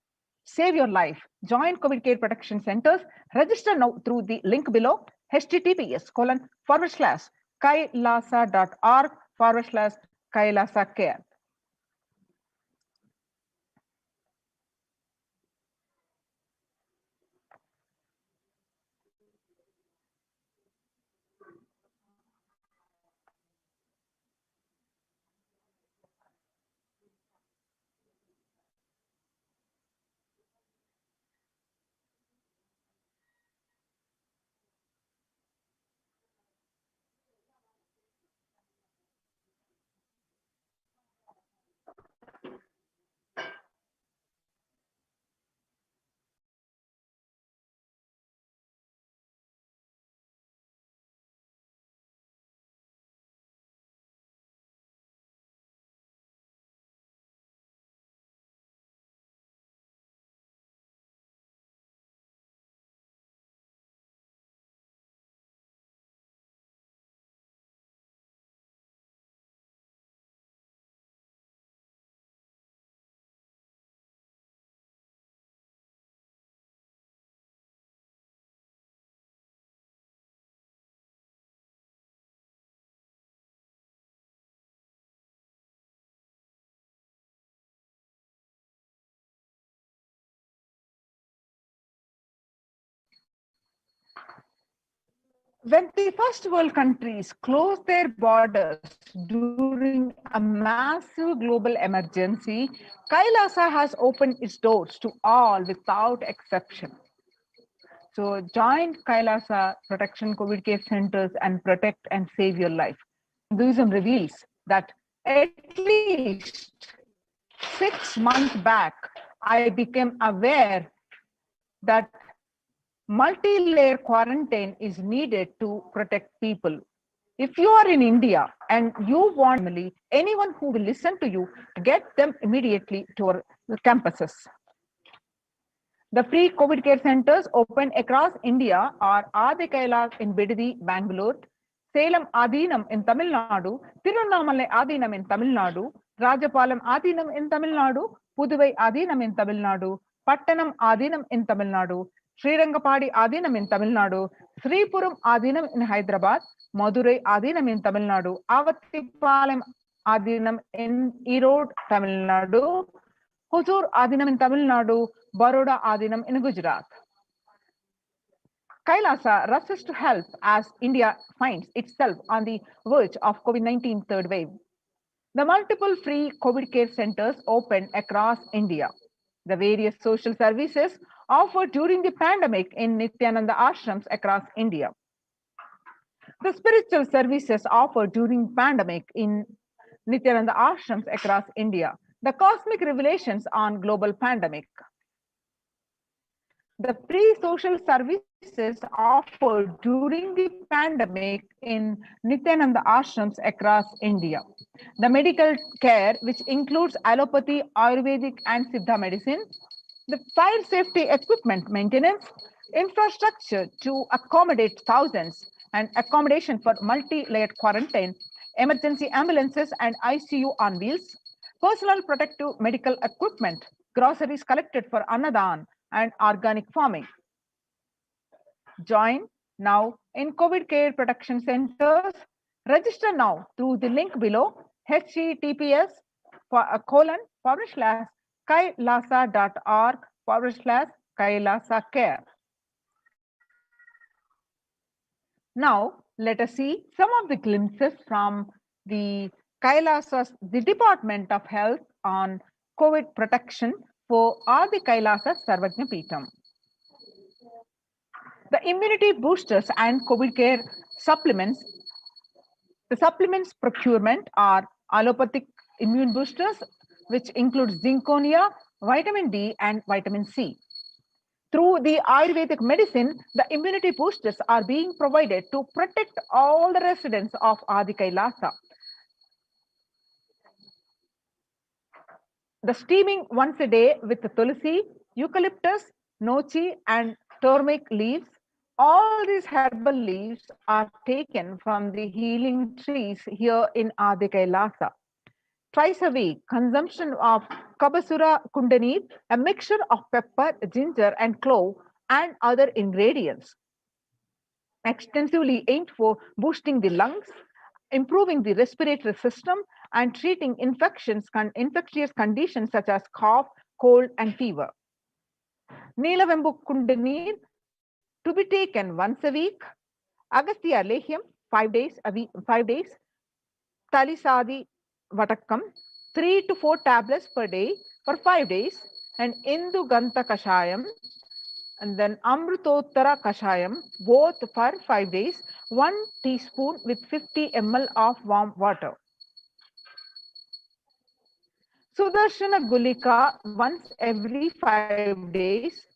save your life. Join COVID care protection centers. Register now through the link below, https://kailasa.org/Kailasa care. When the first world countries closed their borders during a massive global emergency, Kailasa has opened its doors to all without exception. So join Kailasa Protection COVID Care Centers and protect and save your life. Hinduism reveals that at least 6 months back, I became aware that multi-layer quarantine is needed to protect people. If you are in India and you want family, anyone who will listen to you, get them immediately to our campuses. The free COVID care centers open across India are Adi Kailas in Bidadi, Bangalore, Salem Adinam in Tamil Nadu, Tirunnamalai Adinam in Tamil Nadu, Rajapalam Adinam in Tamil Nadu, Puduvai Adinam in Tamil Nadu, Pattanam Adinam in Tamil Nadu, Srirangapadi Adinam in Tamil Nadu, Sripuram Adinam in Hyderabad, Madurai Adinam in Tamil Nadu, Avattipalam Adinam in Erode, Tamil Nadu, Huzur Adinam in Tamil Nadu, Baroda Adinam in Gujarat. Kailasa rushes to help as India finds itself on the verge of COVID-19 third wave. The multiple free COVID care centers open across India. The various social services offered during the pandemic in Nithyananda ashrams across India. The spiritual services offered during pandemic in Nithyananda ashrams across India. The cosmic revelations on global pandemic. The free social services offered during the pandemic in Nithyananda ashrams across India. The medical care, which includes allopathy, Ayurvedic, and Siddha medicine. The fire safety equipment maintenance, infrastructure to accommodate thousands, and accommodation for multi-layered quarantine, emergency ambulances and ICU on wheels, personal protective medical equipment, groceries collected for Annadan, and organic farming. Join now in COVID care protection centers. Register now through the link below, https://kailasa.org/Kailasa care. Now, let us see some of the glimpses from the Kailasa's, the Department of Health on COVID protection for Adi Kailasa Sarvajna Peetham. The immunity boosters and COVID care supplements. The supplements procurement are allopathic immune boosters, which include zinconia, vitamin D, and vitamin C. Through the Ayurvedic medicine, the immunity boosters are being provided to protect all the residents of Adi Kailasa. The steaming once a day with tulsi, eucalyptus, nochi, and turmeric leaves. All these herbal leaves are taken from the healing trees here in Adi Kailasa. Twice a week, consumption of Kabasura Kundanir, a mixture of pepper, ginger, and clove, and other ingredients. Extensively aimed for boosting the lungs, improving the respiratory system, and treating infectious conditions such as cough, cold, and fever. Neelavembu Kundanir to be taken once a week. Agastya Lehyam 5 days a week, 5 days. Talisadi Vatakam 3 to 4 tablets per day for 5 days, and Indu Ganta Kashayam and then Amrutottara Kashayam both for 5 days, 1 teaspoon with 50 ml of warm water. Sudarshana Gulika once every 5 days,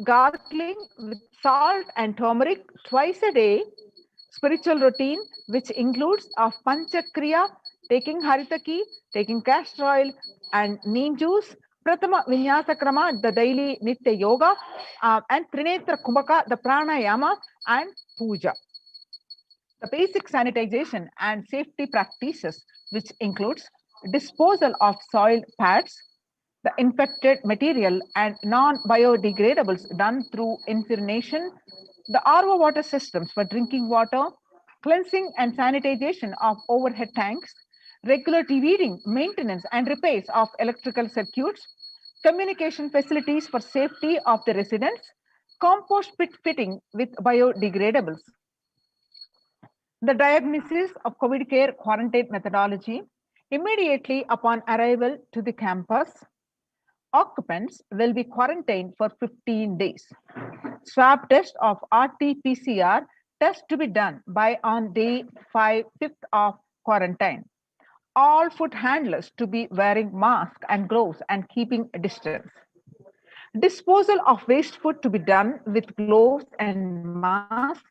gargling with salt and turmeric twice a day. Spiritual routine, which includes of Panchakriya, taking Haritaki, taking castor oil and neem juice, Pratama Vinyasa Krama, the daily Nitya Yoga, and Trinetra Kumbhaka, the Pranayama and Puja. The basic sanitization and safety practices, which includes disposal of soiled pads, the infected material and non-biodegradables done through incineration, the RO water systems for drinking water, cleansing and sanitization of overhead tanks, regular deweeding, maintenance and repairs of electrical circuits, communication facilities for safety of the residents, compost pit fitting with biodegradables. The diagnosis of COVID care quarantine methodology. Immediately upon arrival to the campus, occupants will be quarantined for 15 days. Swab test of RT-PCR test to be done by on day 5th of quarantine. All food handlers to be wearing mask and gloves and keeping a distance. Disposal of waste food to be done with gloves and mask.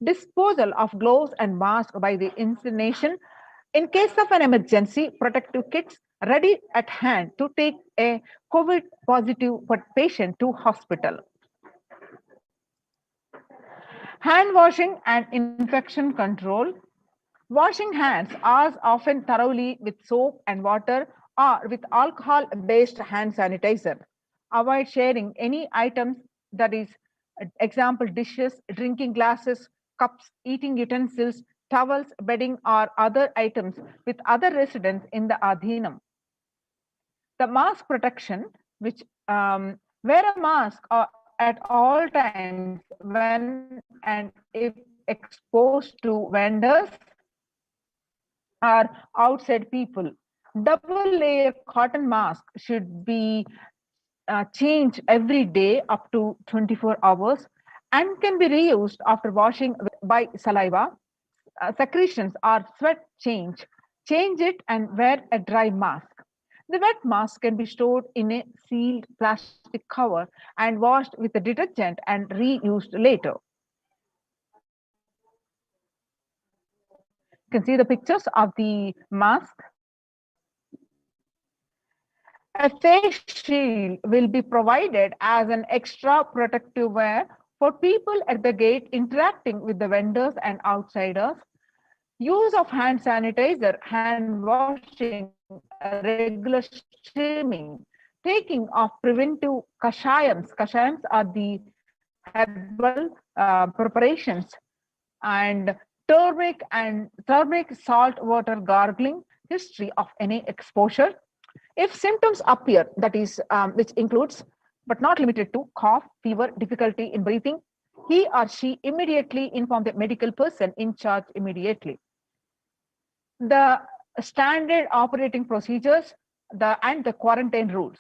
Disposal of gloves and mask by the incineration. In case of an emergency, protective kits ready at hand to take a COVID positive patient to hospital. Hand washing and infection control. Washing hands as often thoroughly with soap and water or with alcohol-based hand sanitizer. Avoid sharing any items, that is, example, dishes, drinking glasses, cups, eating utensils, towels, bedding, or other items with other residents in the Adhinam. The mask protection, which wear a mask at all times when and if exposed to vendors or outside people. Double layer cotton mask should be changed every day up to 24 hours and can be reused after washing by saliva, secretions or sweat change. Change it and wear a dry mask. The wet mask can be stored in a sealed plastic cover and washed with a detergent and reused later. You can see the pictures of the mask. A face shield will be provided as an extra protective wear for people at the gate interacting with the vendors and outsiders. Use of hand sanitizer, hand washing, regular streaming, taking of preventive kashayams. Kashayams are the herbal preparations, and turmeric salt water gargling, history of any exposure. If symptoms appear, that is, which includes but not limited to cough, fever, difficulty in breathing, he or she immediately inform the medical person in charge immediately. The standard operating procedures and the quarantine rules.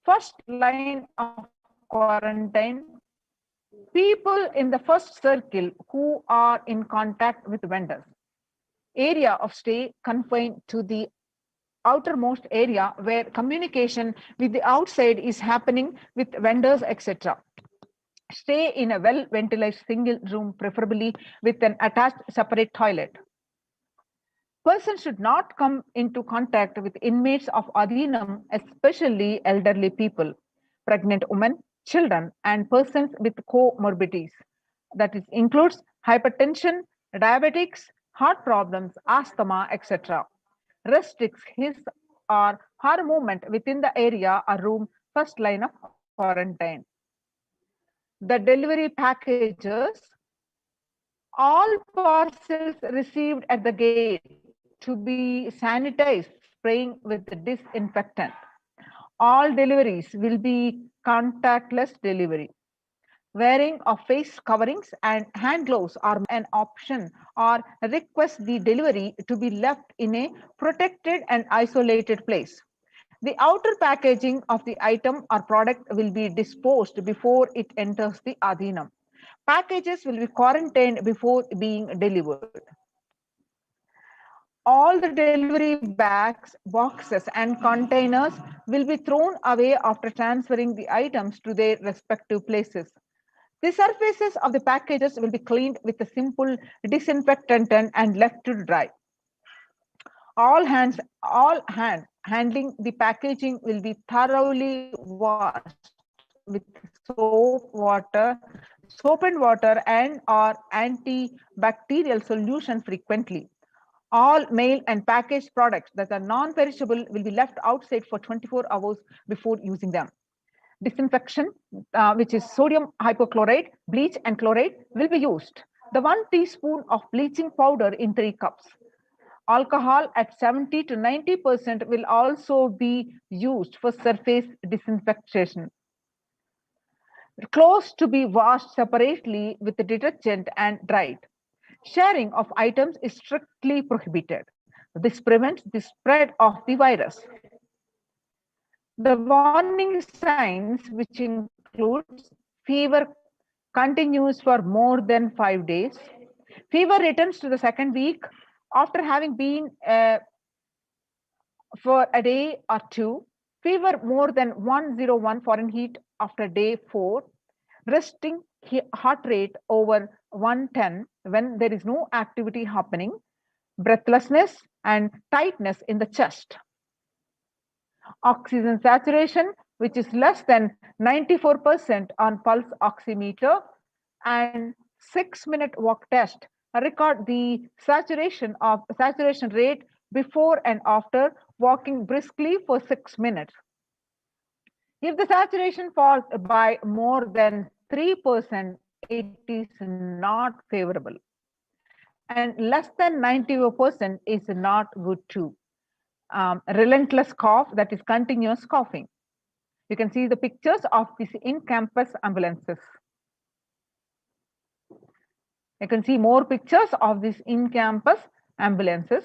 First line of quarantine, people in the first circle who are in contact with vendors. Area of stay confined to the outermost area where communication with the outside is happening with vendors, etc. Stay in a well ventilated single room, preferably with an attached separate toilet. Person should not come into contact with inmates of Adhinam, especially elderly people, pregnant women, children, and persons with comorbidities. That is, includes hypertension, diabetics, heart problems, asthma, etc. Restricts his or her movement within the area or room, first line of quarantine. The delivery packages, all parcels received at the gate to be sanitized, spraying with the disinfectant. All deliveries will be contactless delivery. Wearing of face coverings and hand gloves are an option, or request the delivery to be left in a protected and isolated place. The outer packaging of the item or product will be disposed before it enters the Adhinam. Packages will be quarantined before being delivered. All the delivery bags, boxes, and containers will be thrown away after transferring the items to their respective places. The surfaces of the packages will be cleaned with a simple disinfectant and left to dry. All hand handling the packaging will be thoroughly washed with soap and water and or antibacterial solution frequently. All mail and packaged products that are non-perishable will be left outside for 24 hours before using them. Disinfection, which is sodium hypochlorite, bleach, and chloride, will be used. The 1 teaspoon of bleaching powder in 3 cups. Alcohol at 70 to 90% will also be used for surface disinfection. Clothes to be washed separately with the detergent and dried. Sharing of items is strictly prohibited. This prevents the spread of the virus. The warning signs, which includes fever continues for more than 5 days, fever returns to the second week after having been for a day or two, fever more than 101 Fahrenheit after day 4, resting heart rate over 110 when there is no activity happening, breathlessness and tightness in the chest. Oxygen saturation, which is less than 94% on pulse oximeter, and 6-minute walk test record the saturation rate before and after walking briskly for 6 minutes. If the saturation falls by more than 3%, it is not favorable. And less than 90% is not good too. Relentless cough, that is continuous coughing. You can see the pictures of these in-campus ambulances. You can see more pictures of these in-campus ambulances.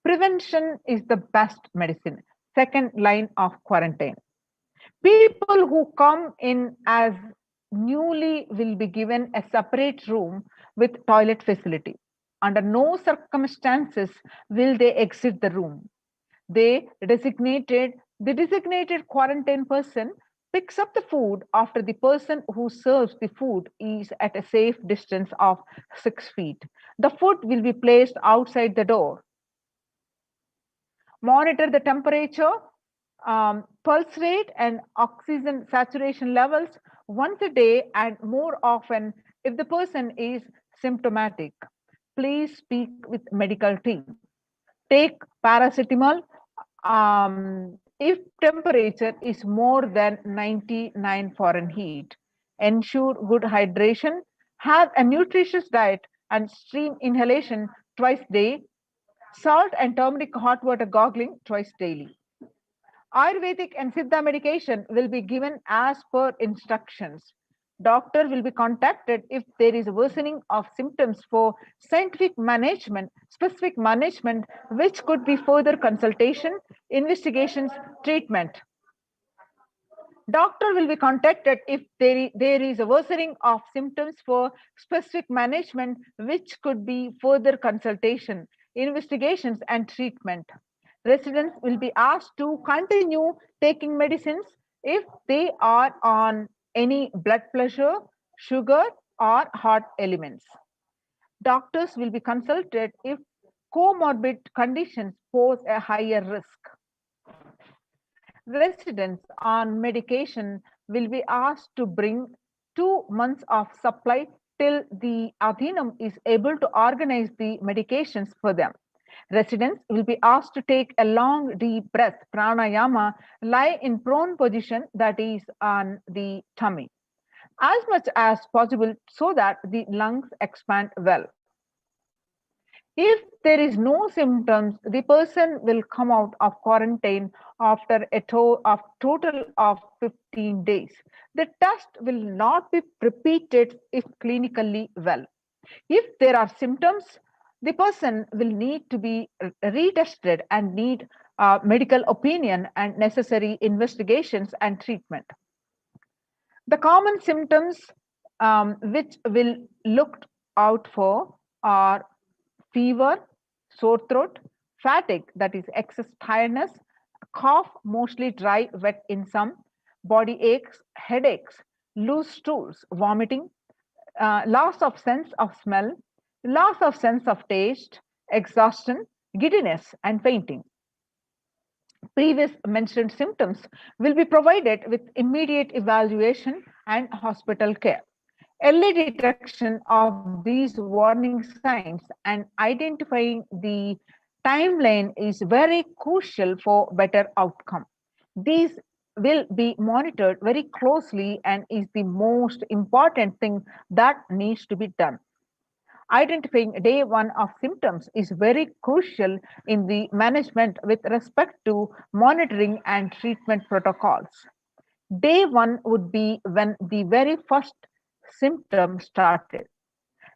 Prevention is the best medicine. Second line of quarantine. People who come in as newly will be given a separate room with toilet facility. Under no circumstances will they exit the room. The designated quarantine person picks up the food after the person who serves the food is at a safe distance of 6 feet. The food will be placed outside the door. Monitor the temperature pulse rate and oxygen saturation levels once a day and more often if the person is symptomatic. Please speak with medical team. Take paracetamol if temperature is more than 99 Fahrenheit. Ensure good hydration. Have a nutritious diet and stream inhalation twice a day. Salt and turmeric hot water gargling twice daily. Ayurvedic and Siddha medication will be given as per instructions. Doctor will be contacted if there is a worsening of symptoms for scientific management, specific management, which could be further consultation, investigations, treatment. Doctor will be contacted if there is a worsening of symptoms for specific management, which could be further consultation, investigations, and treatment. Residents will be asked to continue taking medicines if they are on any blood pressure, sugar, or heart elements. Doctors will be consulted if comorbid conditions pose a higher risk. Residents on medication will be asked to bring 2 months of supply till the Adhinam is able to organize the medications for them. Residents will be asked to take a long deep breath, pranayama, lie in prone position, that is on the tummy, as much as possible so that the lungs expand well. If there is no symptoms, the person will come out of quarantine after a total of 15 days. The test will not be repeated if clinically well. If there are symptoms, the person will need to be retested and need medical opinion and necessary investigations and treatment. The common symptoms which will look out for are fever, sore throat, fatigue, that is excess tiredness, cough, mostly dry, wet in some, body aches, headaches, loose stools, vomiting, loss of sense of smell, loss of sense of taste, exhaustion, giddiness, and fainting. Previous mentioned symptoms will be provided with immediate evaluation and hospital care. Early detection of these warning signs and identifying the timeline is very crucial for better outcome. These will be monitored very closely and is the most important thing that needs to be done. Identifying day one of symptoms is very crucial in the management with respect to monitoring and treatment protocols. Day one would be when the very first symptom started.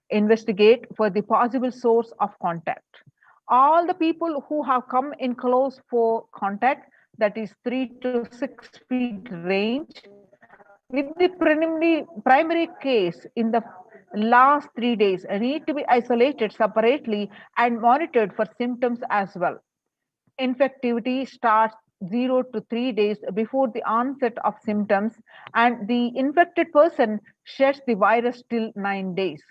Investigate for the possible source of contact. All the people who have come in close for contact, that is 3 to 6 feet range, with the primary case in the last 3 days need to be isolated separately and monitored for symptoms as well. Infectivity starts 0 to 3 days before the onset of symptoms, and the infected person sheds the virus till 9 days.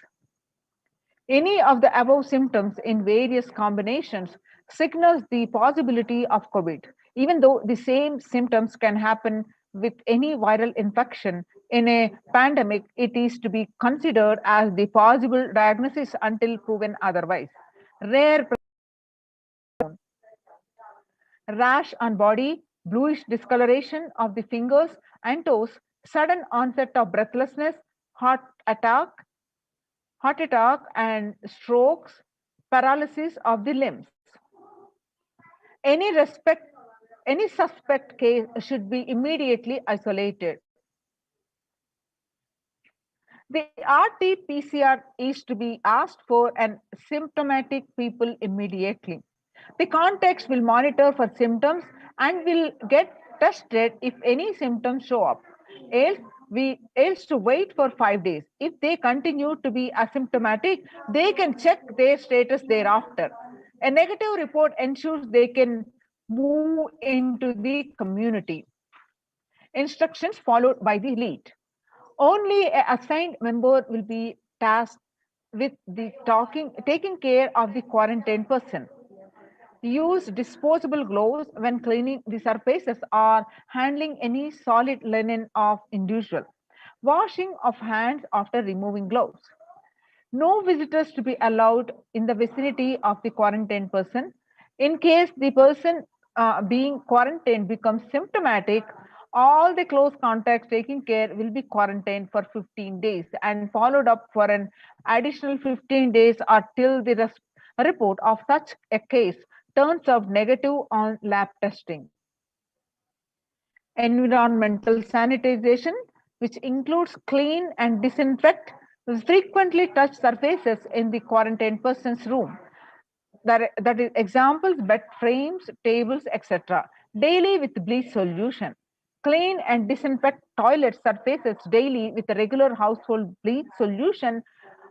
Any of the above symptoms in various combinations signals the possibility of COVID. Even though the same symptoms can happen with any viral infection in a pandemic, it is to be considered as the possible diagnosis until proven otherwise. Rare rash on body, bluish discoloration of the fingers and toes, sudden onset of breathlessness, heart attack and strokes, paralysis of the limbs. Any suspect case should be immediately isolated. The RT-PCR is to be asked for and symptomatic people immediately. The contacts will monitor for symptoms and will get tested if any symptoms show up. Else to wait for 5 days. If they continue to be asymptomatic, they can check their status thereafter. A negative report ensures they can move into the community. Instructions followed by the lead. Only an assigned member will be tasked with the taking care of the quarantined person. Use disposable gloves when cleaning the surfaces or handling any solid linen of individual. Washing of hands after removing gloves. No visitors to be allowed in the vicinity of the quarantined person. In case the person being quarantined becomes symptomatic, all the close contacts taking care will be quarantined for 15 days and followed up for an additional 15 days or till the report of such a case turns up negative on lab testing. Environmental sanitization, which includes clean and disinfect frequently touch surfaces in the quarantined person's room. That is examples, bed frames, tables, etc. Daily with bleach solution. Clean and disinfect toilet surfaces daily with a regular household bleach solution,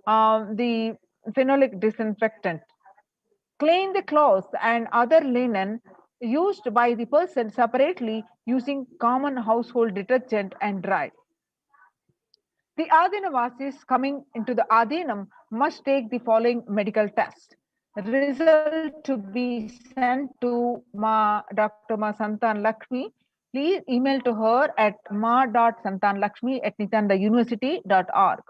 the phenolic disinfectant. Clean the clothes and other linen used by the person separately using common household detergent and dry. The Adinavasis coming into the Adinam must take the following medical test. Result to be sent to Dr. Ma Santan Lakshmi. Please email to her at ma.santanlakshmi@nityanandauniversity.org.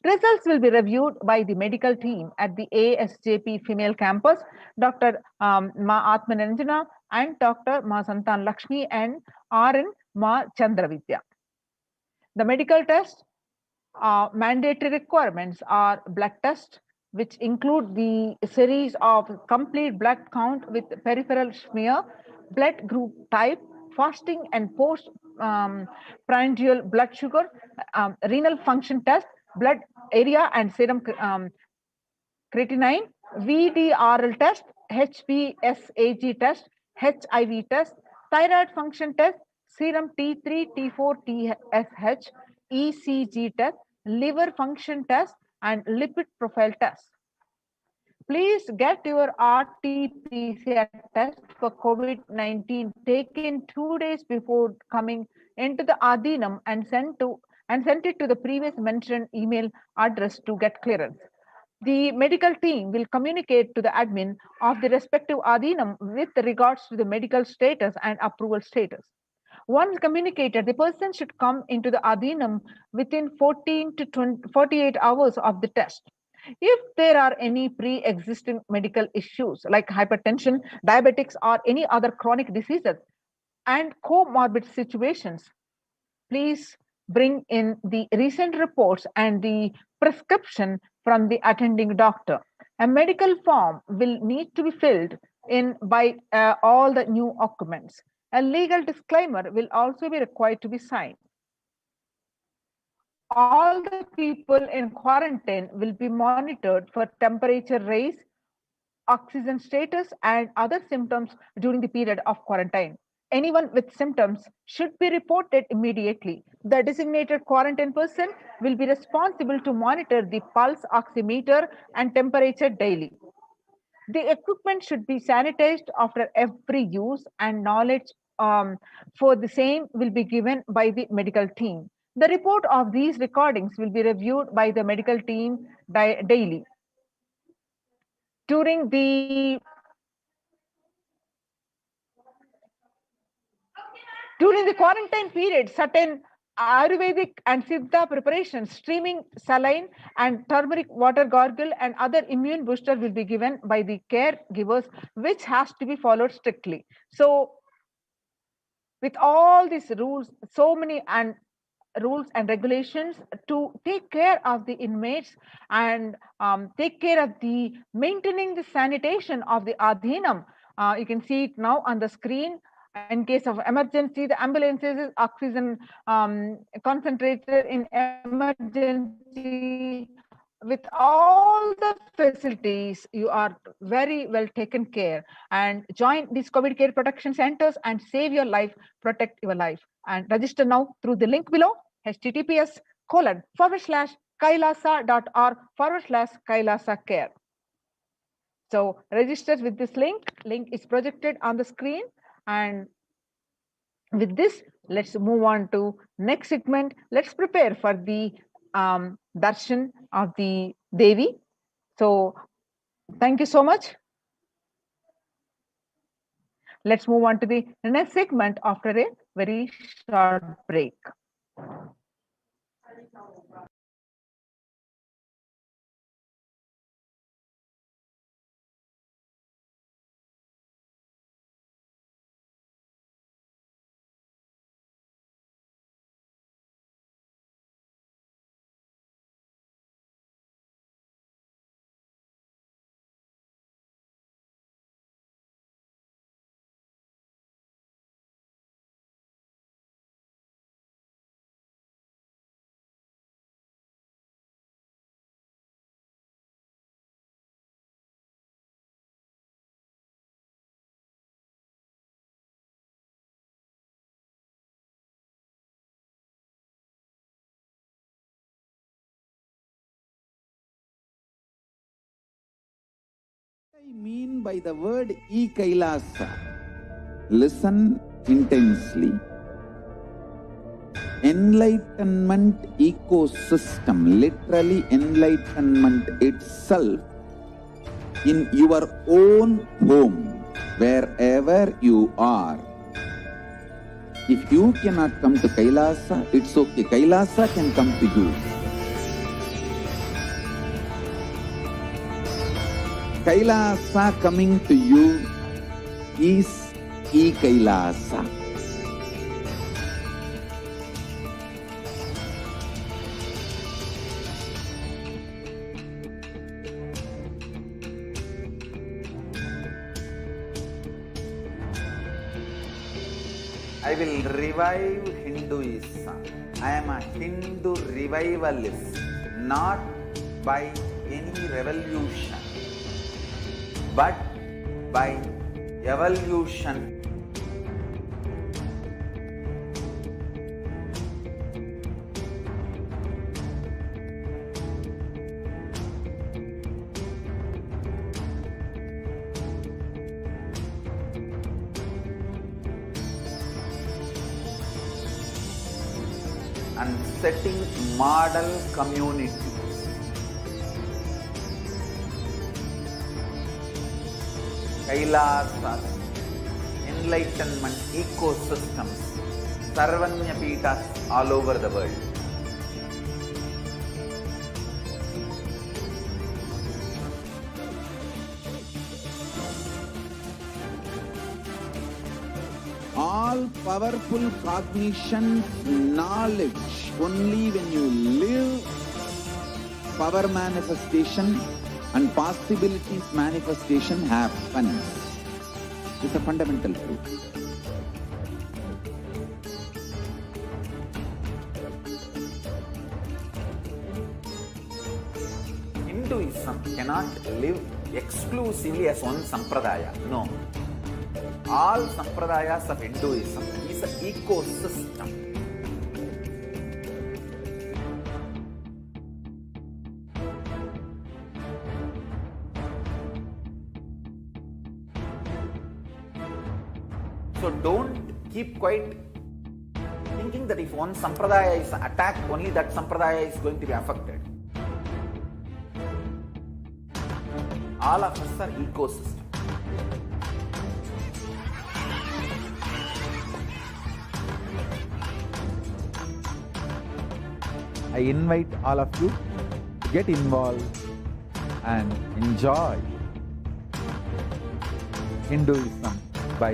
Results will be reviewed by the medical team at the ASJP female campus, Dr. Ma Atmananjana and Dr. Ma Santan Lakshmi and RN Ma Chandravidya. The medical test mandatory requirements are blood test, which include the series of complete blood count with peripheral smear, blood group type, fasting and post prandial blood sugar, renal function test, blood area and serum creatinine, VDRL test, HPSAG test, HIV test, thyroid function test, serum T3, T4, TSH, ECG test, liver function test, and lipid profile test. Please get your RT-PCR test for COVID-19 taken 2 days before coming into the Adinam and sent it to the previous mentioned email address to get clearance. The medical team will communicate to the admin of the respective Adinam with regards to the medical status and approval status. Once communicated, the person should come into the Adinam within 14 to 48 hours of the test. If there are any pre-existing medical issues like hypertension, diabetics, or any other chronic diseases and comorbid situations, please bring in the recent reports and the prescription from the attending doctor. A medical form will need to be filled in by all the new occupants. A legal disclaimer will also be required to be signed. All the people in quarantine will be monitored for temperature rise, oxygen status, and other symptoms during the period of quarantine. Anyone with symptoms should be reported immediately. The designated quarantine person will be responsible to monitor the pulse oximeter and temperature daily. The equipment should be sanitized after every use, and knowledge for the same will be given by the medical team. The report of these recordings will be reviewed by the medical team daily. During the quarantine period, certain Ayurvedic and Siddha preparations, streaming saline and turmeric water gargle and other immune booster will be given by the caregivers, which has to be followed strictly. So with all these rules, so many rules and regulations to take care of the inmates and take care of the maintaining the sanitation of the Adhinam. You can see it now on the screen. In case of emergency, the ambulances, oxygen concentrator in emergency, with all the facilities, you are very well taken care. And join these COVID care protection centers and save your life, protect your life. And register now through the link below, https://kailasa.org/Kailasa care. So register with this link. Link is projected on the screen. And with this, let's move on to next segment. Let's prepare for the darshan of the Devi. So thank you so much. Let's move on to the next segment after a very short break. What I mean by the word Kailasa, listen intensely. Enlightenment ecosystem, literally enlightenment itself, in your own home, wherever you are. If you cannot come to Kailasa, it's okay. Kailasa can come to you. Kailasa coming to you is Kailasa. I will revive Hinduism. I am a Hindu revivalist, not by any revolution, but by evolution. And setting model communities. Kailasa, enlightenment ecosystems, Sarvanya Pitas all over the world. All powerful cognition, knowledge, only when you live, power manifestation and possibilities manifestation happens. It's a fundamental truth. Hinduism cannot live exclusively as one sampradaya. No. All sampradayas of Hinduism is an ecosystem. So don't keep quiet thinking that if one sampradaya is attacked, only that sampradaya is going to be affected. All of us are ecosystem. I invite all of you to get involved and enjoy Hinduism by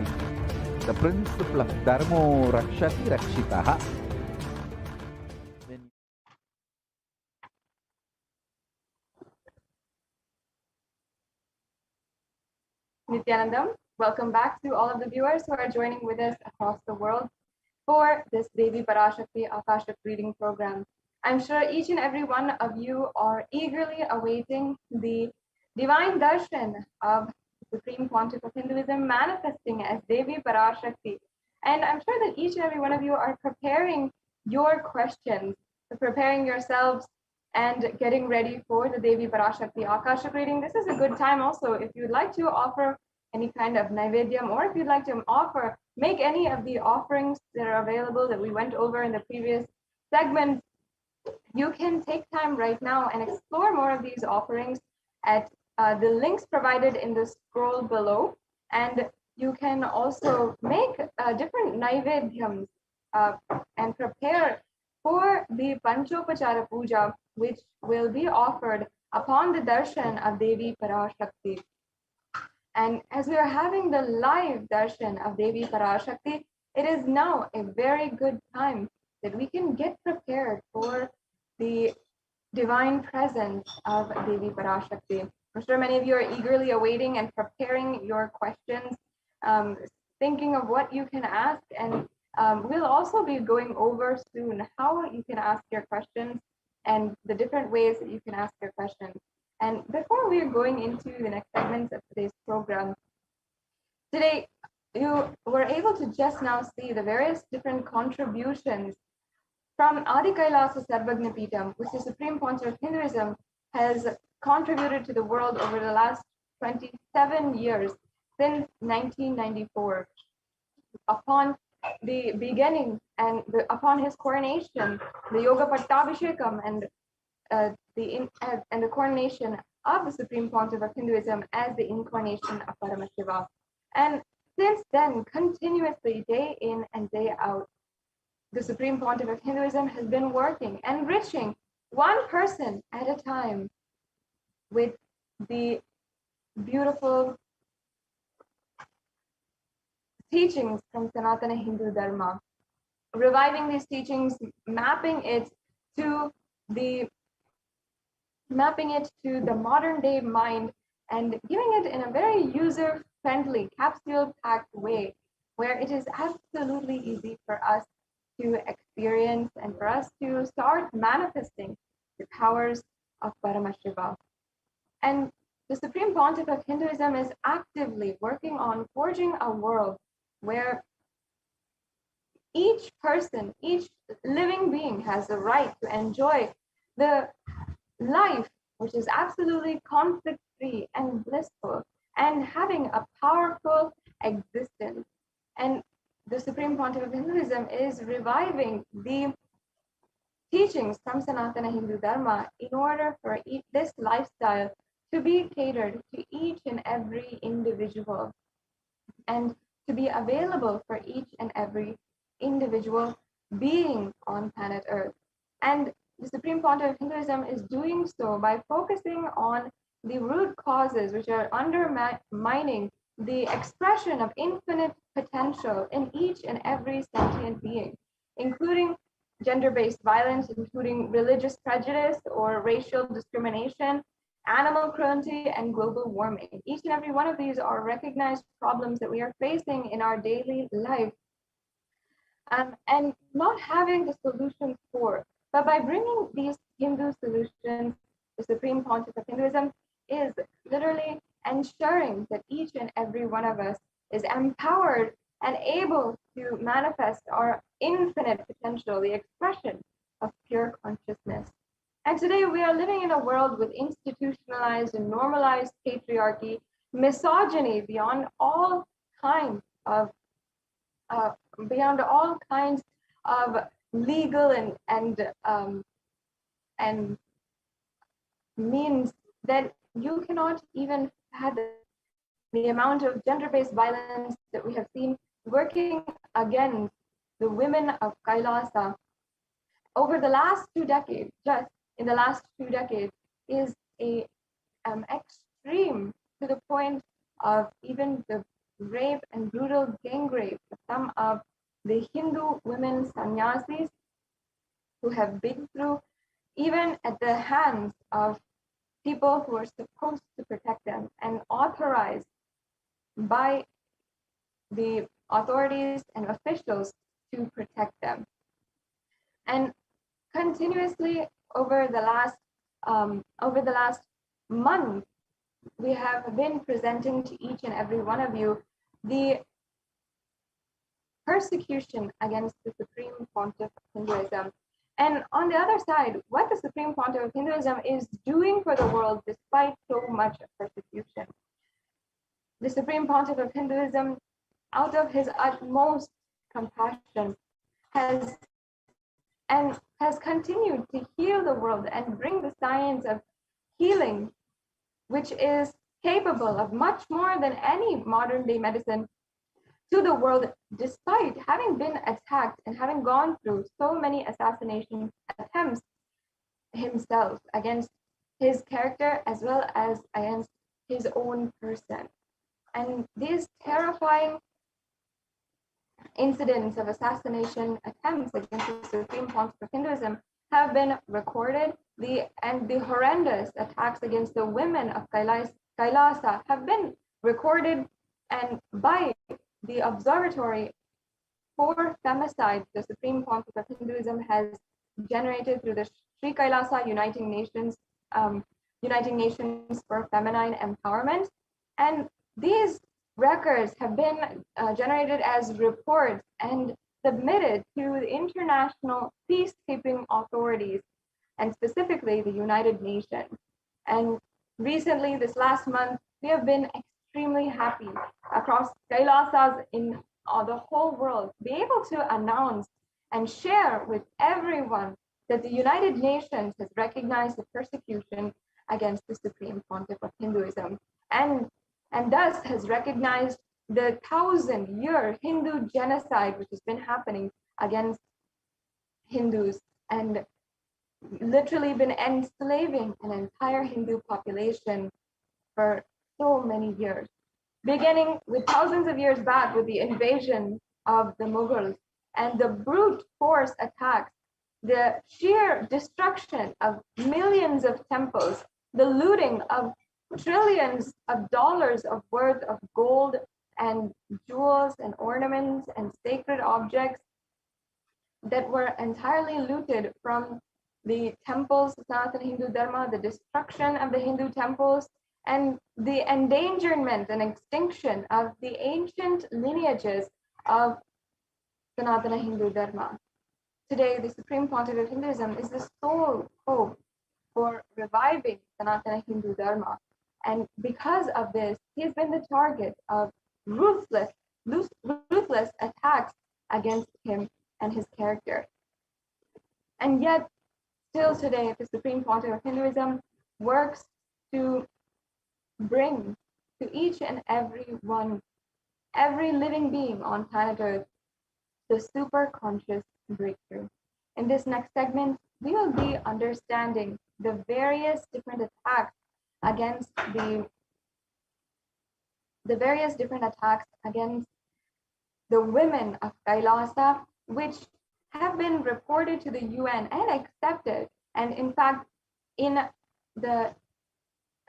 the principle of Dharmo Rakshati Rakshitaha. Nithyanandam, welcome back to all of the viewers who are joining with us across the world for this Devi Parashakti Akashic reading program. I'm sure each and every one of you are eagerly awaiting the divine darshan of the Supreme Pontiff of Hinduism manifesting as Devi Parashakti. And I'm sure that each and every one of you are preparing your questions, preparing yourselves and getting ready for the Devi Parashakti Akashic reading. This is a good time also if you'd like to offer any kind of naivedyam, or if you'd like to make any of the offerings that are available that we went over in the previous segment. You can take time right now and explore more of these offerings at the links provided in the scroll below. And you can also make different naivedhyams and prepare for the Panchopachara Puja, which will be offered upon the darshan of Devi Parashakti. And as we are having the live darshan of Devi Parashakti, it is now a very good time that we can get prepared for the divine presence of Devi Parashakti. I'm sure many of you are eagerly awaiting and preparing your questions, thinking of what you can ask. And we'll also be going over soon how you can ask your questions and the different ways that you can ask your questions. And before we are going into the next segments of today's program, today you were able to just now see the various different contributions from Adi Kailasa Sarvagna Peetham, which the Supreme Pontiff of Hinduism has contributed to the world over the last 27 years, since 1994. Upon the beginning and upon his coronation, the Yoga Pattabhishekam and the coronation of the Supreme Pontiff of Hinduism as the incarnation of Paramashiva. And since then, continuously, day in and day out, the Supreme Pontiff of Hinduism has been working, enriching one person at a time with the beautiful teachings from Sanatana Hindu Dharma, reviving these teachings, mapping it to the modern day mind, and giving it in a very user-friendly, capsule-packed way, where it is absolutely easy for us to experience and for us to start manifesting the powers of Paramashiva. And the Supreme Pontiff of Hinduism is actively working on forging a world where each person, each living being has the right to enjoy the life which is absolutely conflict-free and blissful, and having a powerful existence. And the Supreme Pontiff of Hinduism is reviving the teachings from Sanatana Hindu Dharma in order for this lifestyle to be catered to each and every individual, and to be available for each and every individual being on planet Earth. And the Supreme Pontiff of Hinduism is doing so by focusing on the root causes which are undermining the expression of infinite potential in each and every sentient being, including gender-based violence, including religious prejudice or racial discrimination, animal cruelty, and global warming. Each and every one of these are recognized problems that we are facing in our daily life, and not having the solutions for. But by bringing these Hindu solutions, the Supreme Pontiff of Hinduism is literally ensuring that each and every one of us is empowered and able to manifest our infinite potential, the expression of pure consciousness. And today we are living in a world with institutionalized and normalized patriarchy, misogyny beyond all kinds of legal and means that you cannot even fathom. The amount of gender-based violence that we have seen working against the women of Kailasa over the last 2 decades, just in the last 2 decades, is extreme, to the point of even the rape and brutal gang rape of some of the Hindu women sannyasis who have been through, even at the hands of people who are supposed to protect them and authorized by the authorities and officials to protect them. And continuously over the last month, we have been presenting to each and every one of you the persecution against the Supreme Pontiff of Hinduism. And on the other side, what the Supreme Pontiff of Hinduism is doing for the world despite so much persecution. The Supreme Pontiff of Hinduism, out of his utmost compassion, has continued to heal the world and bring the science of healing, which is capable of much more than any modern day medicine, to the world, despite having been attacked and having gone through so many assassination attempts himself against his character as well as against his own person. And these terrifying incidents of assassination attempts against the Supreme Pontiff of Hinduism have been recorded. The horrendous attacks against the women of Kailasa have been recorded, and by the Observatory for Femicide, the Supreme Pontiff of Hinduism has generated through the Sri Kailasa Uniting Nations for Feminine Empowerment. And these records have been generated as reports and submitted to the international peacekeeping authorities, and specifically the United Nations. And recently, this last month, we have been extremely happy across Kailasas in the whole world, be able to announce and share with everyone that the United Nations has recognized the persecution against the Supreme Pontiff of Hinduism, and thus has recognized the 1,000-year Hindu genocide which has been happening against Hindus, and literally been enslaving an entire Hindu population for so many years, beginning with thousands of years back with the invasion of the Mughals and the brute force attacks, the sheer destruction of millions of temples, the looting of trillions of dollars of worth of gold and jewels and ornaments and sacred objects that were entirely looted from the temples of Sanatana Hindu Dharma, the destruction of the Hindu temples, and the endangerment and extinction of the ancient lineages of Sanatana Hindu Dharma. Today, the Supreme Pontiff of Hinduism is the sole hope for reviving Sanatana Hindu Dharma. And because of this, he has been the target of ruthless attacks against him and his character. And yet, still today, the Supreme Pontiff of Hinduism works to bring to each and every one, every living being on planet Earth, the super conscious breakthrough. In this next segment, we will be understanding the various different attacks against the women of Kailasa, which have been reported to the UN and accepted. And in fact, in the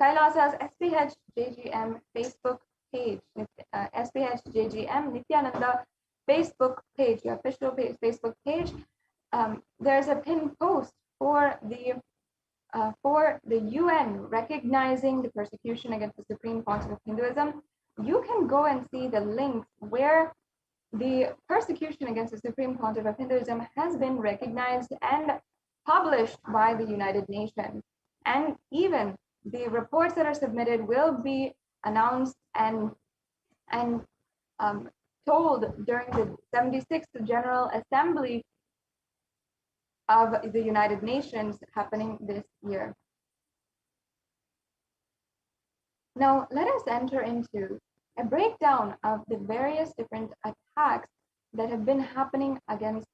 Kailasa's SPH JGM Facebook page, SPH JGM Nithyananda Facebook page, the official Facebook page, there's a pinned post for the UN recognizing the persecution against the Supreme Pontiff of Hinduism. You can go and see the links where the persecution against the Supreme Pontiff of Hinduism has been recognized and published by the United Nations. And even the reports that are submitted will be announced and told during the 76th General Assembly of the United Nations happening this year. Now, let us enter into a breakdown of the various different attacks that have been happening against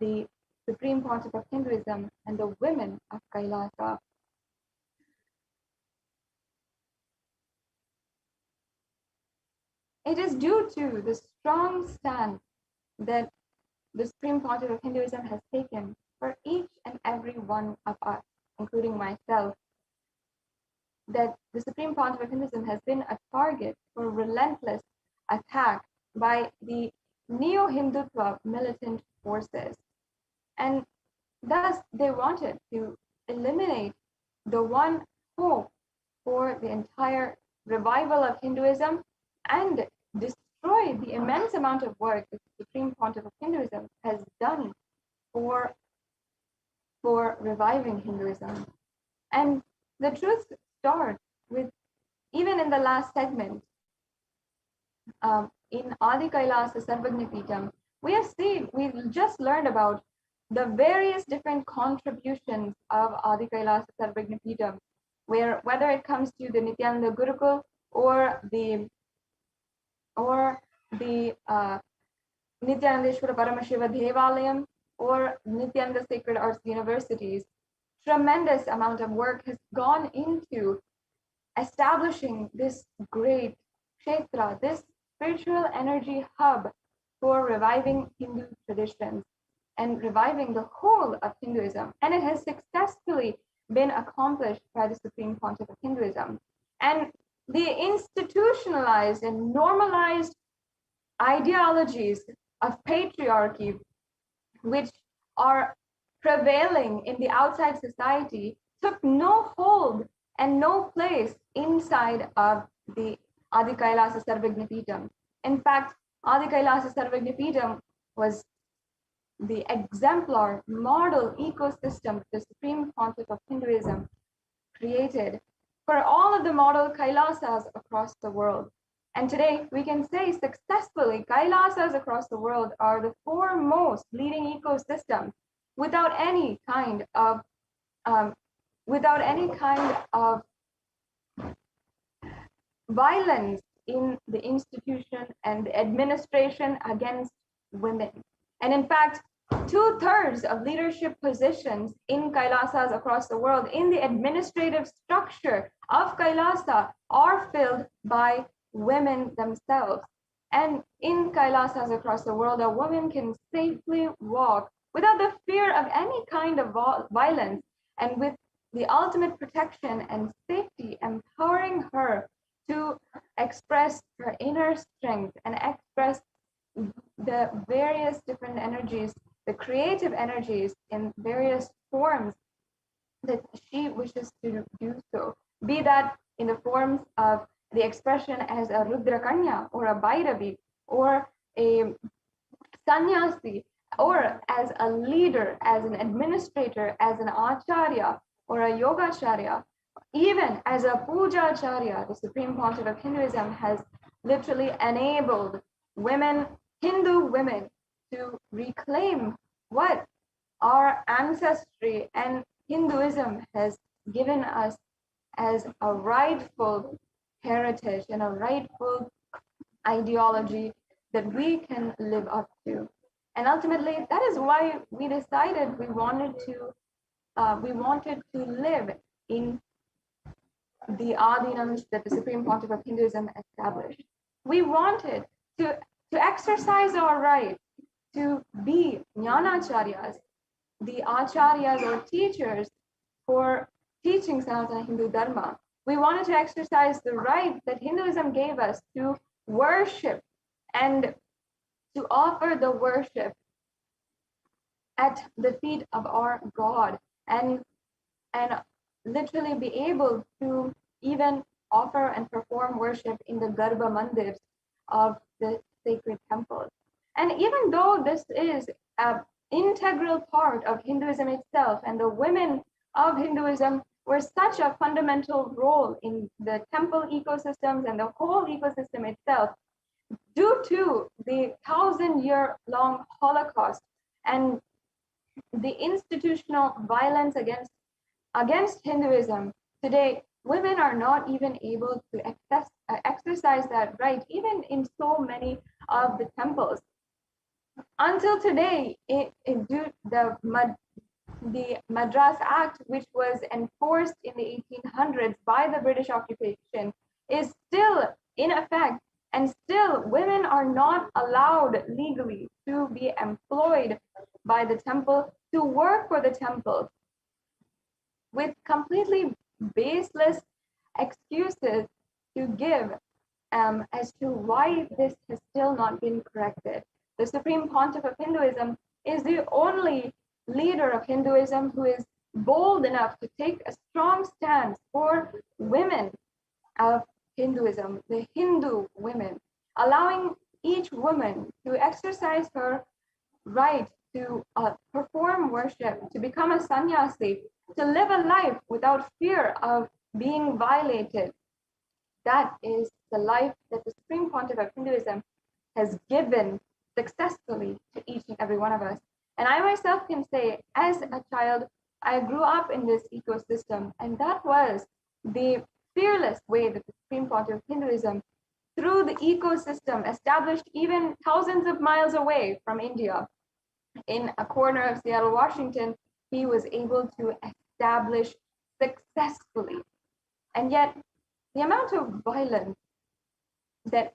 the Supreme Pontiff of Hinduism and the women of Kailasa. It is due to the strong stand that the Supreme Pontiff of Hinduism has taken for each and every one of us, including myself, that the Supreme Pontiff of Hinduism has been a target for relentless attack by the neo-Hindutva militant forces. And thus they wanted to eliminate the one hope for the entire revival of Hinduism and destroy the immense amount of work that the Supreme Pontiff of Hinduism has done for reviving Hinduism. And the truth starts with, even in the last segment, in Adi Kailasa Sarvagnipitam, we've just learned about the various different contributions of Adi Kailasa Sarvagnipitam, whether it comes to the Nithyananda Gurukul or the Nithyanandeshwara Paramashiva Devalayam or Nityananda Sacred Arts Universities, tremendous amount of work has gone into establishing this great kshetra, this spiritual energy hub for reviving Hindu traditions and reviving the whole of Hinduism. And it has successfully been accomplished by the Supreme Pontiff of Hinduism. And the institutionalized and normalized ideologies of patriarchy, which are prevailing in the outside society, took no hold and no place inside of the Adi Kailasa Sarvagnapitam. In fact, Adi Kailasa Sarvagnapitam was the exemplar model ecosystem the Supreme Pontiff of Hinduism created for all of the model Kailasas across the world. And today we can say successfully Kailasas across the world are the foremost leading ecosystems without any kind of violence in the institution and the administration against women. And in fact, 2/3 of leadership positions in Kailasas across the world in the administrative structure of Kailasa are filled by women themselves. And in Kailasas across the world, a woman can safely walk without the fear of any kind of violence, and with the ultimate protection and safety empowering her to express her inner strength and express the various different energies, the creative energies in various forms that she wishes to do so, be that in the forms of the expression as a Rudra Kanya or a Bhairavi or a sannyasi, or as a leader, as an administrator, as an acharya or a yogacharya, even as a puja-acharya. The Supreme Pontiff of Hinduism has literally enabled women, Hindu women, to reclaim what our ancestry and Hinduism has given us as a rightful heritage and a rightful ideology that we can live up to. And ultimately, that is why we decided we wanted to live in the Adinams that the Supreme Pontiff of Hinduism established. We wanted to exercise our right to be Jnanacharyas, the acharyas or teachers for teaching Sanatana Hindu Dharma. We wanted to exercise the right that Hinduism gave us to worship and to offer the worship at the feet of our God, and literally be able to even offer and perform worship in the Garbha Mandirs of the sacred temples. And even though this is an integral part of Hinduism itself, and the women of Hinduism were such a fundamental role in the temple ecosystems and the whole ecosystem itself, due to the 1,000-year-long Holocaust and the institutional violence against Hinduism, today women are not even able to exercise that right, even in so many of the temples. Until today, the Madras Act, which was enforced in the 1800s by the British occupation, is still in effect, and still women are not allowed legally to be employed by the temple, to work for the temple, with completely baseless excuses to give as to why this has still not been corrected. The Supreme Pontiff of Hinduism is the only leader of Hinduism who is bold enough to take a strong stance for women of Hinduism, the Hindu women, allowing each woman to exercise her right to perform worship, to become a sannyasi, to live a life without fear of being violated. That is the life that the Supreme Pontiff of Hinduism has given successfully to each and every one of us. And I myself can say, as a child, I grew up in this ecosystem, and that was the fearless way that the Supreme Pontiff of Hinduism through the ecosystem established even thousands of miles away from India. In a corner of Seattle, Washington, he was able to establish successfully. And yet, the amount of violence that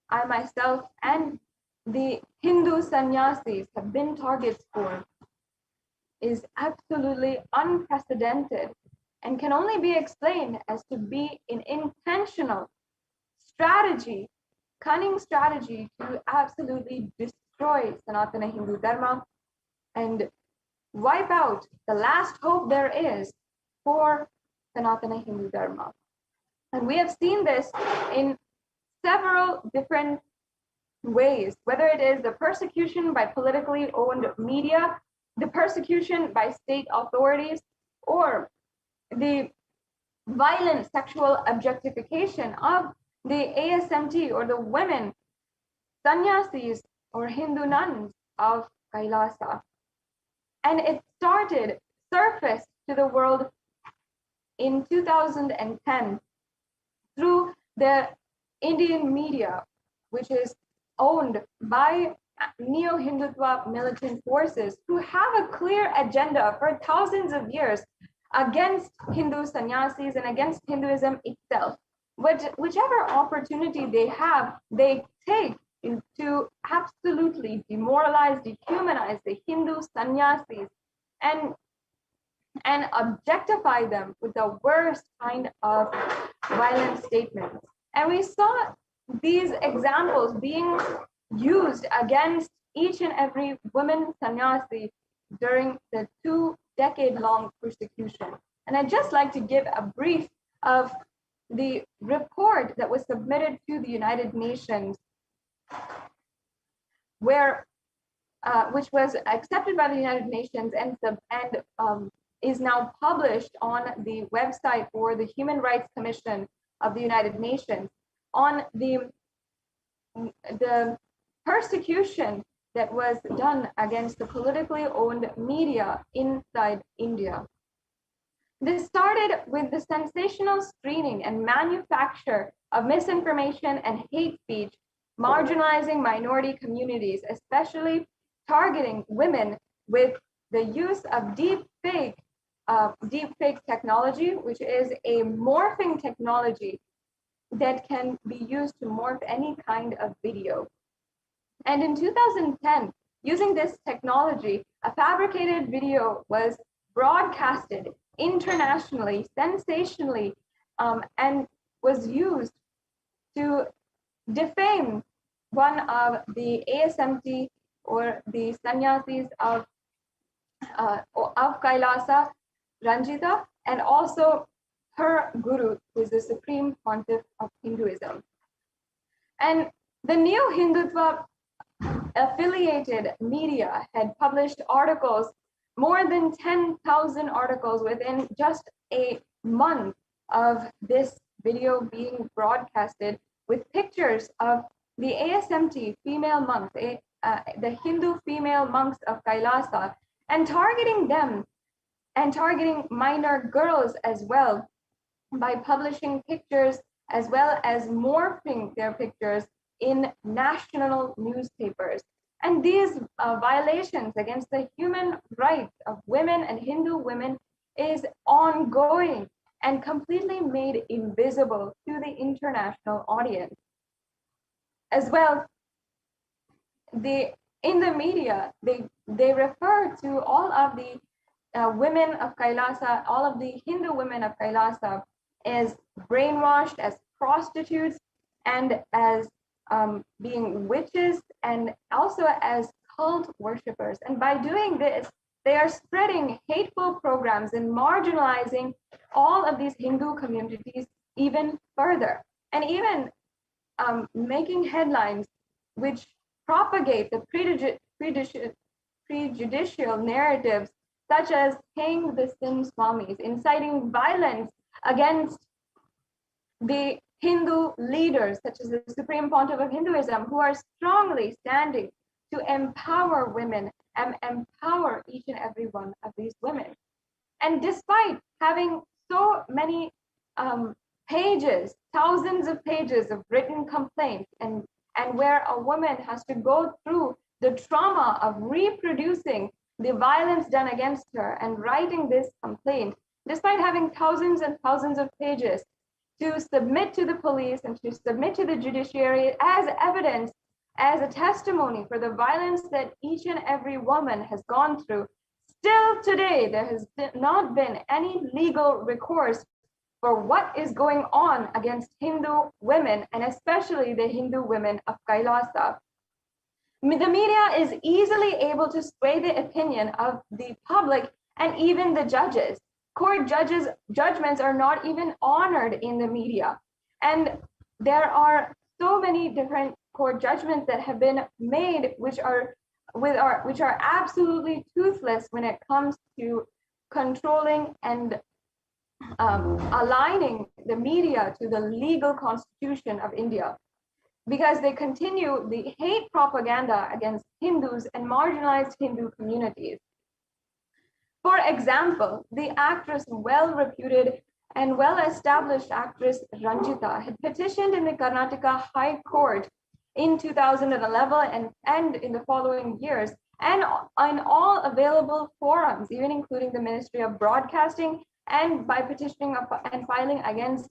I myself and the Hindu sannyasis have been targets for is absolutely unprecedented and can only be explained as to be an intentional strategy, cunning strategy to absolutely destroy Sanatana Hindu Dharma and wipe out the last hope there is for Sanatana Hindu Dharma. And we have seen this in several different ways, whether it is the persecution by politically owned media, the persecution by state authorities, or the violent sexual objectification of the ASMT or the women sannyasis or Hindu nuns of Kailasa. And it surfaced to the world in 2010 through the Indian media, which is owned by neo-Hindutva militant forces who have a clear agenda for thousands of years against Hindu sannyasis and against Hinduism itself. Whichever opportunity they have, they take to absolutely demoralize, dehumanize the Hindu sannyasis and objectify them with the worst kind of violent statements. And we saw these examples being used against each and every woman sannyasi during the 2-decade-long persecution. And I'd just like to give a brief of the report that was submitted to the United Nations, which was accepted by the United Nations and is now published on the website for the Human Rights Commission of the United Nations on the persecution that was done against the politically owned media inside India. This started with the sensational screening and manufacture of misinformation and hate speech, marginalizing minority communities, especially targeting women with the use of deepfake technology, which is a morphing technology that can be used to morph any kind of video. And in 2010, using this technology, a fabricated video was broadcasted internationally, sensationally, and was used to defame one of the ASMT or the sannyasis of Kailasa, Ranjita, and also her guru, who is the supreme pontiff of Hinduism. And the New Hindutva affiliated media had published articles, more than 10,000 articles within just a month of this video being broadcasted, with pictures of the ASMT female monks, the Hindu female monks of Kailasa, and targeting them and targeting minor girls as well by publishing pictures as well as morphing their pictures in national newspapers. And these violations against the human rights of women and Hindu women is ongoing and completely made invisible to the international audience. As well, in the media, they refer to all of the women of Kailasa, all of the Hindu women of Kailasa as brainwashed, as prostitutes, and as being witches, and also as cult worshippers. And by doing this, they are spreading hateful programs and marginalizing all of these Hindu communities even further, and even making headlines which propagate the prejudicial narratives, such as Hang the Sin Swamis, inciting violence against the Hindu leaders, such as the Supreme Pontiff of Hinduism, who are strongly standing to empower women and empower each and every one of these women. And despite having so many pages, thousands of pages of written complaints, and where a woman has to go through the trauma of reproducing the violence done against her and writing this complaint, despite having thousands and thousands of pages to submit to the police and to submit to the judiciary as evidence, as a testimony for the violence that each and every woman has gone through. Still today, there has not been any legal recourse for what is going on against Hindu women, and especially the Hindu women of Kailasa. The media is easily able to sway the opinion of the public and even the judges. Court judgments are not even honored in the media. And there are so many different court judgments that have been made which are absolutely toothless when it comes to controlling and aligning the media to the legal constitution of India, because they continue the hate propaganda against Hindus and marginalized Hindu communities. For example, the actress, well-reputed and well-established actress Ranjita, had petitioned in the Karnataka High Court in 2011 and in the following years, and in all available forums, even including the Ministry of Broadcasting, and by petitioning and filing against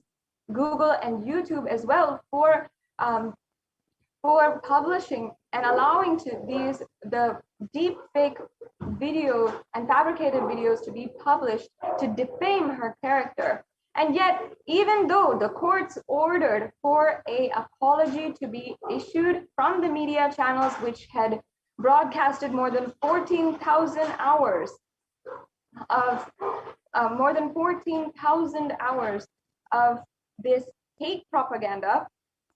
Google and YouTube as well for publishing and allowing the deep fake video and fabricated videos to be published to defame her character. And yet, even though the courts ordered for an apology to be issued from the media channels which had broadcasted more than 14,000 hours of this hate propaganda,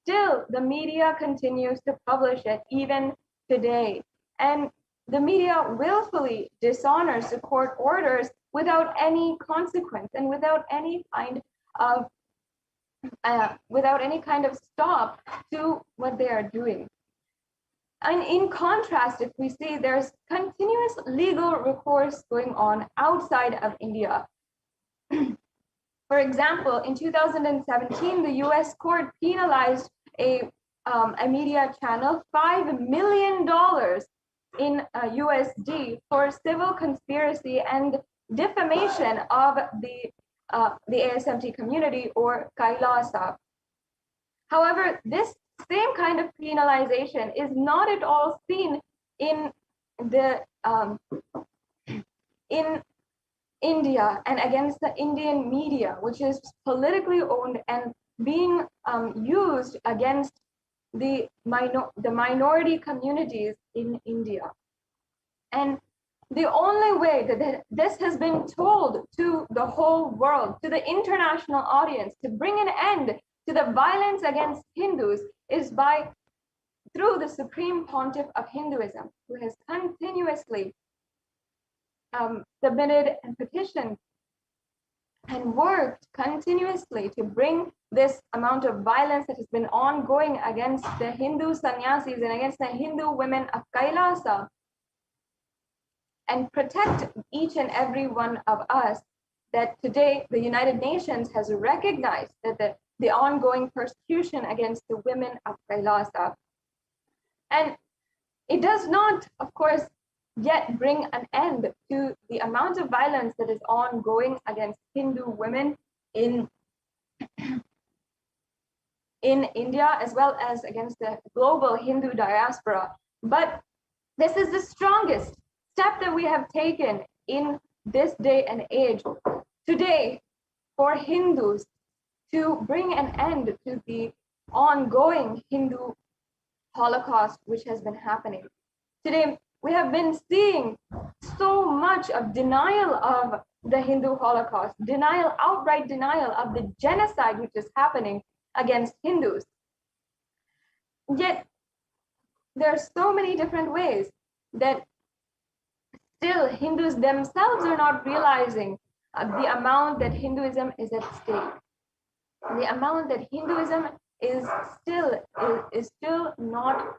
still the media continues to publish it even today. And the media willfully dishonors the court orders without any consequence and without any kind of stop to what they are doing. And in contrast, if we see there's continuous legal recourse going on outside of India. For example, in 2017, the US court penalized a media channel $5 million in USD for civil conspiracy and defamation of the ASMT community or Kailasa. However, this same kind of penalization is not at all seen in India and against the Indian media, which is politically owned and being used against the minority communities in India. And the only way that this has been told to the whole world, to the international audience, to bring an end to the violence against Hindus is through the Supreme Pontiff of Hinduism, who has continuously submitted and petitioned and worked continuously to bring this amount of violence that has been ongoing against the Hindu sannyasis and against the Hindu women of Kailasa, and protect each and every one of us, that today the United Nations has recognized that the ongoing persecution against the women of Kailasa. And it does not, of course, yet bring an end to the amount of violence that is ongoing against Hindu women in India, as well as against the global Hindu diaspora. But this is the strongest step that we have taken in this day and age today for Hindus to bring an end to the ongoing Hindu Holocaust which has been happening. Today, we have been seeing so much of denial of the Hindu Holocaust, outright denial of the genocide which is happening against Hindus. Yet, there are so many different ways that still Hindus themselves are not realizing the amount that Hinduism is at stake. The amount that Hinduism is still not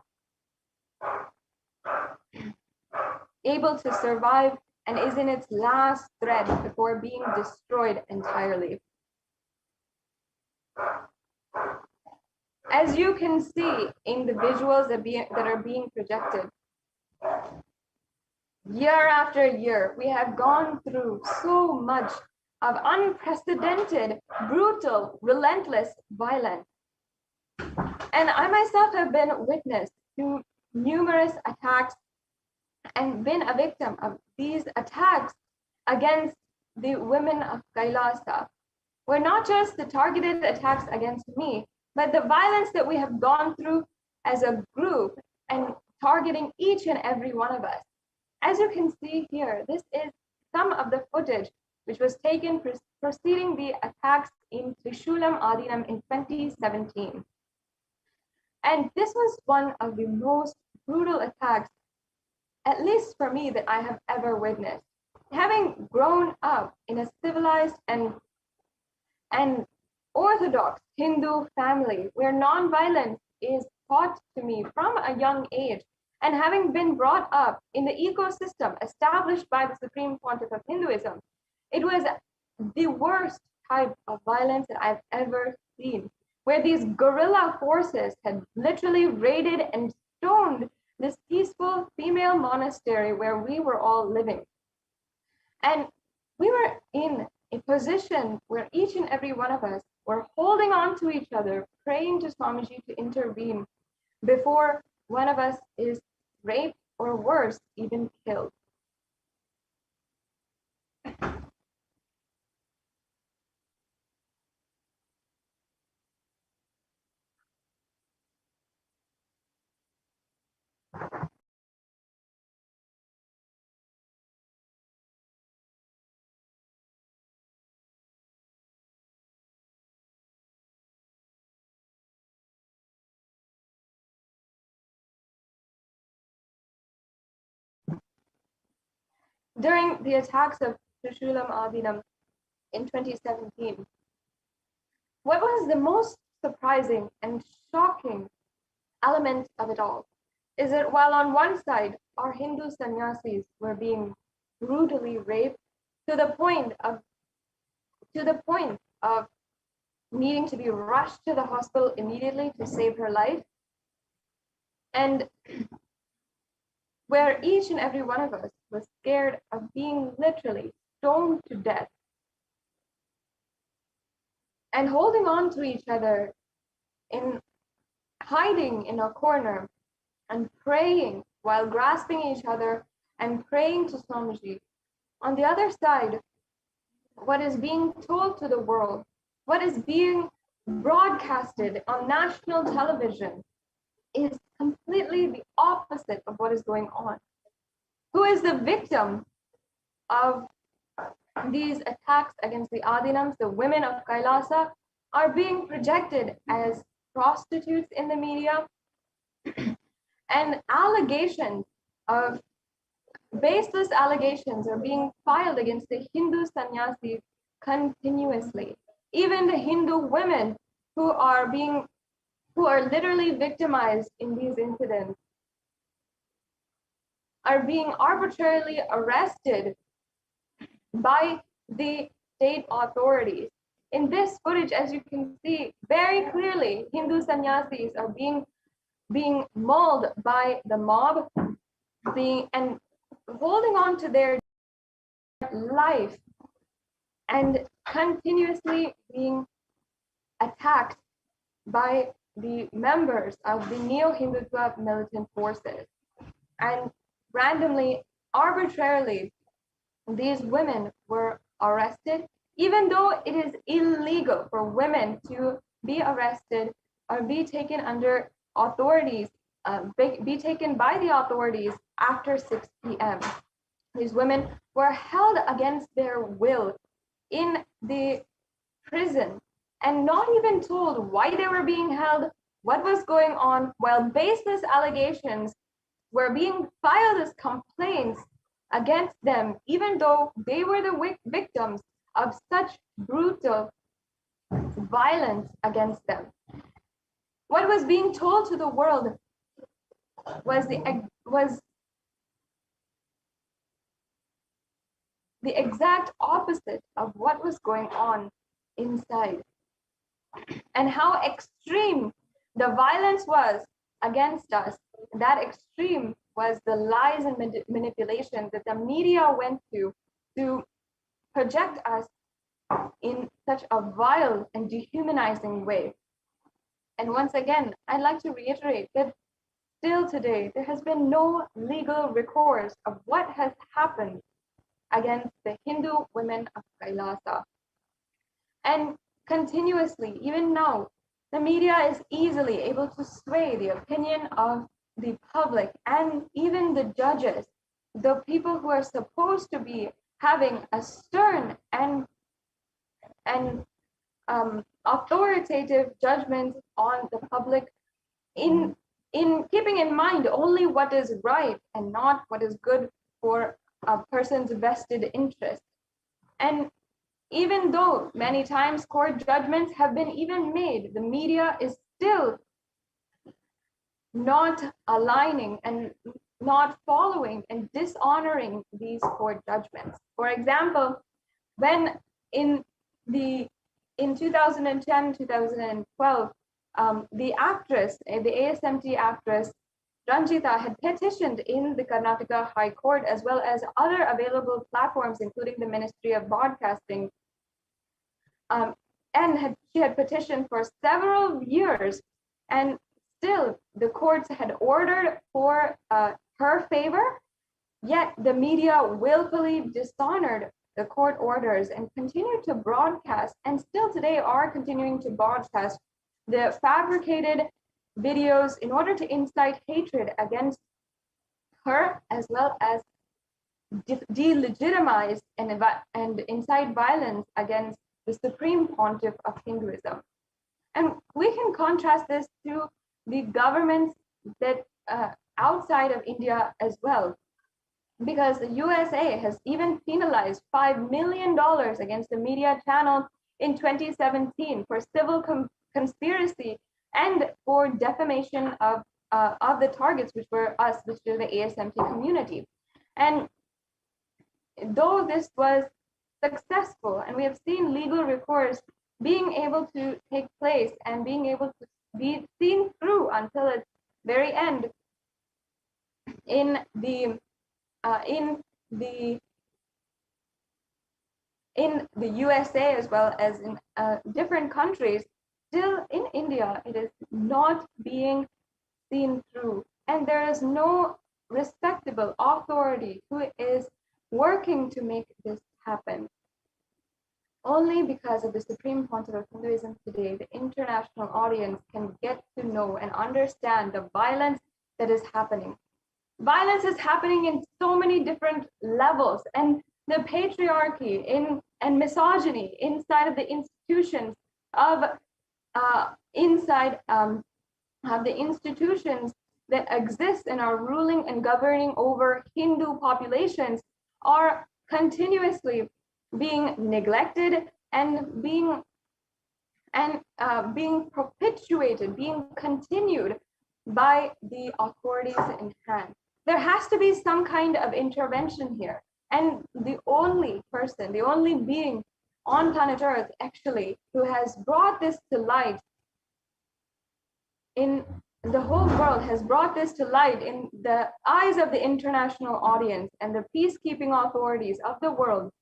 able to survive and is in its last thread before being destroyed entirely. As you can see in the visuals that are being projected, year after year, we have gone through so much of unprecedented, brutal, relentless violence. And I myself have been witness to numerous attacks and been a victim of these attacks against the women of Kailasa. Were not just the targeted attacks against me, but the violence that we have gone through as a group and targeting each and every one of us. As you can see here, this is some of the footage which was taken preceding the attacks in Trishulam Adinam in 2017. And this was one of the most brutal attacks, at least for me, that I have ever witnessed. Having grown up in a civilized and orthodox Hindu family where nonviolence is taught to me from a young age, and having been brought up in the ecosystem established by the Supreme Pontiff of Hinduism, it was the worst type of violence that I've ever seen, where these guerrilla forces had literally raided and stoned this peaceful female monastery where we were all living. And we were in a position where each and every one of us were holding on to each other, praying to Swamiji to intervene before one of us is raped or worse, even killed. During the attacks of Trishulam Adinam in 2017, what was the most surprising and shocking element of it all is that while on one side our Hindu sannyasis were being brutally raped to the point of needing to be rushed to the hospital immediately to save her life, and where each and every one of us was scared of being literally stoned to death, and holding on to each other in hiding in a corner and praying while grasping each other and praying to Swamiji. On the other side, what is being told to the world, what is being broadcasted on national television is completely the opposite of what is going on. Who is the victim of these attacks against the Adinams, the women of Kailasa, are being projected as prostitutes in the media, and baseless allegations are being filed against the Hindu sannyasis continuously. Even the Hindu women who are literally victimized in these incidents are being arbitrarily arrested by the state authorities. In this footage, as you can see very clearly, Hindu sannyasis are being mauled by the mob, and holding on to their life and continuously being attacked by the members of the Neo-Hindutva militant forces. And randomly, arbitrarily, these women were arrested, even though it is illegal for women to be arrested or be taken under authorities, be taken by the authorities after 6 p.m. These women were held against their will in the prison and not even told why they were being held, what was going on, while baseless allegations were being filed as complaints against them, even though they were the victims of such brutal violence against them. What was being told to the world was the exact opposite of what was going on inside. and how extreme the violence was against us. That extreme was the lies and manipulation that the media went to project us in such a vile and dehumanizing way. And once again, I'd like to reiterate that still today, there has been no legal recourse of what has happened against the Hindu women of Kailasa. And continuously, even now, the media is easily able to sway the opinion of the public and even the judges, the people who are supposed to be having a stern and authoritative judgment on the public, in keeping in mind only what is right and not what is good for a person's vested interest. And even though many times court judgments have been even made, the media is still not aligning and not following and dishonoring these court judgments. For example, when in 2010, 2012, the actress, the ASMT actress, Ranjita, had petitioned in the Karnataka High Court as well as other available platforms, including the Ministry of Broadcasting, and she had petitioned for several years, and still the courts had ordered for her favor, yet the media willfully dishonored the court orders and continued to broadcast, and still today are continuing to broadcast the fabricated videos in order to incite hatred against her, as well as delegitimize and incite violence against the supreme pontiff of Hinduism. And we can contrast this to the governments that outside of India as well, because the USA has even penalized $5 million against the media channel in 2017 for civil conspiracy and for defamation of the targets, which were us, which is the ASMT community. And though this was successful, and we have seen legal recourse being able to take place and being able to be seen through until its very end in the USA as well as in different countries, still in India, it is not being seen through. And there is no respectable authority who is working to make this happen. Only because of the Supreme Pontiff of Hinduism today, the international audience can get to know and understand the violence that is happening. Violence is happening in so many different levels, and the patriarchy and misogyny inside of the institutions of the institutions that exist and are ruling and governing over Hindu populations are continuously being neglected and being perpetuated, being continued by the authorities in hand. There has to be some kind of intervention here. And the only person, the only being on planet Earth actually who has brought this to light in the whole world, has brought this to light in the eyes of the international audience and the peacekeeping authorities of the world,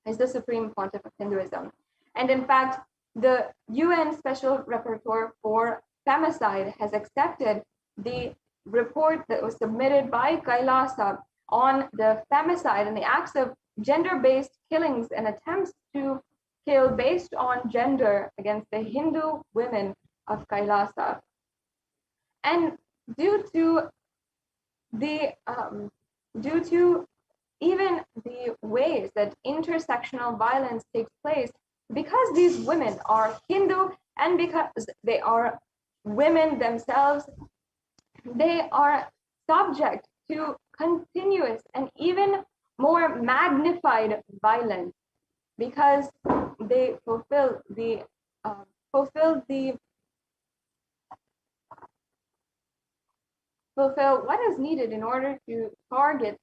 is the Supreme Pontiff of Hinduism. And in fact, the UN Special Rapporteur for Femicide has accepted the report that was submitted by Kailasa on the femicide and the acts of gender-based killings and attempts to kill based on gender against the Hindu women of Kailasa. And due to even the ways that intersectional violence takes place, because these women are Hindu and because they are women themselves, they are subject to continuous and even more magnified violence, because they fulfill what is needed in order to target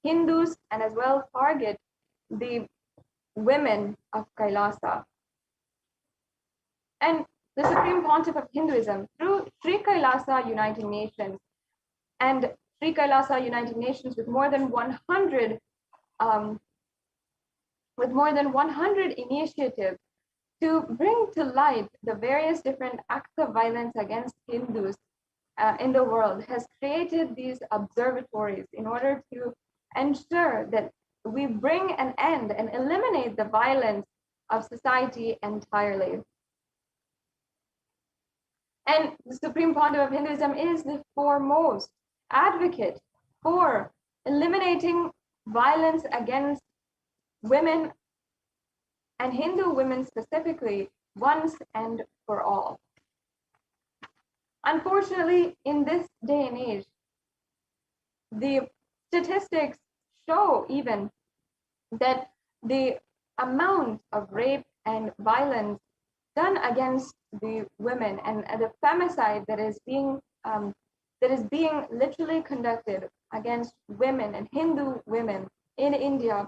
Hindus and as well target the women of Kailasa. And the Supreme Pontiff of Hinduism, through Sri Kailasa United Nations, and Sri Kailasa United Nations with more than 100 initiatives to bring to light the various different acts of violence against Hindus in the world, has created these observatories in order to ensure that we bring an end and eliminate the violence of society entirely. And the Supreme Pontiff of Hinduism is the foremost advocate for eliminating violence against women, and Hindu women specifically, once and for all. Unfortunately, in this day and age, the statistics show even that the amount of rape and violence done against the women and the femicide that is being literally conducted against women and Hindu women in India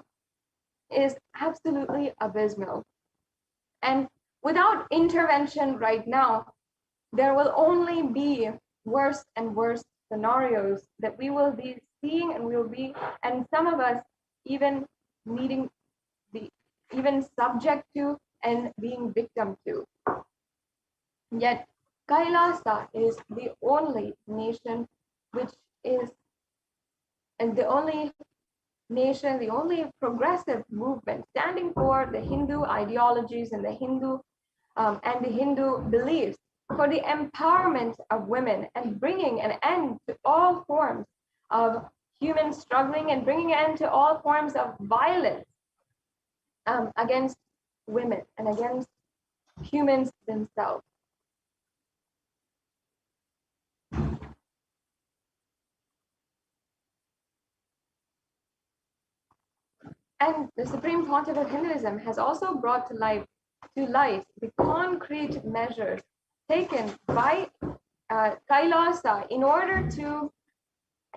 is absolutely abysmal. And without intervention right now, there will only be worse and worse scenarios that we will be seeing, and some of us even needing even subject to and being victim to. Yet Kailasa is the only nation which is, and the only nation, the only progressive movement standing for the Hindu ideologies and the Hindu beliefs, for the empowerment of women and bringing an end to all forms of human struggling and bringing an end to all forms of violence against women and against humans themselves. And the Supreme Pontiff of Hinduism has also brought to light the concrete measures taken by Kailasa in order to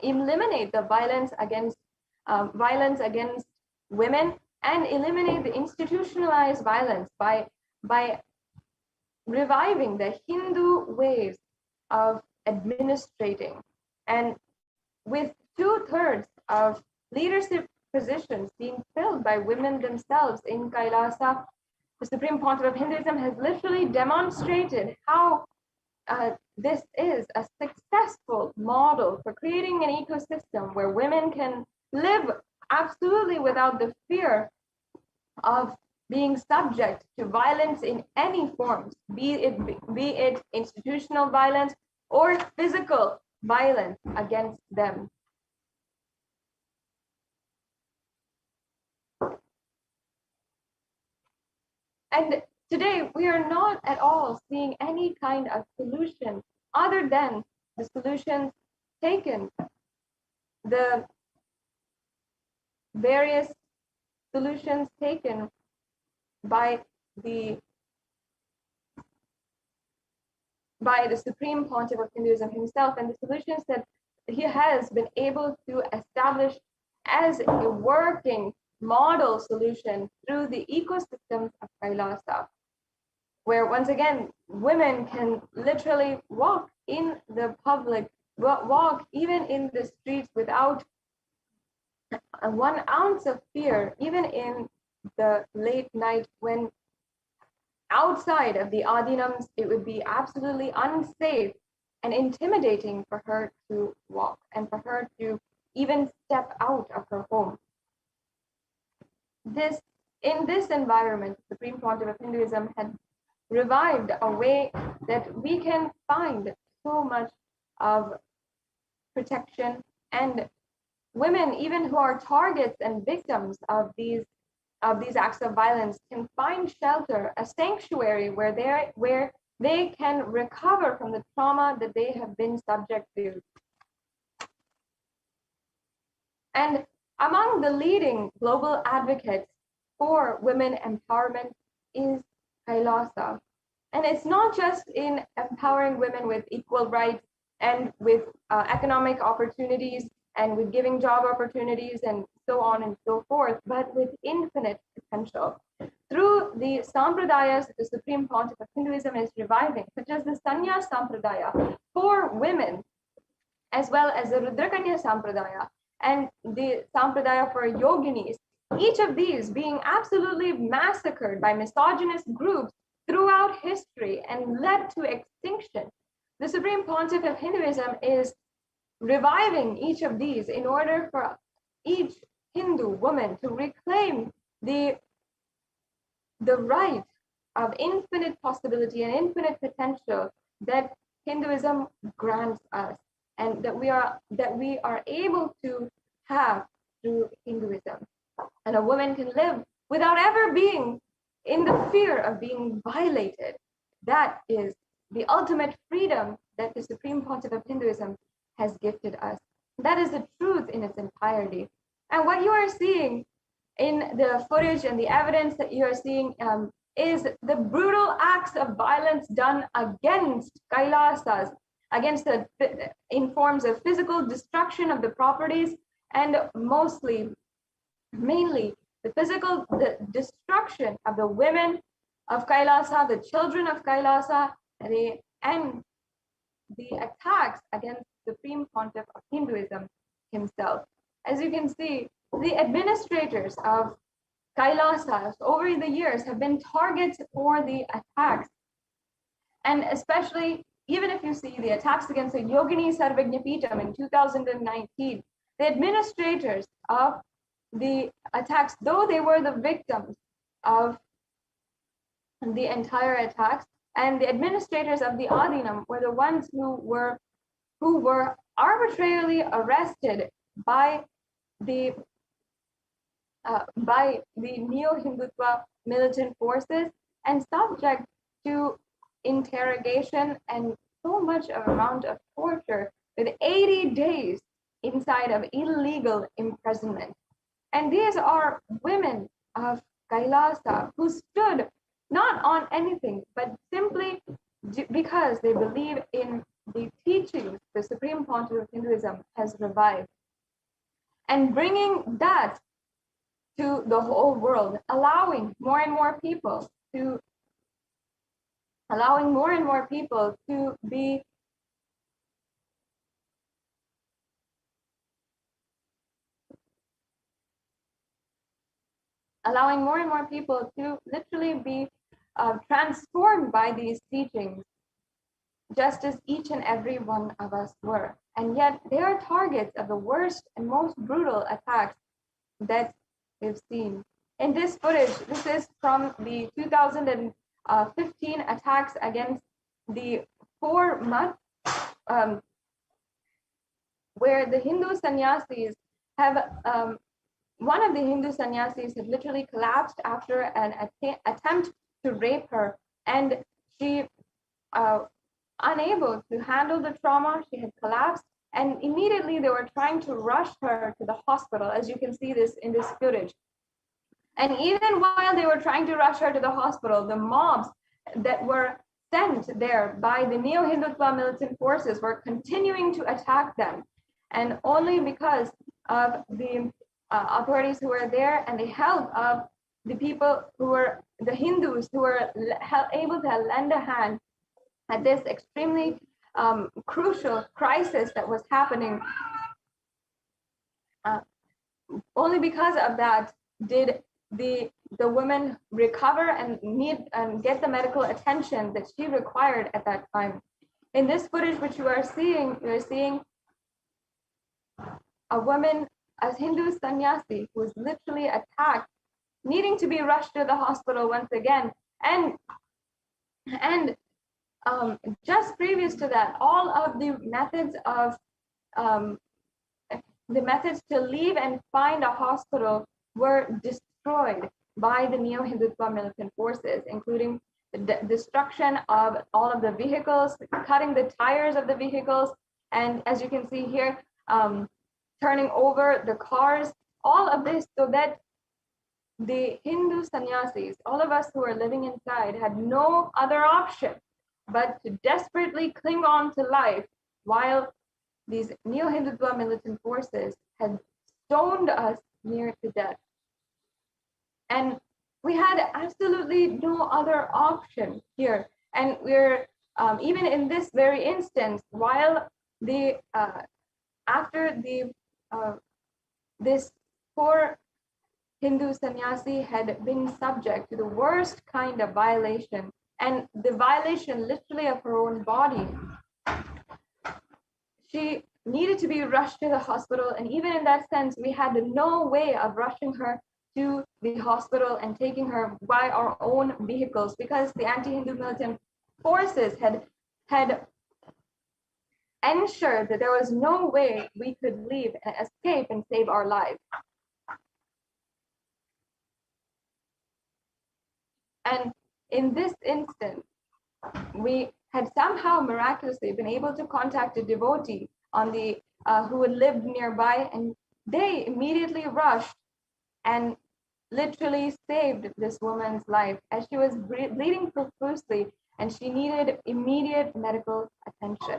eliminate the violence against women and eliminate the institutionalized violence by reviving the Hindu ways of administrating. And with 2/3 of leadership positions being filled by women themselves in Kailasa, the Supreme Pontiff of Hinduism has literally demonstrated how this is a successful model for creating an ecosystem where women can live absolutely without the fear of being subject to violence in any forms, be it institutional violence or physical violence against them. And today, we are not at all seeing any kind of solution other than the solutions taken, the various solutions taken by the Supreme Pontiff of Hinduism himself, and the solutions that he has been able to establish as a working model solution through the ecosystems of Kailasa, where once again, women can literally walk in the public, walk even in the streets without 1 ounce of fear, even in the late night when outside of the adinams, it would be absolutely unsafe and intimidating for her to walk and for her to even step out of her home. In this environment, the Supreme Pontiff of Hinduism had revived a way that we can find so much of protection, and women, even who are targets and victims of these acts of violence, can find shelter, a sanctuary where they can recover from the trauma that they have been subject to. And among the leading global advocates for women empowerment is Kailasa. And it's not just in empowering women with equal rights and with economic opportunities and with giving job opportunities and so on and so forth, but with infinite potential. through the sampradayas that the Supreme Pontiff of Hinduism is reviving, such as the Sanya Sampradaya for women, as well as the Rudrakanya Sampradaya and the Sampradaya for yoginis, each of these being absolutely massacred by misogynist groups throughout history and led to extinction. The Supreme Pontiff of Hinduism is reviving each of these in order for each Hindu woman to reclaim the right of infinite possibility and infinite potential that Hinduism grants us, and that we are able to have through Hinduism. And a woman can live without ever being in the fear of being violated. That is the ultimate freedom that the Supreme Pontiff of Hinduism has gifted us. That is the truth in its entirety. And what you are seeing in the footage and the evidence that you are seeing is the brutal acts of violence done against Kailasas, in forms of physical destruction of the properties, and mainly the destruction of the women of Kailasa, the children of Kailasa, and the attacks against the Supreme Pontiff of Hinduism himself. As you can see, the administrators of Kailasa over the years have been targets for the attacks. And especially, even if you see the attacks against the Yogini Sarvajnapeetham in 2019, the administrators of the attacks, though they were the victims of the entire attacks, and the administrators of the Adinam were the ones who were arbitrarily arrested by the neo-Hindutva militant forces and subject to interrogation and so much amount of torture, with 80 days inside of illegal imprisonment. And these are women of Kailasa who stood not on anything, but simply because they believe in the teachings the Supreme Pontiff of Hinduism has revived. And bringing that to the whole world, allowing more and more people to be literally be transformed by these teachings, just as each and every one of us were. And yet they are targets of the worst and most brutal attacks that we've seen. In this footage, this is from the 2015 attacks against the 4 months, where the Hindu sannyasis have, one of the Hindu sannyasis had literally collapsed after an attempt to rape her, and she, unable to handle the trauma, she had collapsed, and immediately they were trying to rush her to the hospital, as you can see this in this footage. And even while they were trying to rush her to the hospital, the mobs that were sent there by the neo-Hindutva militant forces were continuing to attack them. And only because of the authorities who were there and the help of the people who were the Hindus who were able to lend a hand at this extremely crucial crisis that was happening, only because of that did the woman recover and get the medical attention that she required at that time. In this footage which you are seeing a woman, a Hindu sannyasi, who was literally attacked, needing to be rushed to the hospital once again. And just previous to that, all of the methods to leave and find a hospital were destroyed by the neo-Hindutva militant forces, including the destruction of all of the vehicles, cutting the tires of the vehicles, and as you can see here, turning over the cars, all of this so that the Hindu sannyasis, all of us who are living inside, had no other option but to desperately cling on to life while these neo-Hindutva militant forces had stoned us near to death. And we had absolutely no other option here. And we're, even in this very instance, while the, after the, this poor Hindu sannyasi had been subject to the worst kind of violation, and the violation literally of her own body, she needed to be rushed to the hospital. And even in that sense, we had no way of rushing her to the hospital and taking her by our own vehicles, because the anti-Hindu militant forces had ensured that there was no way we could leave and escape and save our lives. And in this instance, we had somehow miraculously been able to contact a devotee on the who had lived nearby, and they immediately rushed and literally saved this woman's life, as she was bleeding profusely and she needed immediate medical attention.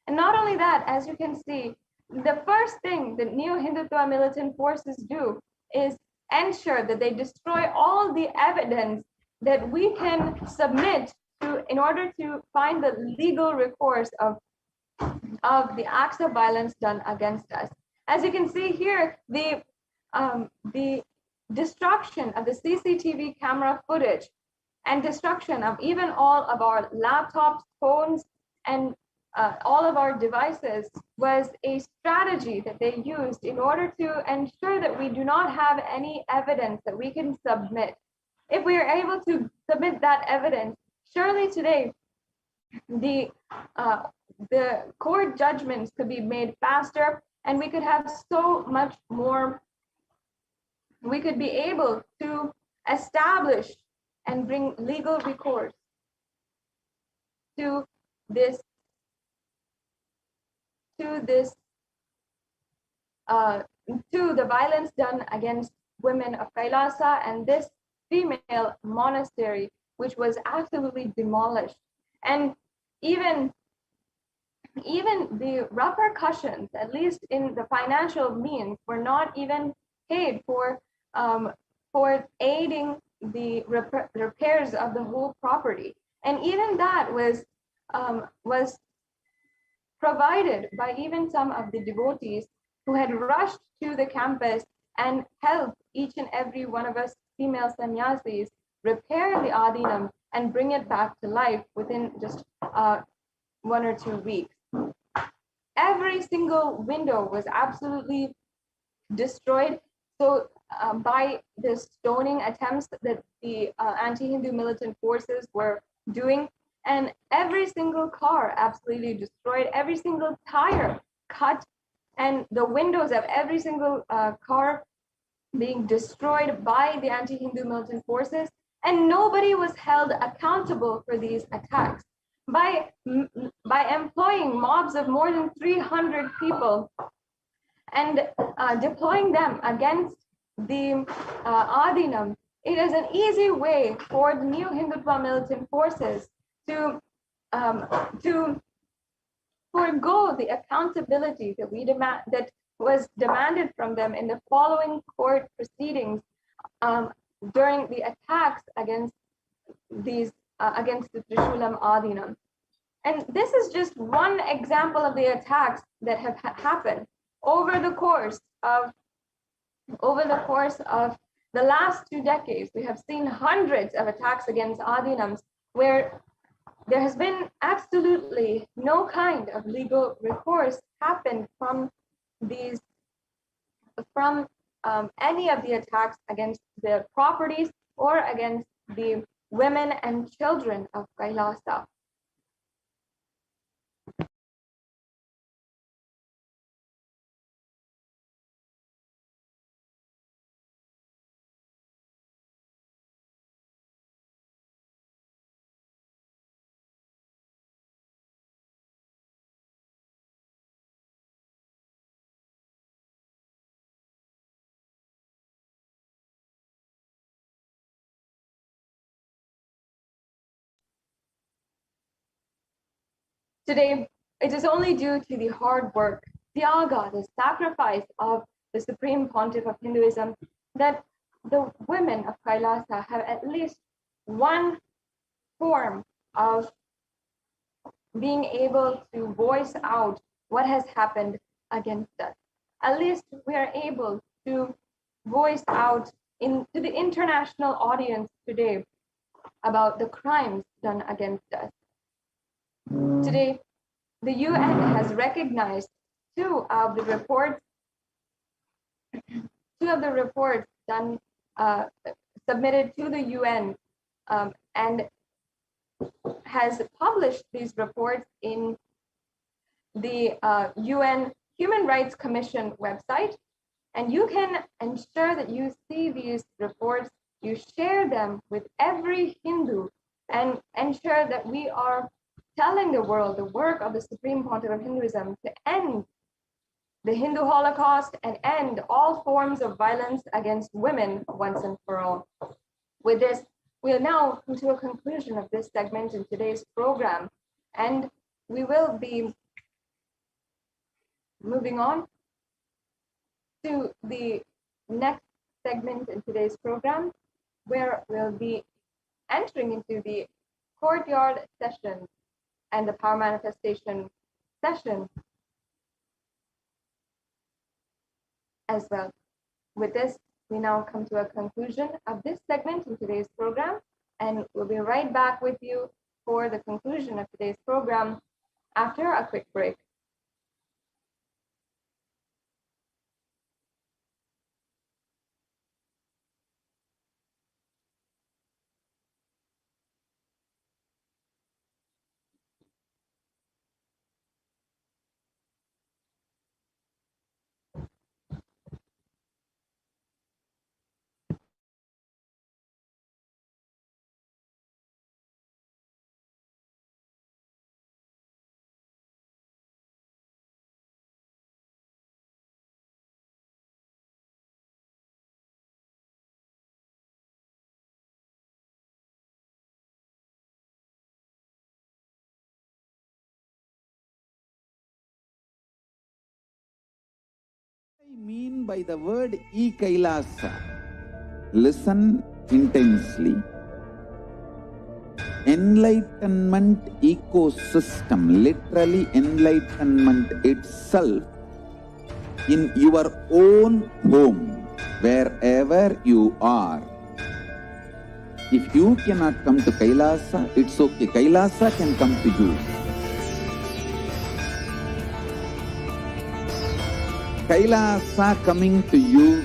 And not only that, as you can see, the first thing that neo-Hindutva militant forces do is ensure that they destroy all the evidence that we can submit to in order to find the legal recourse of the acts of violence done against us. As you can see here, the destruction of the CCTV camera footage and destruction of even all of our laptops, phones, and all of our devices was a strategy that they used in order to ensure that we do not have any evidence that we can submit. If we are able to submit that evidence, surely today the court judgments could be made faster, and we could have so much more. We could be able to establish and bring legal recourse to this to the violence done against women of Kailasa and this female monastery, which was absolutely demolished. And even the repercussions, at least in the financial means, were not even paid for aiding the repairs of the whole property. And even that was provided by even some of the devotees who had rushed to the campus and helped each and every one of us female sannyasis repair the Adinam and bring it back to life within just 1 or 2 weeks. Every single window was absolutely destroyed. So by the stoning attempts that the anti-Hindu militant forces were doing, and every single car absolutely destroyed, every single tire cut, and the windows of every single car being destroyed by the anti-Hindu militant forces, and nobody was held accountable for these attacks. By employing mobs of more than 300 people and deploying them against the Adinam, it is an easy way for the new Hindutva militant forces to forego the accountability that we demand, that was demanded from them in the following court proceedings during the attacks against these against the Trishulam Adinam. And this is just one example of the attacks that have happened over the course of the last 2 decades. We have seen hundreds of attacks against Adinams where there has been absolutely no kind of legal recourse happened from these, any of the attacks against the properties or against the women and children of Kailasa. Today, it is only due to the hard work, the tyaga, the sacrifice of the Supreme Pontiff of Hinduism, that the women of Kailasa have at least one form of being able to voice out what has happened against us. At least we are able to voice out to the international audience today about the crimes done against us. Today, the UN has recognized two of the reports done submitted to the UN and has published these reports in the UN Human Rights Commission website. And you can ensure that you see these reports, you share them with every Hindu, and ensure that we are telling the world the work of the Supreme Pontiff of Hinduism to end the Hindu Holocaust and end all forms of violence against women once and for all. With this, we'll now come to a conclusion of this segment in today's program, and we will be moving on to the next segment in today's program, where we'll be entering into the courtyard session and the power manifestation session as well. With this, we now come to a conclusion of this segment in today's program, and we'll be right back with you for the conclusion of today's program after a quick break. I mean by the word Kailasa? Listen intensely. Enlightenment ecosystem, literally enlightenment itself, in your own home, wherever you are. If you cannot come to Kailasa, it's okay. Kailasa can come to you. Kailasa coming to you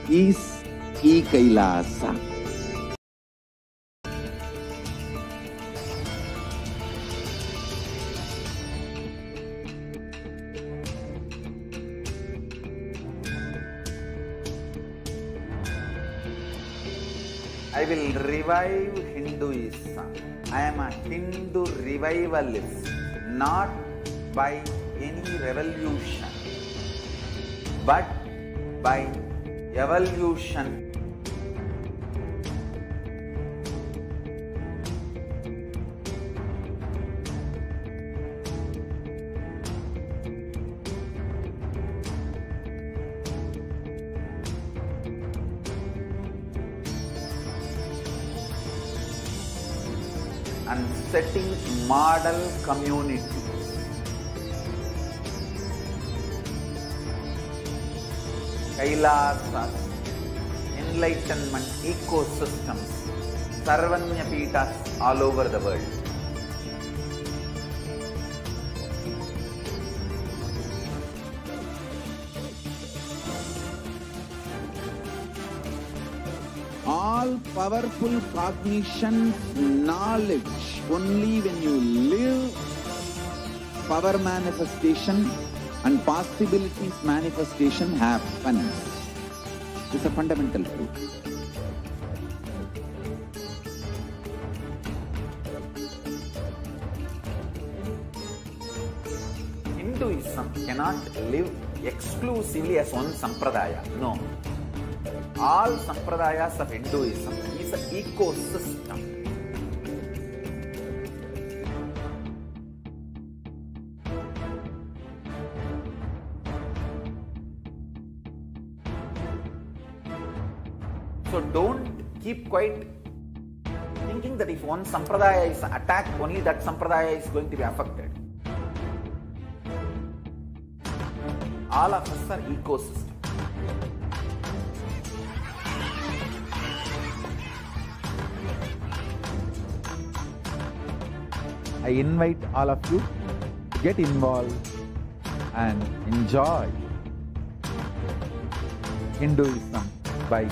is Kailasa. I will revive Hinduism. I am a Hindu revivalist, not by any revolution, but by evolution. And setting model community. Kailasa, enlightenment ecosystems, Sarvanya Pitas all over the world. All powerful cognition, knowledge, only when you live power manifestation and possibilities manifestation happens. This is a fundamental truth. Hinduism cannot live exclusively as one sampradaya. No. All sampradayas of Hinduism is an ecosystem. So don't keep quiet thinking that if one sampradaya is attacked, only that sampradaya is going to be affected. All of us are ecosystem. I invite all of you to get involved and enjoy Hinduism by